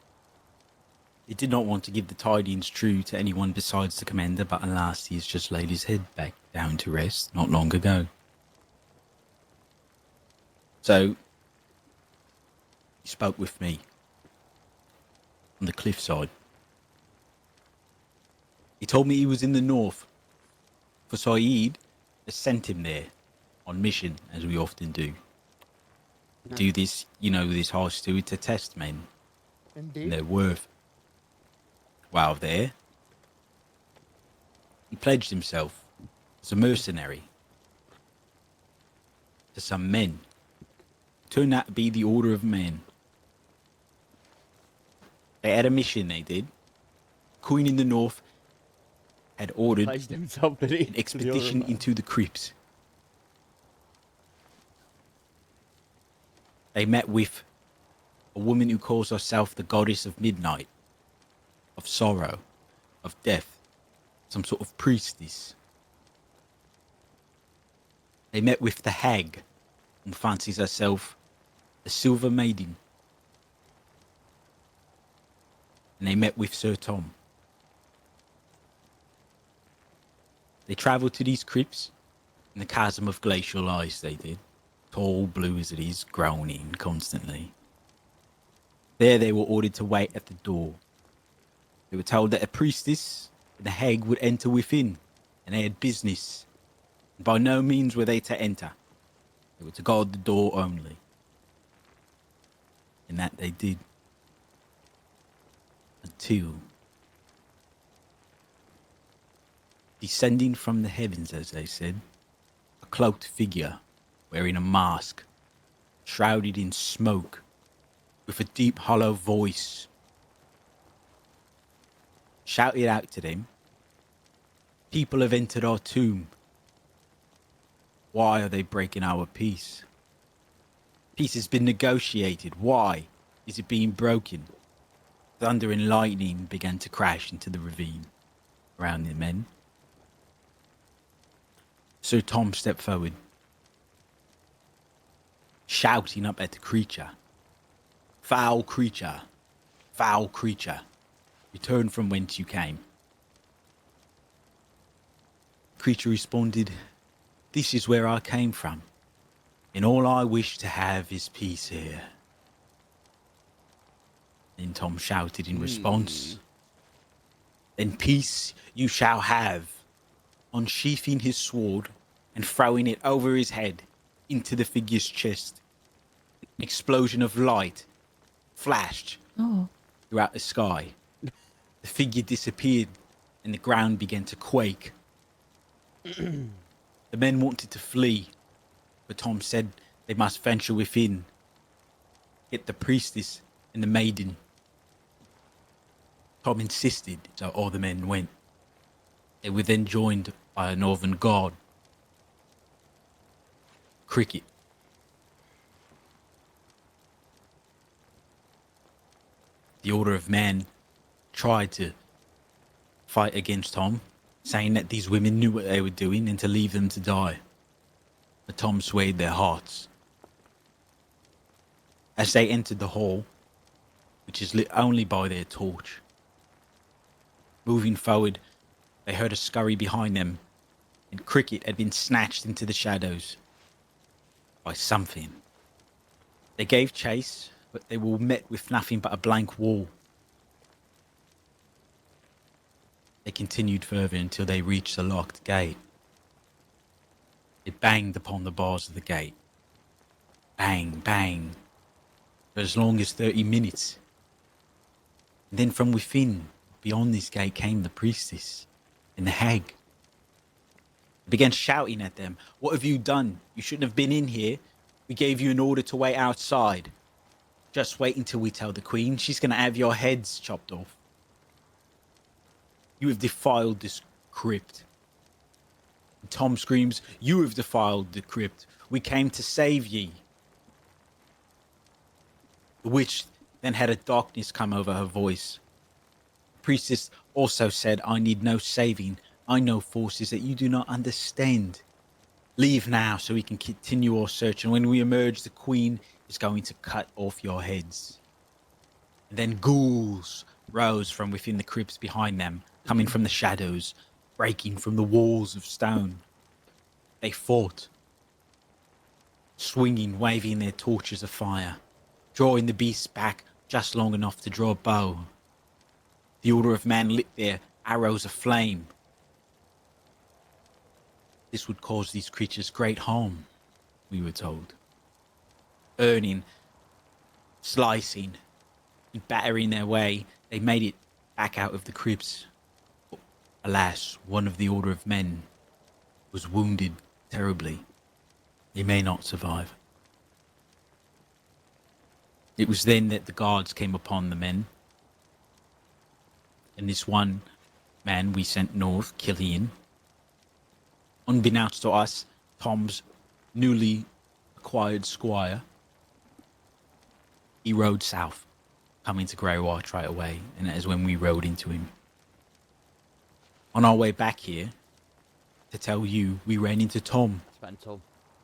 He did not want to give the tidings true to anyone besides the commander, but alas, he has just laid his head back down to rest not long ago. So, he spoke with me on the cliffside. He told me he was in the north, for Saeed has sent him there on mission, as we often do. Do this, this high steward to test men and their worth. While there, he pledged himself as a mercenary to some men. Turned out to be the Order of Men. They had a mission, they did. Queen in the north had ordered an expedition into the crypts. They met with a woman who calls herself the goddess of midnight, of sorrow, of death, some sort of priestess. They met with the hag, and fancies herself a silver maiden. And they met with Sir Tom. They travelled to these crypts in the chasm of glacial ice, they did. Tall, blue as it is, groaning constantly. There they were ordered to wait at the door. They were told that a priestess and a hag would enter within, and they had business. And by no means were they to enter. They were to guard the door only. And that they did. Until, descending from the heavens, as they said, a cloaked figure wearing a mask, shrouded in smoke, with a deep hollow voice, shouted out to them, "People have entered our tomb. Why are they breaking our peace? Peace has been negotiated. Why is it being broken?" Thunder and lightning began to crash into the ravine around the men. Sir Tom stepped forward, shouting up at the creature, foul creature, return from whence you came." The creature responded, "This is where I came from, and all I wish to have is peace here." Then Tom shouted in response, "Then peace you shall have," unsheathing his sword and throwing it over his head into the figure's chest. An explosion of light flashed throughout the sky. The figure disappeared and the ground began to quake. The men wanted to flee, but Tom said they must venture within, get the priestess and the maiden. Tom insisted, so all the men went. They were then joined by a northern god, Cricket. The Order of Men tried to fight against Tom, saying that these women knew what they were doing and to leave them to die. But Tom swayed their hearts. As they entered the hall, which is lit only by their torch, moving forward, they heard a scurry behind them, and Cricket had been snatched into the shadows by something. They gave chase, but they were met with nothing but a blank wall. They continued further until they reached the locked gate. They banged upon the bars of the gate. Bang, bang, for as long as 30 minutes. And then from within, beyond this gate, came the priestess and the hag. Began shouting at them. What have you done? You shouldn't have been in here. We gave you an order to wait outside. Just wait until we tell the Queen. She's going to have your heads chopped off. You have defiled this crypt. And Tom screams, you have defiled the crypt. We came to save ye. The witch then had a darkness come over her voice. The priestess also said, I need no saving. I know forces that you do not understand. Leave now so we can continue our search, and when we emerge, the Queen is going to cut off your heads. And then ghouls rose from within the crypts behind them, coming from the shadows, breaking from the walls of stone. They fought, swinging, waving their torches of fire, drawing the beasts back just long enough to draw a bow. The Order of Man lit their arrows of flame. This would cause these creatures great harm, we were told. Burning, slicing, and battering their way, they made it back out of the crypts. But alas, one of the Order of Men was wounded terribly. He may not survive. It was then that the guards came upon the men. And this one man we sent north, Killian, unbeknownst to us, Tom's newly acquired squire, he rode south, coming to Grey Watch right away, and that is when we rode into him. On our way back here, to tell you, we ran into Tom.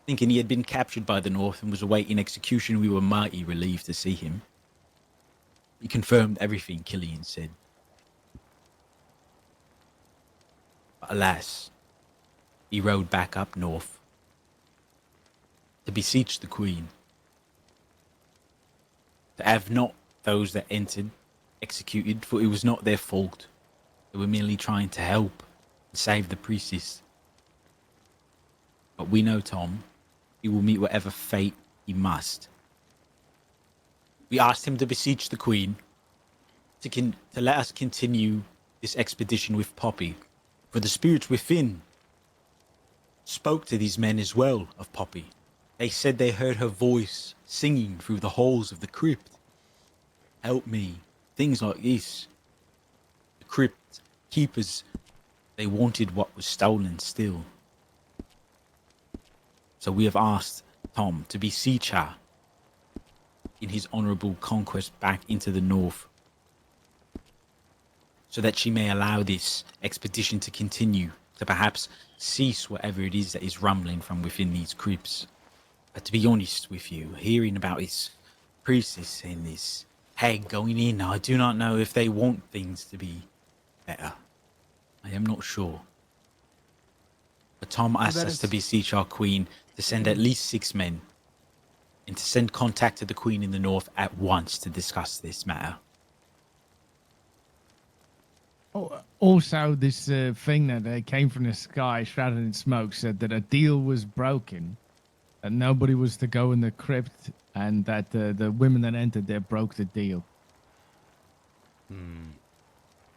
Thinking he had been captured by the North and was awaiting execution, we were mighty relieved to see him. He confirmed everything Killian said. But alas, he rode back up north to beseech the Queen, to have not those that entered executed, for it was not their fault. They were merely trying to help and save the priestess. But we know Tom, he will meet whatever fate he must. We asked him to beseech the Queen to let us continue this expedition with Poppy, for the spirits within spoke to these men as well of Poppy. They said they heard her voice singing through the halls of the crypt. Help me. Things like this. The crypt keepers, they wanted what was stolen still. So we have asked Tom to beseech her in his honourable conquest back into the north, so that she may allow this expedition to continue, to perhaps cease whatever it is that is rumbling from within these crypts. But to be honest with you, hearing about this priestess and this hag going in, I do not know if they want things to be better. I am not sure. But Tom asked us to beseech our Queen to send at least 6 men, and to send contact to the Queen in the north at once to discuss this matter. Oh, also, this thing that came from the sky, shrouded in smoke, said that a deal was broken, that nobody was to go in the crypt, and that the women that entered there broke the deal.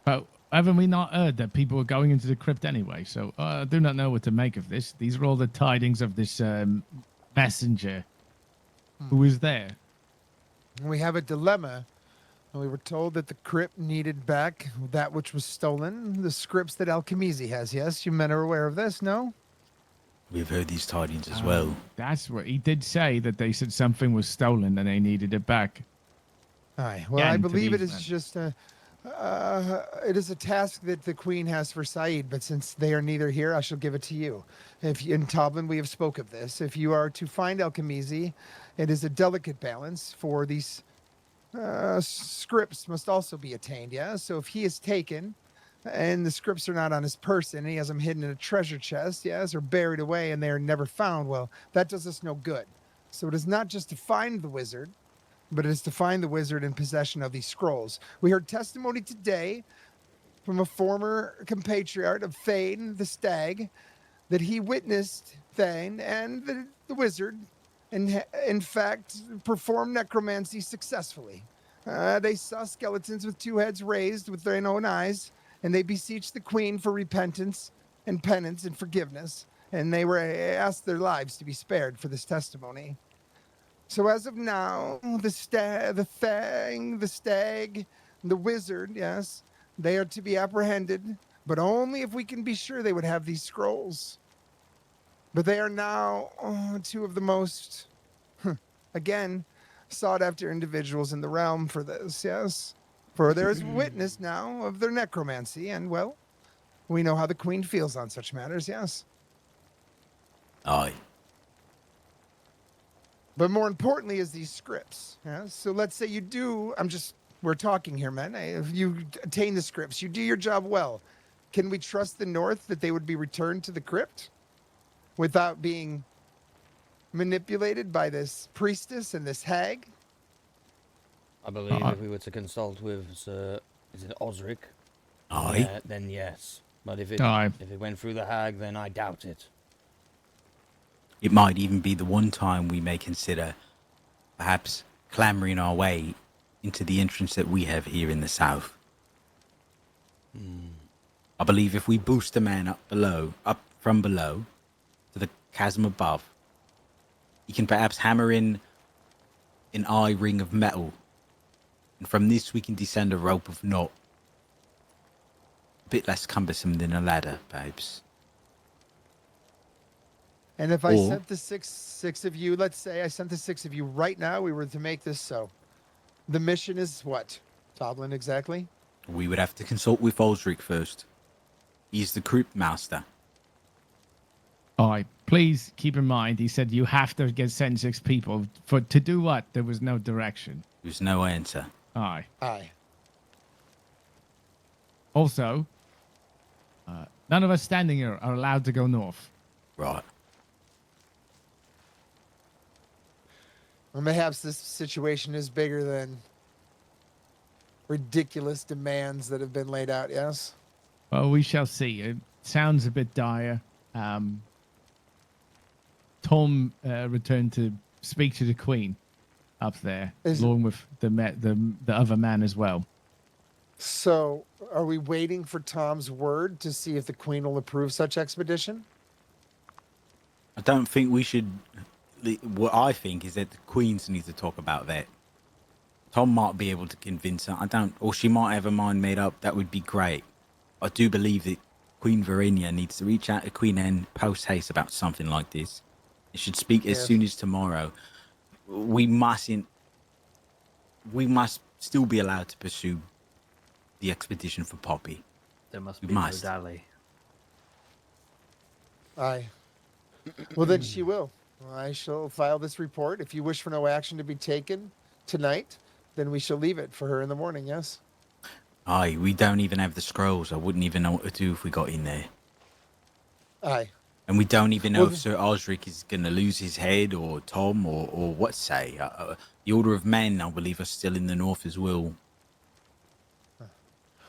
But haven't we not heard that people were going into the crypt anyway? So I do not know what to make of this. These are all the tidings of this messenger who is there. We have a dilemma. We were told that the crypt needed back that which was stolen, the scripts that Alchemisi has. Yes, you men are aware of this, no? We've heard these tidings as well. That's what he did say, that they said something was stolen and they needed it back. Aye. Well, I believe it is just a... it is a task that the Queen has for Saeed, but since they are neither here, I shall give it to you. If in Toblin we have spoke of this. If you are to find Alchemisi, it is a delicate balance, for these scripts must also be attained, yeah? So if he is taken, and the scripts are not on his person, and he has them hidden in a treasure chest, yes, or buried away, and they are never found, well, that does us no good. So it is not just to find the wizard, but it is to find the wizard in possession of these scrolls. We heard testimony today from a former compatriot of Thane the Stag that he witnessed Thane and the wizard, and in fact, performed necromancy successfully. They saw skeletons with 2 heads raised with their own eyes, and they beseeched the Queen for repentance and penance and forgiveness. and they were asked their lives to be spared for this testimony. So as of now, the stag, the wizard, yes, they are to be apprehended, but only if we can be sure they would have these scrolls. But they are now two of the most, again, sought-after individuals in the realm for this, yes? For there is witness now of their necromancy, and, well, we know how the Queen feels on such matters, yes? Aye. But more importantly is these scripts. Yeah? So let's say you do, we're talking here, men. If you attain the scripts, you do your job well. Can we trust the North that they would be returned to the crypt without being manipulated by this priestess and this hag? I believe if we were to consult with Sir, is it Osric? Aye. Then yes. But if it went through the hag, then I doubt it. It might even be the one time we may consider perhaps clambering our way into the entrance that we have here in the south. I believe if we boost a man up from below to the chasm above, he can perhaps hammer in an eye ring of metal, and from this we can descend a rope of knot. A bit less cumbersome than a ladder, perhaps. And if I sent the six of you, let's say I sent the 6 of you right now, we were to make this so. The mission is what, Toblin, exactly? We would have to consult with Osric first. He's the crypt master. Aye. Please keep in mind, he said you have to send 6 people. To do what? There was no direction. There's no answer. Aye. Aye. Also, none of us standing here are allowed to go north. Right. Or perhaps this situation is bigger than ridiculous demands that have been laid out, yes? Well, we shall see. It sounds a bit dire. Tom returned to speak to the Queen up there, along with the other man as well. So, are we waiting for Tom's word to see if the Queen will approve such expedition? I don't think we should... What I think is that the Queens need to talk about that. Tom might be able to convince her. Or she might have her mind made up. That would be great. I do believe that Queen Verenia needs to reach out to Queen Anne post haste about something like this. It should speak as soon as tomorrow. We must still be allowed to pursue the expedition for Poppy. There must be no dally. Aye. Well, then she will. I shall file this report. If you wish for no action to be taken tonight, then we shall leave it for her in the morning, yes? Aye, we don't even have the scrolls. I wouldn't even know what to do if we got in there. Aye. And we don't even know if Sir Osric is going to lose his head, or Tom, or what say. The Order of Men, I believe, are still in the north as well.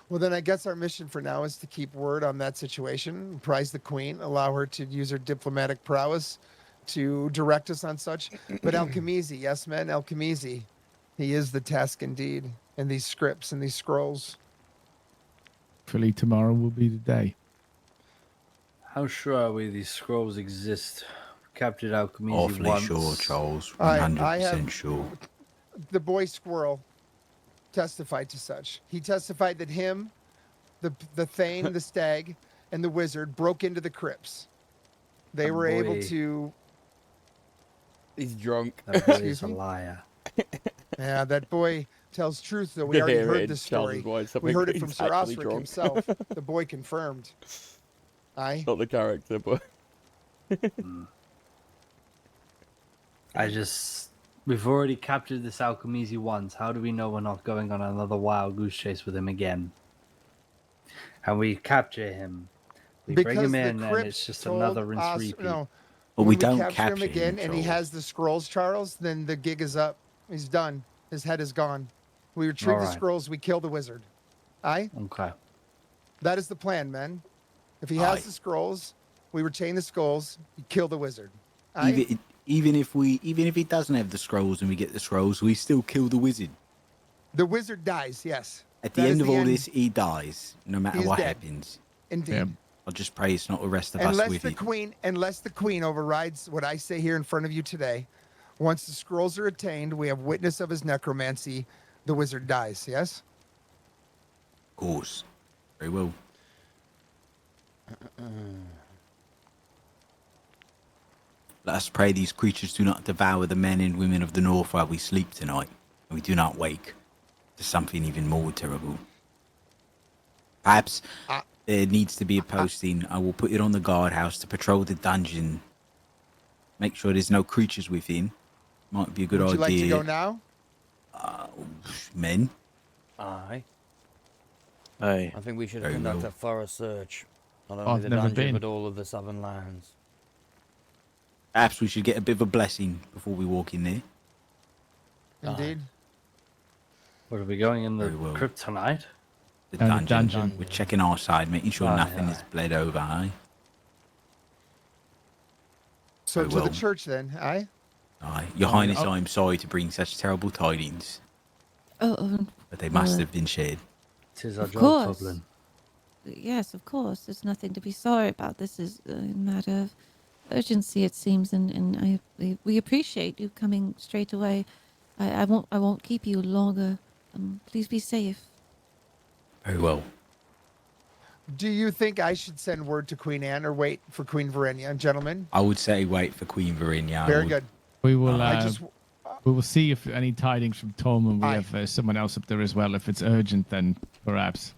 Well, then I guess our mission for now is to keep word on that situation, apprise the Queen, allow her to use her diplomatic prowess to direct us on such. But Alchemizi, yes, men, Alchemizi, he is the task indeed, and these scripts and these scrolls. Hopefully tomorrow will be the day. How sure are we these scrolls exist? Captured Alchemizi Awfully once. sure, Charles. I 100% have sure. The boy squirrel testified to such. He testified that him, the Thane, the stag, and the wizard broke into the crypts. They were able to... He's drunk. That boy is a liar. Yeah, that boy tells truth, though. We already heard this story. We heard it from Sir Osric himself. The boy confirmed. Aye. Not the character, but... We've already captured this Alchemizi once. How do we know we're not going on another wild goose chase with him again? And we capture him. We bring him in, and it's just another rinse repeat. No, but we don't capture him again, and he has the scrolls, Charles, then the gig is up. He's done. His head is gone. We retrieve the scrolls, we kill the wizard. Aye? Okay. That is the plan, men. If he has the scrolls, we retain the skulls, we kill the wizard. Aye? Even if he doesn't have the scrolls and we get the scrolls, we still kill the wizard. The wizard dies, yes. At the end of all this, he dies, no matter what happens. Indeed. I'll just pray it's not the rest of us with it. Unless the queen overrides what I say here in front of you today, once the scrolls are attained, we have witness of his necromancy, the wizard dies, yes? Of course. Very well. Let us pray these creatures do not devour the men and women of the north while we sleep tonight, and we do not wake to something even more terrible. Perhaps there needs to be a posting. I will put it on the guardhouse to patrol the dungeon. Make sure there's no creatures within. Might be a good idea. Would you like to go now? Men? Aye. Aye. I think we should Very conduct well. a thorough search. Not I've only the never dungeon, been. but all of the southern lands. Perhaps we should get a bit of a blessing before we walk in there. Indeed. What are we going in the Very well. crypt tonight? The the dungeon. dungeon. We're checking our side, making sure Aye, nothing aye. is bled over, aye? So Very to the well. church then, aye? Aye. Your Oh, Highness, oh. I am sorry to bring such terrible tidings, Oh, but they must well, have been shared. Tis our Of job, course. Goblin. yes, of course. There's nothing to be sorry about. This is a matter of urgency, it seems, and we appreciate you coming straight away. I won't keep you longer. Please be safe. Very well. Do you think I should send word to Queen Anne or wait for Queen Verenia, gentlemen? I would say wait for Queen Verinia. Very good. We will. I just We will see if any tidings from Tom, and we Aye. have someone else up there as well. If it's urgent, then perhaps.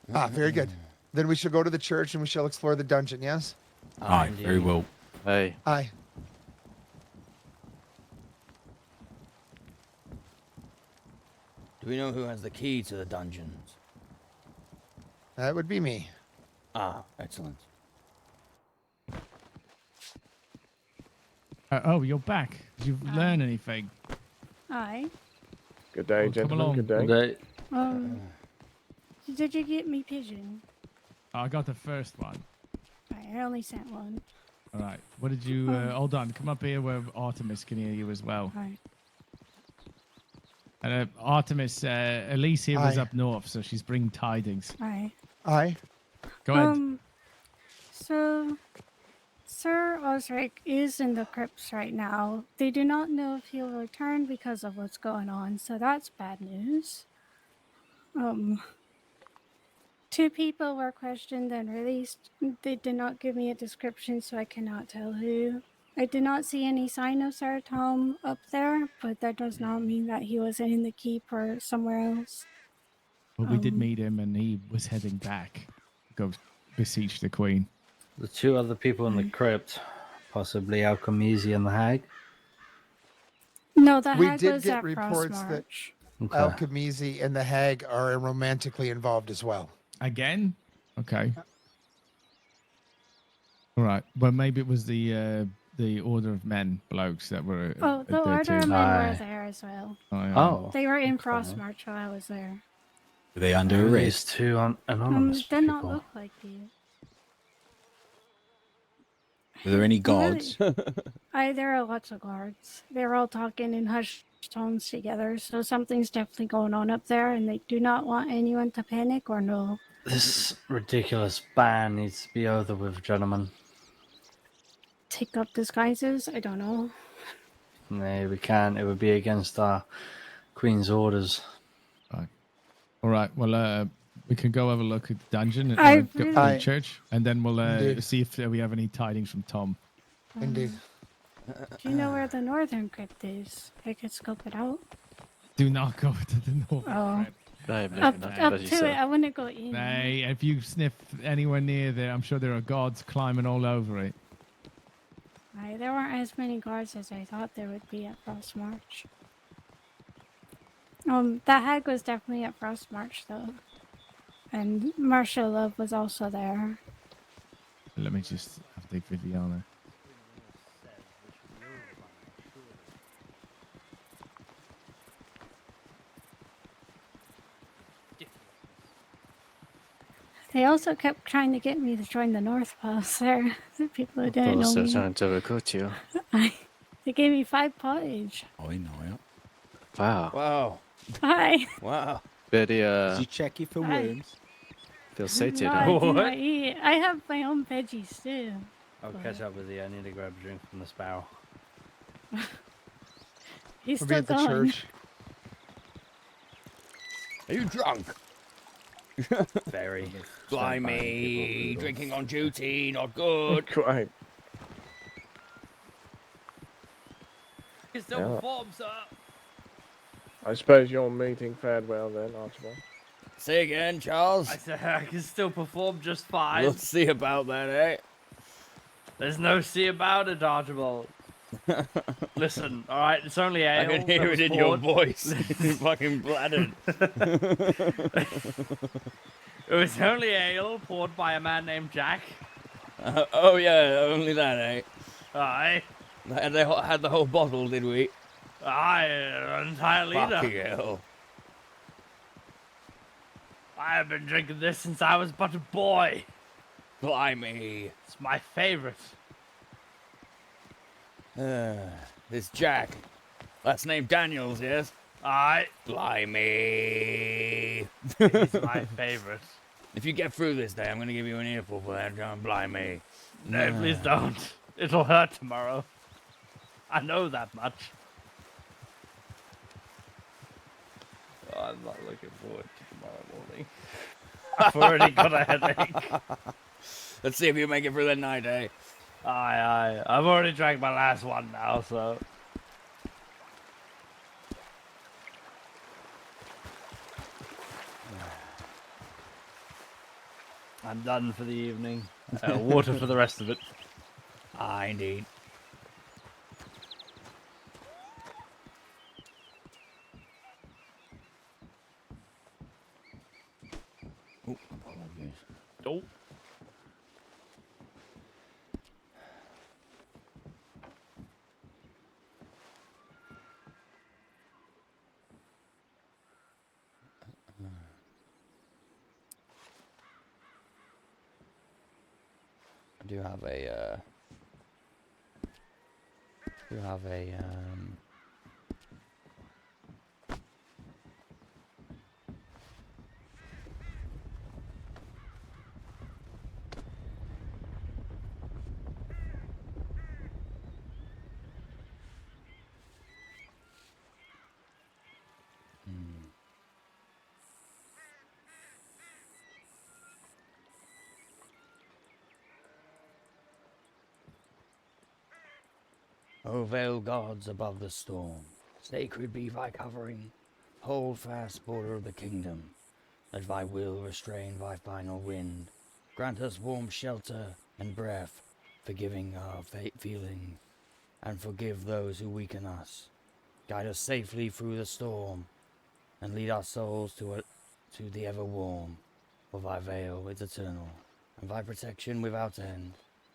very good. Then we shall go to the church and we shall explore the dungeon, yes? Aye, very well. Aye. Aye. Do we know who has the key to the dungeons? That would be me. Ah, excellent. Oh, you're back. Did you learn anything? Hi. Good day, come gentlemen. along. Good day. Good day. Did you get me pigeon? I got the first one. I only sent one. All right. What did you? Hold on. Come up here where Artemis can hear you as well. Hi. And Artemis, Elise here was Aye. up north, so she's bringing tidings. Hi. Aye. Go ahead. So, Sir Osric is in the crypts right now. They do not know if he'll return because of what's going on, so that's bad news. 2 people were questioned and released. They did not give me a description, so I cannot tell who. I did not see any sign of Sir Tom up there, but that does not mean that he wasn't in the keep or somewhere else. Well, we did meet him, and he was heading back. Go beseech the queen. The 2 other people in the crypt, possibly Alchemisi and the Hag. No, the We hag did was get at reports that Frostmarch. Okay. Alchemisi and the hag are romantically involved as well. Again? Okay. All right. Well, maybe it was the Order of Men blokes that were. Oh, the there Order too. of Men Aye. were there as well. Oh, yeah. Oh. They were in okay. Frostmarch while I was there. Were they under Who are arrest? these 2 anonymous Did not people? look like you. Were there any guards? There are lots of guards. They're all talking in hushed tones together, so something's definitely going on up there, and they do not want anyone to panic or know. This ridiculous ban needs to be over with, gentlemen. Take up disguises? I don't know. No, we can't. It would be against our Queen's orders. All right. Well, we can go have a look at the dungeon and I go to really- the church, and then we'll Indeed. see if we have any tidings from Tom. Indeed. Do you know where the northern crypt is? I could scope it out. Do not go to the north. Oh. I have Up, nothing up as you to it. said. I wouldn't go in. Hey, if you sniff anywhere near there, I'm sure there are guards climbing all over it. There weren't as many guards as I thought there would be at Frostmarch. That hag was definitely at Frostmarch though. And Marshall Love was also there. Let me just update Viviana. They also kept trying to get me to join the North Post there. The people who didn't know Also me. trying to recruit you. They gave me 5 pottage. I know, yeah. Wow. Wow. Hi. Wow. Very Did you check it for Aye. worms? Feels sated. No, Huh? I do What? not eat. I have my own veggies too. I'll catch up with you. I need to grab a drink from the sparrow. He's We'll be still at the going. church. Are you drunk? Very. Blimey, drinking on duty, not good. Quite. It's still Yeah. perform, sir. I suppose your meeting fared well then, Archibald. Say again, Charles. I said I can still perform just fine. We'll see about that, eh? There's no see about it, Archibald. Listen, all right, it's only ale. I can hear that was it in your poured. voice. You fucking bladdered. It was only ale poured by a man named Jack. Oh yeah, only that, eh? Aye. And they had the whole bottle, did we? Aye, an entire liter. Fucking hell. I have been drinking this since I was but a boy. Blimey. It's my favorite. This Jack. Last name Daniels, yes? Aye. Blimey. He's my favorite. If you get through this day, I'm going to give you an earful for that, John. Blimey. No, please don't. It'll hurt tomorrow. I know that much. Oh, I'm not looking forward to tomorrow morning. I've already got a headache. Let's see if you make it through the night, eh? Aye. I've already drank my last one now, so. I'm done for the evening. Water for the rest of it. Aye, indeed. Oh, apologies. Oh. I do have a, O veiled gods above the storm, sacred be thy covering, hold fast border of the kingdom, let thy will restrain thy final wind, grant us warm shelter and breath, forgiving our feeling, and forgive those who weaken us, guide us safely through the storm, and lead our souls to the ever warm, for thy veil is eternal, and thy protection without end,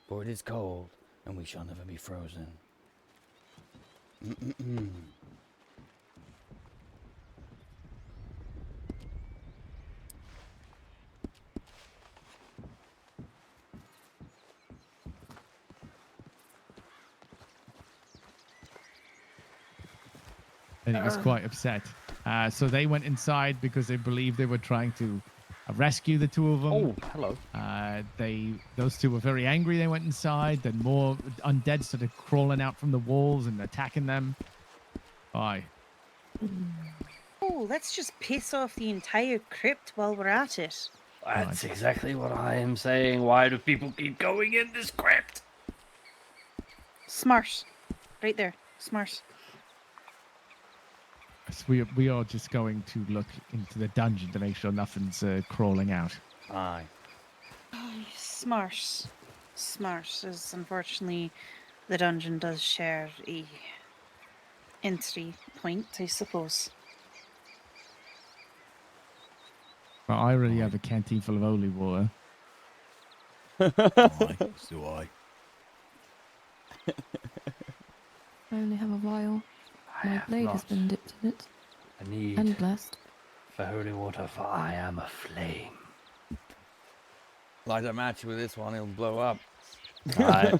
for it is cold, and we shall never be frozen. And he was quite upset. So they went inside because they believed they were trying to rescue the two of them. Oh, hello. Those two were very angry. They went inside. Then more undead started crawling out from the walls and attacking them. Aye. Oh, let's just piss off the entire crypt while we're at it. That's exactly what I am saying. Why do people keep going in this crypt? Smart. Right there. Smart. So we are just going to look into the dungeon to make sure nothing's crawling out. Aye. Smart. Smart, as unfortunately the dungeon does share a entry point, I suppose. Well, I already have a canteen full of holy water. Aye, so I. I only have a vial. My blade has been dipped in it. I need And blessed. for holy water, for I am a flame. Light a match with this one, it'll blow up. Aye.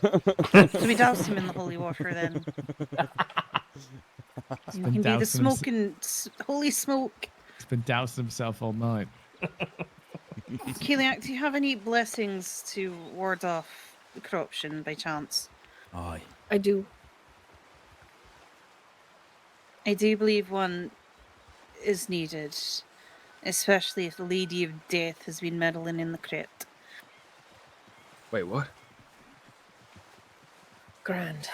So we douse him in the holy water then. He's You been can be the dousing smoking holy smoke. He's been dousing himself all night. Keliak, do you have any blessings to ward off corruption by chance? Aye. I do. I do believe one is needed, especially if the Lady of Death has been meddling in the crypt. Wait, what? Grand.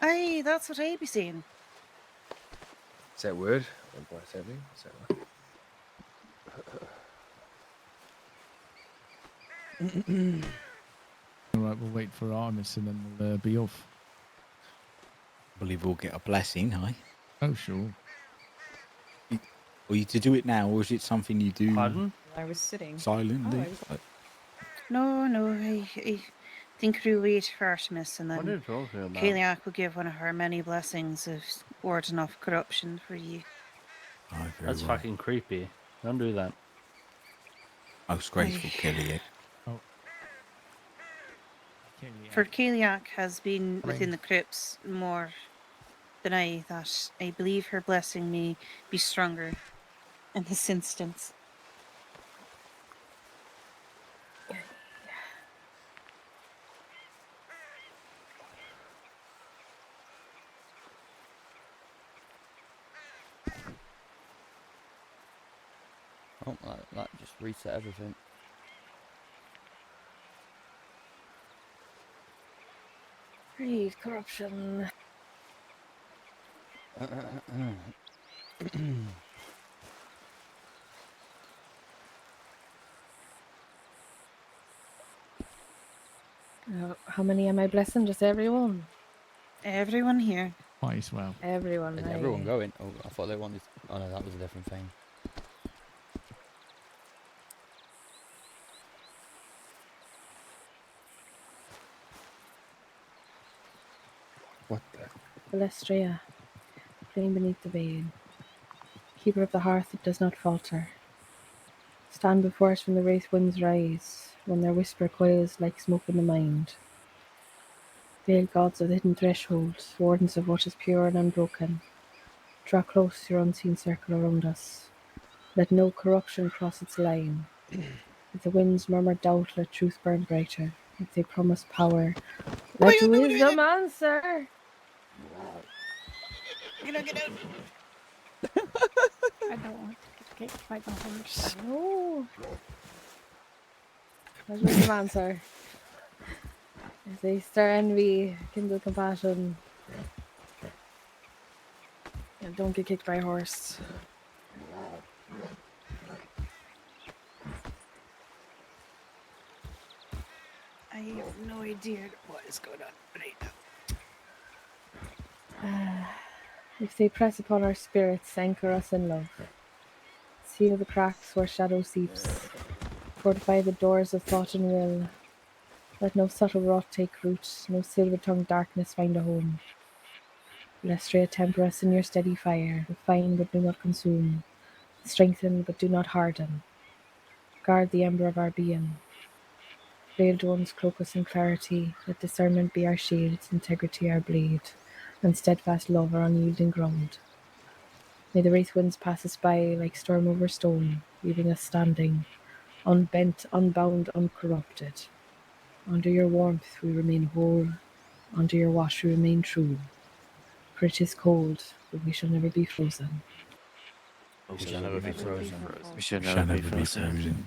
Aye, that's what I be saying. Is that word? Or what's happening? Is that what? Alright, we'll wait for Armis and then we'll be off. I believe we'll get a blessing, aye? Oh, sure. Are you to do it now, or is it something you do Pardon? I was sitting. silently? No, I think we'll wait for Artemis and What are you then talking about? Keliak will give one of her many blessings of warding off corruption for you. Aye, very That's well. fucking creepy. Don't do that. Most grateful, Kelly. For Keliak has been within the crypts more than I, that I believe her blessing may be stronger in this instance. Oh, that just reset everything. Greed, corruption. How many am I blessing? Just everyone? Everyone here. Might as well. Everyone. Is aye. everyone going? Oh, I thought they wanted... Oh no, that was a different thing. What the? Balestria, flame beneath the veil. Keeper of the hearth that does not falter. Stand before us when the wraith winds rise, when their whisper coils like smoke in the mind. Veiled gods of the hidden threshold, wardens of what is pure and unbroken. Draw close your unseen circle around us. Let no corruption cross its line. If the winds murmur doubt, let truth burn brighter. If they promise power, let wisdom answer. Get out. I don't want to get kicked by the horse. No. Let wisdom answer. If they stir envy, kindle compassion. And don't get kicked by a horse. I have no idea what is going on right now. If they press upon our spirits, anchor us in love. Seal the cracks where shadow seeps. Fortify the doors of thought and will. Let no subtle rot take root, no silver-tongued darkness find a home. Lestria, temper us in your steady fire, refine but do not consume, strengthen but do not harden. Guard the ember of our being. Veiled ones cloak us in clarity, let discernment be our shield, integrity our blade, and steadfast love our unyielding ground. May the wraith winds pass us by like storm over stone, leaving us standing, unbent, unbound, uncorrupted. Under your warmth we remain whole, under your wash we remain true. For it is cold, but we shall never be frozen. We shall never be frozen. We should never be frozen.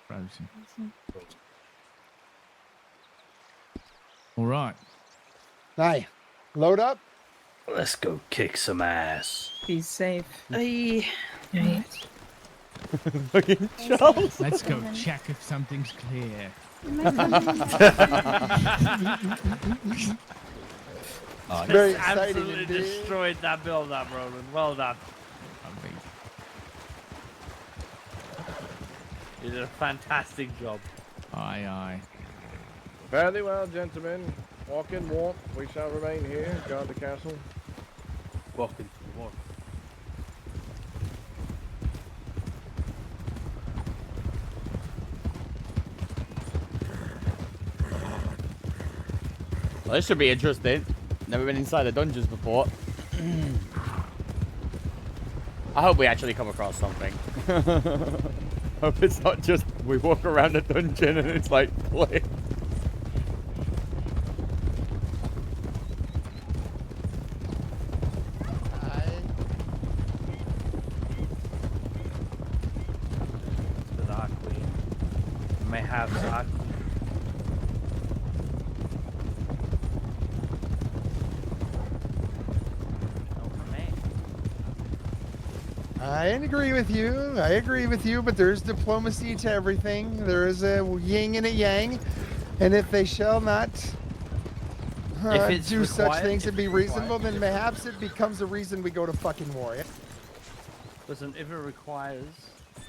Frozen. All right. Aye. Load up. Let's go kick some ass. Be safe. Aye. Fucking Charles. Let's go check if something's clear. Very Just exciting absolutely indeed. destroyed that build-up, Roland. Well done. You did a fantastic job. Aye, aye. Fairly well, gentlemen. Walk in warmth. We shall remain here, guard the castle. Walk into the water. Well, this should be interesting. Never been inside the dungeons before. I hope we actually come across something. Hope it's not just we walk around a dungeon and it's like click. The Dark Queen. Mayhaps Dark Queen. I agree with you. I agree with you, but there's diplomacy to everything. There is a yin and a yang. And if they shall not it's do such required- things if and be it's reasonable, required, then perhaps it becomes a reason we go to fucking war. Yeah? Listen, if it requires,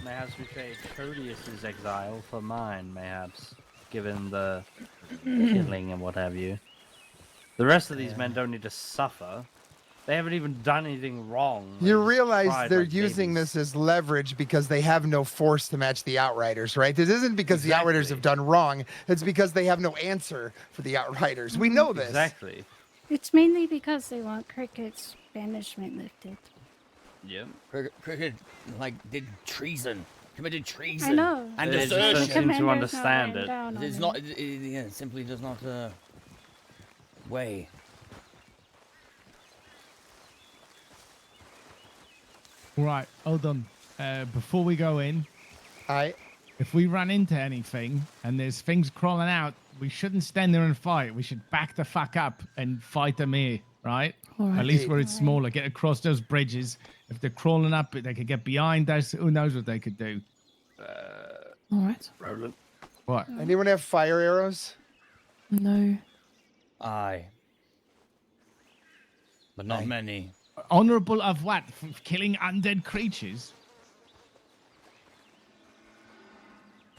mayhaps we trade Proteus's exile for mine, mayhaps, given the killing and what have you. The rest of these men don't need to suffer. They haven't even done anything wrong. They You just realize tried they're like using babies. this as leverage because they have no force to match the Outriders, right? This isn't because the Outriders have done wrong. It's because they have no answer for the Outriders. We know this. Exactly. It's mainly because they want Cricket's banishment lifted. Yep. Cricket, like, did treason. Committed treason. I know. And They just desertion. don't seem to understand it. It's not. Yeah, it simply does not weigh. Right, hold on. Before we go in, if we run into anything and there's things crawling out, we shouldn't stand there and fight. We should back the fuck up and fight them here, right? Alright. At least where it's smaller. Get across those bridges. If they're crawling up, they could get behind us. Who knows what they could do? All right. Roland. What? Anyone have fire arrows? No. Aye. But not many. Honorable of what? Killing undead creatures?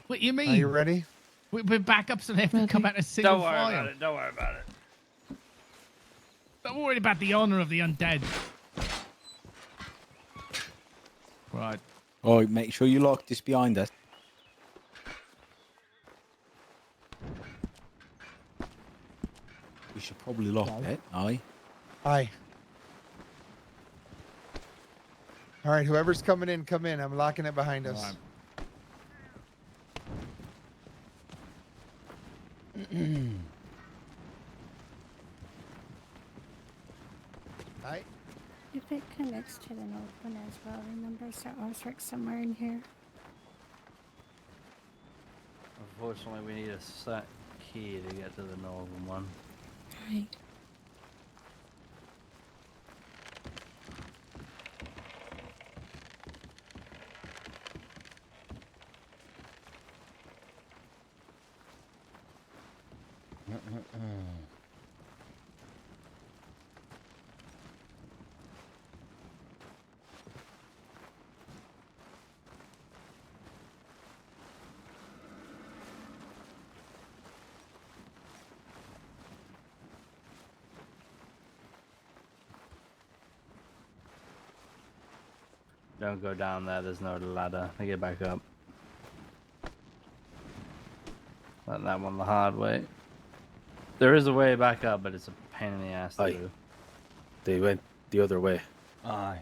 What do you mean? Are you ready? We're back up so they have to come out a single Don't worry file. about it. Don't worry about it. Don't worry about the honor of the undead. Right. All right, make sure you lock this behind us. We should probably lock it, aye? Aye. All right, whoever's coming in, come in. I'm locking it behind us. Aye. If it connects to the north one as well, remember Sir Osric somewhere in here. Unfortunately, we need a set key to get to the northern one. Right. Don't go down there, there's no ladder. I get back up. Let that one the hard way. There is a way back up, but it's a pain in the ass to do. They went the other way. Aye.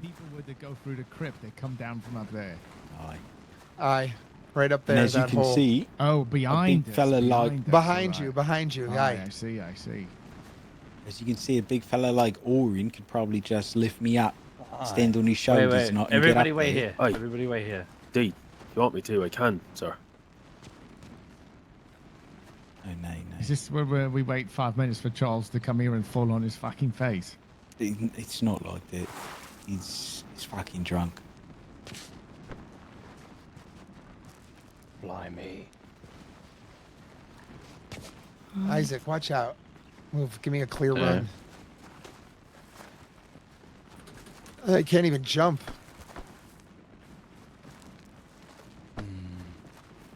People were to go through the crypt, they come down from up there. Aye. Aye. Right up there. And as you that can hole. see, Oh, a behind big us, fella like Behind you, behind you. Aye. I see, I see. as you can see, a big fella like Orion could probably just lift me up, stand on his Wait, shoulders, wait. and I can Everybody get up wait there. here. Aye. Everybody wait here. Indeed. If you want me to, I can, sir. Oh, no, no. Is this where we wait 5 minutes for Charles to come here and fall on his fucking face? It's not like that. He's fucking drunk. Blimey. Isaac, watch out. Move. Give me a clear Yeah. run. I can't even jump.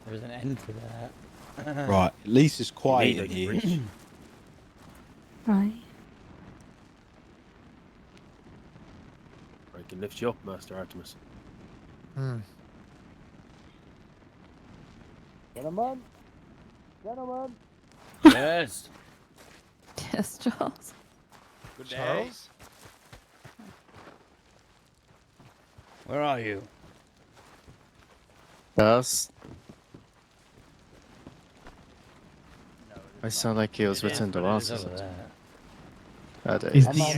There's an end to that. Right, at least it's quiet Made in a here. bridge. Right. can lift you up, Master Artemis. Gentlemen. Gentlemen. Yes. Yes, Charles. Good day. Charles? Where are you? Us? I sound like he was written to us. Over there. I'm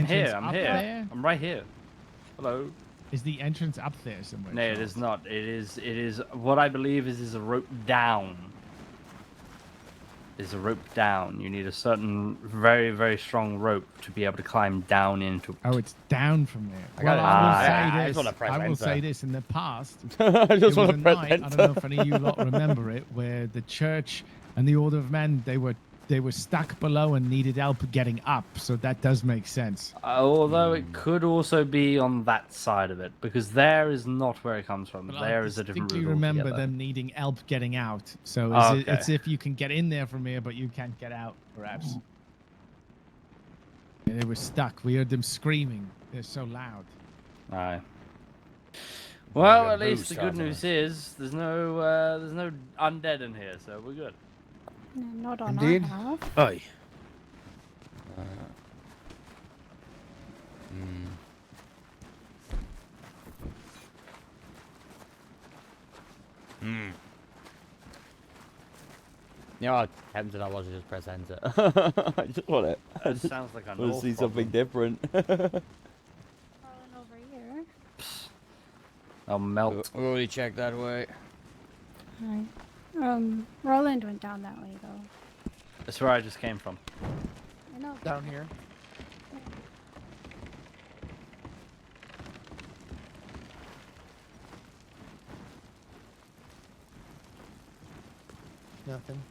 here. I'm here. there? I'm right here. Hello. Is the entrance up there somewhere? No, it is not. It is what I believe is a rope down. Is a rope down. You need a certain very, very strong rope to be able to climb down into. Oh, it's down from there. I got Well, it. I just will wanna press I will enter. say this: in the past, I just there was wanna a press night, I don't enter. know if any of you lot remember it, where the church and the Order of Men they were stuck below and needed help getting up. So that does make sense. Although it could also be on that side of it, because there is not where it comes from. But There I is a different distinctly route remember altogether. them needing help getting out. So Okay. it's if you can get in there from here, but you can't get out, perhaps. Yeah, they were stuck. We heard them screaming. They're so loud. Aye. Well, got at least booze the good starting news is there's no undead in here, so we're good. No, not on Indeed. our half. Aye. You know how tempted I was to just press enter. I just want it. That sounds like a want to see something different. Over here. I'll melt. We already checked that way. Right. Roland went down that way though. That's where I just came from. I know. Down here. Nothing.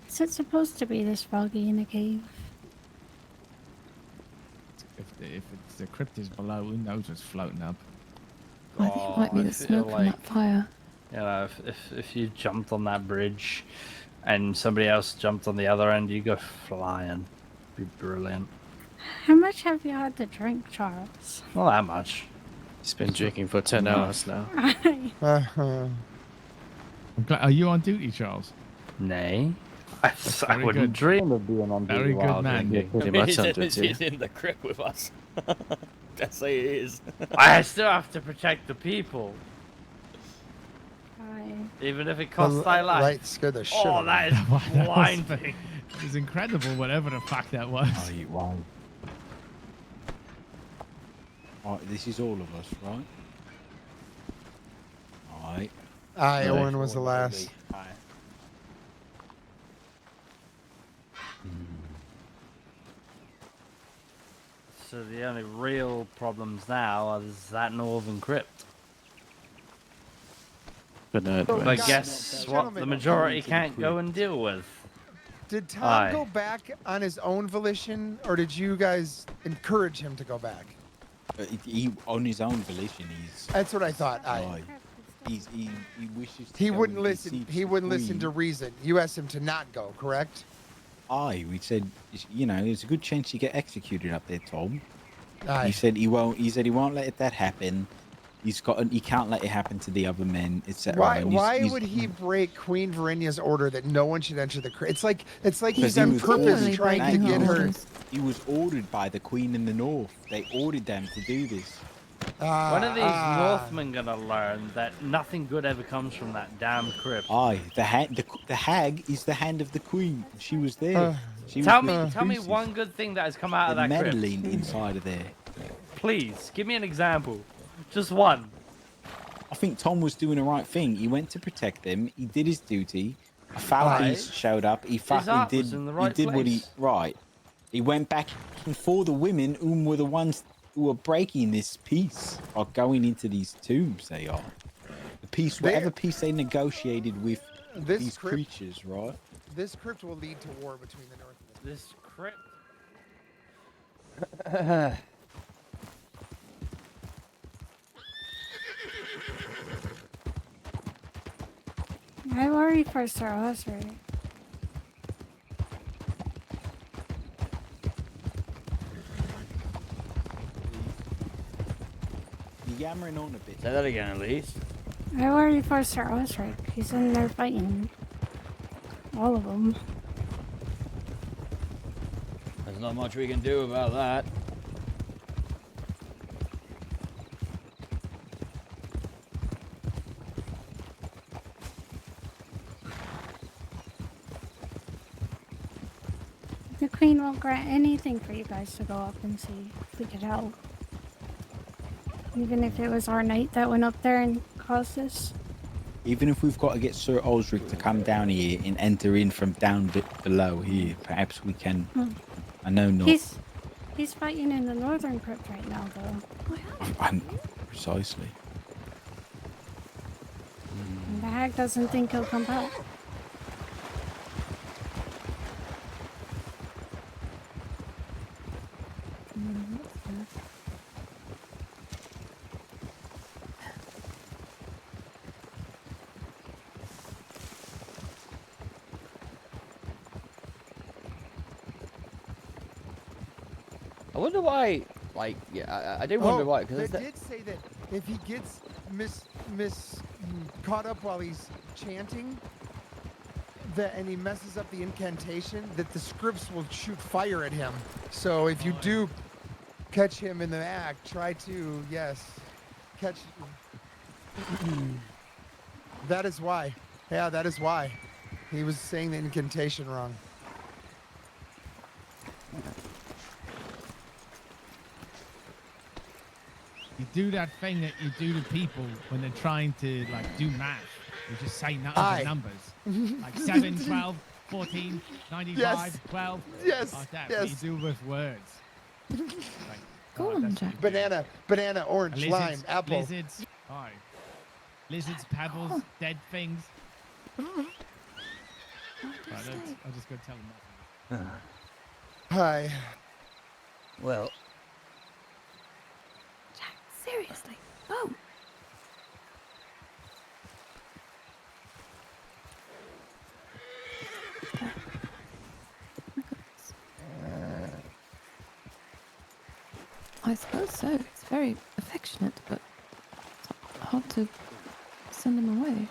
Is it supposed to be this foggy in the cave? If it's the crypt is below, who knows what's floating up? I think it might be I the feel smoke from like- that fire. You know, if you jumped on that bridge, and somebody else jumped on the other end, you go flying. Be brilliant. How much have you had to drink, Charles? Not that much. He's been drinking for 10 hours now. Are you on duty, Charles? Nay. I Very wouldn't good. dream of being on Very duty good while man. drinking. Pretty much he's, on in, duty. he's in the crypt with us. That's say it is. I still have to protect the people, Hi. even if it costs The thy life. light scared the shit out Oh, of that me. is Wow, that was- blinding. It was incredible, whatever the fuck that was. Right. Right, this is all of us, right? Right. Aye, No. Owen was the last. Aye. So the only real problems now is that northern crypt. Good night, But Wes. guess what? Gentlemen, The majority can't go and deal with. Did Tom Aye. go back on his own volition, or did you guys encourage him to go back? He on his own volition, he's. That's what I thought. Aye. Aye. He wishes. To He go wouldn't and listen. beseech He the wouldn't listen Queen. to reason. You asked him to not go, correct? Aye, we said, you know, there's a good chance you get executed up there, Tom. Aye. He said he won't. He said he won't let that happen. He can't let it happen to the other men, etc. Why would he break Queen Varenya's order that no one should enter the crypt? It's like he's on purpose trying to get her. He was ordered by the Queen in the North. They ordered them to do this. When are these Northmen gonna learn that nothing good ever comes from that damn crypt? Aye, the hag is the hand of the Queen. She was there. Tell me one good thing that has come out of that crypt. meddling inside of there. Please, give me an example. Just one. I think Tom was doing the right thing. He went to protect them. He did his duty. A Falcons Right. showed up. He fucking heart did. was in the right he did what he place. right. He went back for the women who were the ones who were breaking this peace or going into these tombs. They are the peace, whatever peace they negotiated with This these crypt- creatures, right? This crypt will lead to war between the North and the This crypt. I worry for Sir Osric. You're yammering on a bit. Say that again, Elise. I worry for Sir Osric. He's in there fighting. All of them. There's not much we can do about that. The Queen won't grant anything for you guys to go up and see if we could help. Even if it was our knight that went up there and caused this. Even if we've got to get Sir Osric to come down here and enter in from down below here, perhaps we can. I know not. He's fighting in the northern crypt right now, though. Precisely. And the hag doesn't think he'll come back. I wonder why, like, yeah, I did wonder why, because they did say that if he gets caught up while he's chanting, and he messes up the incantation, that the scripts will shoot fire at him. So if you do catch him in the act, try to, catch. That is why. Yeah, that is why. He was saying the incantation wrong. You do that thing that you do to people when they're trying to like do math. You just say numbers. Like 7, 12, 14, 95, Yes. 12. Yes, Like that. yes. What you do with words. Like, Go on, Jack. Banana, orange, lime, apple. Lizards. Hi. Lizards, pebbles, dead things. Right, I'll just go tell them that. Hi. Well. Jack, seriously. Oh. I suppose so. It's very affectionate, but it's hard to send him away.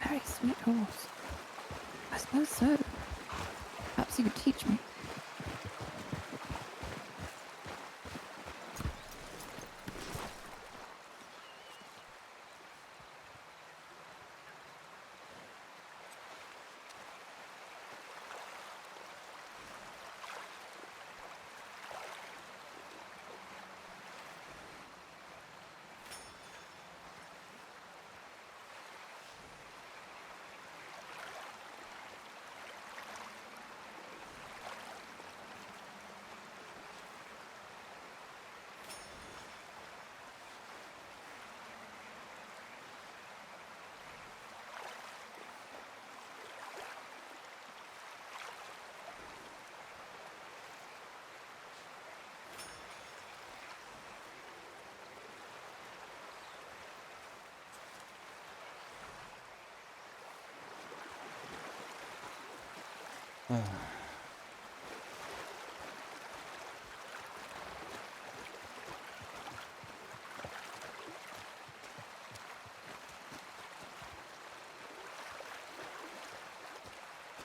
Very sweet horse. I suppose so. Perhaps you could teach me.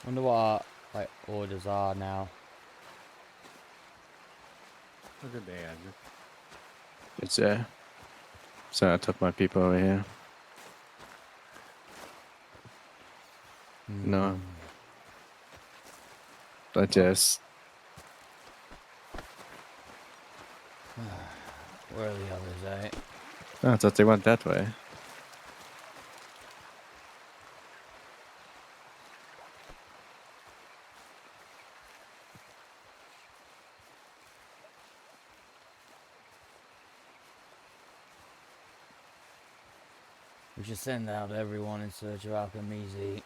Wonder what like orders are now. Look at that. It's so I took my people over here. No. I just Where are the others, eh? I thought they went that way. We should send out everyone in search of Alchemisi.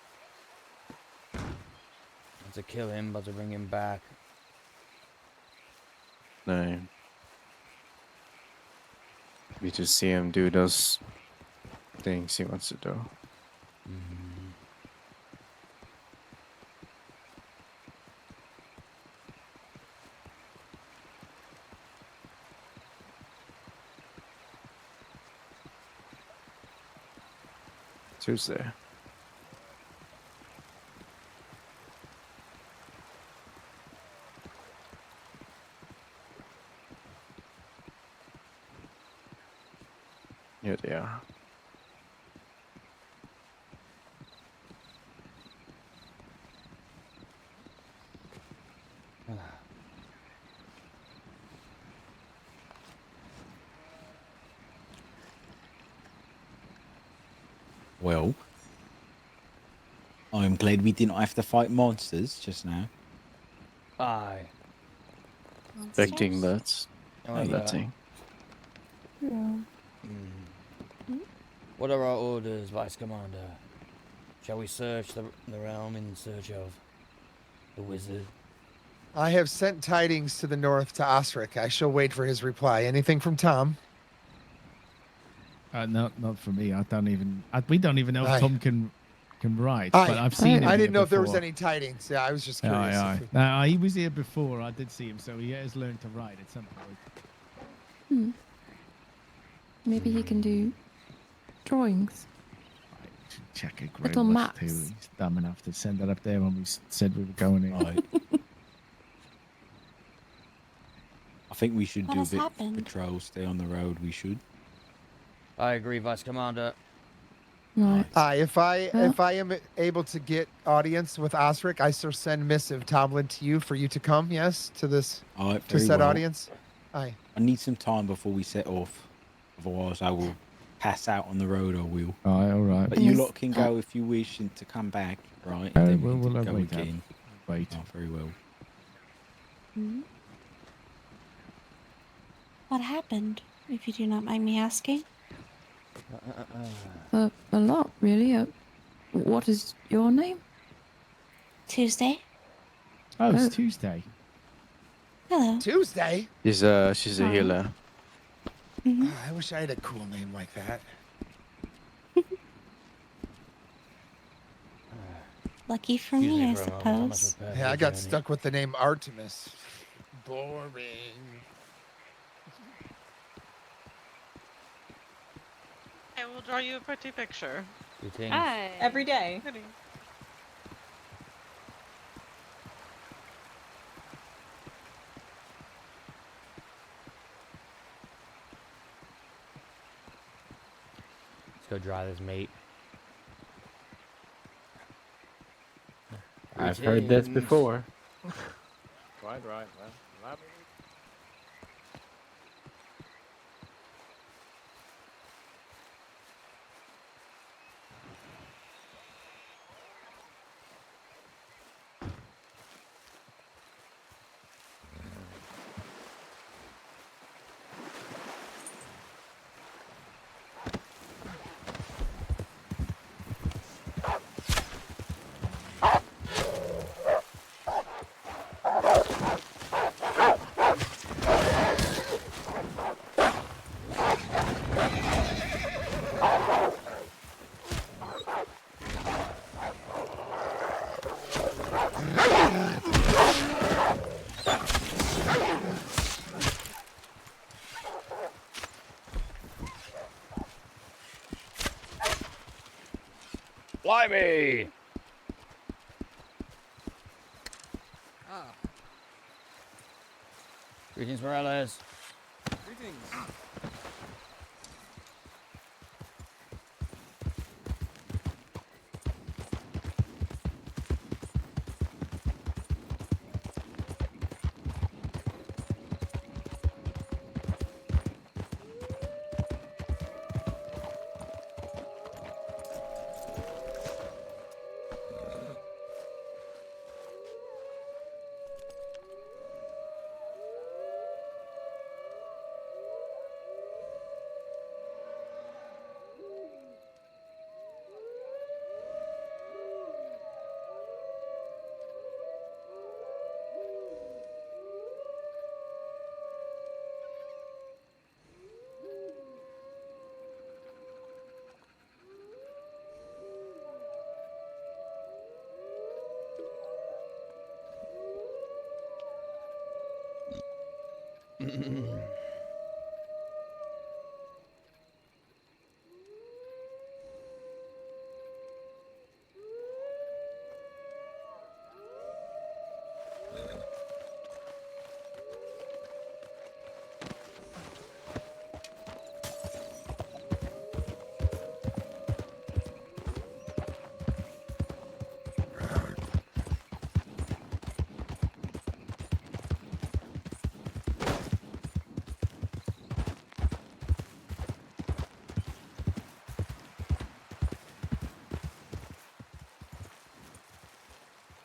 Not to kill him, but to bring him back. No. We just see him do those things he wants to do. Tuesday. Here they are. Well, I'm glad we didn't have to fight monsters just now. Aye. Expecting that. However, That thing. what are our orders, Vice Commander? Shall we search the realm in search of the wizard? I have sent tidings to the north to Osric. I shall wait for his reply. Anything from Tom? Not for me. I don't even. We don't even know if Aye. Tom can write. Aye. But I've seen him. I here didn't know if there was before. any tidings. Yeah, I was just Aye, curious. aye. No, he was here before. I did see him, so he has learned to write at some point. Maybe he can do drawings. Check it. Little Too. maps. He's dumb enough to send that up there when we said we were going in. I think we should What do a has bit happened? of patrol, stay on the road. We should. I agree, Vice Commander. Right. If I am able to get audience with Osric, I shall send missive Tomlin to you for you to come. Yes, to this Alright, to very said well. audience. Aye. I need some time before we set off. Otherwise, I will pass out on the road. I will. Aye, all right. But you lot can go if you wish and to come back, right? And then we we'll can go wait. again. Wait. Oh, very well. What happened, if you do not mind me asking? A lot, really. What is your name? Tuesday. Oh, it's Tuesday. Hello. Tuesday? She's a healer. I wish I had a cool name like that. Lucky for me, I suppose. Yeah, I got stuck with the name Artemis. Boring. I will draw you a pretty picture. Every day. Let's go draw this mate. I've heard this before. Right. Well, Blimey! Greetings, Morales. Greetings.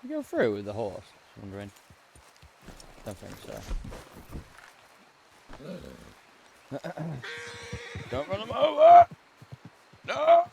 You go through with the horse? Just wondering. Don't think so. Don't run him over! No!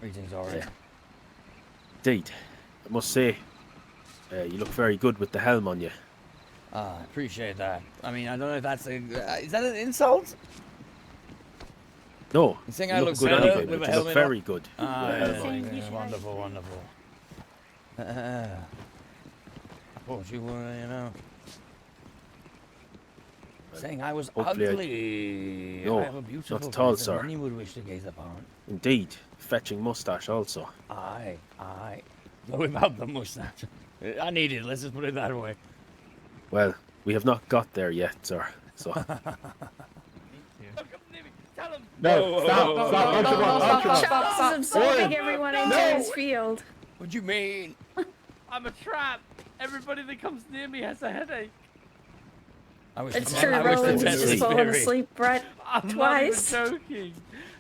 Greetings, alright. Indeed. I must say, you look very good with the helm on you. Ah, I appreciate that. I mean, I don't know if that's a... is that an insult? No, You think you I look look good better anyway, with but a you look helmet very on? good. Ah, with a yeah, helmet on. yeah, wonderful, wonderful. I thought you were, you know... saying I was Hopefully ugly. No, I have a beautiful not at all, face sir. that many would wish to gaze upon. Indeed. Fetching moustache also. Aye, aye. Though without the moustache. I need it, let's just put it that way. Well, we have not got there yet, sir. So. No, Charles is absorbing everyone into his field. What do you mean? I'm a trap. Everybody that comes near me has a headache. It's true, Roland's just fallen asleep right I'm twice. not even joking.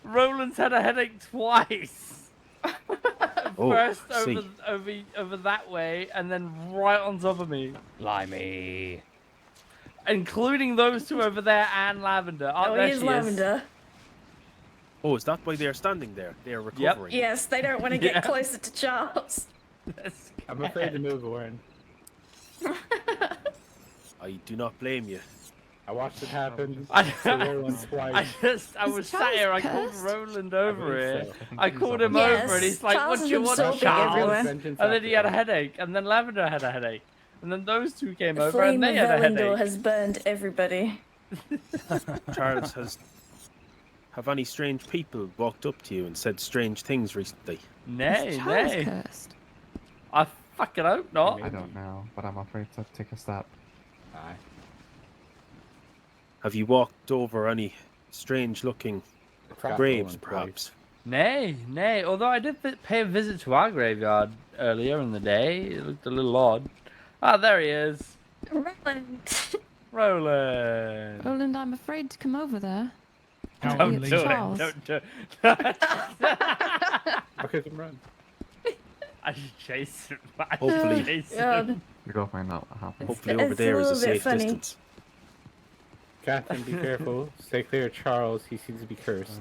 Roland's had a headache twice. Oh, First see. over that way, and then right on top of me. Limey. Including those two over there and Lavender. Oh, Oh, there he is she Lavender. Oh, is that why they are standing there? They are recovering. Yes, they don't want to get closer to Charles. I'm afraid to move, Warren. I do not blame you. I watched it happen. I twice. was sat here. I called Roland over here. so. I called him Yes, over, and he's like, Charles "What do is you want, absorbing Charles?" everyone. And then he had a headache, and then Lavender had a headache, and then those two came The over, flame and of they had a Elendor headache. has burned everybody. Charles, have any strange people walked up to you and said strange things recently? Nay. I fucking hope not. I don't know, but I'm afraid to take a step. Aye. Have you walked over any strange-looking graves, perhaps? Nay. Although I did pay a visit to our graveyard earlier in the day. It looked a little odd. Ah, there he is. Roland. Roland, I'm afraid to come over there. Don't do Charles. it. Don't do it. Look at him run. I should chase him. Hopefully. You go find out what happened. Hopefully over there is a safe distance. Catherine, be careful. Stay clear of Charles. He seems to be cursed.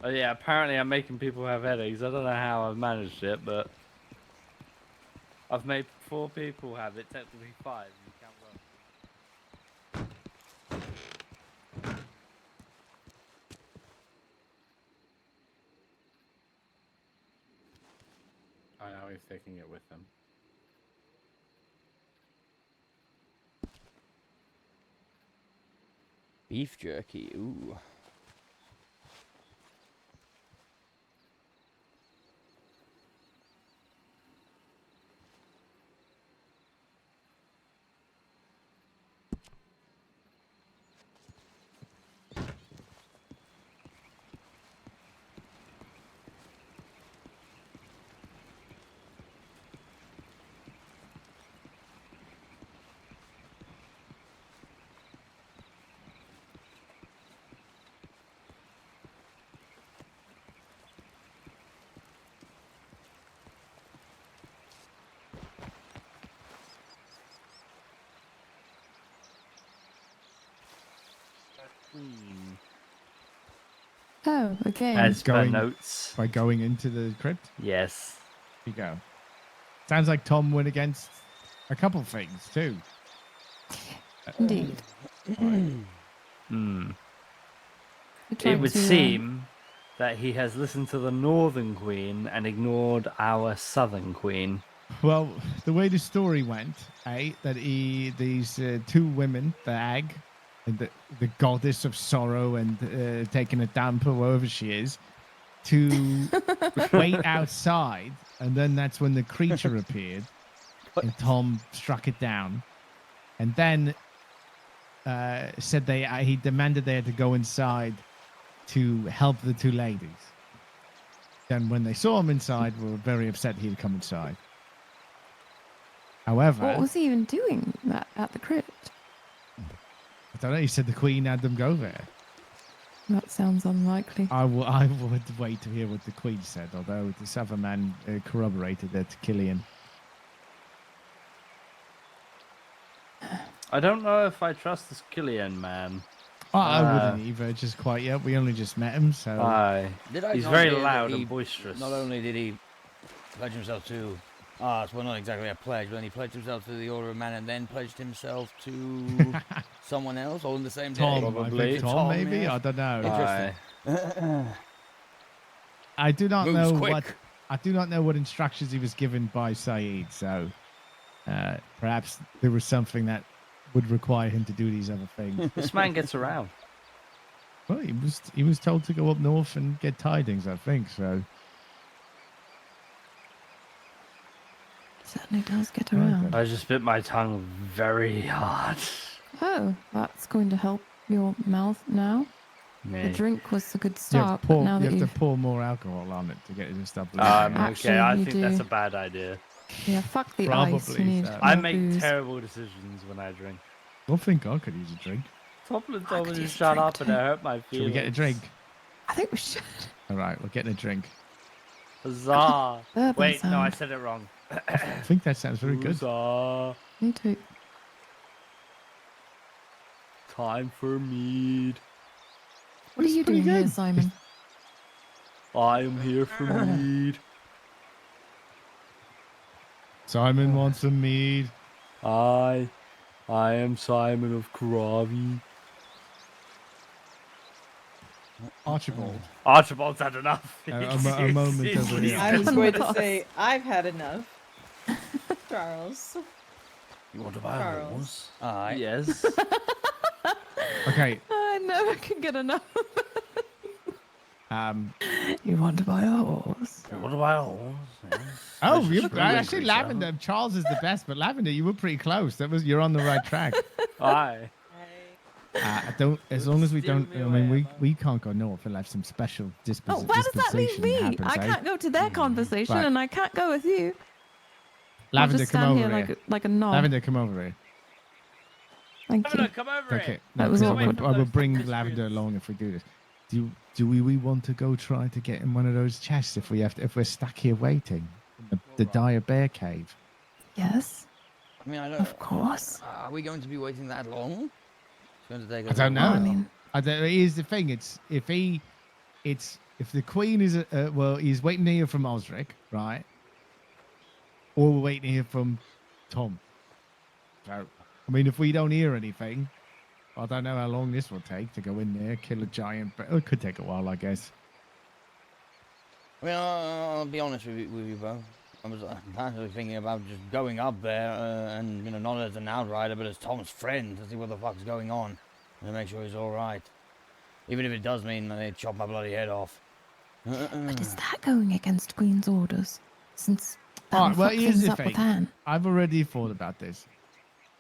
Oh yeah, apparently I'm making people have headaches. I don't know how I've managed it, but I've made 4 people have it, technically 5. You can't run. I know he's taking it with him. Beef jerky, ooh. queen. Oh, okay. As per Going- notes. By going into the crypt? Yes. Here you go. Sounds like Tom went against a couple things, too. Indeed. Hmm. We tried It would to, seem that he has listened to the Northern Queen and ignored our Southern Queen. Well, the way the story went, that these two women, the hag, and the goddess of sorrow and taking a damper wherever she is, to wait outside, and then that's when the creature appeared, and Tom struck it down, and then said he demanded they had to go inside to help the two ladies. Then when they saw him inside, were very upset he'd come inside. However, what was he even doing at the crypt? I don't know. He said the Queen had them go there. That sounds unlikely. I would wait to hear what the Queen said, although this other man corroborated that Killian. I don't know if I trust this Killian man. Oh, I wouldn't either, just quite yet. We only just met him, so... Aye. He's not very hear that loud he- and boisterous. Not only did he pledge himself to us, well, not exactly a pledge, but then he pledged himself to the Order of Man and then pledged himself to someone else, all in the same day. Tom, I think Tom, maybe? yes. I don't know. Interesting. I do not Moves know quick. what... I do not know what instructions he was given by Saeed, so... perhaps there was something that would require him to do these other things. This man gets around. Well, he was told to go up north and get tidings, I think, so... Certainly does get around. I just bit my tongue very hard. Oh, that's going to help your mouth now. Yeah. The drink was a good You start, have, but now that you you've... have to pour more alcohol on it to get it to stop bleeding. Okay, Actually, I you think that's do. a bad idea. Yeah, fuck the ice. You Probably need so. more I make booze. terrible decisions when I drink. I think I could use a drink. Toplin told me to shut up and it hurt my Should feelings. we get a drink? I think we should. All right, we're getting a drink. Huzzah! Urban Wait, no, I sound. said it wrong. I think that sounds very good. Huzzah! Me too. Time for mead. What are you doing here, Simon? I am here for mead. Simon wants some mead. I am Simon of Karavi. Archibald. Archibald's had enough. A moment of relief. I was going to say, I've had enough. Charles. You want to buy Charles. a horse? Aye. Yes. Okay. I never can get enough. Um. You want to buy a horse? You want to buy a horse? Yes. Oh, This is you true, actually Creature. Lavender. Charles is the best, but Lavender, you were pretty close. You're on the right track. Aye. I don't. As long as we don't. I mean, we can't go north unless some special Oh, where does that leave me? happens, I eh? can't go to their conversation, Right. and I can't go with you. I'll Lavender, just come stand over here here. like a knob. Lavender, come over here. Thank you. Come over Okay. here. That was 'cause awkward. I will bring Lavender along if we do this. Do we want to go try to get in one of those chests if we're stuck here waiting in the dire bear cave? Yes. I mean, I don't. Of course. Are we going to be waiting that long? It's going to take. I don't know. I mean, Here's the thing. It's if the queen is he's waiting to hear from Osric, right? Or we're waiting to hear from Tom. So, I mean, if we don't hear anything, I don't know how long this will take to go in there, kill a giant bear. It could take a while, I guess. I mean, I'll be honest with you both. I was actually thinking about just going up there and, not as an outrider, but as Tom's friend to see what the fuck's going on and to make sure he's all right. Even if it does mean that they chop my bloody head off. but is that going against Queen's orders? Since that All will right, well, fuck here's things the up with thing. Anne. I've already thought about this,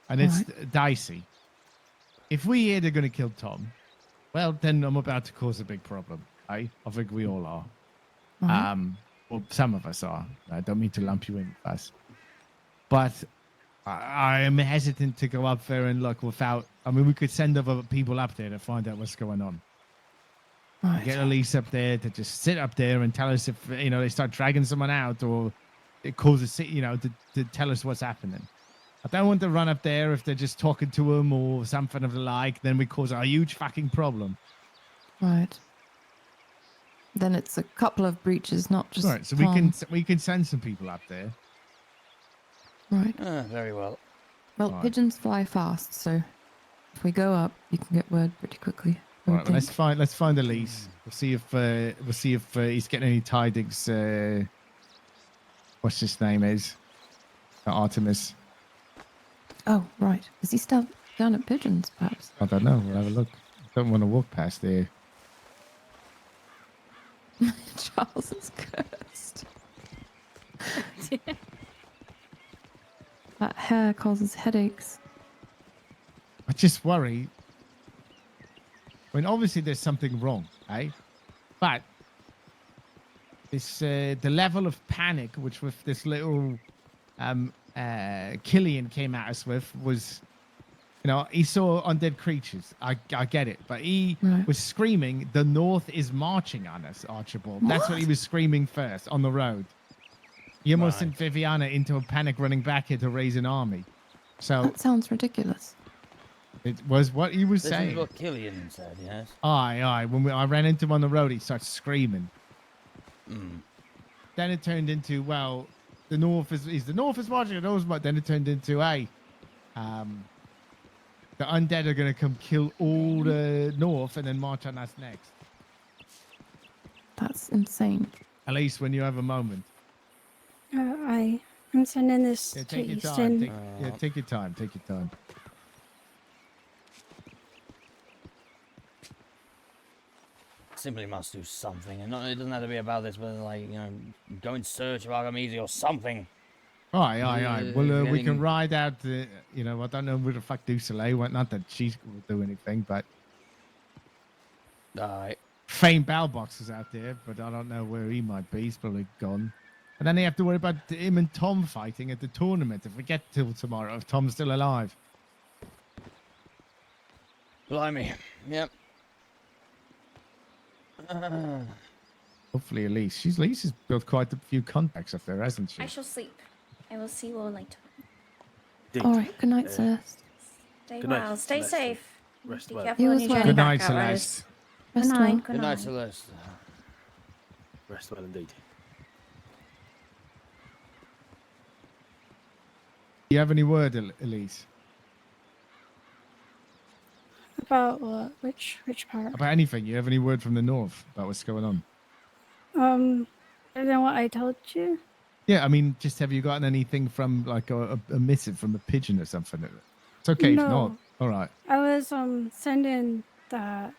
and it's dicey. If we hear they're going to kill Tom, well, then I'm about to cause a big problem. I think we all are. Right. Well, some of us are. I don't mean to lump you in with us, but I am hesitant to go up there and look without. I mean, we could send other people up there to find out what's going on. Right. Get Elise up there to just sit up there and tell us if they start dragging someone out or it causes to tell us what's happening. I don't want to run up there if they're just talking to him or something of the like. Then we cause a huge fucking problem. Right. Then it's a couple of breaches, not just Right, so one. we can send some people up there. Right. Very well. Well, Right. pigeons fly fast, so if we go up, you can get word pretty quickly. I would Right, well, think. let's find Elise. We'll see if he's getting any tidings. What's his name is? Artemis. Oh, right. Is he still down at pigeons, perhaps? I don't know. We'll have a look. Don't want to walk past there. Charles is cursed. That hair causes headaches. I just worry. I mean, obviously there's something wrong, eh? But this the level of panic which with this little Killian came at us with was, you know, he saw undead creatures. I get it, but he was screaming, "The North is marching on us, Archibald." That's what he was screaming first on the road. He almost sent Viviana into a panic, running back here to raise an army. So that sounds ridiculous. It was what he was This saying. is what Killian said, yes. Aye. When I ran into him on the road, he started screaming. Then it turned into, well, the North is watching. Then it turned into, hey, the undead are going to come kill all the North and then march on us next. That's insane. At least when you have a moment. I'm sending this Yeah, to take your Easton. time. Take your time. Take your time. Simply must do something, and it doesn't have to be about this, but like, you know, go in search of Archimedes or something. Aye. Well, we can ride out. You know, I don't know where the fuck Du Soleil went. Not that she will do anything, but Aye. Fame Bellbox is out there, but I don't know where he might be. He's probably gone. And then they have to worry about him and Tom fighting at the tournament. If we get till tomorrow, if Tom's still alive. Blimey. Yep. Hopefully, Elise has built quite a few contacts up there, hasn't she? I shall sleep. I will see you all later. All right. Good night, Celeste. Stay Good night, well. Stay Celeste. safe. Rest Be well. careful You on as your well. journey Good back night, out, Celeste. Rose. Rest Good well. night. Good night, Celeste. Rest well indeed. Do you have any word, Elise? About what? Which part? About anything? You have any word from the North about what's going on? Other than what I told you? Yeah, I mean, just have you gotten anything from like a missive from a pigeon or something? It's okay if not. No. All right. I was sending that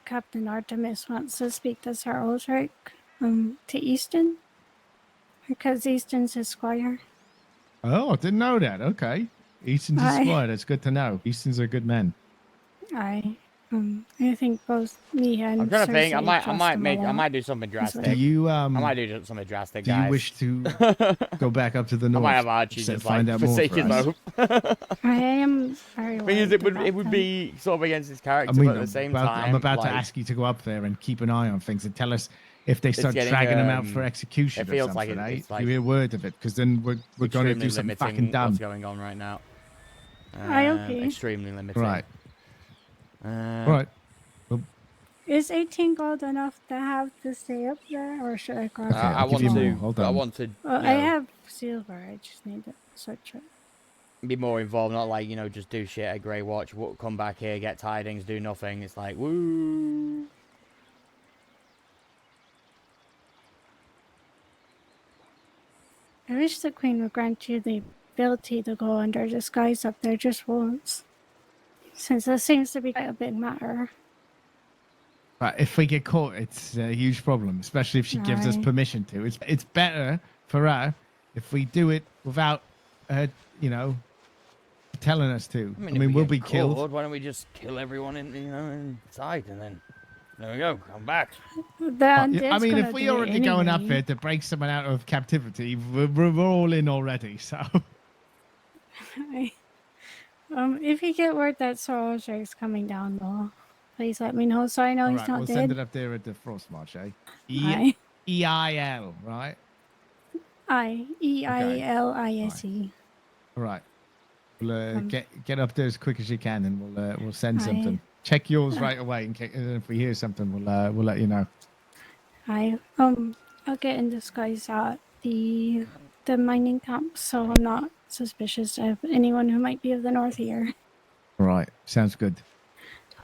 Captain Artemis wants to speak to Sir Ulrich to Easton, because Easton's his squire. Oh, I didn't know that. Okay. Easton's a squad. That's good to know. Easton's a good man. I think both me and I'm trying to think. I Cersei might do something drastic. Do you I might do something drastic, Do guys. you wish to go back up to the I North? might have Archie to just find like out more forsake for his us? oath. I am very Thing is, worried it about would them. be sort of against his character, I mean, but at the same time, I'm about like, to ask you to go up there and keep an eye on things and tell us if they start getting, dragging him out for execution it or feels like something, eh? it's like you hear word of it, because then we're going to do extremely something limiting fucking dumb. what's going on right now. Okay. Extremely limiting. Right. Right. Well, Is 18 gold enough to have to stay up there, or should I go? Okay, I I'll give want you to. more. Hold I on. want to. Well, you I know, have silver. I just need to search it. be more involved, not like, you know, just do shit at Grey Watch, come back here, get tidings, do nothing. It's like, woo. I wish the Queen would grant you the ability to go under disguise up there just once, since this seems to be quite a big matter. But if we get caught, it's a huge problem, especially if she gives us Right. permission to. It's better for her if we do it without her, you know, telling us to. I mean, if we we'll get be killed. caught, why don't we just kill everyone inside, and then there we go, come back. I mean, if we already going up there to break someone out of captivity, we're all in already. So, If you get word that Sir Ulrich's coming down, though, please let me know so I know all he's right, not we'll dead. send it up there at the Frost March, eh? Aye. EIL, right? EILISE. All right. We'll get up there as quick as you can, and we'll send Aye. something. Check yours right away, and if we hear something, we'll let you know. I'll get in disguise at the mining camp, so I'm not suspicious of anyone who might be of the north here. All right, sounds good.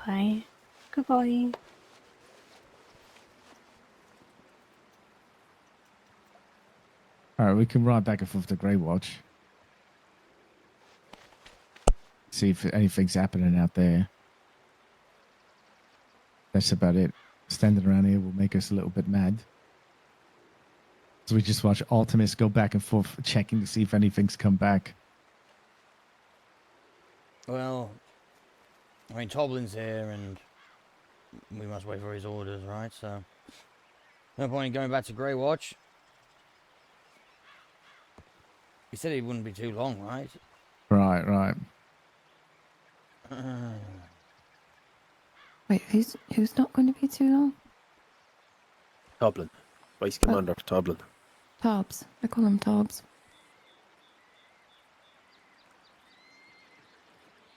Bye. Goodbye. All right, we can ride back and forth to Grey Watch. See if anything's happening out there. That's about it. Standing around here will make us a little bit mad. So we just watch Artemis go back and forth, checking to see if anything's come back. Well, I mean, Toblin's here, and we must wait for his orders, right? So, no point in going back to Grey Watch. He said he wouldn't be too long, right? Right. Wait, who's not going to be too long? Toblin. Vice Commander Toblin. Tobbs. I call him Tobbs.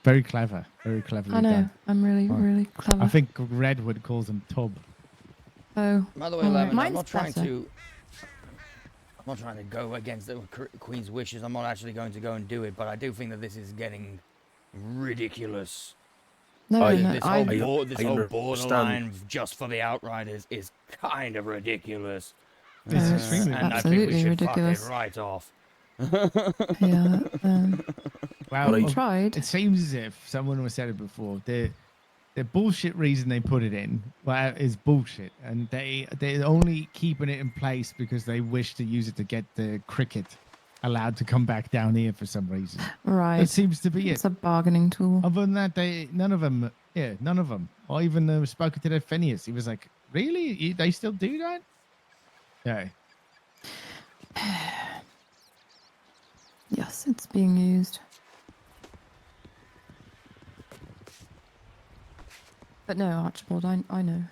Very clever. Very cleverly I know. done. I'm really clever. I think Redwood calls him Tub. Oh. By the way, all right. Lemon, I'm Mine's not trying better. to. I'm not trying to go against the Queen's wishes. I'm not actually going to go and do it, but I do think that this is getting ridiculous. No, This I whole understand. borderline just for the Outriders is kind of ridiculous. It's extremely and I think we absolutely should ridiculous. fuck it right off. Yeah. Well, we tried. It seems as if someone was said it before. The bullshit reason they put it in is bullshit, and they're only keeping it in place because they wish to use it to get the cricket allowed to come back down here for some reason. Right. That seems to be It's a bargaining tool. Other than that, none of them. I even spoken to the Phineas. He was like, "Really? They still do that?" Yeah. Yes, it's being used. But no, Archibald, I know.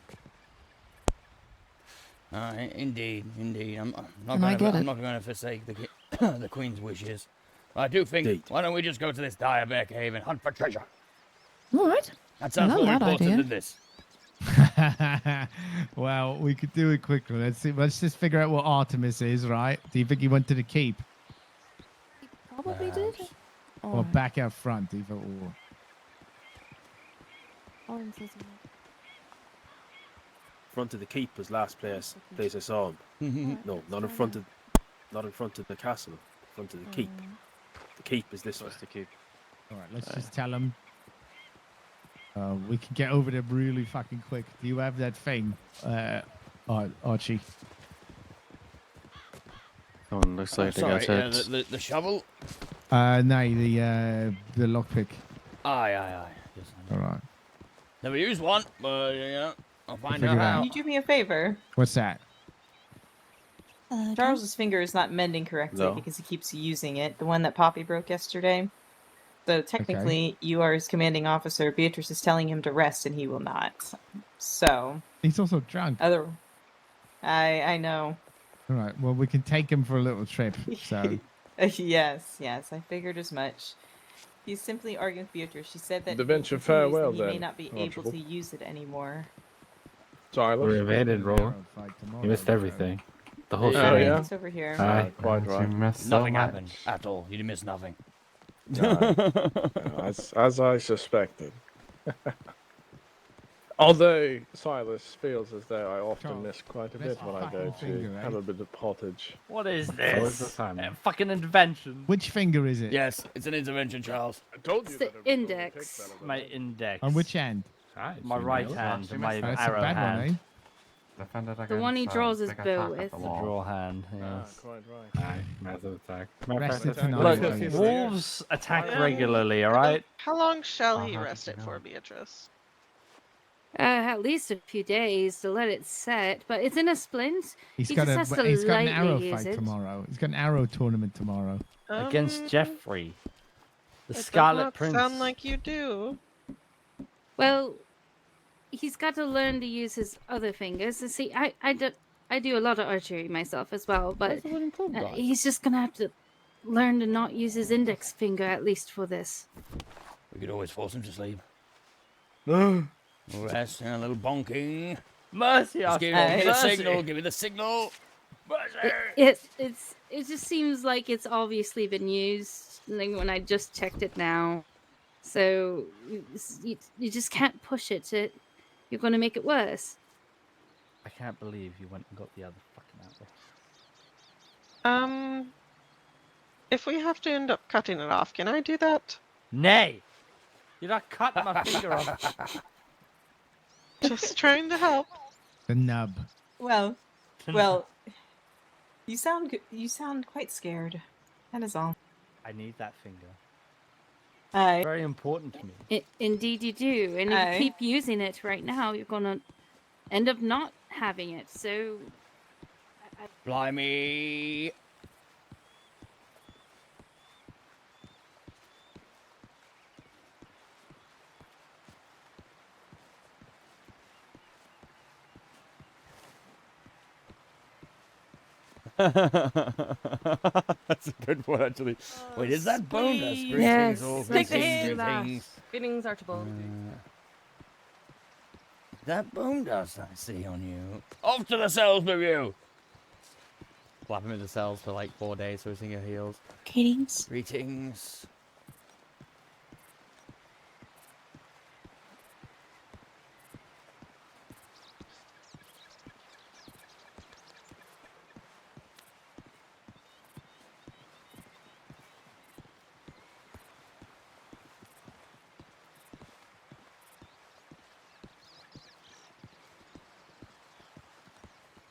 Indeed. I'm And I get it. not going to forsake the Queen's wishes. I do think. Why don't we just go to this Daveybe cave and hunt for treasure? All right. That sounds I more love that important idea. than this. Well, we could do it quickly. Let's see. Let's just figure out what Artemis is, right? Do you think he went to the keep Probably did. or back out front, either or? Front of the keep was last place I saw him. No, not in front of the castle. In front of the keep. The keep is this way. The keep. All right, let's just tell him. We can get over there really fucking quick. Do you have that thing, Archie? Oh, looks like they got hit. The shovel? No, the lockpick. Aye. Yes, All right. never used one, but I'll find figure out it out. how. Can you do me a favor? What's that? Charles's finger is not mending correctly No. because he keeps using it. The one that Poppy broke yesterday. So technically, you are his commanding officer. Beatrice is telling him to rest, and he will not. So. He's also drunk. I know. All right. Well, we can take him for a little trip. So. Yes, I figured as much. He's simply arguing with Beatrice. She said that The if venture he continues, farewell, then he may then, not be able Archibald. to use it anymore. Silas? We evaded roll. You missed everything. The whole Oh, show. yeah? It's over here. Aye. Quite right. Nothing happened at all. You missed nothing. No, as I suspected. Although Silas feels as though I often miss quite a bit when I go to have a bit of pottage. What is Always this? the time. A fucking invention. Which finger is it? Yes, it's an intervention, Charles. I told It's the index. My index. On which hand? My right hand, my That's a arrow bad hand. one, eh? The one he draws his bow with. The draw hand, yes. Quite right. Aye, massive attack. Rest it for Look, night. wolves attack Yeah. regularly, alright? How long shall he rest it for, Beatrice? At least a few days to let it set, but it's in a splint. He's he got just has to an lightly arrow use fight it. tomorrow. He's got an arrow tournament tomorrow. Against Jeffrey. The It does Scarlet not Prince. sound like you do. Well, he's got to learn to use his other fingers. And see, I do a lot of archery myself as well, but he's just gonna have to learn to not use his index finger, at least for this. We could always force him to sleep. Rest and a little bonking. Mercy, Just give me the signal. Give me the signal. It just seems like it's obviously been used. Like when I just checked it now, so you just can't push it. You're going to make it worse. I can't believe you went and got the other fucking apple. If we have to end up cutting it off, can I do that? Nay! You're not cutting my finger off. Just trying to help. The nub. Well, you sound quite scared. That is all. I need that finger. Aye. Very important to me. Indeed you do. And if Aye. you keep using it right now, you're going to end up not having it. So... Blimey. That's a good one, actually. Wait, is that bone dust? Yes. Greetings, Take the hand. greetings. Greetings, Archibald. That bone dust I see on you. Off to the cells with you! Slap him in the cells for like 4 days so his finger heals. Greetings. Greetings.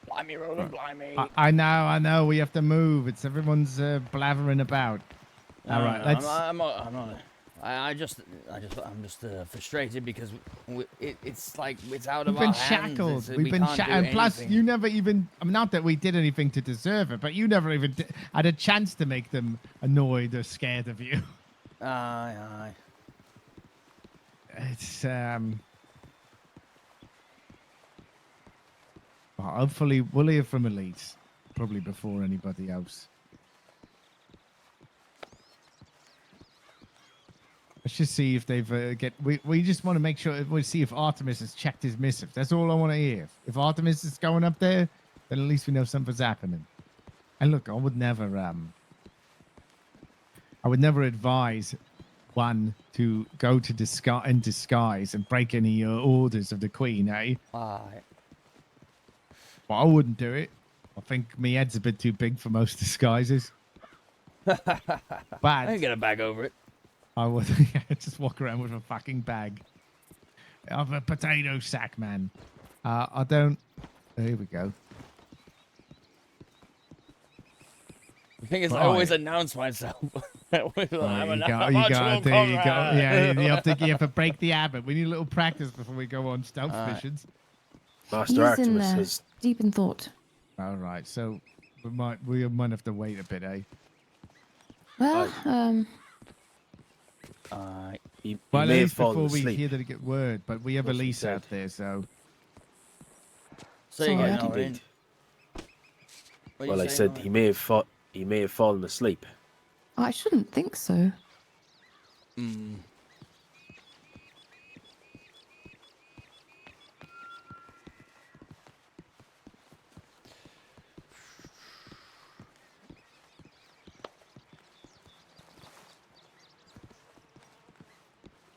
Blimey, Roland, blimey. I know. We have to move. It's everyone's blathering about. All right, let's. I'm not. I'm just frustrated because it's like it's out of We've been our hands. shackled. We We've been can't do shackled. And plus, anything. you never even. I mean, not that we did anything to deserve it, but you never even had a chance to make them annoyed or scared of you. Aye. It's well, hopefully we'll hear from Elise probably before anybody else. Let's just see if they've we just want to make sure we see if Artemis has checked his missive. That's all I want to hear. If Artemis is going up there, then at least we know something's happening. And look, I would never advise one to go to disguise and break any orders of the Queen, eh? Aye. Well, I wouldn't do it. I think my head's a bit too big for most disguises. I But can get a bag over it. I would just walk around with a fucking bag of a potato sack, man. I don't. Here we go. The thing is, I Right. always announce myself. I'm Archibald There you go. Conrad. Yeah, you have to break the habit. We need a little practice before we go on stealth missions. Master He's in Artemis there, has deep in thought. All right, so we might have to wait a bit, eh? Well, he Well, at may have least before fallen we asleep. hear that it get word, but we have What's he Elise said? out there, so. So you Sorry. get an Indeed. What Well, you I saying, said Lauren? he may have fallen asleep. I shouldn't think so. Mm.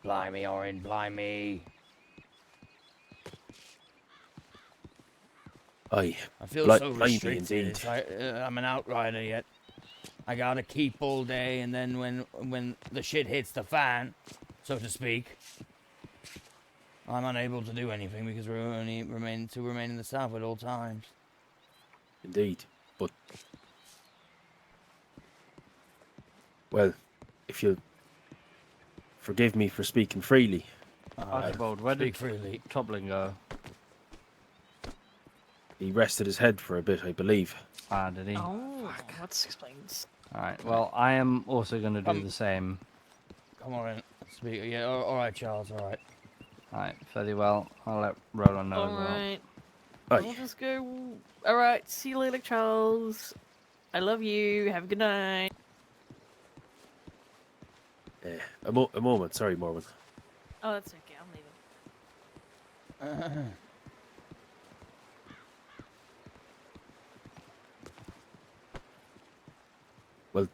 Blimey, Orin, blimey. Aye. I feel so Blimey restricted. indeed. It's like, I'm an outrider yet. I gotta keep all day, and then when the shit hits the fan, so to speak, I'm unable to do anything because we're only remain in the south at all times. Indeed. But well, if you'll forgive me for speaking freely. Archibald, where did Speak freely. Toblin go? He rested his head for a bit, I believe. Ah, did he? Oh, that explains. Alright, well, I am also going to do the same. Come on, speak. Yeah, all right, Charles. All right. Alright, fairly well. I'll let Roland know as well. Alright. Aye. I'll just go. Alright, see you later, Charles. I love you. Have a good night. A moment, sorry, Morwen. Oh, that's okay. I'm leaving. Well,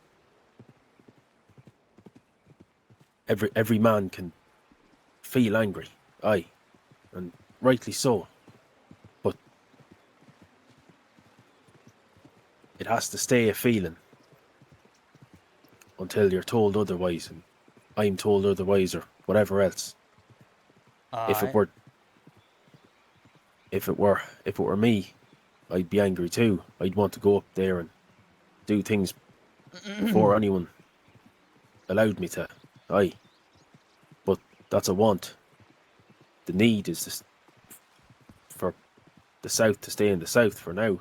every man can feel angry, aye, and rightly so. But it has to stay a feeling until you're told otherwise, and I'm told otherwise, or whatever else. If Aye. it were me, I'd be angry too. I'd want to go up there and do things before anyone allowed me to. Aye. But that's a want. The need is just for the South to stay in the South for now.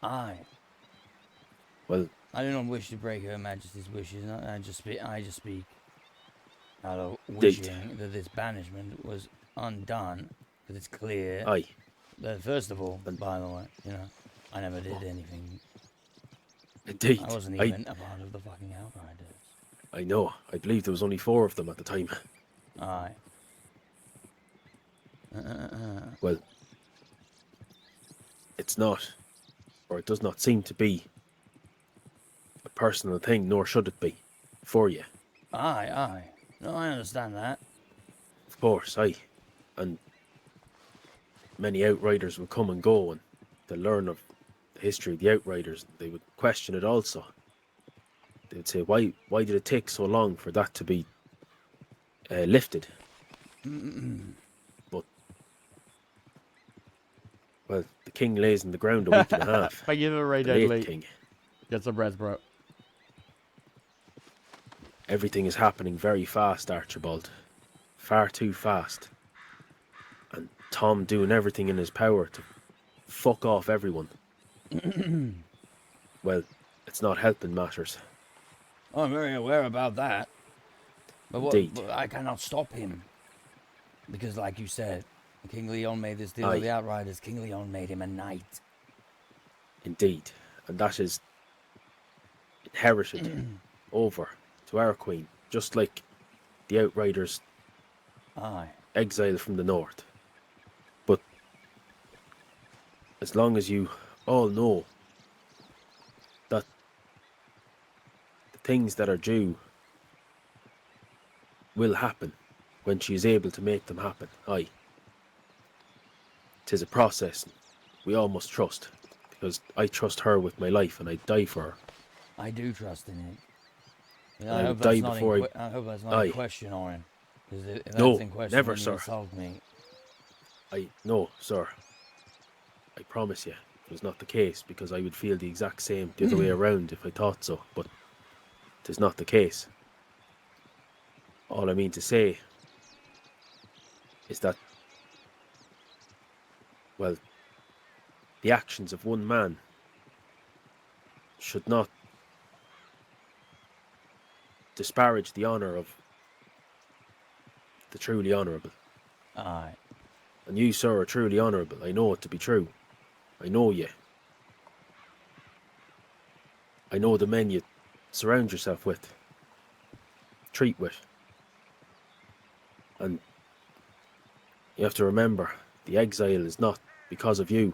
Aye. Well, I do not wish to break Her Majesty's wishes. I just speak out of wishing that this banishment was undone, because it's clear. Aye. That first of all, by the way, I never did anything. Indeed. I wasn't even a part of the fucking Outriders. I know. I believe there was only 4 of them at the time. Aye. Well, it's not, or it does not seem to be, a personal thing, nor should it be, for you. Aye. No, I understand that. Of course, aye. And many Outriders will come and go, and they'll learn of the history of the Outriders. They would question it also. They would say, why did it take so long for that to be lifted? But, well, the king lays in the ground a week and a half. If I give it a Ray The late Deadly, king. get some breath, bro. Everything is happening very fast, Archibald. Far too fast. And Tom doing everything in his power to fuck off everyone. Well, it's not helping matters. Oh, I'm very aware about that. But but I cannot stop him. Because, like you said, King Leon made this deal with the Outriders. King Leon made him a knight. Indeed. And that is inherited over to our queen. Just like the Outriders exiled from the north. But as long as you all know that the things that are due will happen when she is able to make them happen. Aye. 'Tis a process we all must trust, because I trust her with my life and I'd die for her. I do trust in it. I would die before I hope that's not in question, Oren. Because if that's No, in question, never, then you sir. insult me. No, sir. I promise you, it was not the case, because I would feel the exact same the other way around if I thought so, but it is not the case. All I mean to say is that, well, the actions of one man should not disparage the honour of the truly honourable. Aye. And you, sir, are truly honourable. I know it to be true. I know you. I know the men you surround yourself with, treat with. And you have to remember, the exile is not because of you,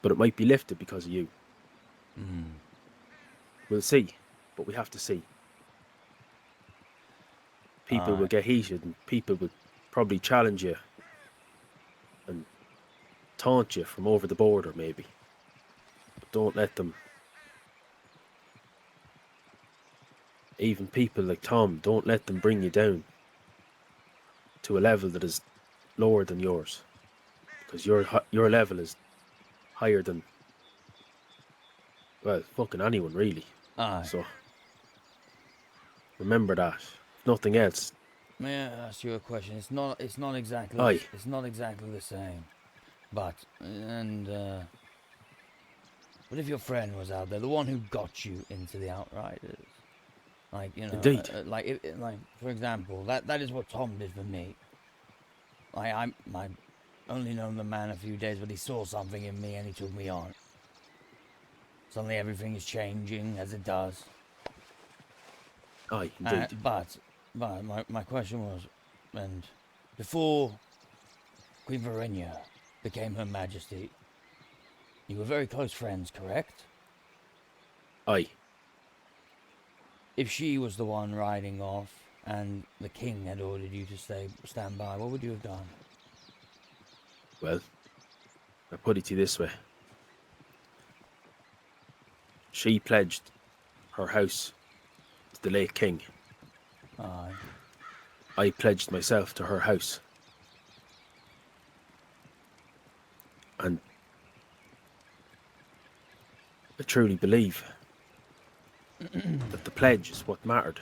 but it might be lifted because of you. We'll see, but we have to see. People will get heated, and people will probably challenge you and taunt you from over the border, maybe. But don't let them. Even people like Tom, don't let them bring you down to a level that is lower than yours, because your level is higher than, well, fucking anyone really. Aye. So remember that. If nothing else. May I ask you a question? It's not exactly. Aye. It's not exactly the same. But what if your friend was out there, the one who got you into the Outriders? Like, Indeed. Like for example, that is what Tom did for me. Like I only known the man a few days, but he saw something in me and he took me on. Suddenly everything is changing, as it does. Aye, indeed. But my question was, and before Queen Verenia became Her Majesty, you were very close friends, correct? Aye. If she was the one riding off and the king had ordered you to stand by, what would you have done? Well, I put it to you this way. She pledged her house to the late king. Aye. I pledged myself to her house. And I truly believe that the pledge is what mattered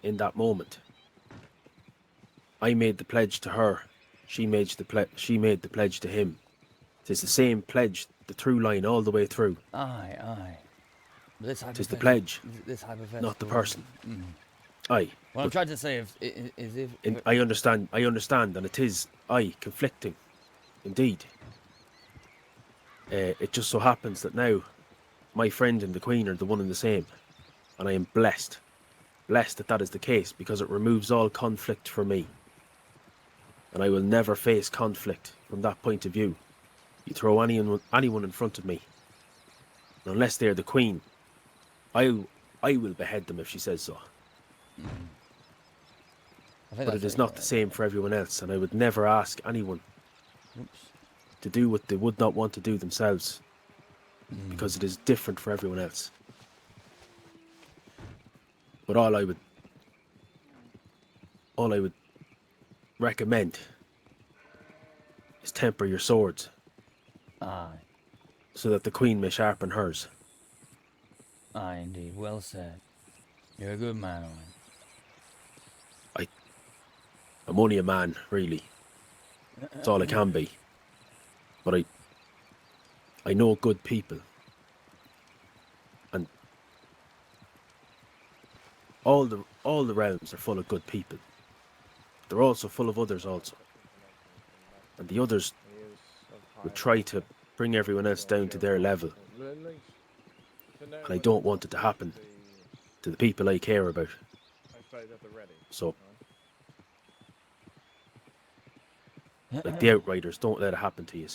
in that moment. I made the pledge to her. She made the pledge to him. It's the same pledge, the through line all the way through. Aye. This It's the pledge, this hypothetical, not the person. Mm. Aye. What I'm trying to say is if I understand, and it is, conflicting, indeed. It just so happens that now, my friend and the Queen are the one and the same, and I am blessed that is the case, because it removes all conflict for me. And I will never face conflict from that point of view. You throw anyone in front of me, and unless they're the Queen, I will behead them if she says so. But it is not the same for everyone else, and I would never ask anyone to do what they would not want to do themselves, because it is different for everyone else. But all I would recommend is temper your swords. Aye. So that the Queen may sharpen hers. Aye, indeed. Well said. You're a good man, Owen. I'm only a man, really. That's all I can be. But I know good people. And all the realms are full of good people. They're also full of others also. And the others would try to bring everyone else down to their level. And I don't want it to happen to the people I care about. So, like the Outriders, don't let it happen to you.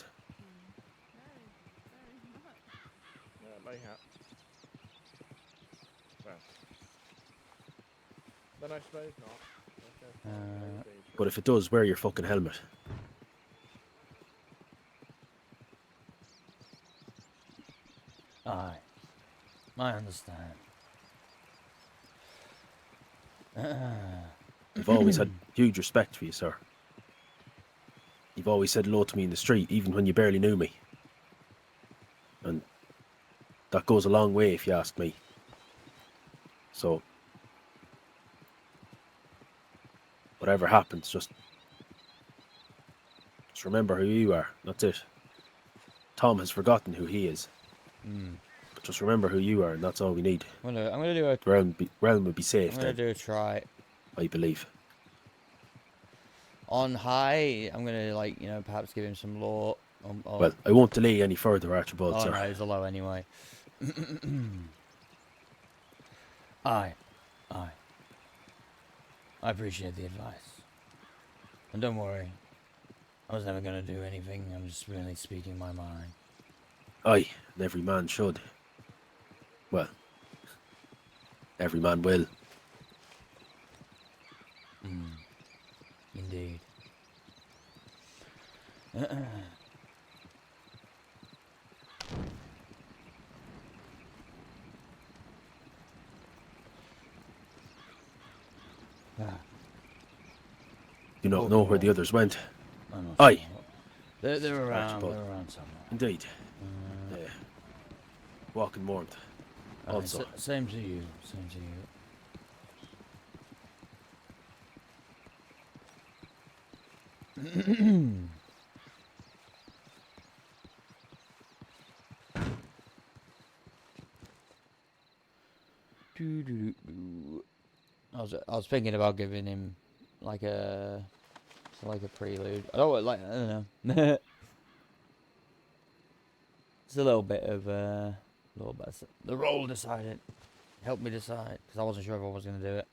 Then I suppose not. But if it does, wear your fucking helmet. Aye. I understand. I've always had huge respect for you, sir. You've always said hello to me in the street, even when you barely knew me. And that goes a long way, if you ask me. So, whatever happens, just remember who you are. That's it. Tom has forgotten who he is. But just remember who you are, and that's all we need. I'm gonna do a The realm will be safe. I'm gonna do a try. I believe. On high, I'm gonna perhaps give him some law. Well, I won't delay any further, Archibald, sir. No, he's a low anyway. Aye. I appreciate the advice. And don't worry, I was never gonna do anything. I'm just really speaking my mind. Aye, and every man should. Well, every man will. Indeed. You don't know where the others went? Aye. They're around. Archibald. They're around somewhere. Indeed. Walking warmth. Also. Same to you. Same to you. I was thinking about giving him like a prelude. I don't know. It's a little bit of the role decided. Help me decide, because I wasn't sure if I was going to do it.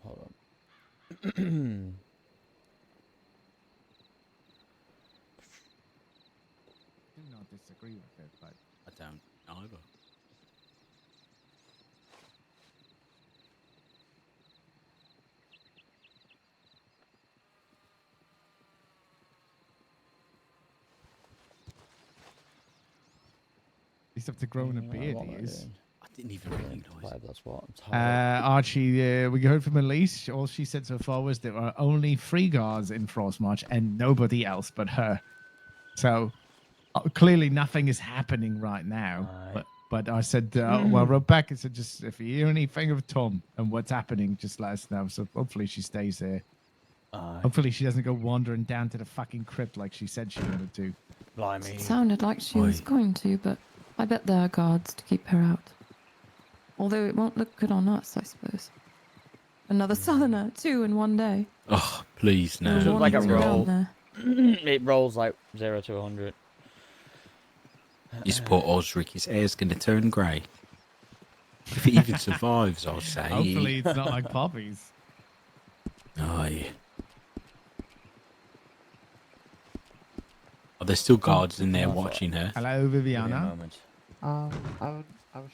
Hold on. do not disagree with it, but I don't either. least after growing a beard, what he am I is. doing? I didn't even recognise it. That's what I'm tired. Archie, we heard from Elise. All she said so far was there are only 3 guards in Frostmarch and nobody else but her. So clearly nothing is happening right now. But I said, well, Rebecca said, just if you hear anything of Tom and what's happening, just let us know. So hopefully she stays there. Hopefully she doesn't go wandering down to the fucking crypt like she said she wanted to. Blimey. It sounded like she was going to, but I bet there are guards to keep her out. Although it won't look good on us, I suppose. Another southerner, 2 in one day. Oh, please no. It's just like a Wandering around roll. there. It rolls like 0 to 100. This poor Osric, his hair's going to turn grey. If it even survives, I'll say. Hopefully it's not like Poppy's. Aye. Are there still guards in there watching her? Hello, Viviana. I was.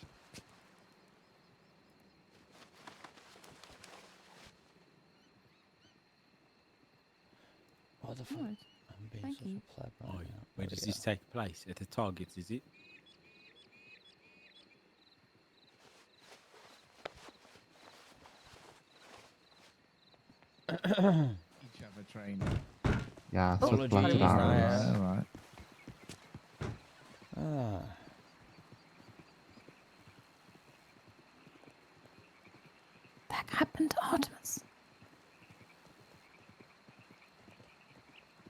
What the fuck? Alright. I'm being Thank such you. a pleb right now. Where does this take place? At the target, is it? Each other train. Yeah, Oh, so geez, planted arrows. All right. Ah. That happened to Artemis.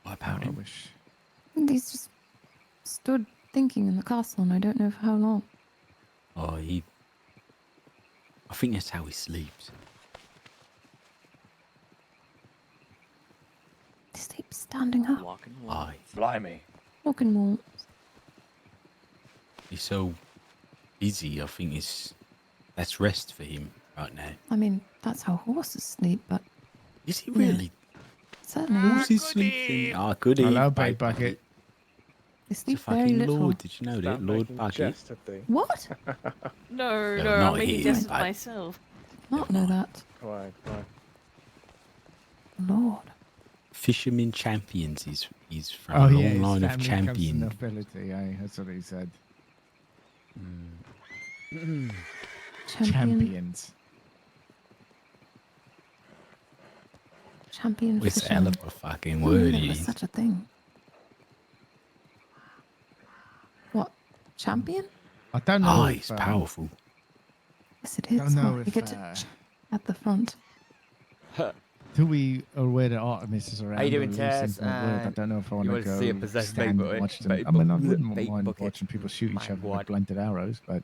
What about him? He's just stood thinking in the castle, and I don't know for how long. Oh, I think that's how he sleeps. He sleeps standing up. Walking Aye. Blimey. Walking walls. He's so busy, I think that's rest for him right now. I mean, that's how horses sleep, but... Is he really? Certainly. Horses sleeping. Ah, good Hello, eve, Bait Bucket. They It's a sleep very fucking little. lord, did you know that? Lord making Bucket. jest at thee. What? No, No, no, not I'm making here, jest of but- myself. Not know that. Right. Lord. Fisherman champions. He's from Oh, a yeah, long his line of family comes to champion. nobility, that's what he said. Champions. Champion It's a fisherman. hell of a fucking Who knew word, there it was is. such a thing? What? Champion? I don't know. Ah, if, he's powerful. Yes, it is. Don't know What? if, You get to at the front. Do we aware that Artemis is around? How you doing, or loose Tess? into my word? I don't know if I want to wanna go see a possessed stand baby- and watch them. baby I mean, I bucket- wouldn't baby mind bucket. watching people shoot each My other God. with blunted arrows, but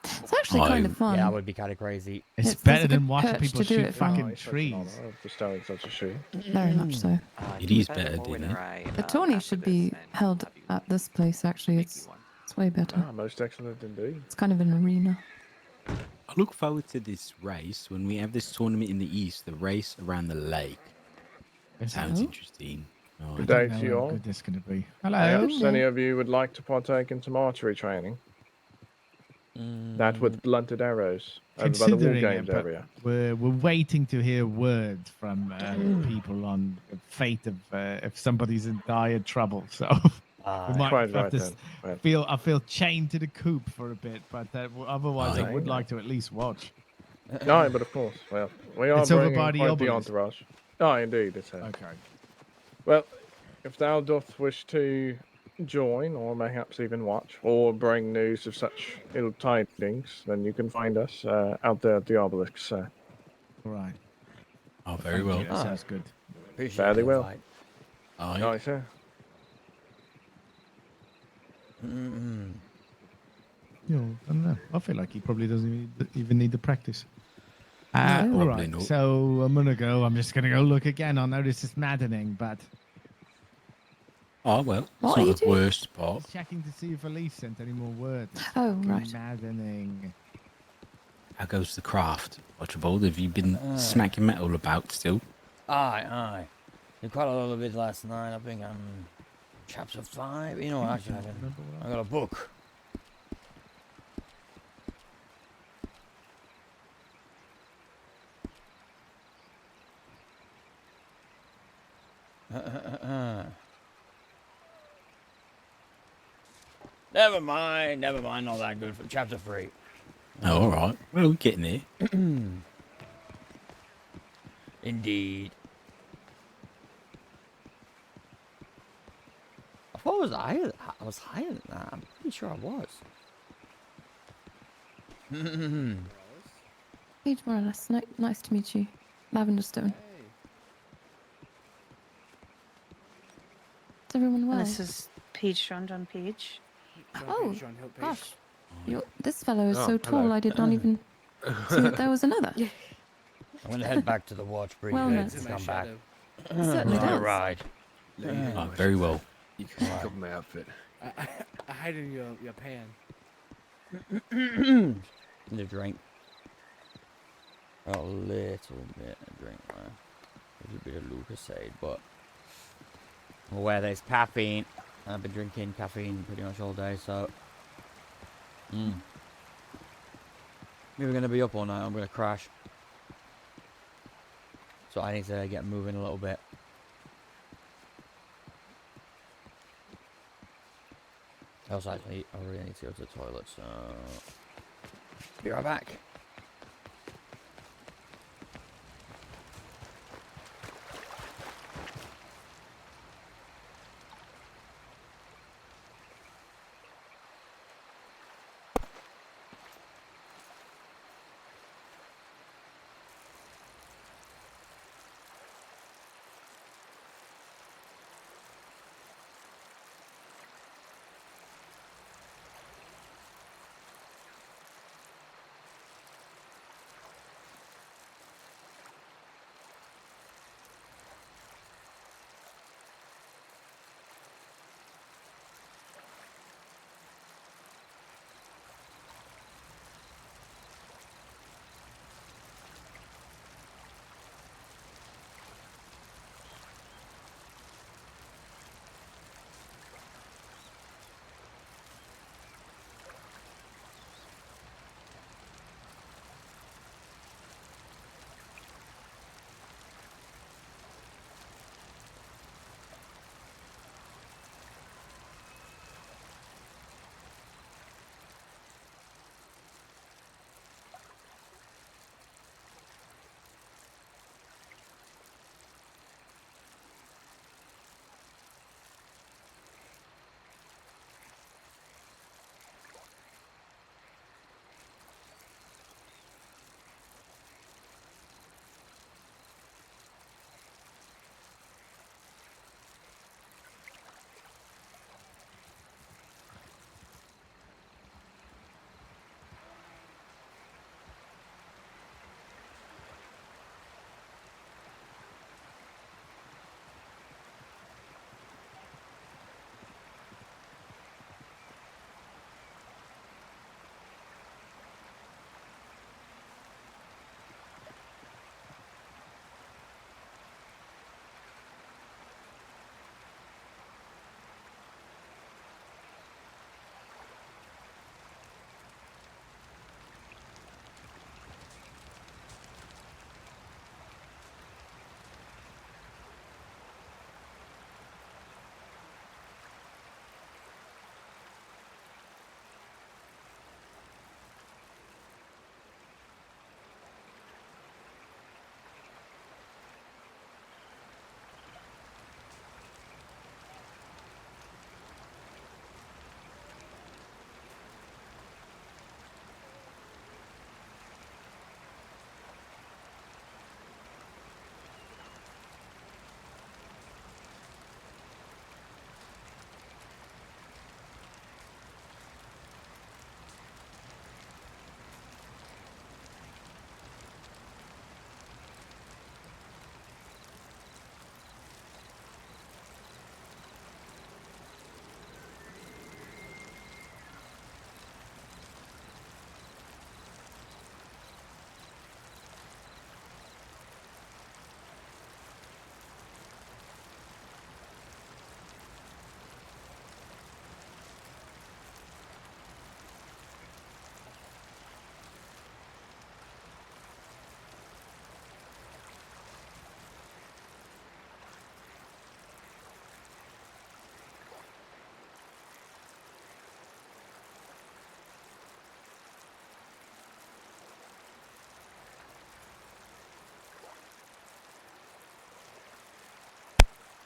It's actually kind of fun. Yeah, that would be kind of crazy. it's There's better a good than watching perch people to do shoot it from. fucking It's such an trees. honour of bestowing such a shoe. Very much so. It is better, didn't it? A tourney should be held at this place, actually. It's way better. Ah, most excellent indeed. It's kind of an arena. I look forward to this race when we have this tournament in the east, the race around the lake. Sounds interesting. Oh, Good I day don't to know you how all. good this is going to be. Perhaps Hello. any of you would like to partake in some archery training? That with blunted arrows over by the war Considering games it, but area. we're waiting to hear word from people on the fate of if somebody's in dire trouble. So we might Quite have right to then. Right. I feel chained to the coop for a bit, but otherwise I Aye. would like to at least watch. No, but of course. Well, we are It's over bringing by the quite the obelisk. entourage. Oh, indeed, it's Okay. Well, if thou doth wish to join, or perhaps even watch, or bring news of such ill tidings, then you can find us out there at the obelisk, sir. All right. Oh, very Thank well. you, that sounds good. Appreciate Fairly the well. invite. Aye. Aye, sir. Mm-mm. You know, I don't know. I feel like he probably doesn't even need the practice. No, All probably right, not. so I'm gonna go. I'm just gonna go look again. I know this is maddening, but Oh well, What it's are you not the doing? worst part. Just checking to see if Elise sent any more word. It's Oh, fucking right. maddening. How goes the craft, Archibald? Have you been smacking metal about still? Aye. Did quite a lot of it last night. I think I'm chapter 5. You know, actually, I got a book. Never mind, not that good for chapter 3. Oh, all right. Well, we're getting there. Indeed. I thought I was higher than that. I'm pretty sure I was. Page Morales, nice to meet you. Lavender Stone. Is everyone well? And this is Page John Page. Oh, gosh. This fellow is Oh, so tall, hello. I did not even see that there was another. I'm gonna head back to the watch briefly Well, and that's- come back. It certainly All does. right. Very well. You can pick up my outfit. I hide in your pan. Need a drink. A little bit of drink there. A little bit of Lucasade, but where there's caffeine, I've been drinking caffeine pretty much all day, so we're gonna be up all night. I'm gonna crash, so I need to get moving a little bit. Also, actually, I really need to go to the toilet, so be right back.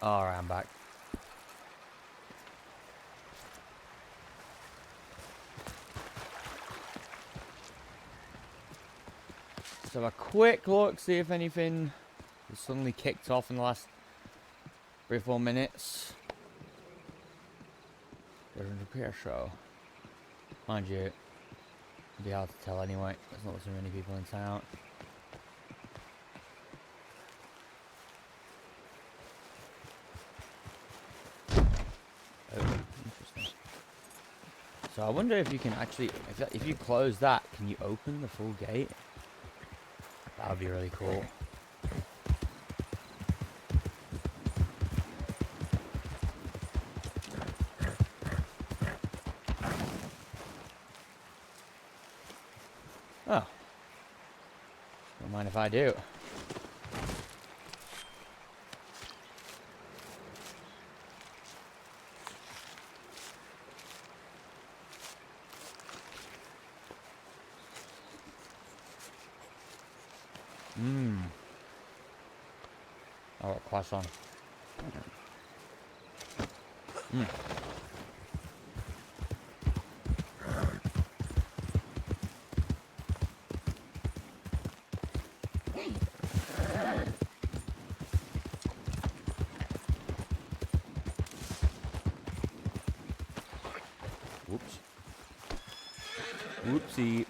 Alright, I'm back. So a quick look, see if anything has suddenly kicked off in the last 3 or 4 minutes. There's a repair show. Mind you, it'd be hard to tell anyway. There's not so many people in town. Oh, interesting. So I wonder if you can actually, if you close that, can you open the full gate? That would be really cool. Oh. Don't mind if I do. Mmm. Oh, croissant. Mmm. Whoops. Whoopsie.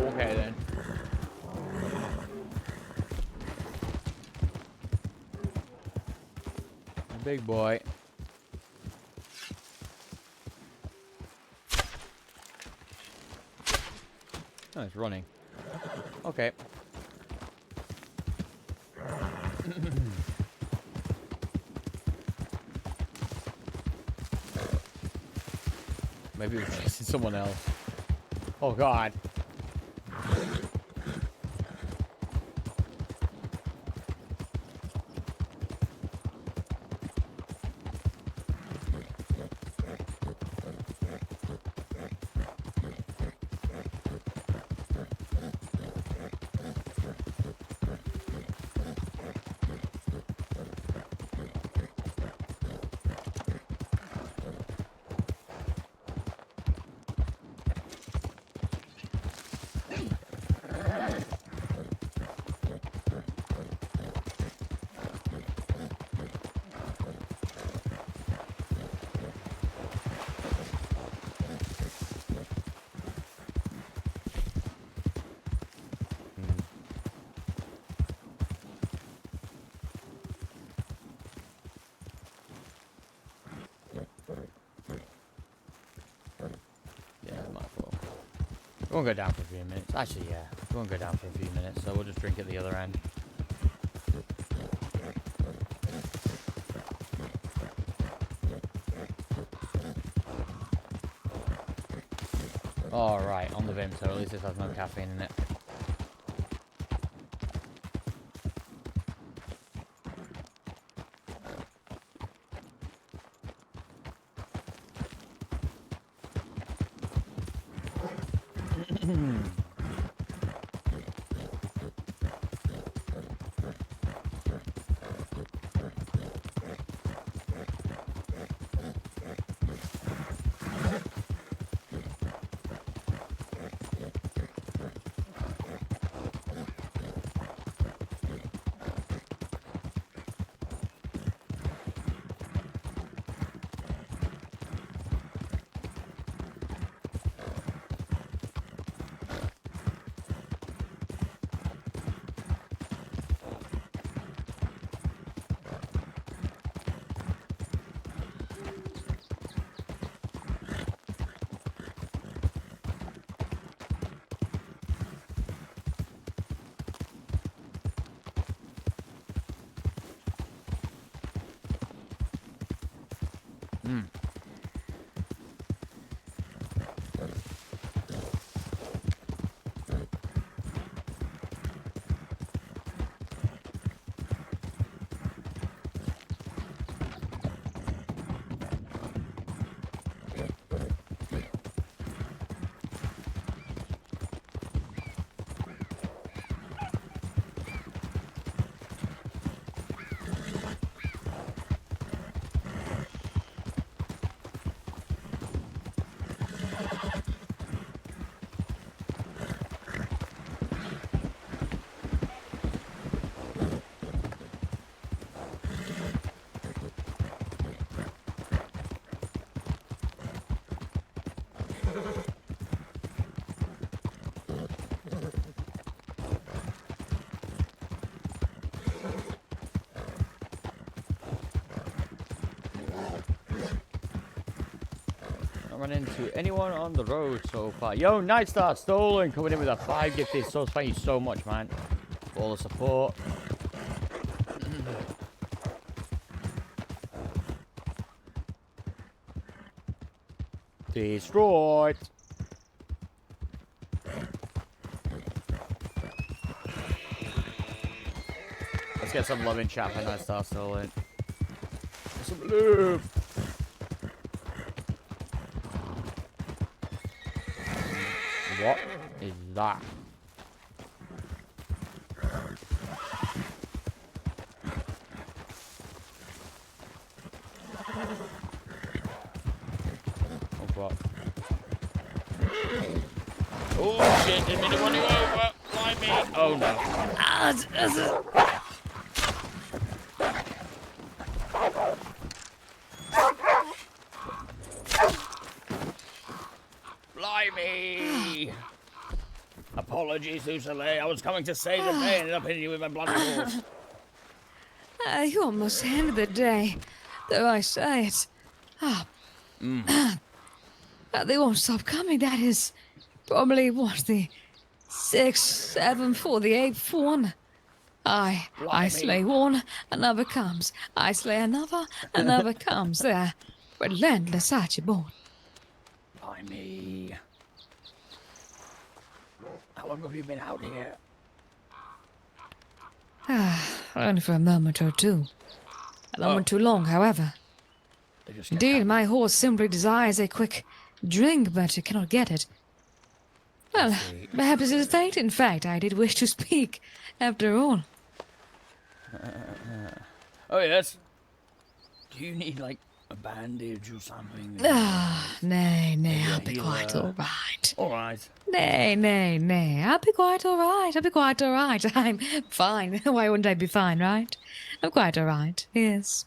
Okay then. Big boy. Oh, it's running. Okay. Maybe it was chasing someone else. Oh god. We won't go down for a few minutes. Actually, yeah. We won't go down for a few minutes, so we'll just drink at the other end. Alright, on the Vim, so at least this has no caffeine in it. Not run into anyone on the road so far. Yo, Nightstar Stolen coming in with a 5 gifted. So thank you so much, man, for all the support. Destroyed. Let's get some love in chat for Nightstar Stolen. Some love. What is that? Oh fuck. Oh shit, didn't mean to run you over. Fly me. Oh no. Blimey! Apologies, Usulay. I was coming to save the day and ended up hitting you with my bloody horse. You almost ended the day, though I say it. They won't stop coming. That is probably what, the 6th, 7th, or the 8th one. I slay one, another comes. I slay another comes. They're relentless, Archibald. Blimey. How long have you been out here? Only for a moment or two. A moment too long, however. Indeed, my horse simply desires a quick drink, but cannot get it. Well, perhaps it is fate. In fact, I did wish to speak, after all. Oh, yes. Do you need, like, a bandage or something? Nay, I'll be quite all right. All right. Nay, I'll be quite all right. I'm fine. Why wouldn't I be fine, right? I'm quite all right, yes.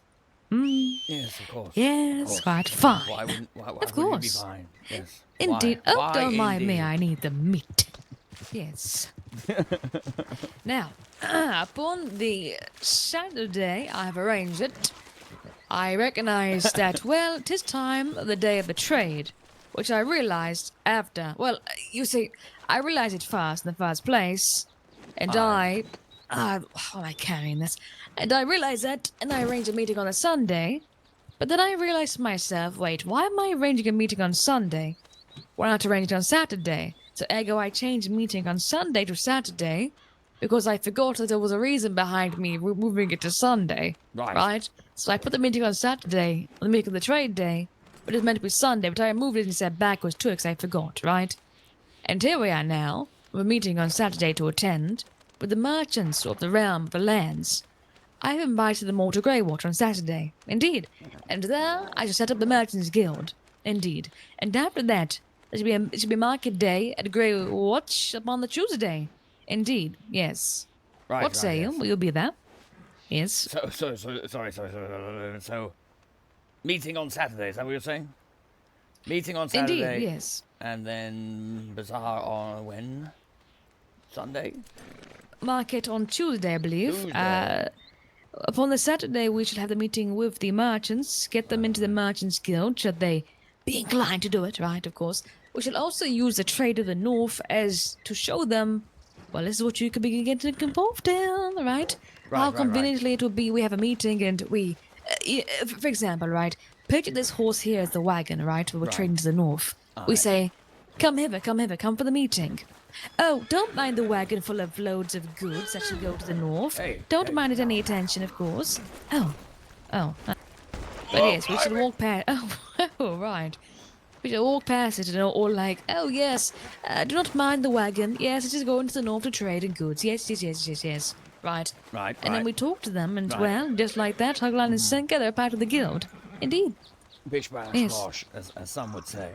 Yes, of course. Yes, Of course. quite fine. Why wouldn't Of you be course. fine? Yes. Indeed. Why? Oh, Why don't mind me, indeed? I need the meat. Yes. Now, upon the Saturday I have arranged it, I recognized that, well, 'tis time of the day of the trade, which I realized after. Well, you see, I realized it first in the first place, and how am I carrying this? And I realized that, and I arranged a meeting on a Sunday, but then I realized to myself, wait, why am I arranging a meeting on Sunday? Why not arrange it on Saturday? So ergo I changed the meeting on Sunday to Saturday, because I forgot that there was a reason behind me moving it to Sunday. Right? So I put the meeting on Saturday, on the meeting of the trade day, but it was meant to be Sunday, but I moved it and said backwards too, because I forgot, right? And here we are now, with a meeting on Saturday to attend, with the merchants of the realm of the lands. I've invited them all to Greywater on Saturday, indeed, and there I shall set up the Merchants' Guild, indeed. And after that, it should be market day at Greywatch upon the Tuesday. Indeed, yes. What say you? Will you be there? Yes. Sorry. So, meeting on Saturday, is that what you're saying? Meeting on Saturday. Indeed, yes. And then bazaar on when? Sunday? Market on Tuesday, I believe. Tuesday. Upon the Saturday, we shall have the meeting with the merchants, get them into the Merchants' Guild, should they be inclined to do it, right, of course. We shall also use the trade of the North as to show them, well, this is what you could be getting involved in, right? How conveniently it would be we have a meeting and we For example, right? Picture this horse here as the wagon, right? We're Right. trading to the north. We Aye. say, come hither, come for the meeting. Oh, don't mind the wagon full of loads of goods that should go to the north. Hey, Don't hey. mind it any attention, of course. Oh. But Whoa, yes, we should blimey. walk past. Oh, right. We should walk past it and all like, oh yes, do not mind the wagon. Yes, it is going to the north to trade in goods. Yes. Right. Right. And then right. we talk to them, and Right. well, just like that, hook, line, and sinker, they're part of the guild. Indeed. Fish brown Yes. squash, as some would say.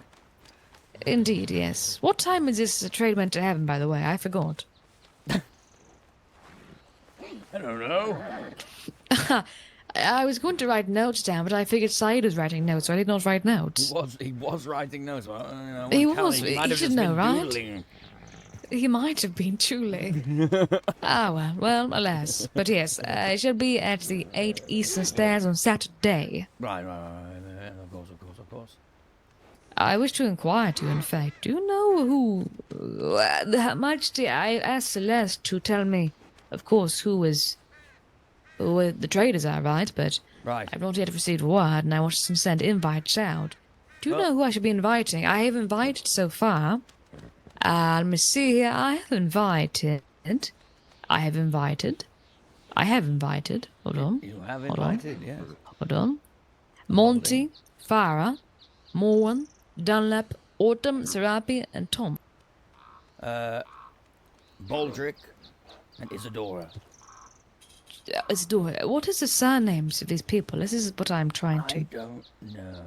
Indeed, yes. What time is this trade meant to happen, by the way? I forgot. I don't know. I was going to write notes down, but I figured Saeed was writing notes, so I did not write notes. He was writing notes. Well, He one was. Callie, He might have should just know, been right? doodling. He might have been, truly. Well, alas. But yes, it shall be at the 8 Eastern Stairs on Saturday. Right. Of course. I wish to inquire to you, in fact. Do you know who... Her Majesty, I asked Celeste to tell me, of course, who the traders are, right? But Right. I've not yet received word, and I want to send invites out. Do you Well- know who I should be inviting? I have invited so far. Let me see here. I have invited. Hold on. You have Hold on. invited, yes. Hold on. Monty, Farah, Morwen, Dunlap, Autumn, Serapi, and Tom. Baldric and Isadora. Isadora, what is the surnames of these people? This is what I'm trying to... I don't know.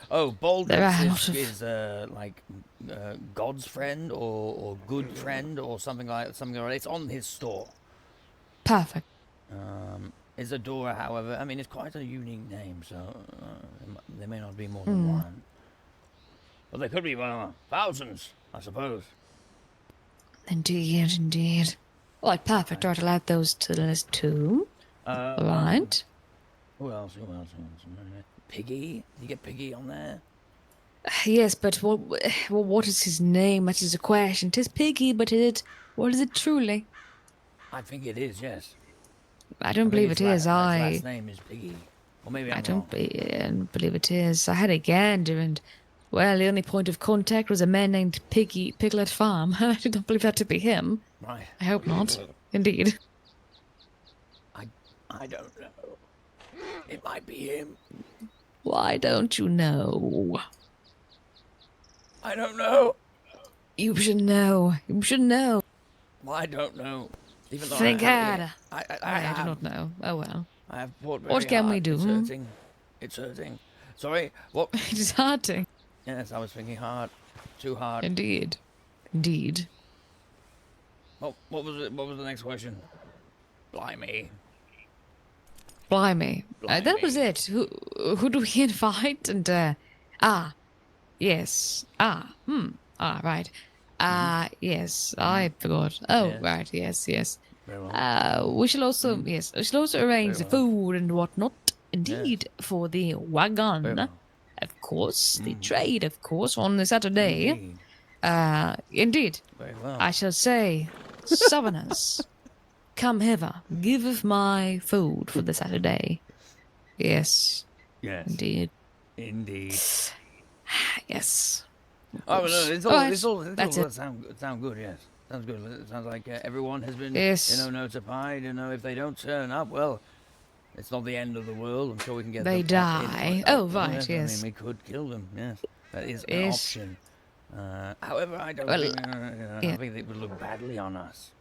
Oh, There are a Baldric lot of- is like God's friend or good friend or something like that. It's on his store. Perfect. Isadora, however, I mean, it's quite a unique name, so there may not be more than Hmm. one. But there could be thousands, I suppose. Indeed. Right, perfect. Right, I'll add those to the list too. Right. Who else? Piggy? Did you get Piggy on there? Yes, but what is his name? That is a question. 'Tis Piggy, but what is it truly? I think it is, yes. I don't believe it is. His last name is Piggy. Or maybe I I'm wrong. don't believe it is. I had a gander, and well, the only point of contact was a man named Piglet Farm. I do not believe that to be him. Right. I hope not. Indeed. I don't know. It might be him. Why don't you know? I don't know. You should know. You should know. Well, I don't know. Even though Think I harder. I do not know. Oh well. I have fought What very can we hard. do? It's hmm? hurting. It's hurting. Sorry. What? It is hurting. Yes, I was thinking hard. Too hard. Indeed. What was it? What was the next question? Blimey. That was it. Who do we invite? And yes. Right. Yes. I forgot. Oh, Yes. right. Yes. Very well. We shall also arrange the food and whatnot. Indeed, for the wagon. Very well. Of course, the trade, of course, on the Saturday. Indeed. Very well. I shall say, Southerners, come hither, give of my food for the Saturday. Yes. Yes. Indeed. Oh, Yes. no, it's all, Alright, it's all, that's it. sound good, yes. Sounds good. It sounds like everyone has been, Yes. notified. If they don't turn up, well, it's not the end of the world. I'm sure we can get They them back die. in. Oh, right, I yes. mean, we could kill them, yes. That is an Yes. option. However, I don't Well, think, I yeah. think they would look badly on us.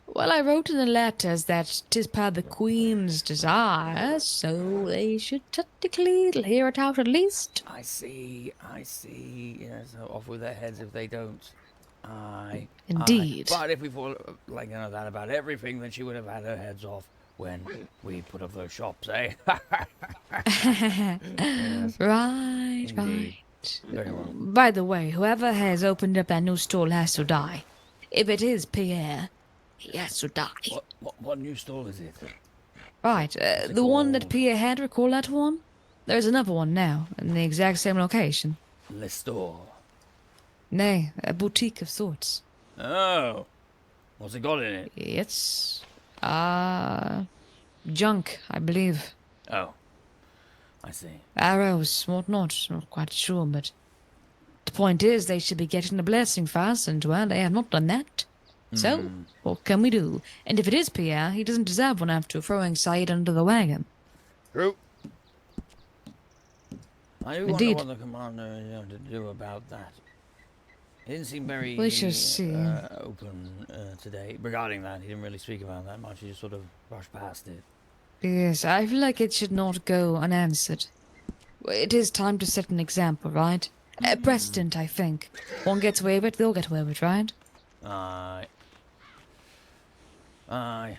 Well, I wrote in the letters that 'tis per the Queen's desire, so they should technically hear it out at least. I see. Yes, off with their heads if they don't. Indeed. But if we thought like that about everything, then she would have had her heads off when we put up those shops, eh? Yes. Right. Very well. By the way, whoever has opened up that new stall has to die. If it is Pierre, he has to die. What new stall is it? Right, the one that Pierre had, recall that one? There's another one now, in the exact same location. Le store. Nay, a boutique of sorts. Oh. What's it got in it? It's, junk, I believe. Oh. I see. Arrows, whatnot, not quite sure, but the point is they should be getting the blessing first, and, well, they have not done that. So, what can we do? And if it is Pierre, he doesn't deserve one after throwing Said under the wagon. True. I do wonder Indeed. what the commander is going to do about that. He didn't seem very We shall see. open today regarding that. He didn't really speak about that much. He just sort of brushed past it. Yes, I feel like it should not go unanswered. It is time to set an example, right? A precedent, I think. One gets away with it, they'll get away with it, right? Aye. Aye.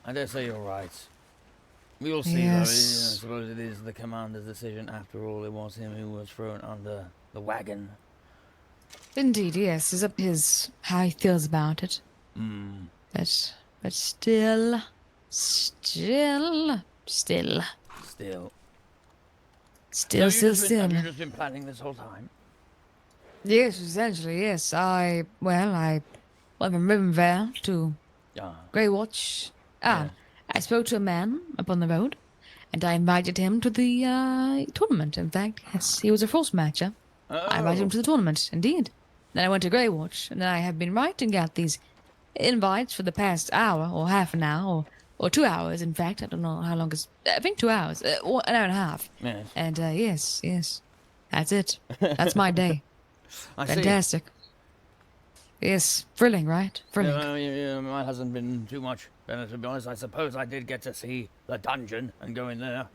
I dare say you're right. We will see, though. I suppose it is the commander's decision. After all, it was him who was thrown under the wagon. Indeed, yes. It's up to his how he feels about it. But still. So you've just been planning this whole time? Yes, essentially, yes. I went from Rivenvale to Greywatch. I spoke to a man up on the road, and I invited him to the tournament. In fact, yes, he was a frost matcher. I invited him to the tournament, indeed. Then I went to Greywatch, and then I have been writing out these invites for the past hour, or half an hour, or 2 hours, in fact. I don't know how long it's... I think 2 hours. 1 hour and a half. Yes. And, yes. That's it. That's my day. Fantastic. Yes. Thrilling, right? Thrilling. Mine hasn't been too much. To be honest, I suppose I did get to see the dungeon and go in there.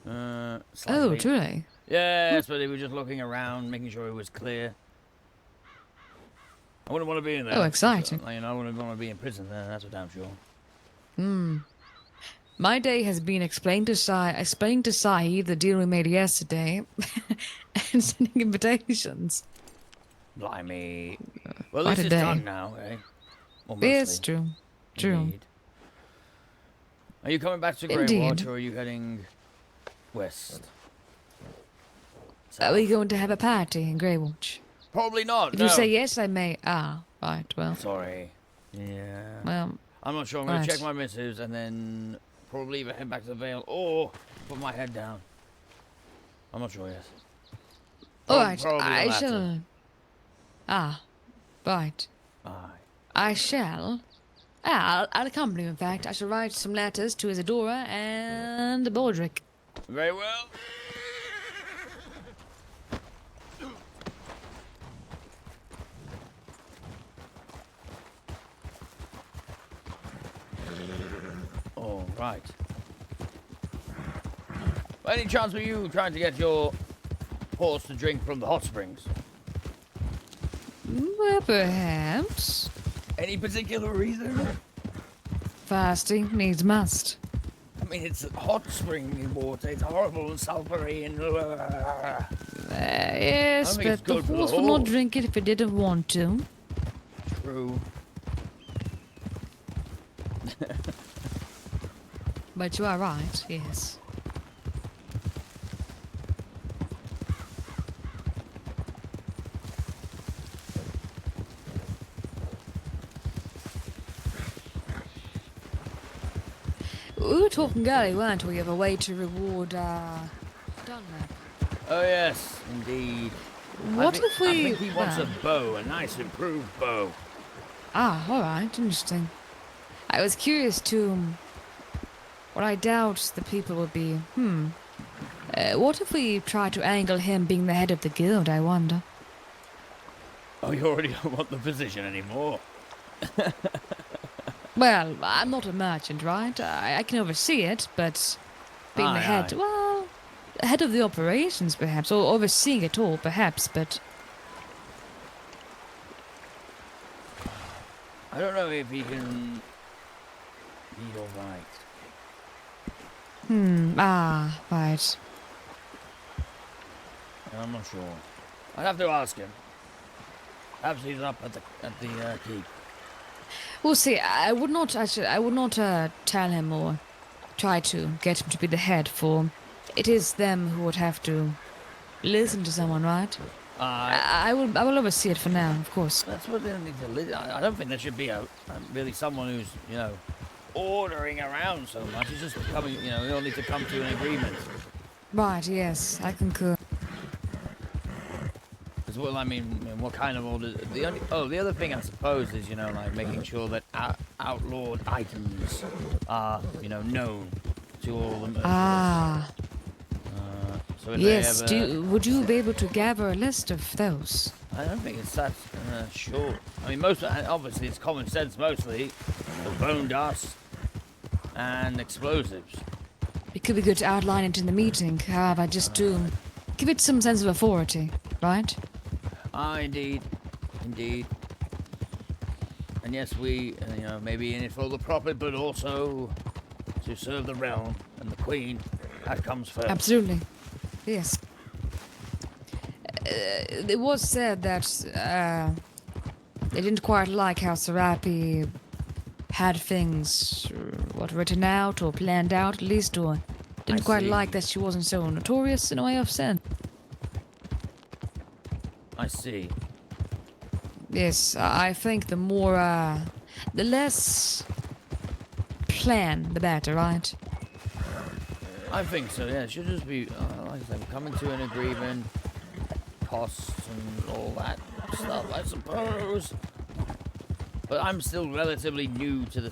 Oh, truly? Yes, but they were just looking around, making sure it was clear. I wouldn't want to be in there. Oh, exciting. I wouldn't want to be in prison there, that's for damn sure. My day has been explaining to Saeed the deal we made yesterday and sending invitations. Blimey. Well, this is done now, eh? Well, yes, true. Indeed. Are you coming back to Greywatch, or are you heading west? Are we going to have a party in Greywatch? Probably not, If you say yes, I may. Ah, right, well. Sorry. Yeah. Well, I'm not sure. I'm going to check my missives and then probably either head back to the Vale or put my head down. I'm not sure yet. Alright, I shall... Ah, right. Aye. I shall... I'll accompany you, in fact. I shall write some letters to Isadora and Baldric. Very well. All right. By any chance were you trying to get your horse to drink from the hot springs? Well, perhaps. Any particular reason? Fasting needs must. I mean, it's hot spring water. It's horrible and sulphury and... Yes, but the horse would not drink it if it didn't want to. True. But you are right, yes. We were talking earlier, weren't we, of a way to reward, Dunlap? Oh, yes, indeed. What if we... I think he wants a bow, a nice improved bow. Ah, alright, interesting. I was curious to... What I doubt the people would be... what if we try to angle him being the head of the guild, I wonder? Oh, you already don't want the position anymore. Well, I'm not a merchant, right? I can oversee it, but being the head... Well, head of the operations, perhaps, or overseeing it all, perhaps, but... I don't know if he can... Be alright. Right. I'm not sure. I'd have to ask him. Perhaps he's up at the keep. We'll see. I would not tell him or try to get him to be the head, for it is them who would have to listen to someone, right? I will oversee it for now, of course. That's what they need to listen. I don't think there should be really someone who's, ordering around so much. It's just coming, we all need to come to an agreement. Right, yes, I concur. As well, I mean, what kind of order? The other thing I suppose is, like making sure that outlawed items are, known to all the merchants. Ah. So if Yes, they ever... would you be able to gather a list of those? I don't think it's that short. I mean, obviously it's common sense mostly, but bone dust and explosives. It could be good to outline it in the meeting, however, just to give it some sense of authority, right? Indeed. And yes, we, maybe in it for the profit, but also to serve the realm and the queen. That comes first. Absolutely. Yes. It was said that they didn't quite like how Serapi had things written out or planned out at least, or didn't quite like that she wasn't so notorious in a way of sense. I see. Yes, I think the less plan, the better, right? I think so, yeah. It should just be, like I said, coming to an agreement, costs and all that stuff, I suppose. But I'm still relatively new to the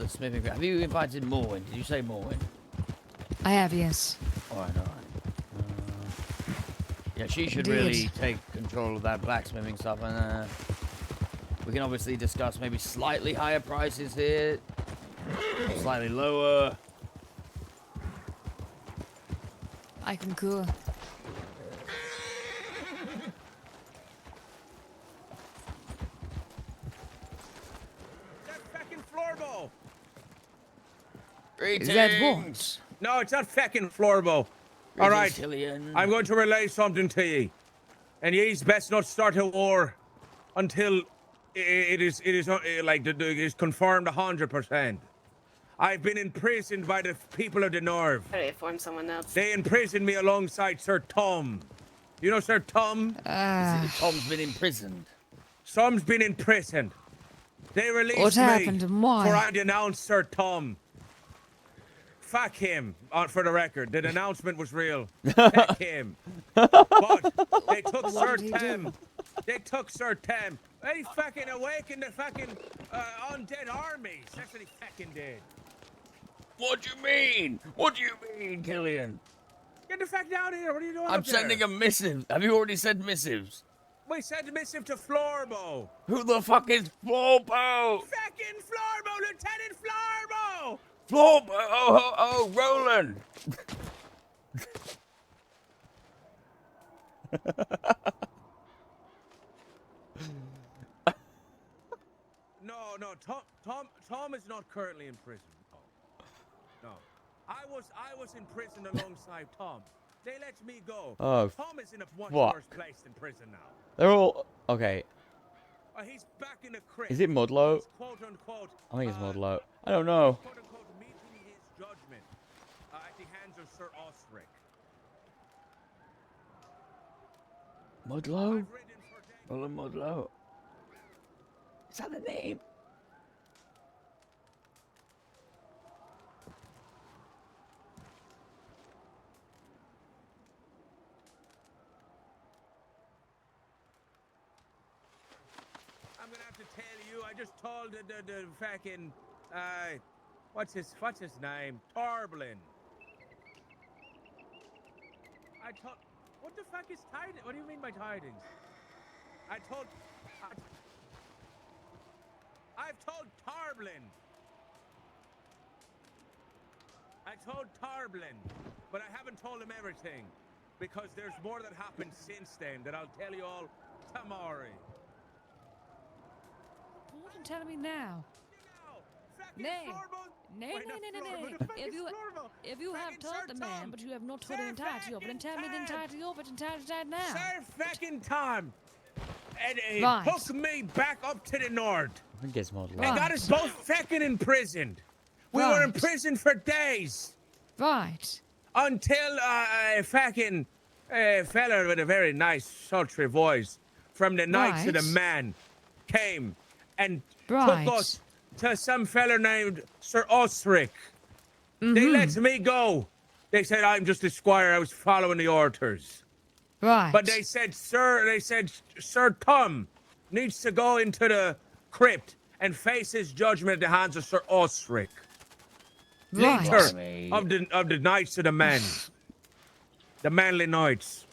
smithing. Have you invited Morwen? Did you say Morwen? I have, yes. Alright. Yeah, she should really take control of that blacksmithing stuff, and we can obviously discuss maybe slightly higher prices here, or slightly lower. I concur. Floorball. Greetings. Is that what? No, it's not feckin' Floorball. All right, I'm going to relay something to ye, and ye's best not start a war until it is confirmed 100%. I've been imprisoned by the people of the North. Better inform someone else. They imprisoned me alongside Sir Tom. You know Sir Tom? Tom's been imprisoned. Tom's been imprisoned. They released What happened and why? For I denounced Sir Tom. Fuck him, for the record. The announcement was real. Fuck him. But they took Sir Tam. They took Sir Tam. They fucking awakened the fucking undead armies. That's what he fucking did. What do you mean? What do you mean, Killian? Get the fuck down here. What are you doing I'm up there? sending a missive. Have you already sent missives? We sent a missive to Florbo. Who the fuck is Florbo? Fucking Florbo, Lieutenant Florbo! Florbo! Oh, Roland! No, Tom is not currently in prison. No. I was in prison alongside Tom. They let me go. Oh, Tom is in a much fuck. worse place than prison now. They're all... Okay. He's back in the crypt. Is it Mudlow? He's quote unquote. I think it's Mudlow. I don't know. Quote unquote meeting his judgment at the hands of Sir Osric. Mudlow? Roland Mudlow. Is that the name? I'm gonna have to tell you. I just told the fucking what's his name? Torblin. I told. What the fuck is tidings? What do you mean by tidings? I've told Tarblin. I told Tarblin, but I haven't told him everything because there's more that happened since then that I'll tell you all tomorrow. What are you telling me now? Nay. If you have told the man, but you have not told the entirety of it, then tell me the entirety of it now. Sir fucking Tom! And he Right. took me back up to the north. I think it's Mudlow. And got us both fucking imprisoned. We were in Right. prison for days. Right. Until a fucking fella with a very nice, sultry voice from the Knights of the Right. Man came and Right. took us to some fella named Sir Osric. They let me go. They said I'm just a squire. I was following the orders. Right. But they said Sir Tom needs to go into the crypt and face his judgment at the hands of Sir Osric, Right. leader of the Knights of the Men, the manly knights.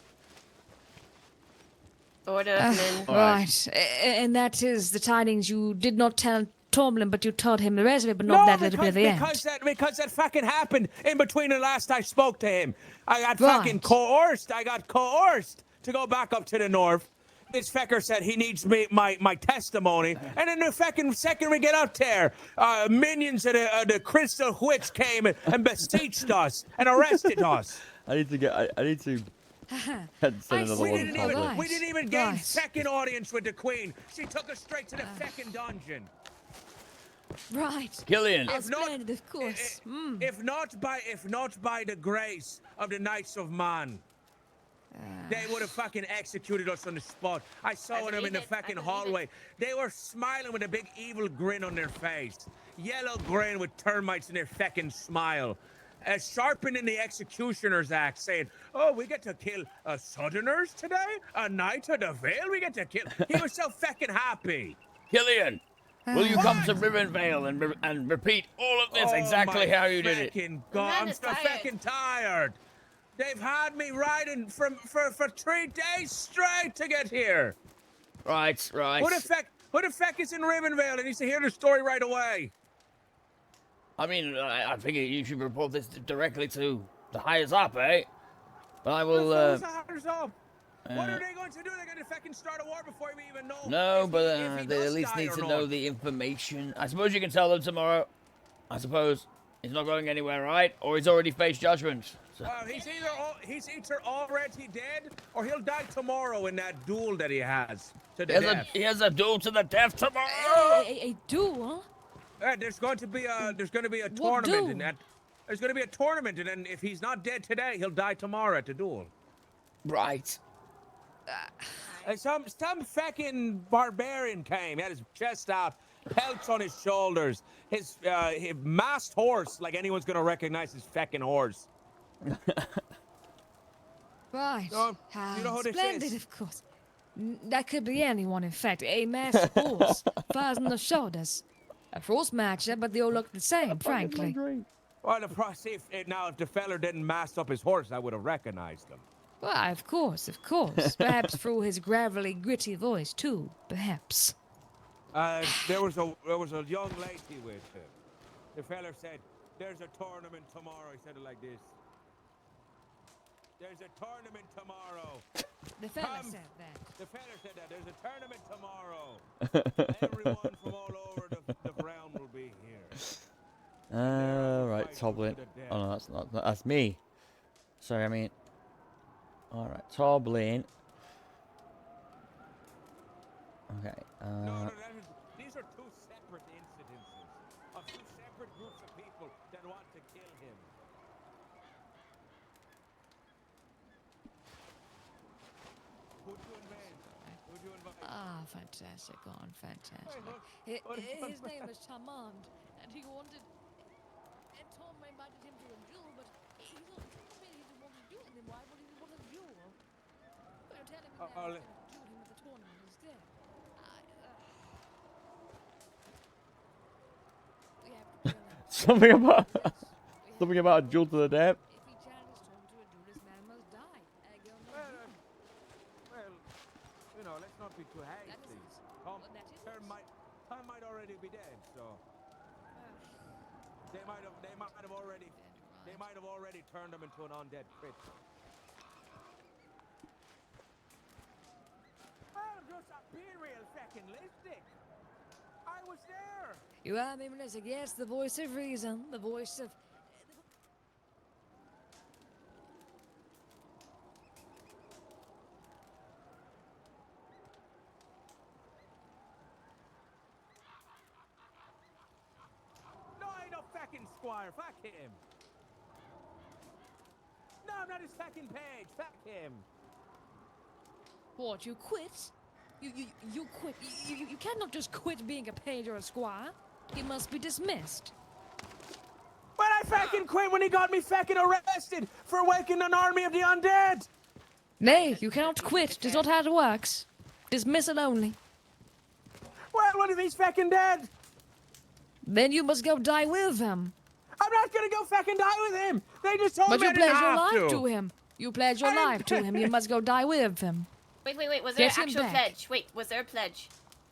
Order of men. Right. And that is the tidings you did not tell Tomlin, but you told him the rest of it, but not that little bit at the end. Because that fucking happened in between the last I spoke to him. I got Right. fucking coerced. I got coerced to go back up to the north. This fecker said he needs my testimony. And then the fucking second we get out there, minions of the Crystal Witch came and beseeched us and arrested us. I need to send another one. We didn't even gain second audience with the Queen. She took us straight to the fucking dungeon. Right. Killian. Splendid, of course. If not by the grace of the Knights of Man, they would have fucking executed us on the spot. I saw them in the fucking hallway. They were smiling with a big evil grin on their face. Yellow grin with termites in their fucking smile. Sharpening the executioner's axe, saying, "Oh, we get to kill Southerners today? A Knight of the Vale? We get to kill." He was so fucking happy. Killian, will you come to Rivenvale and repeat all of this exactly how you did it? God, I'm so fucking tired. They've had me riding for 3 days straight to get here. Right. Who the fuck is in Rivenvale and needs to hear the story right away? I mean, I figure you should report this directly to the highest up, eh? But I will. What are they going to do? They're going to fucking start a war before we even know. No, but if he they does at least die need or to not. know the information. I suppose you can tell them tomorrow. I suppose he's not going anywhere, right? Or he's already faced judgment. So. He's either already dead or he'll die tomorrow in that duel that he has to the death. He has a duel to the death tomorrow. A duel? There's going to be a What tournament, duel? and there's going to be a tournament, and then if he's not dead today, he'll die tomorrow at the duel. Right. Some fucking barbarian came. He had his chest out, pelts on his shoulders, his masked horse, like anyone's gonna recognize his fucking horse. Right. You know who this Splendid, is? of course. That could be anyone, in fact. A masked horse, fires on the shoulders. A force matchup, but they all look the same, frankly. Well, if the feller didn't mask up his horse, I would have recognized him. Why, of course, of course. Perhaps through his gravelly, gritty voice, too. Perhaps. There was a young lady with him. The feller said, "There's a tournament tomorrow." He said it like this. "There's a tournament tomorrow." The fella said that. The fella said that. "There's a tournament tomorrow." Everyone from all over the realm will be here. Right, Toblin. Oh no, that's not. That's me. Sorry, I mean. All right, Toblin. Okay. These are two separate incidences of two separate groups of people that want to kill him. Who'd you invite? Ah, fantastic, Gone, fantastic. His name is Tamand, and he wanted. And Tom invited him to a duel, but he's not told me he didn't want to do it. Then why would he want a duel? But you're telling me that he's going to duel him at the tournament instead. We have to kill him. something about a duel to the death. If he challenges Tom to a duel, this man must die. Well, let's not be too hasty. Tom might already be dead, so they might have already turned him into an undead crit. I'm just being real fucking listic. I was there. You are Mimnesik, yes, the voice of reason, the voice of. No, I ain't no fucking squire. Fuck him. No, I'm not his fucking page. Fuck him. What, you quit? You quit. You cannot just quit being a page or a squire. You must be dismissed. But I I fucking quit when he got me fucking arrested for waking an army of the undead. Nay, you cannot quit. It is not how it works. Dismissal only. Well, what if he's fucking dead? Then you must go die with him. I'm not gonna go fucking die with him. They just told But me you I didn't pledged your have life to. to him. You pledged your life to him. You must go die with him. Wait. Was there Get an him actual back. pledge? Wait, was there a pledge?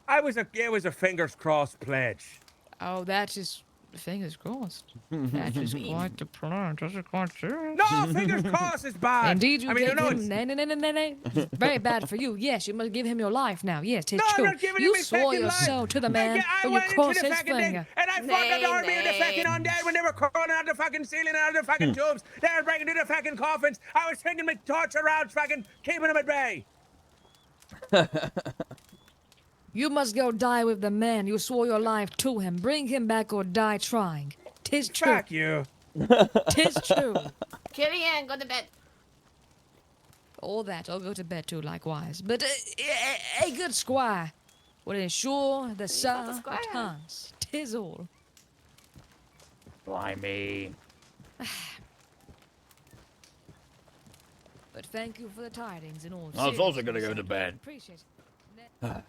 It was a fingers crossed pledge. Oh, that is fingers crossed. That is quite the plan. That is quite serious. No, fingers crossed is bad. Indeed, you I mean, gave know, him. Nay. It's very bad for you. Yes, you must give him your life now. Yes, it's No, I'm true. not giving You him his swore fucking your life. soul to the man I when you went crossed into the his fucking thing, finger. and I fought the army of the fucking undead when they were crawling out of the fucking ceiling and out of the fucking tubes. They were breaking through the fucking coffins. I was taking my torture rounds, fucking keeping them at bay. You must go die with the man. You swore your life to him. Bring him back or die trying. Tis true. Fuck you. Tis true. Killian, go to bed. All that. I'll go to bed too, likewise. But a good squire will ensure the sire returns. Tis all. Blimey. But thank you for the tidings and all. I was also gonna go to bed. Appreciate Ah.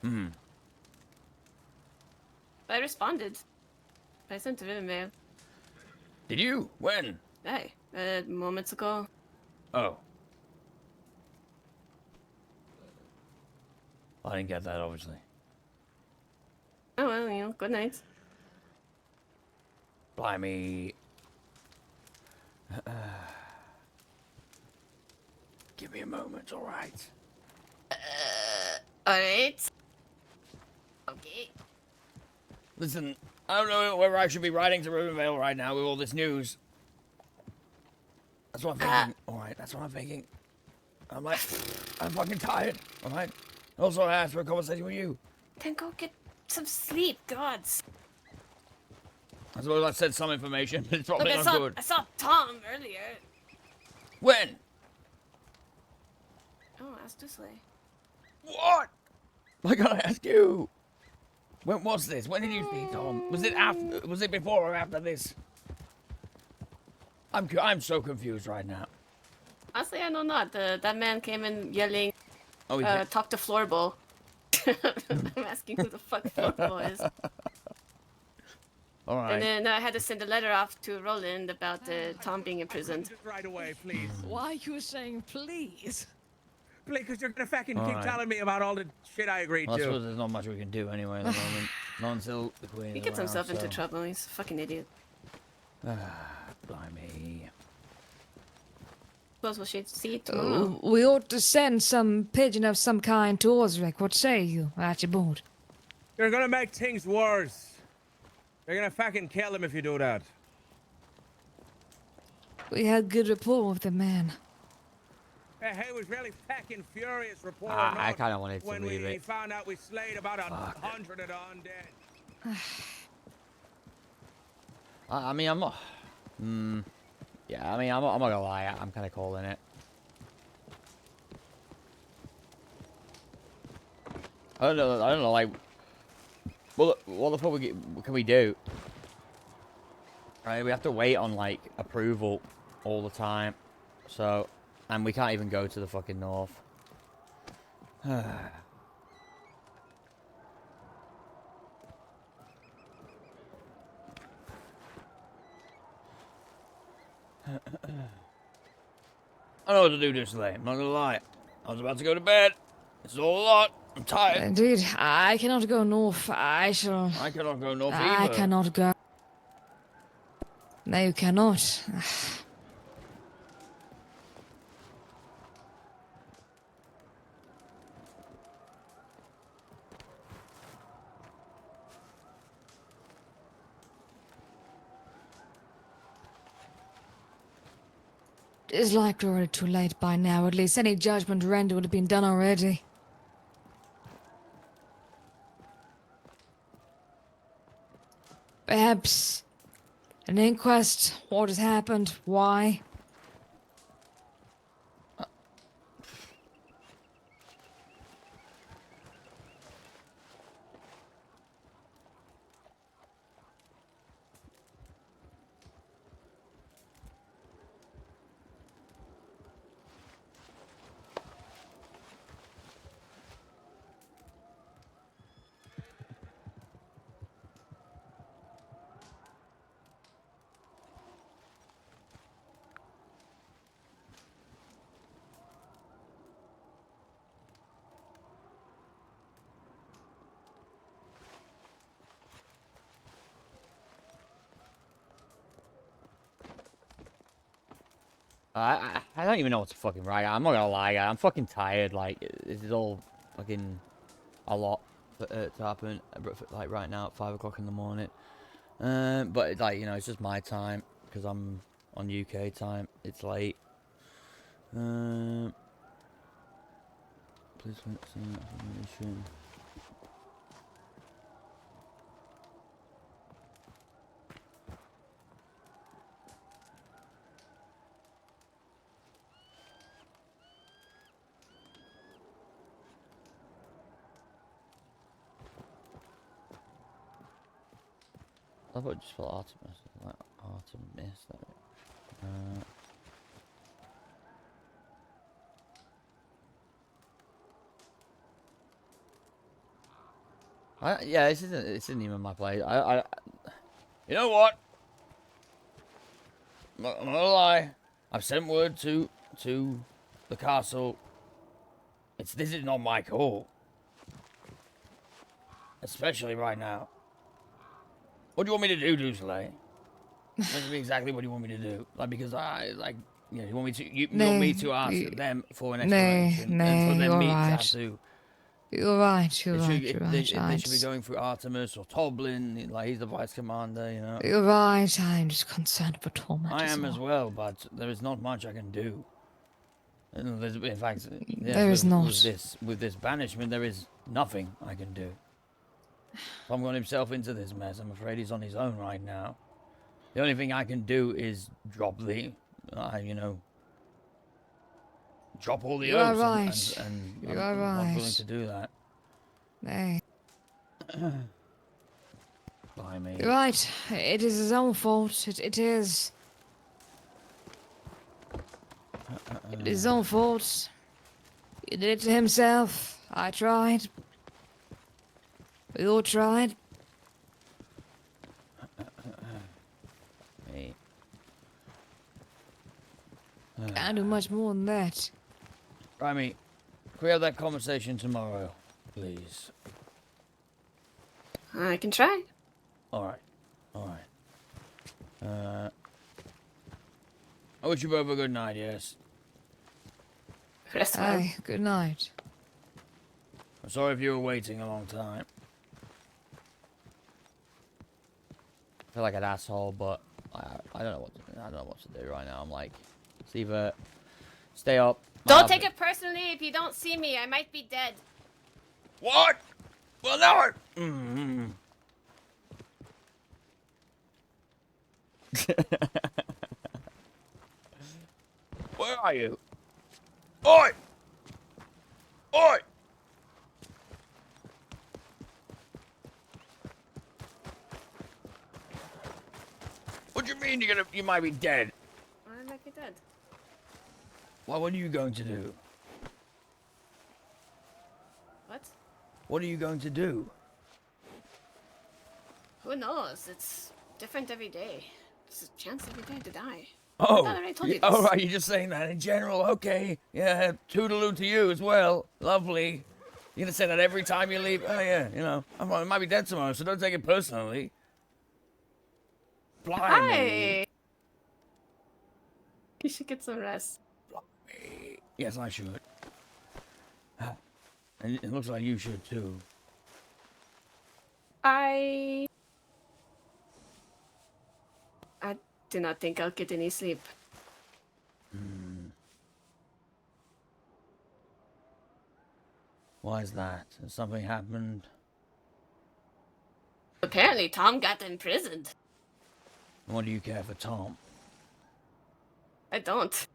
Hmm. I responded. I sent him an email. Did you? When? Hey, moments ago. Oh. I didn't get that, obviously. Oh well, good night. Blimey. Give me a moment, alright? Alright. Okay. Listen, I don't know whether I should be writing to Riverdale right now with all this news. That's what I'm thinking. Alright, that's what I'm thinking. I'm fucking tired, alright? Also, I asked for a conversation with you. Then go get some sleep, gods. I suppose I said some information, but it's probably Look, not good. I saw Tom earlier. When? Oh, ask Dusley. What? I gotta ask you. When was this? When did you see Tom? Was it after? Was it before or after this? I'm so confused right now. Honestly, I know not. That man came in yelling, Oh, talk to Floorball. I'm asking who the fuck Floorball is. All right. And then I had to send a letter off to Roland about Tom being imprisoned. Right away, please. Why are you saying please? Please, because you're gonna fucking keep Alright. telling me about all the shit I agreed Well, I to. suppose there's not much we can do anyway at the moment. Not until the Queen He is gets around, himself into so- trouble. He's a fucking idiot. Blimey. Suppose we'll see it tomorrow. We ought to send some pigeon of some kind to Osric. What say you, Archibald? You're gonna make things worse. You're gonna fucking kill him if you do that. We had good rapport with the man. He was really fucking furious reporting I out kinda wanted to when leave we it. found out we slayed about 100 of the undead. I mean, I'm not. Yeah, I mean, I'm not gonna lie. I'm kind of calling it. I don't know. Like, well, what the fuck what can we do? Right, we have to wait on like approval all the time. So, and we can't even go to the fucking north. I know what to do this late. I'm not gonna lie. I was about to go to bed. It's all a lot. I'm tired. Indeed, I cannot go north. I shall. I cannot go north I either. cannot go. No, you cannot. It's likely already too late by now. At least any judgment rendered would have been done already. Perhaps an inquest. What has happened? Why? I don't even know what to fucking write. I'm not gonna lie, I'm fucking tired. Like, this is all fucking a lot to happen. Like right now at 5 o'clock in the morning. But like, you know, it's just my time because I'm on UK time. It's late. Please don't see information. I thought it just felt Artemis, like Artemis. Yeah, this isn't even my place. You know what? I'm not gonna lie. I've sent word to the castle. This is not my call, especially right now. What do you want me to do, Dusele? Tell me exactly what you want me to do. Like, because you want me to you want me to ask them for an explanation, and for them me to have to. You're right, you're right. They should be going through Artemis or Toblin. Like, he's the vice commander, you know. You're right, I'm just concerned for Torment. I am as well, but there is not much I can do. In fact, yes, there is not. With this banishment, there is nothing I can do. Tom got himself into this mess. I'm afraid he's on his own right now. The only thing I can do is drop all the oaths. Right. And you I'm are right. not willing to do that. Nay. Blimey. You're right. It is his own fault. It is. It is his own fault. He did it to himself. I tried. We all tried. Me. Can't do much more than that. Remy, can we have that conversation tomorrow, please? I can try. Alright. I wish you both a good night, yes? Rest well. Aye, good night. I'm sorry if you were waiting a long time. I feel like an asshole, but I don't know what to do right now. I'm like, it's either stay up. Don't take it personally. If you don't see me, I might be dead. What? Well, no. Where are you? Oi! Oi! What do you mean you might be dead? I might be dead. Well, what are you going to do? What? What are you going to do? Who knows? It's different every day. There's a chance every day to die. Oh, I thought I already told you this. all right, you're just saying that in general. Okay, yeah, toodaloo to you as well. Lovely. You're gonna say that every time you leave. Oh yeah, you know, I might be dead tomorrow, so don't take it personally. Blimey. Hi. You should get some rest. Blimey. Yes, I should. And it looks like you should too. I do not think I'll get any sleep. Why is that? Has something happened? Apparently, Tom got imprisoned. What do you care for Tom? I don't.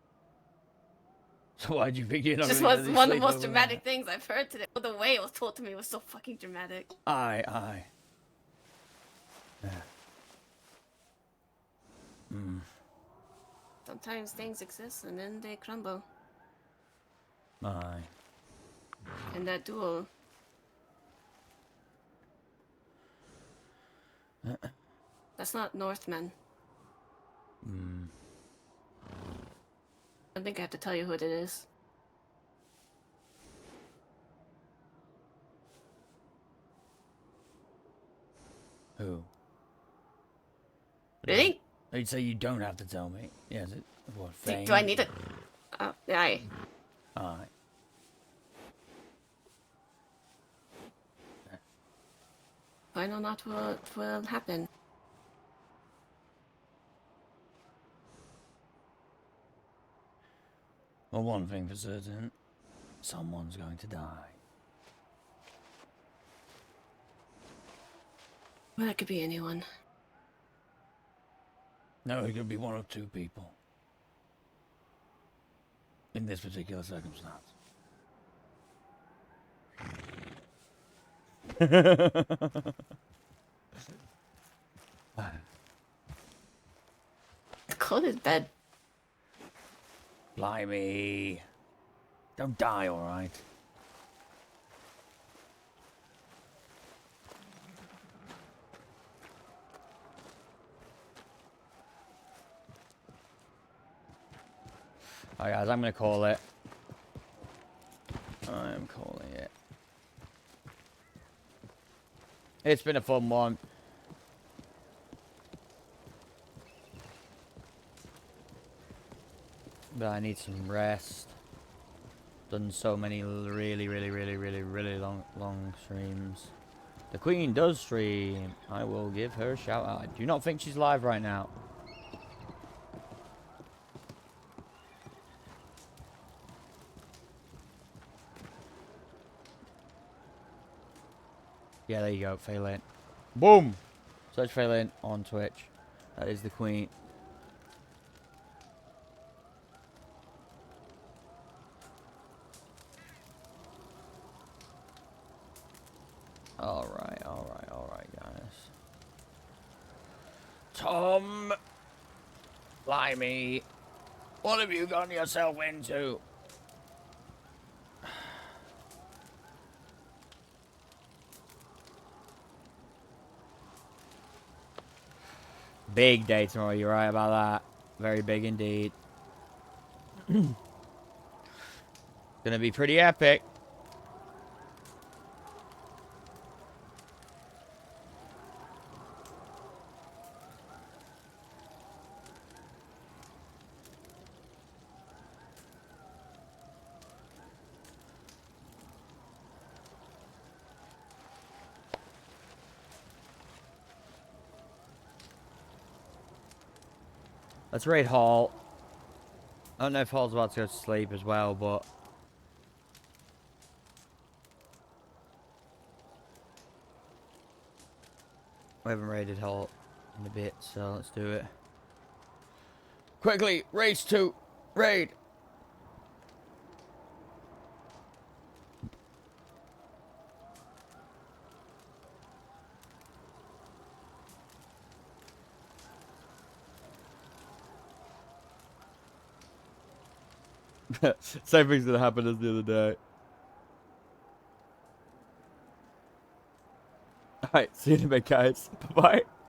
So why'd you think you're not This gonna was really one of the sleep most over dramatic things I've heard today. Well, the way it was told to me was so fucking dramatic. that? Aye. Yeah. Sometimes things exist and then they crumble. Aye. And that duel. That's not Northmen. I think I have to tell you who it is. Who? Really? You'd say you don't have to tell me. Yes. What thing? Do I need to? Aye. Alright. I know not what will happen. Well, one thing for certain. Someone's going to die. Well, that could be anyone. No, it could be one or two people. In this particular circumstance. Go to bed. Blimey. Don't die, alright? Alright guys, I'm gonna call it. I'm calling it. It's been a fun one. But I need some rest. Done so many really long streams. The Queen does stream. I will give her a shout out. I do not think she's live right now. Yeah, there you go, Phelan. Boom! Search Phelan on Twitch. That is the Queen. Alright, guys. Tom! Blimey! What have you gotten yourself into? Big day tomorrow, you're right about that. Very big indeed. Gonna be pretty epic. Let's raid Hall. I don't know if Hall's about to go to sleep as well, but... we haven't raided Hall in a bit, so let's do it. Quickly, race to raid! Same thing's gonna happen as the other day. Alright, see you in a bit, guys. Bye-bye.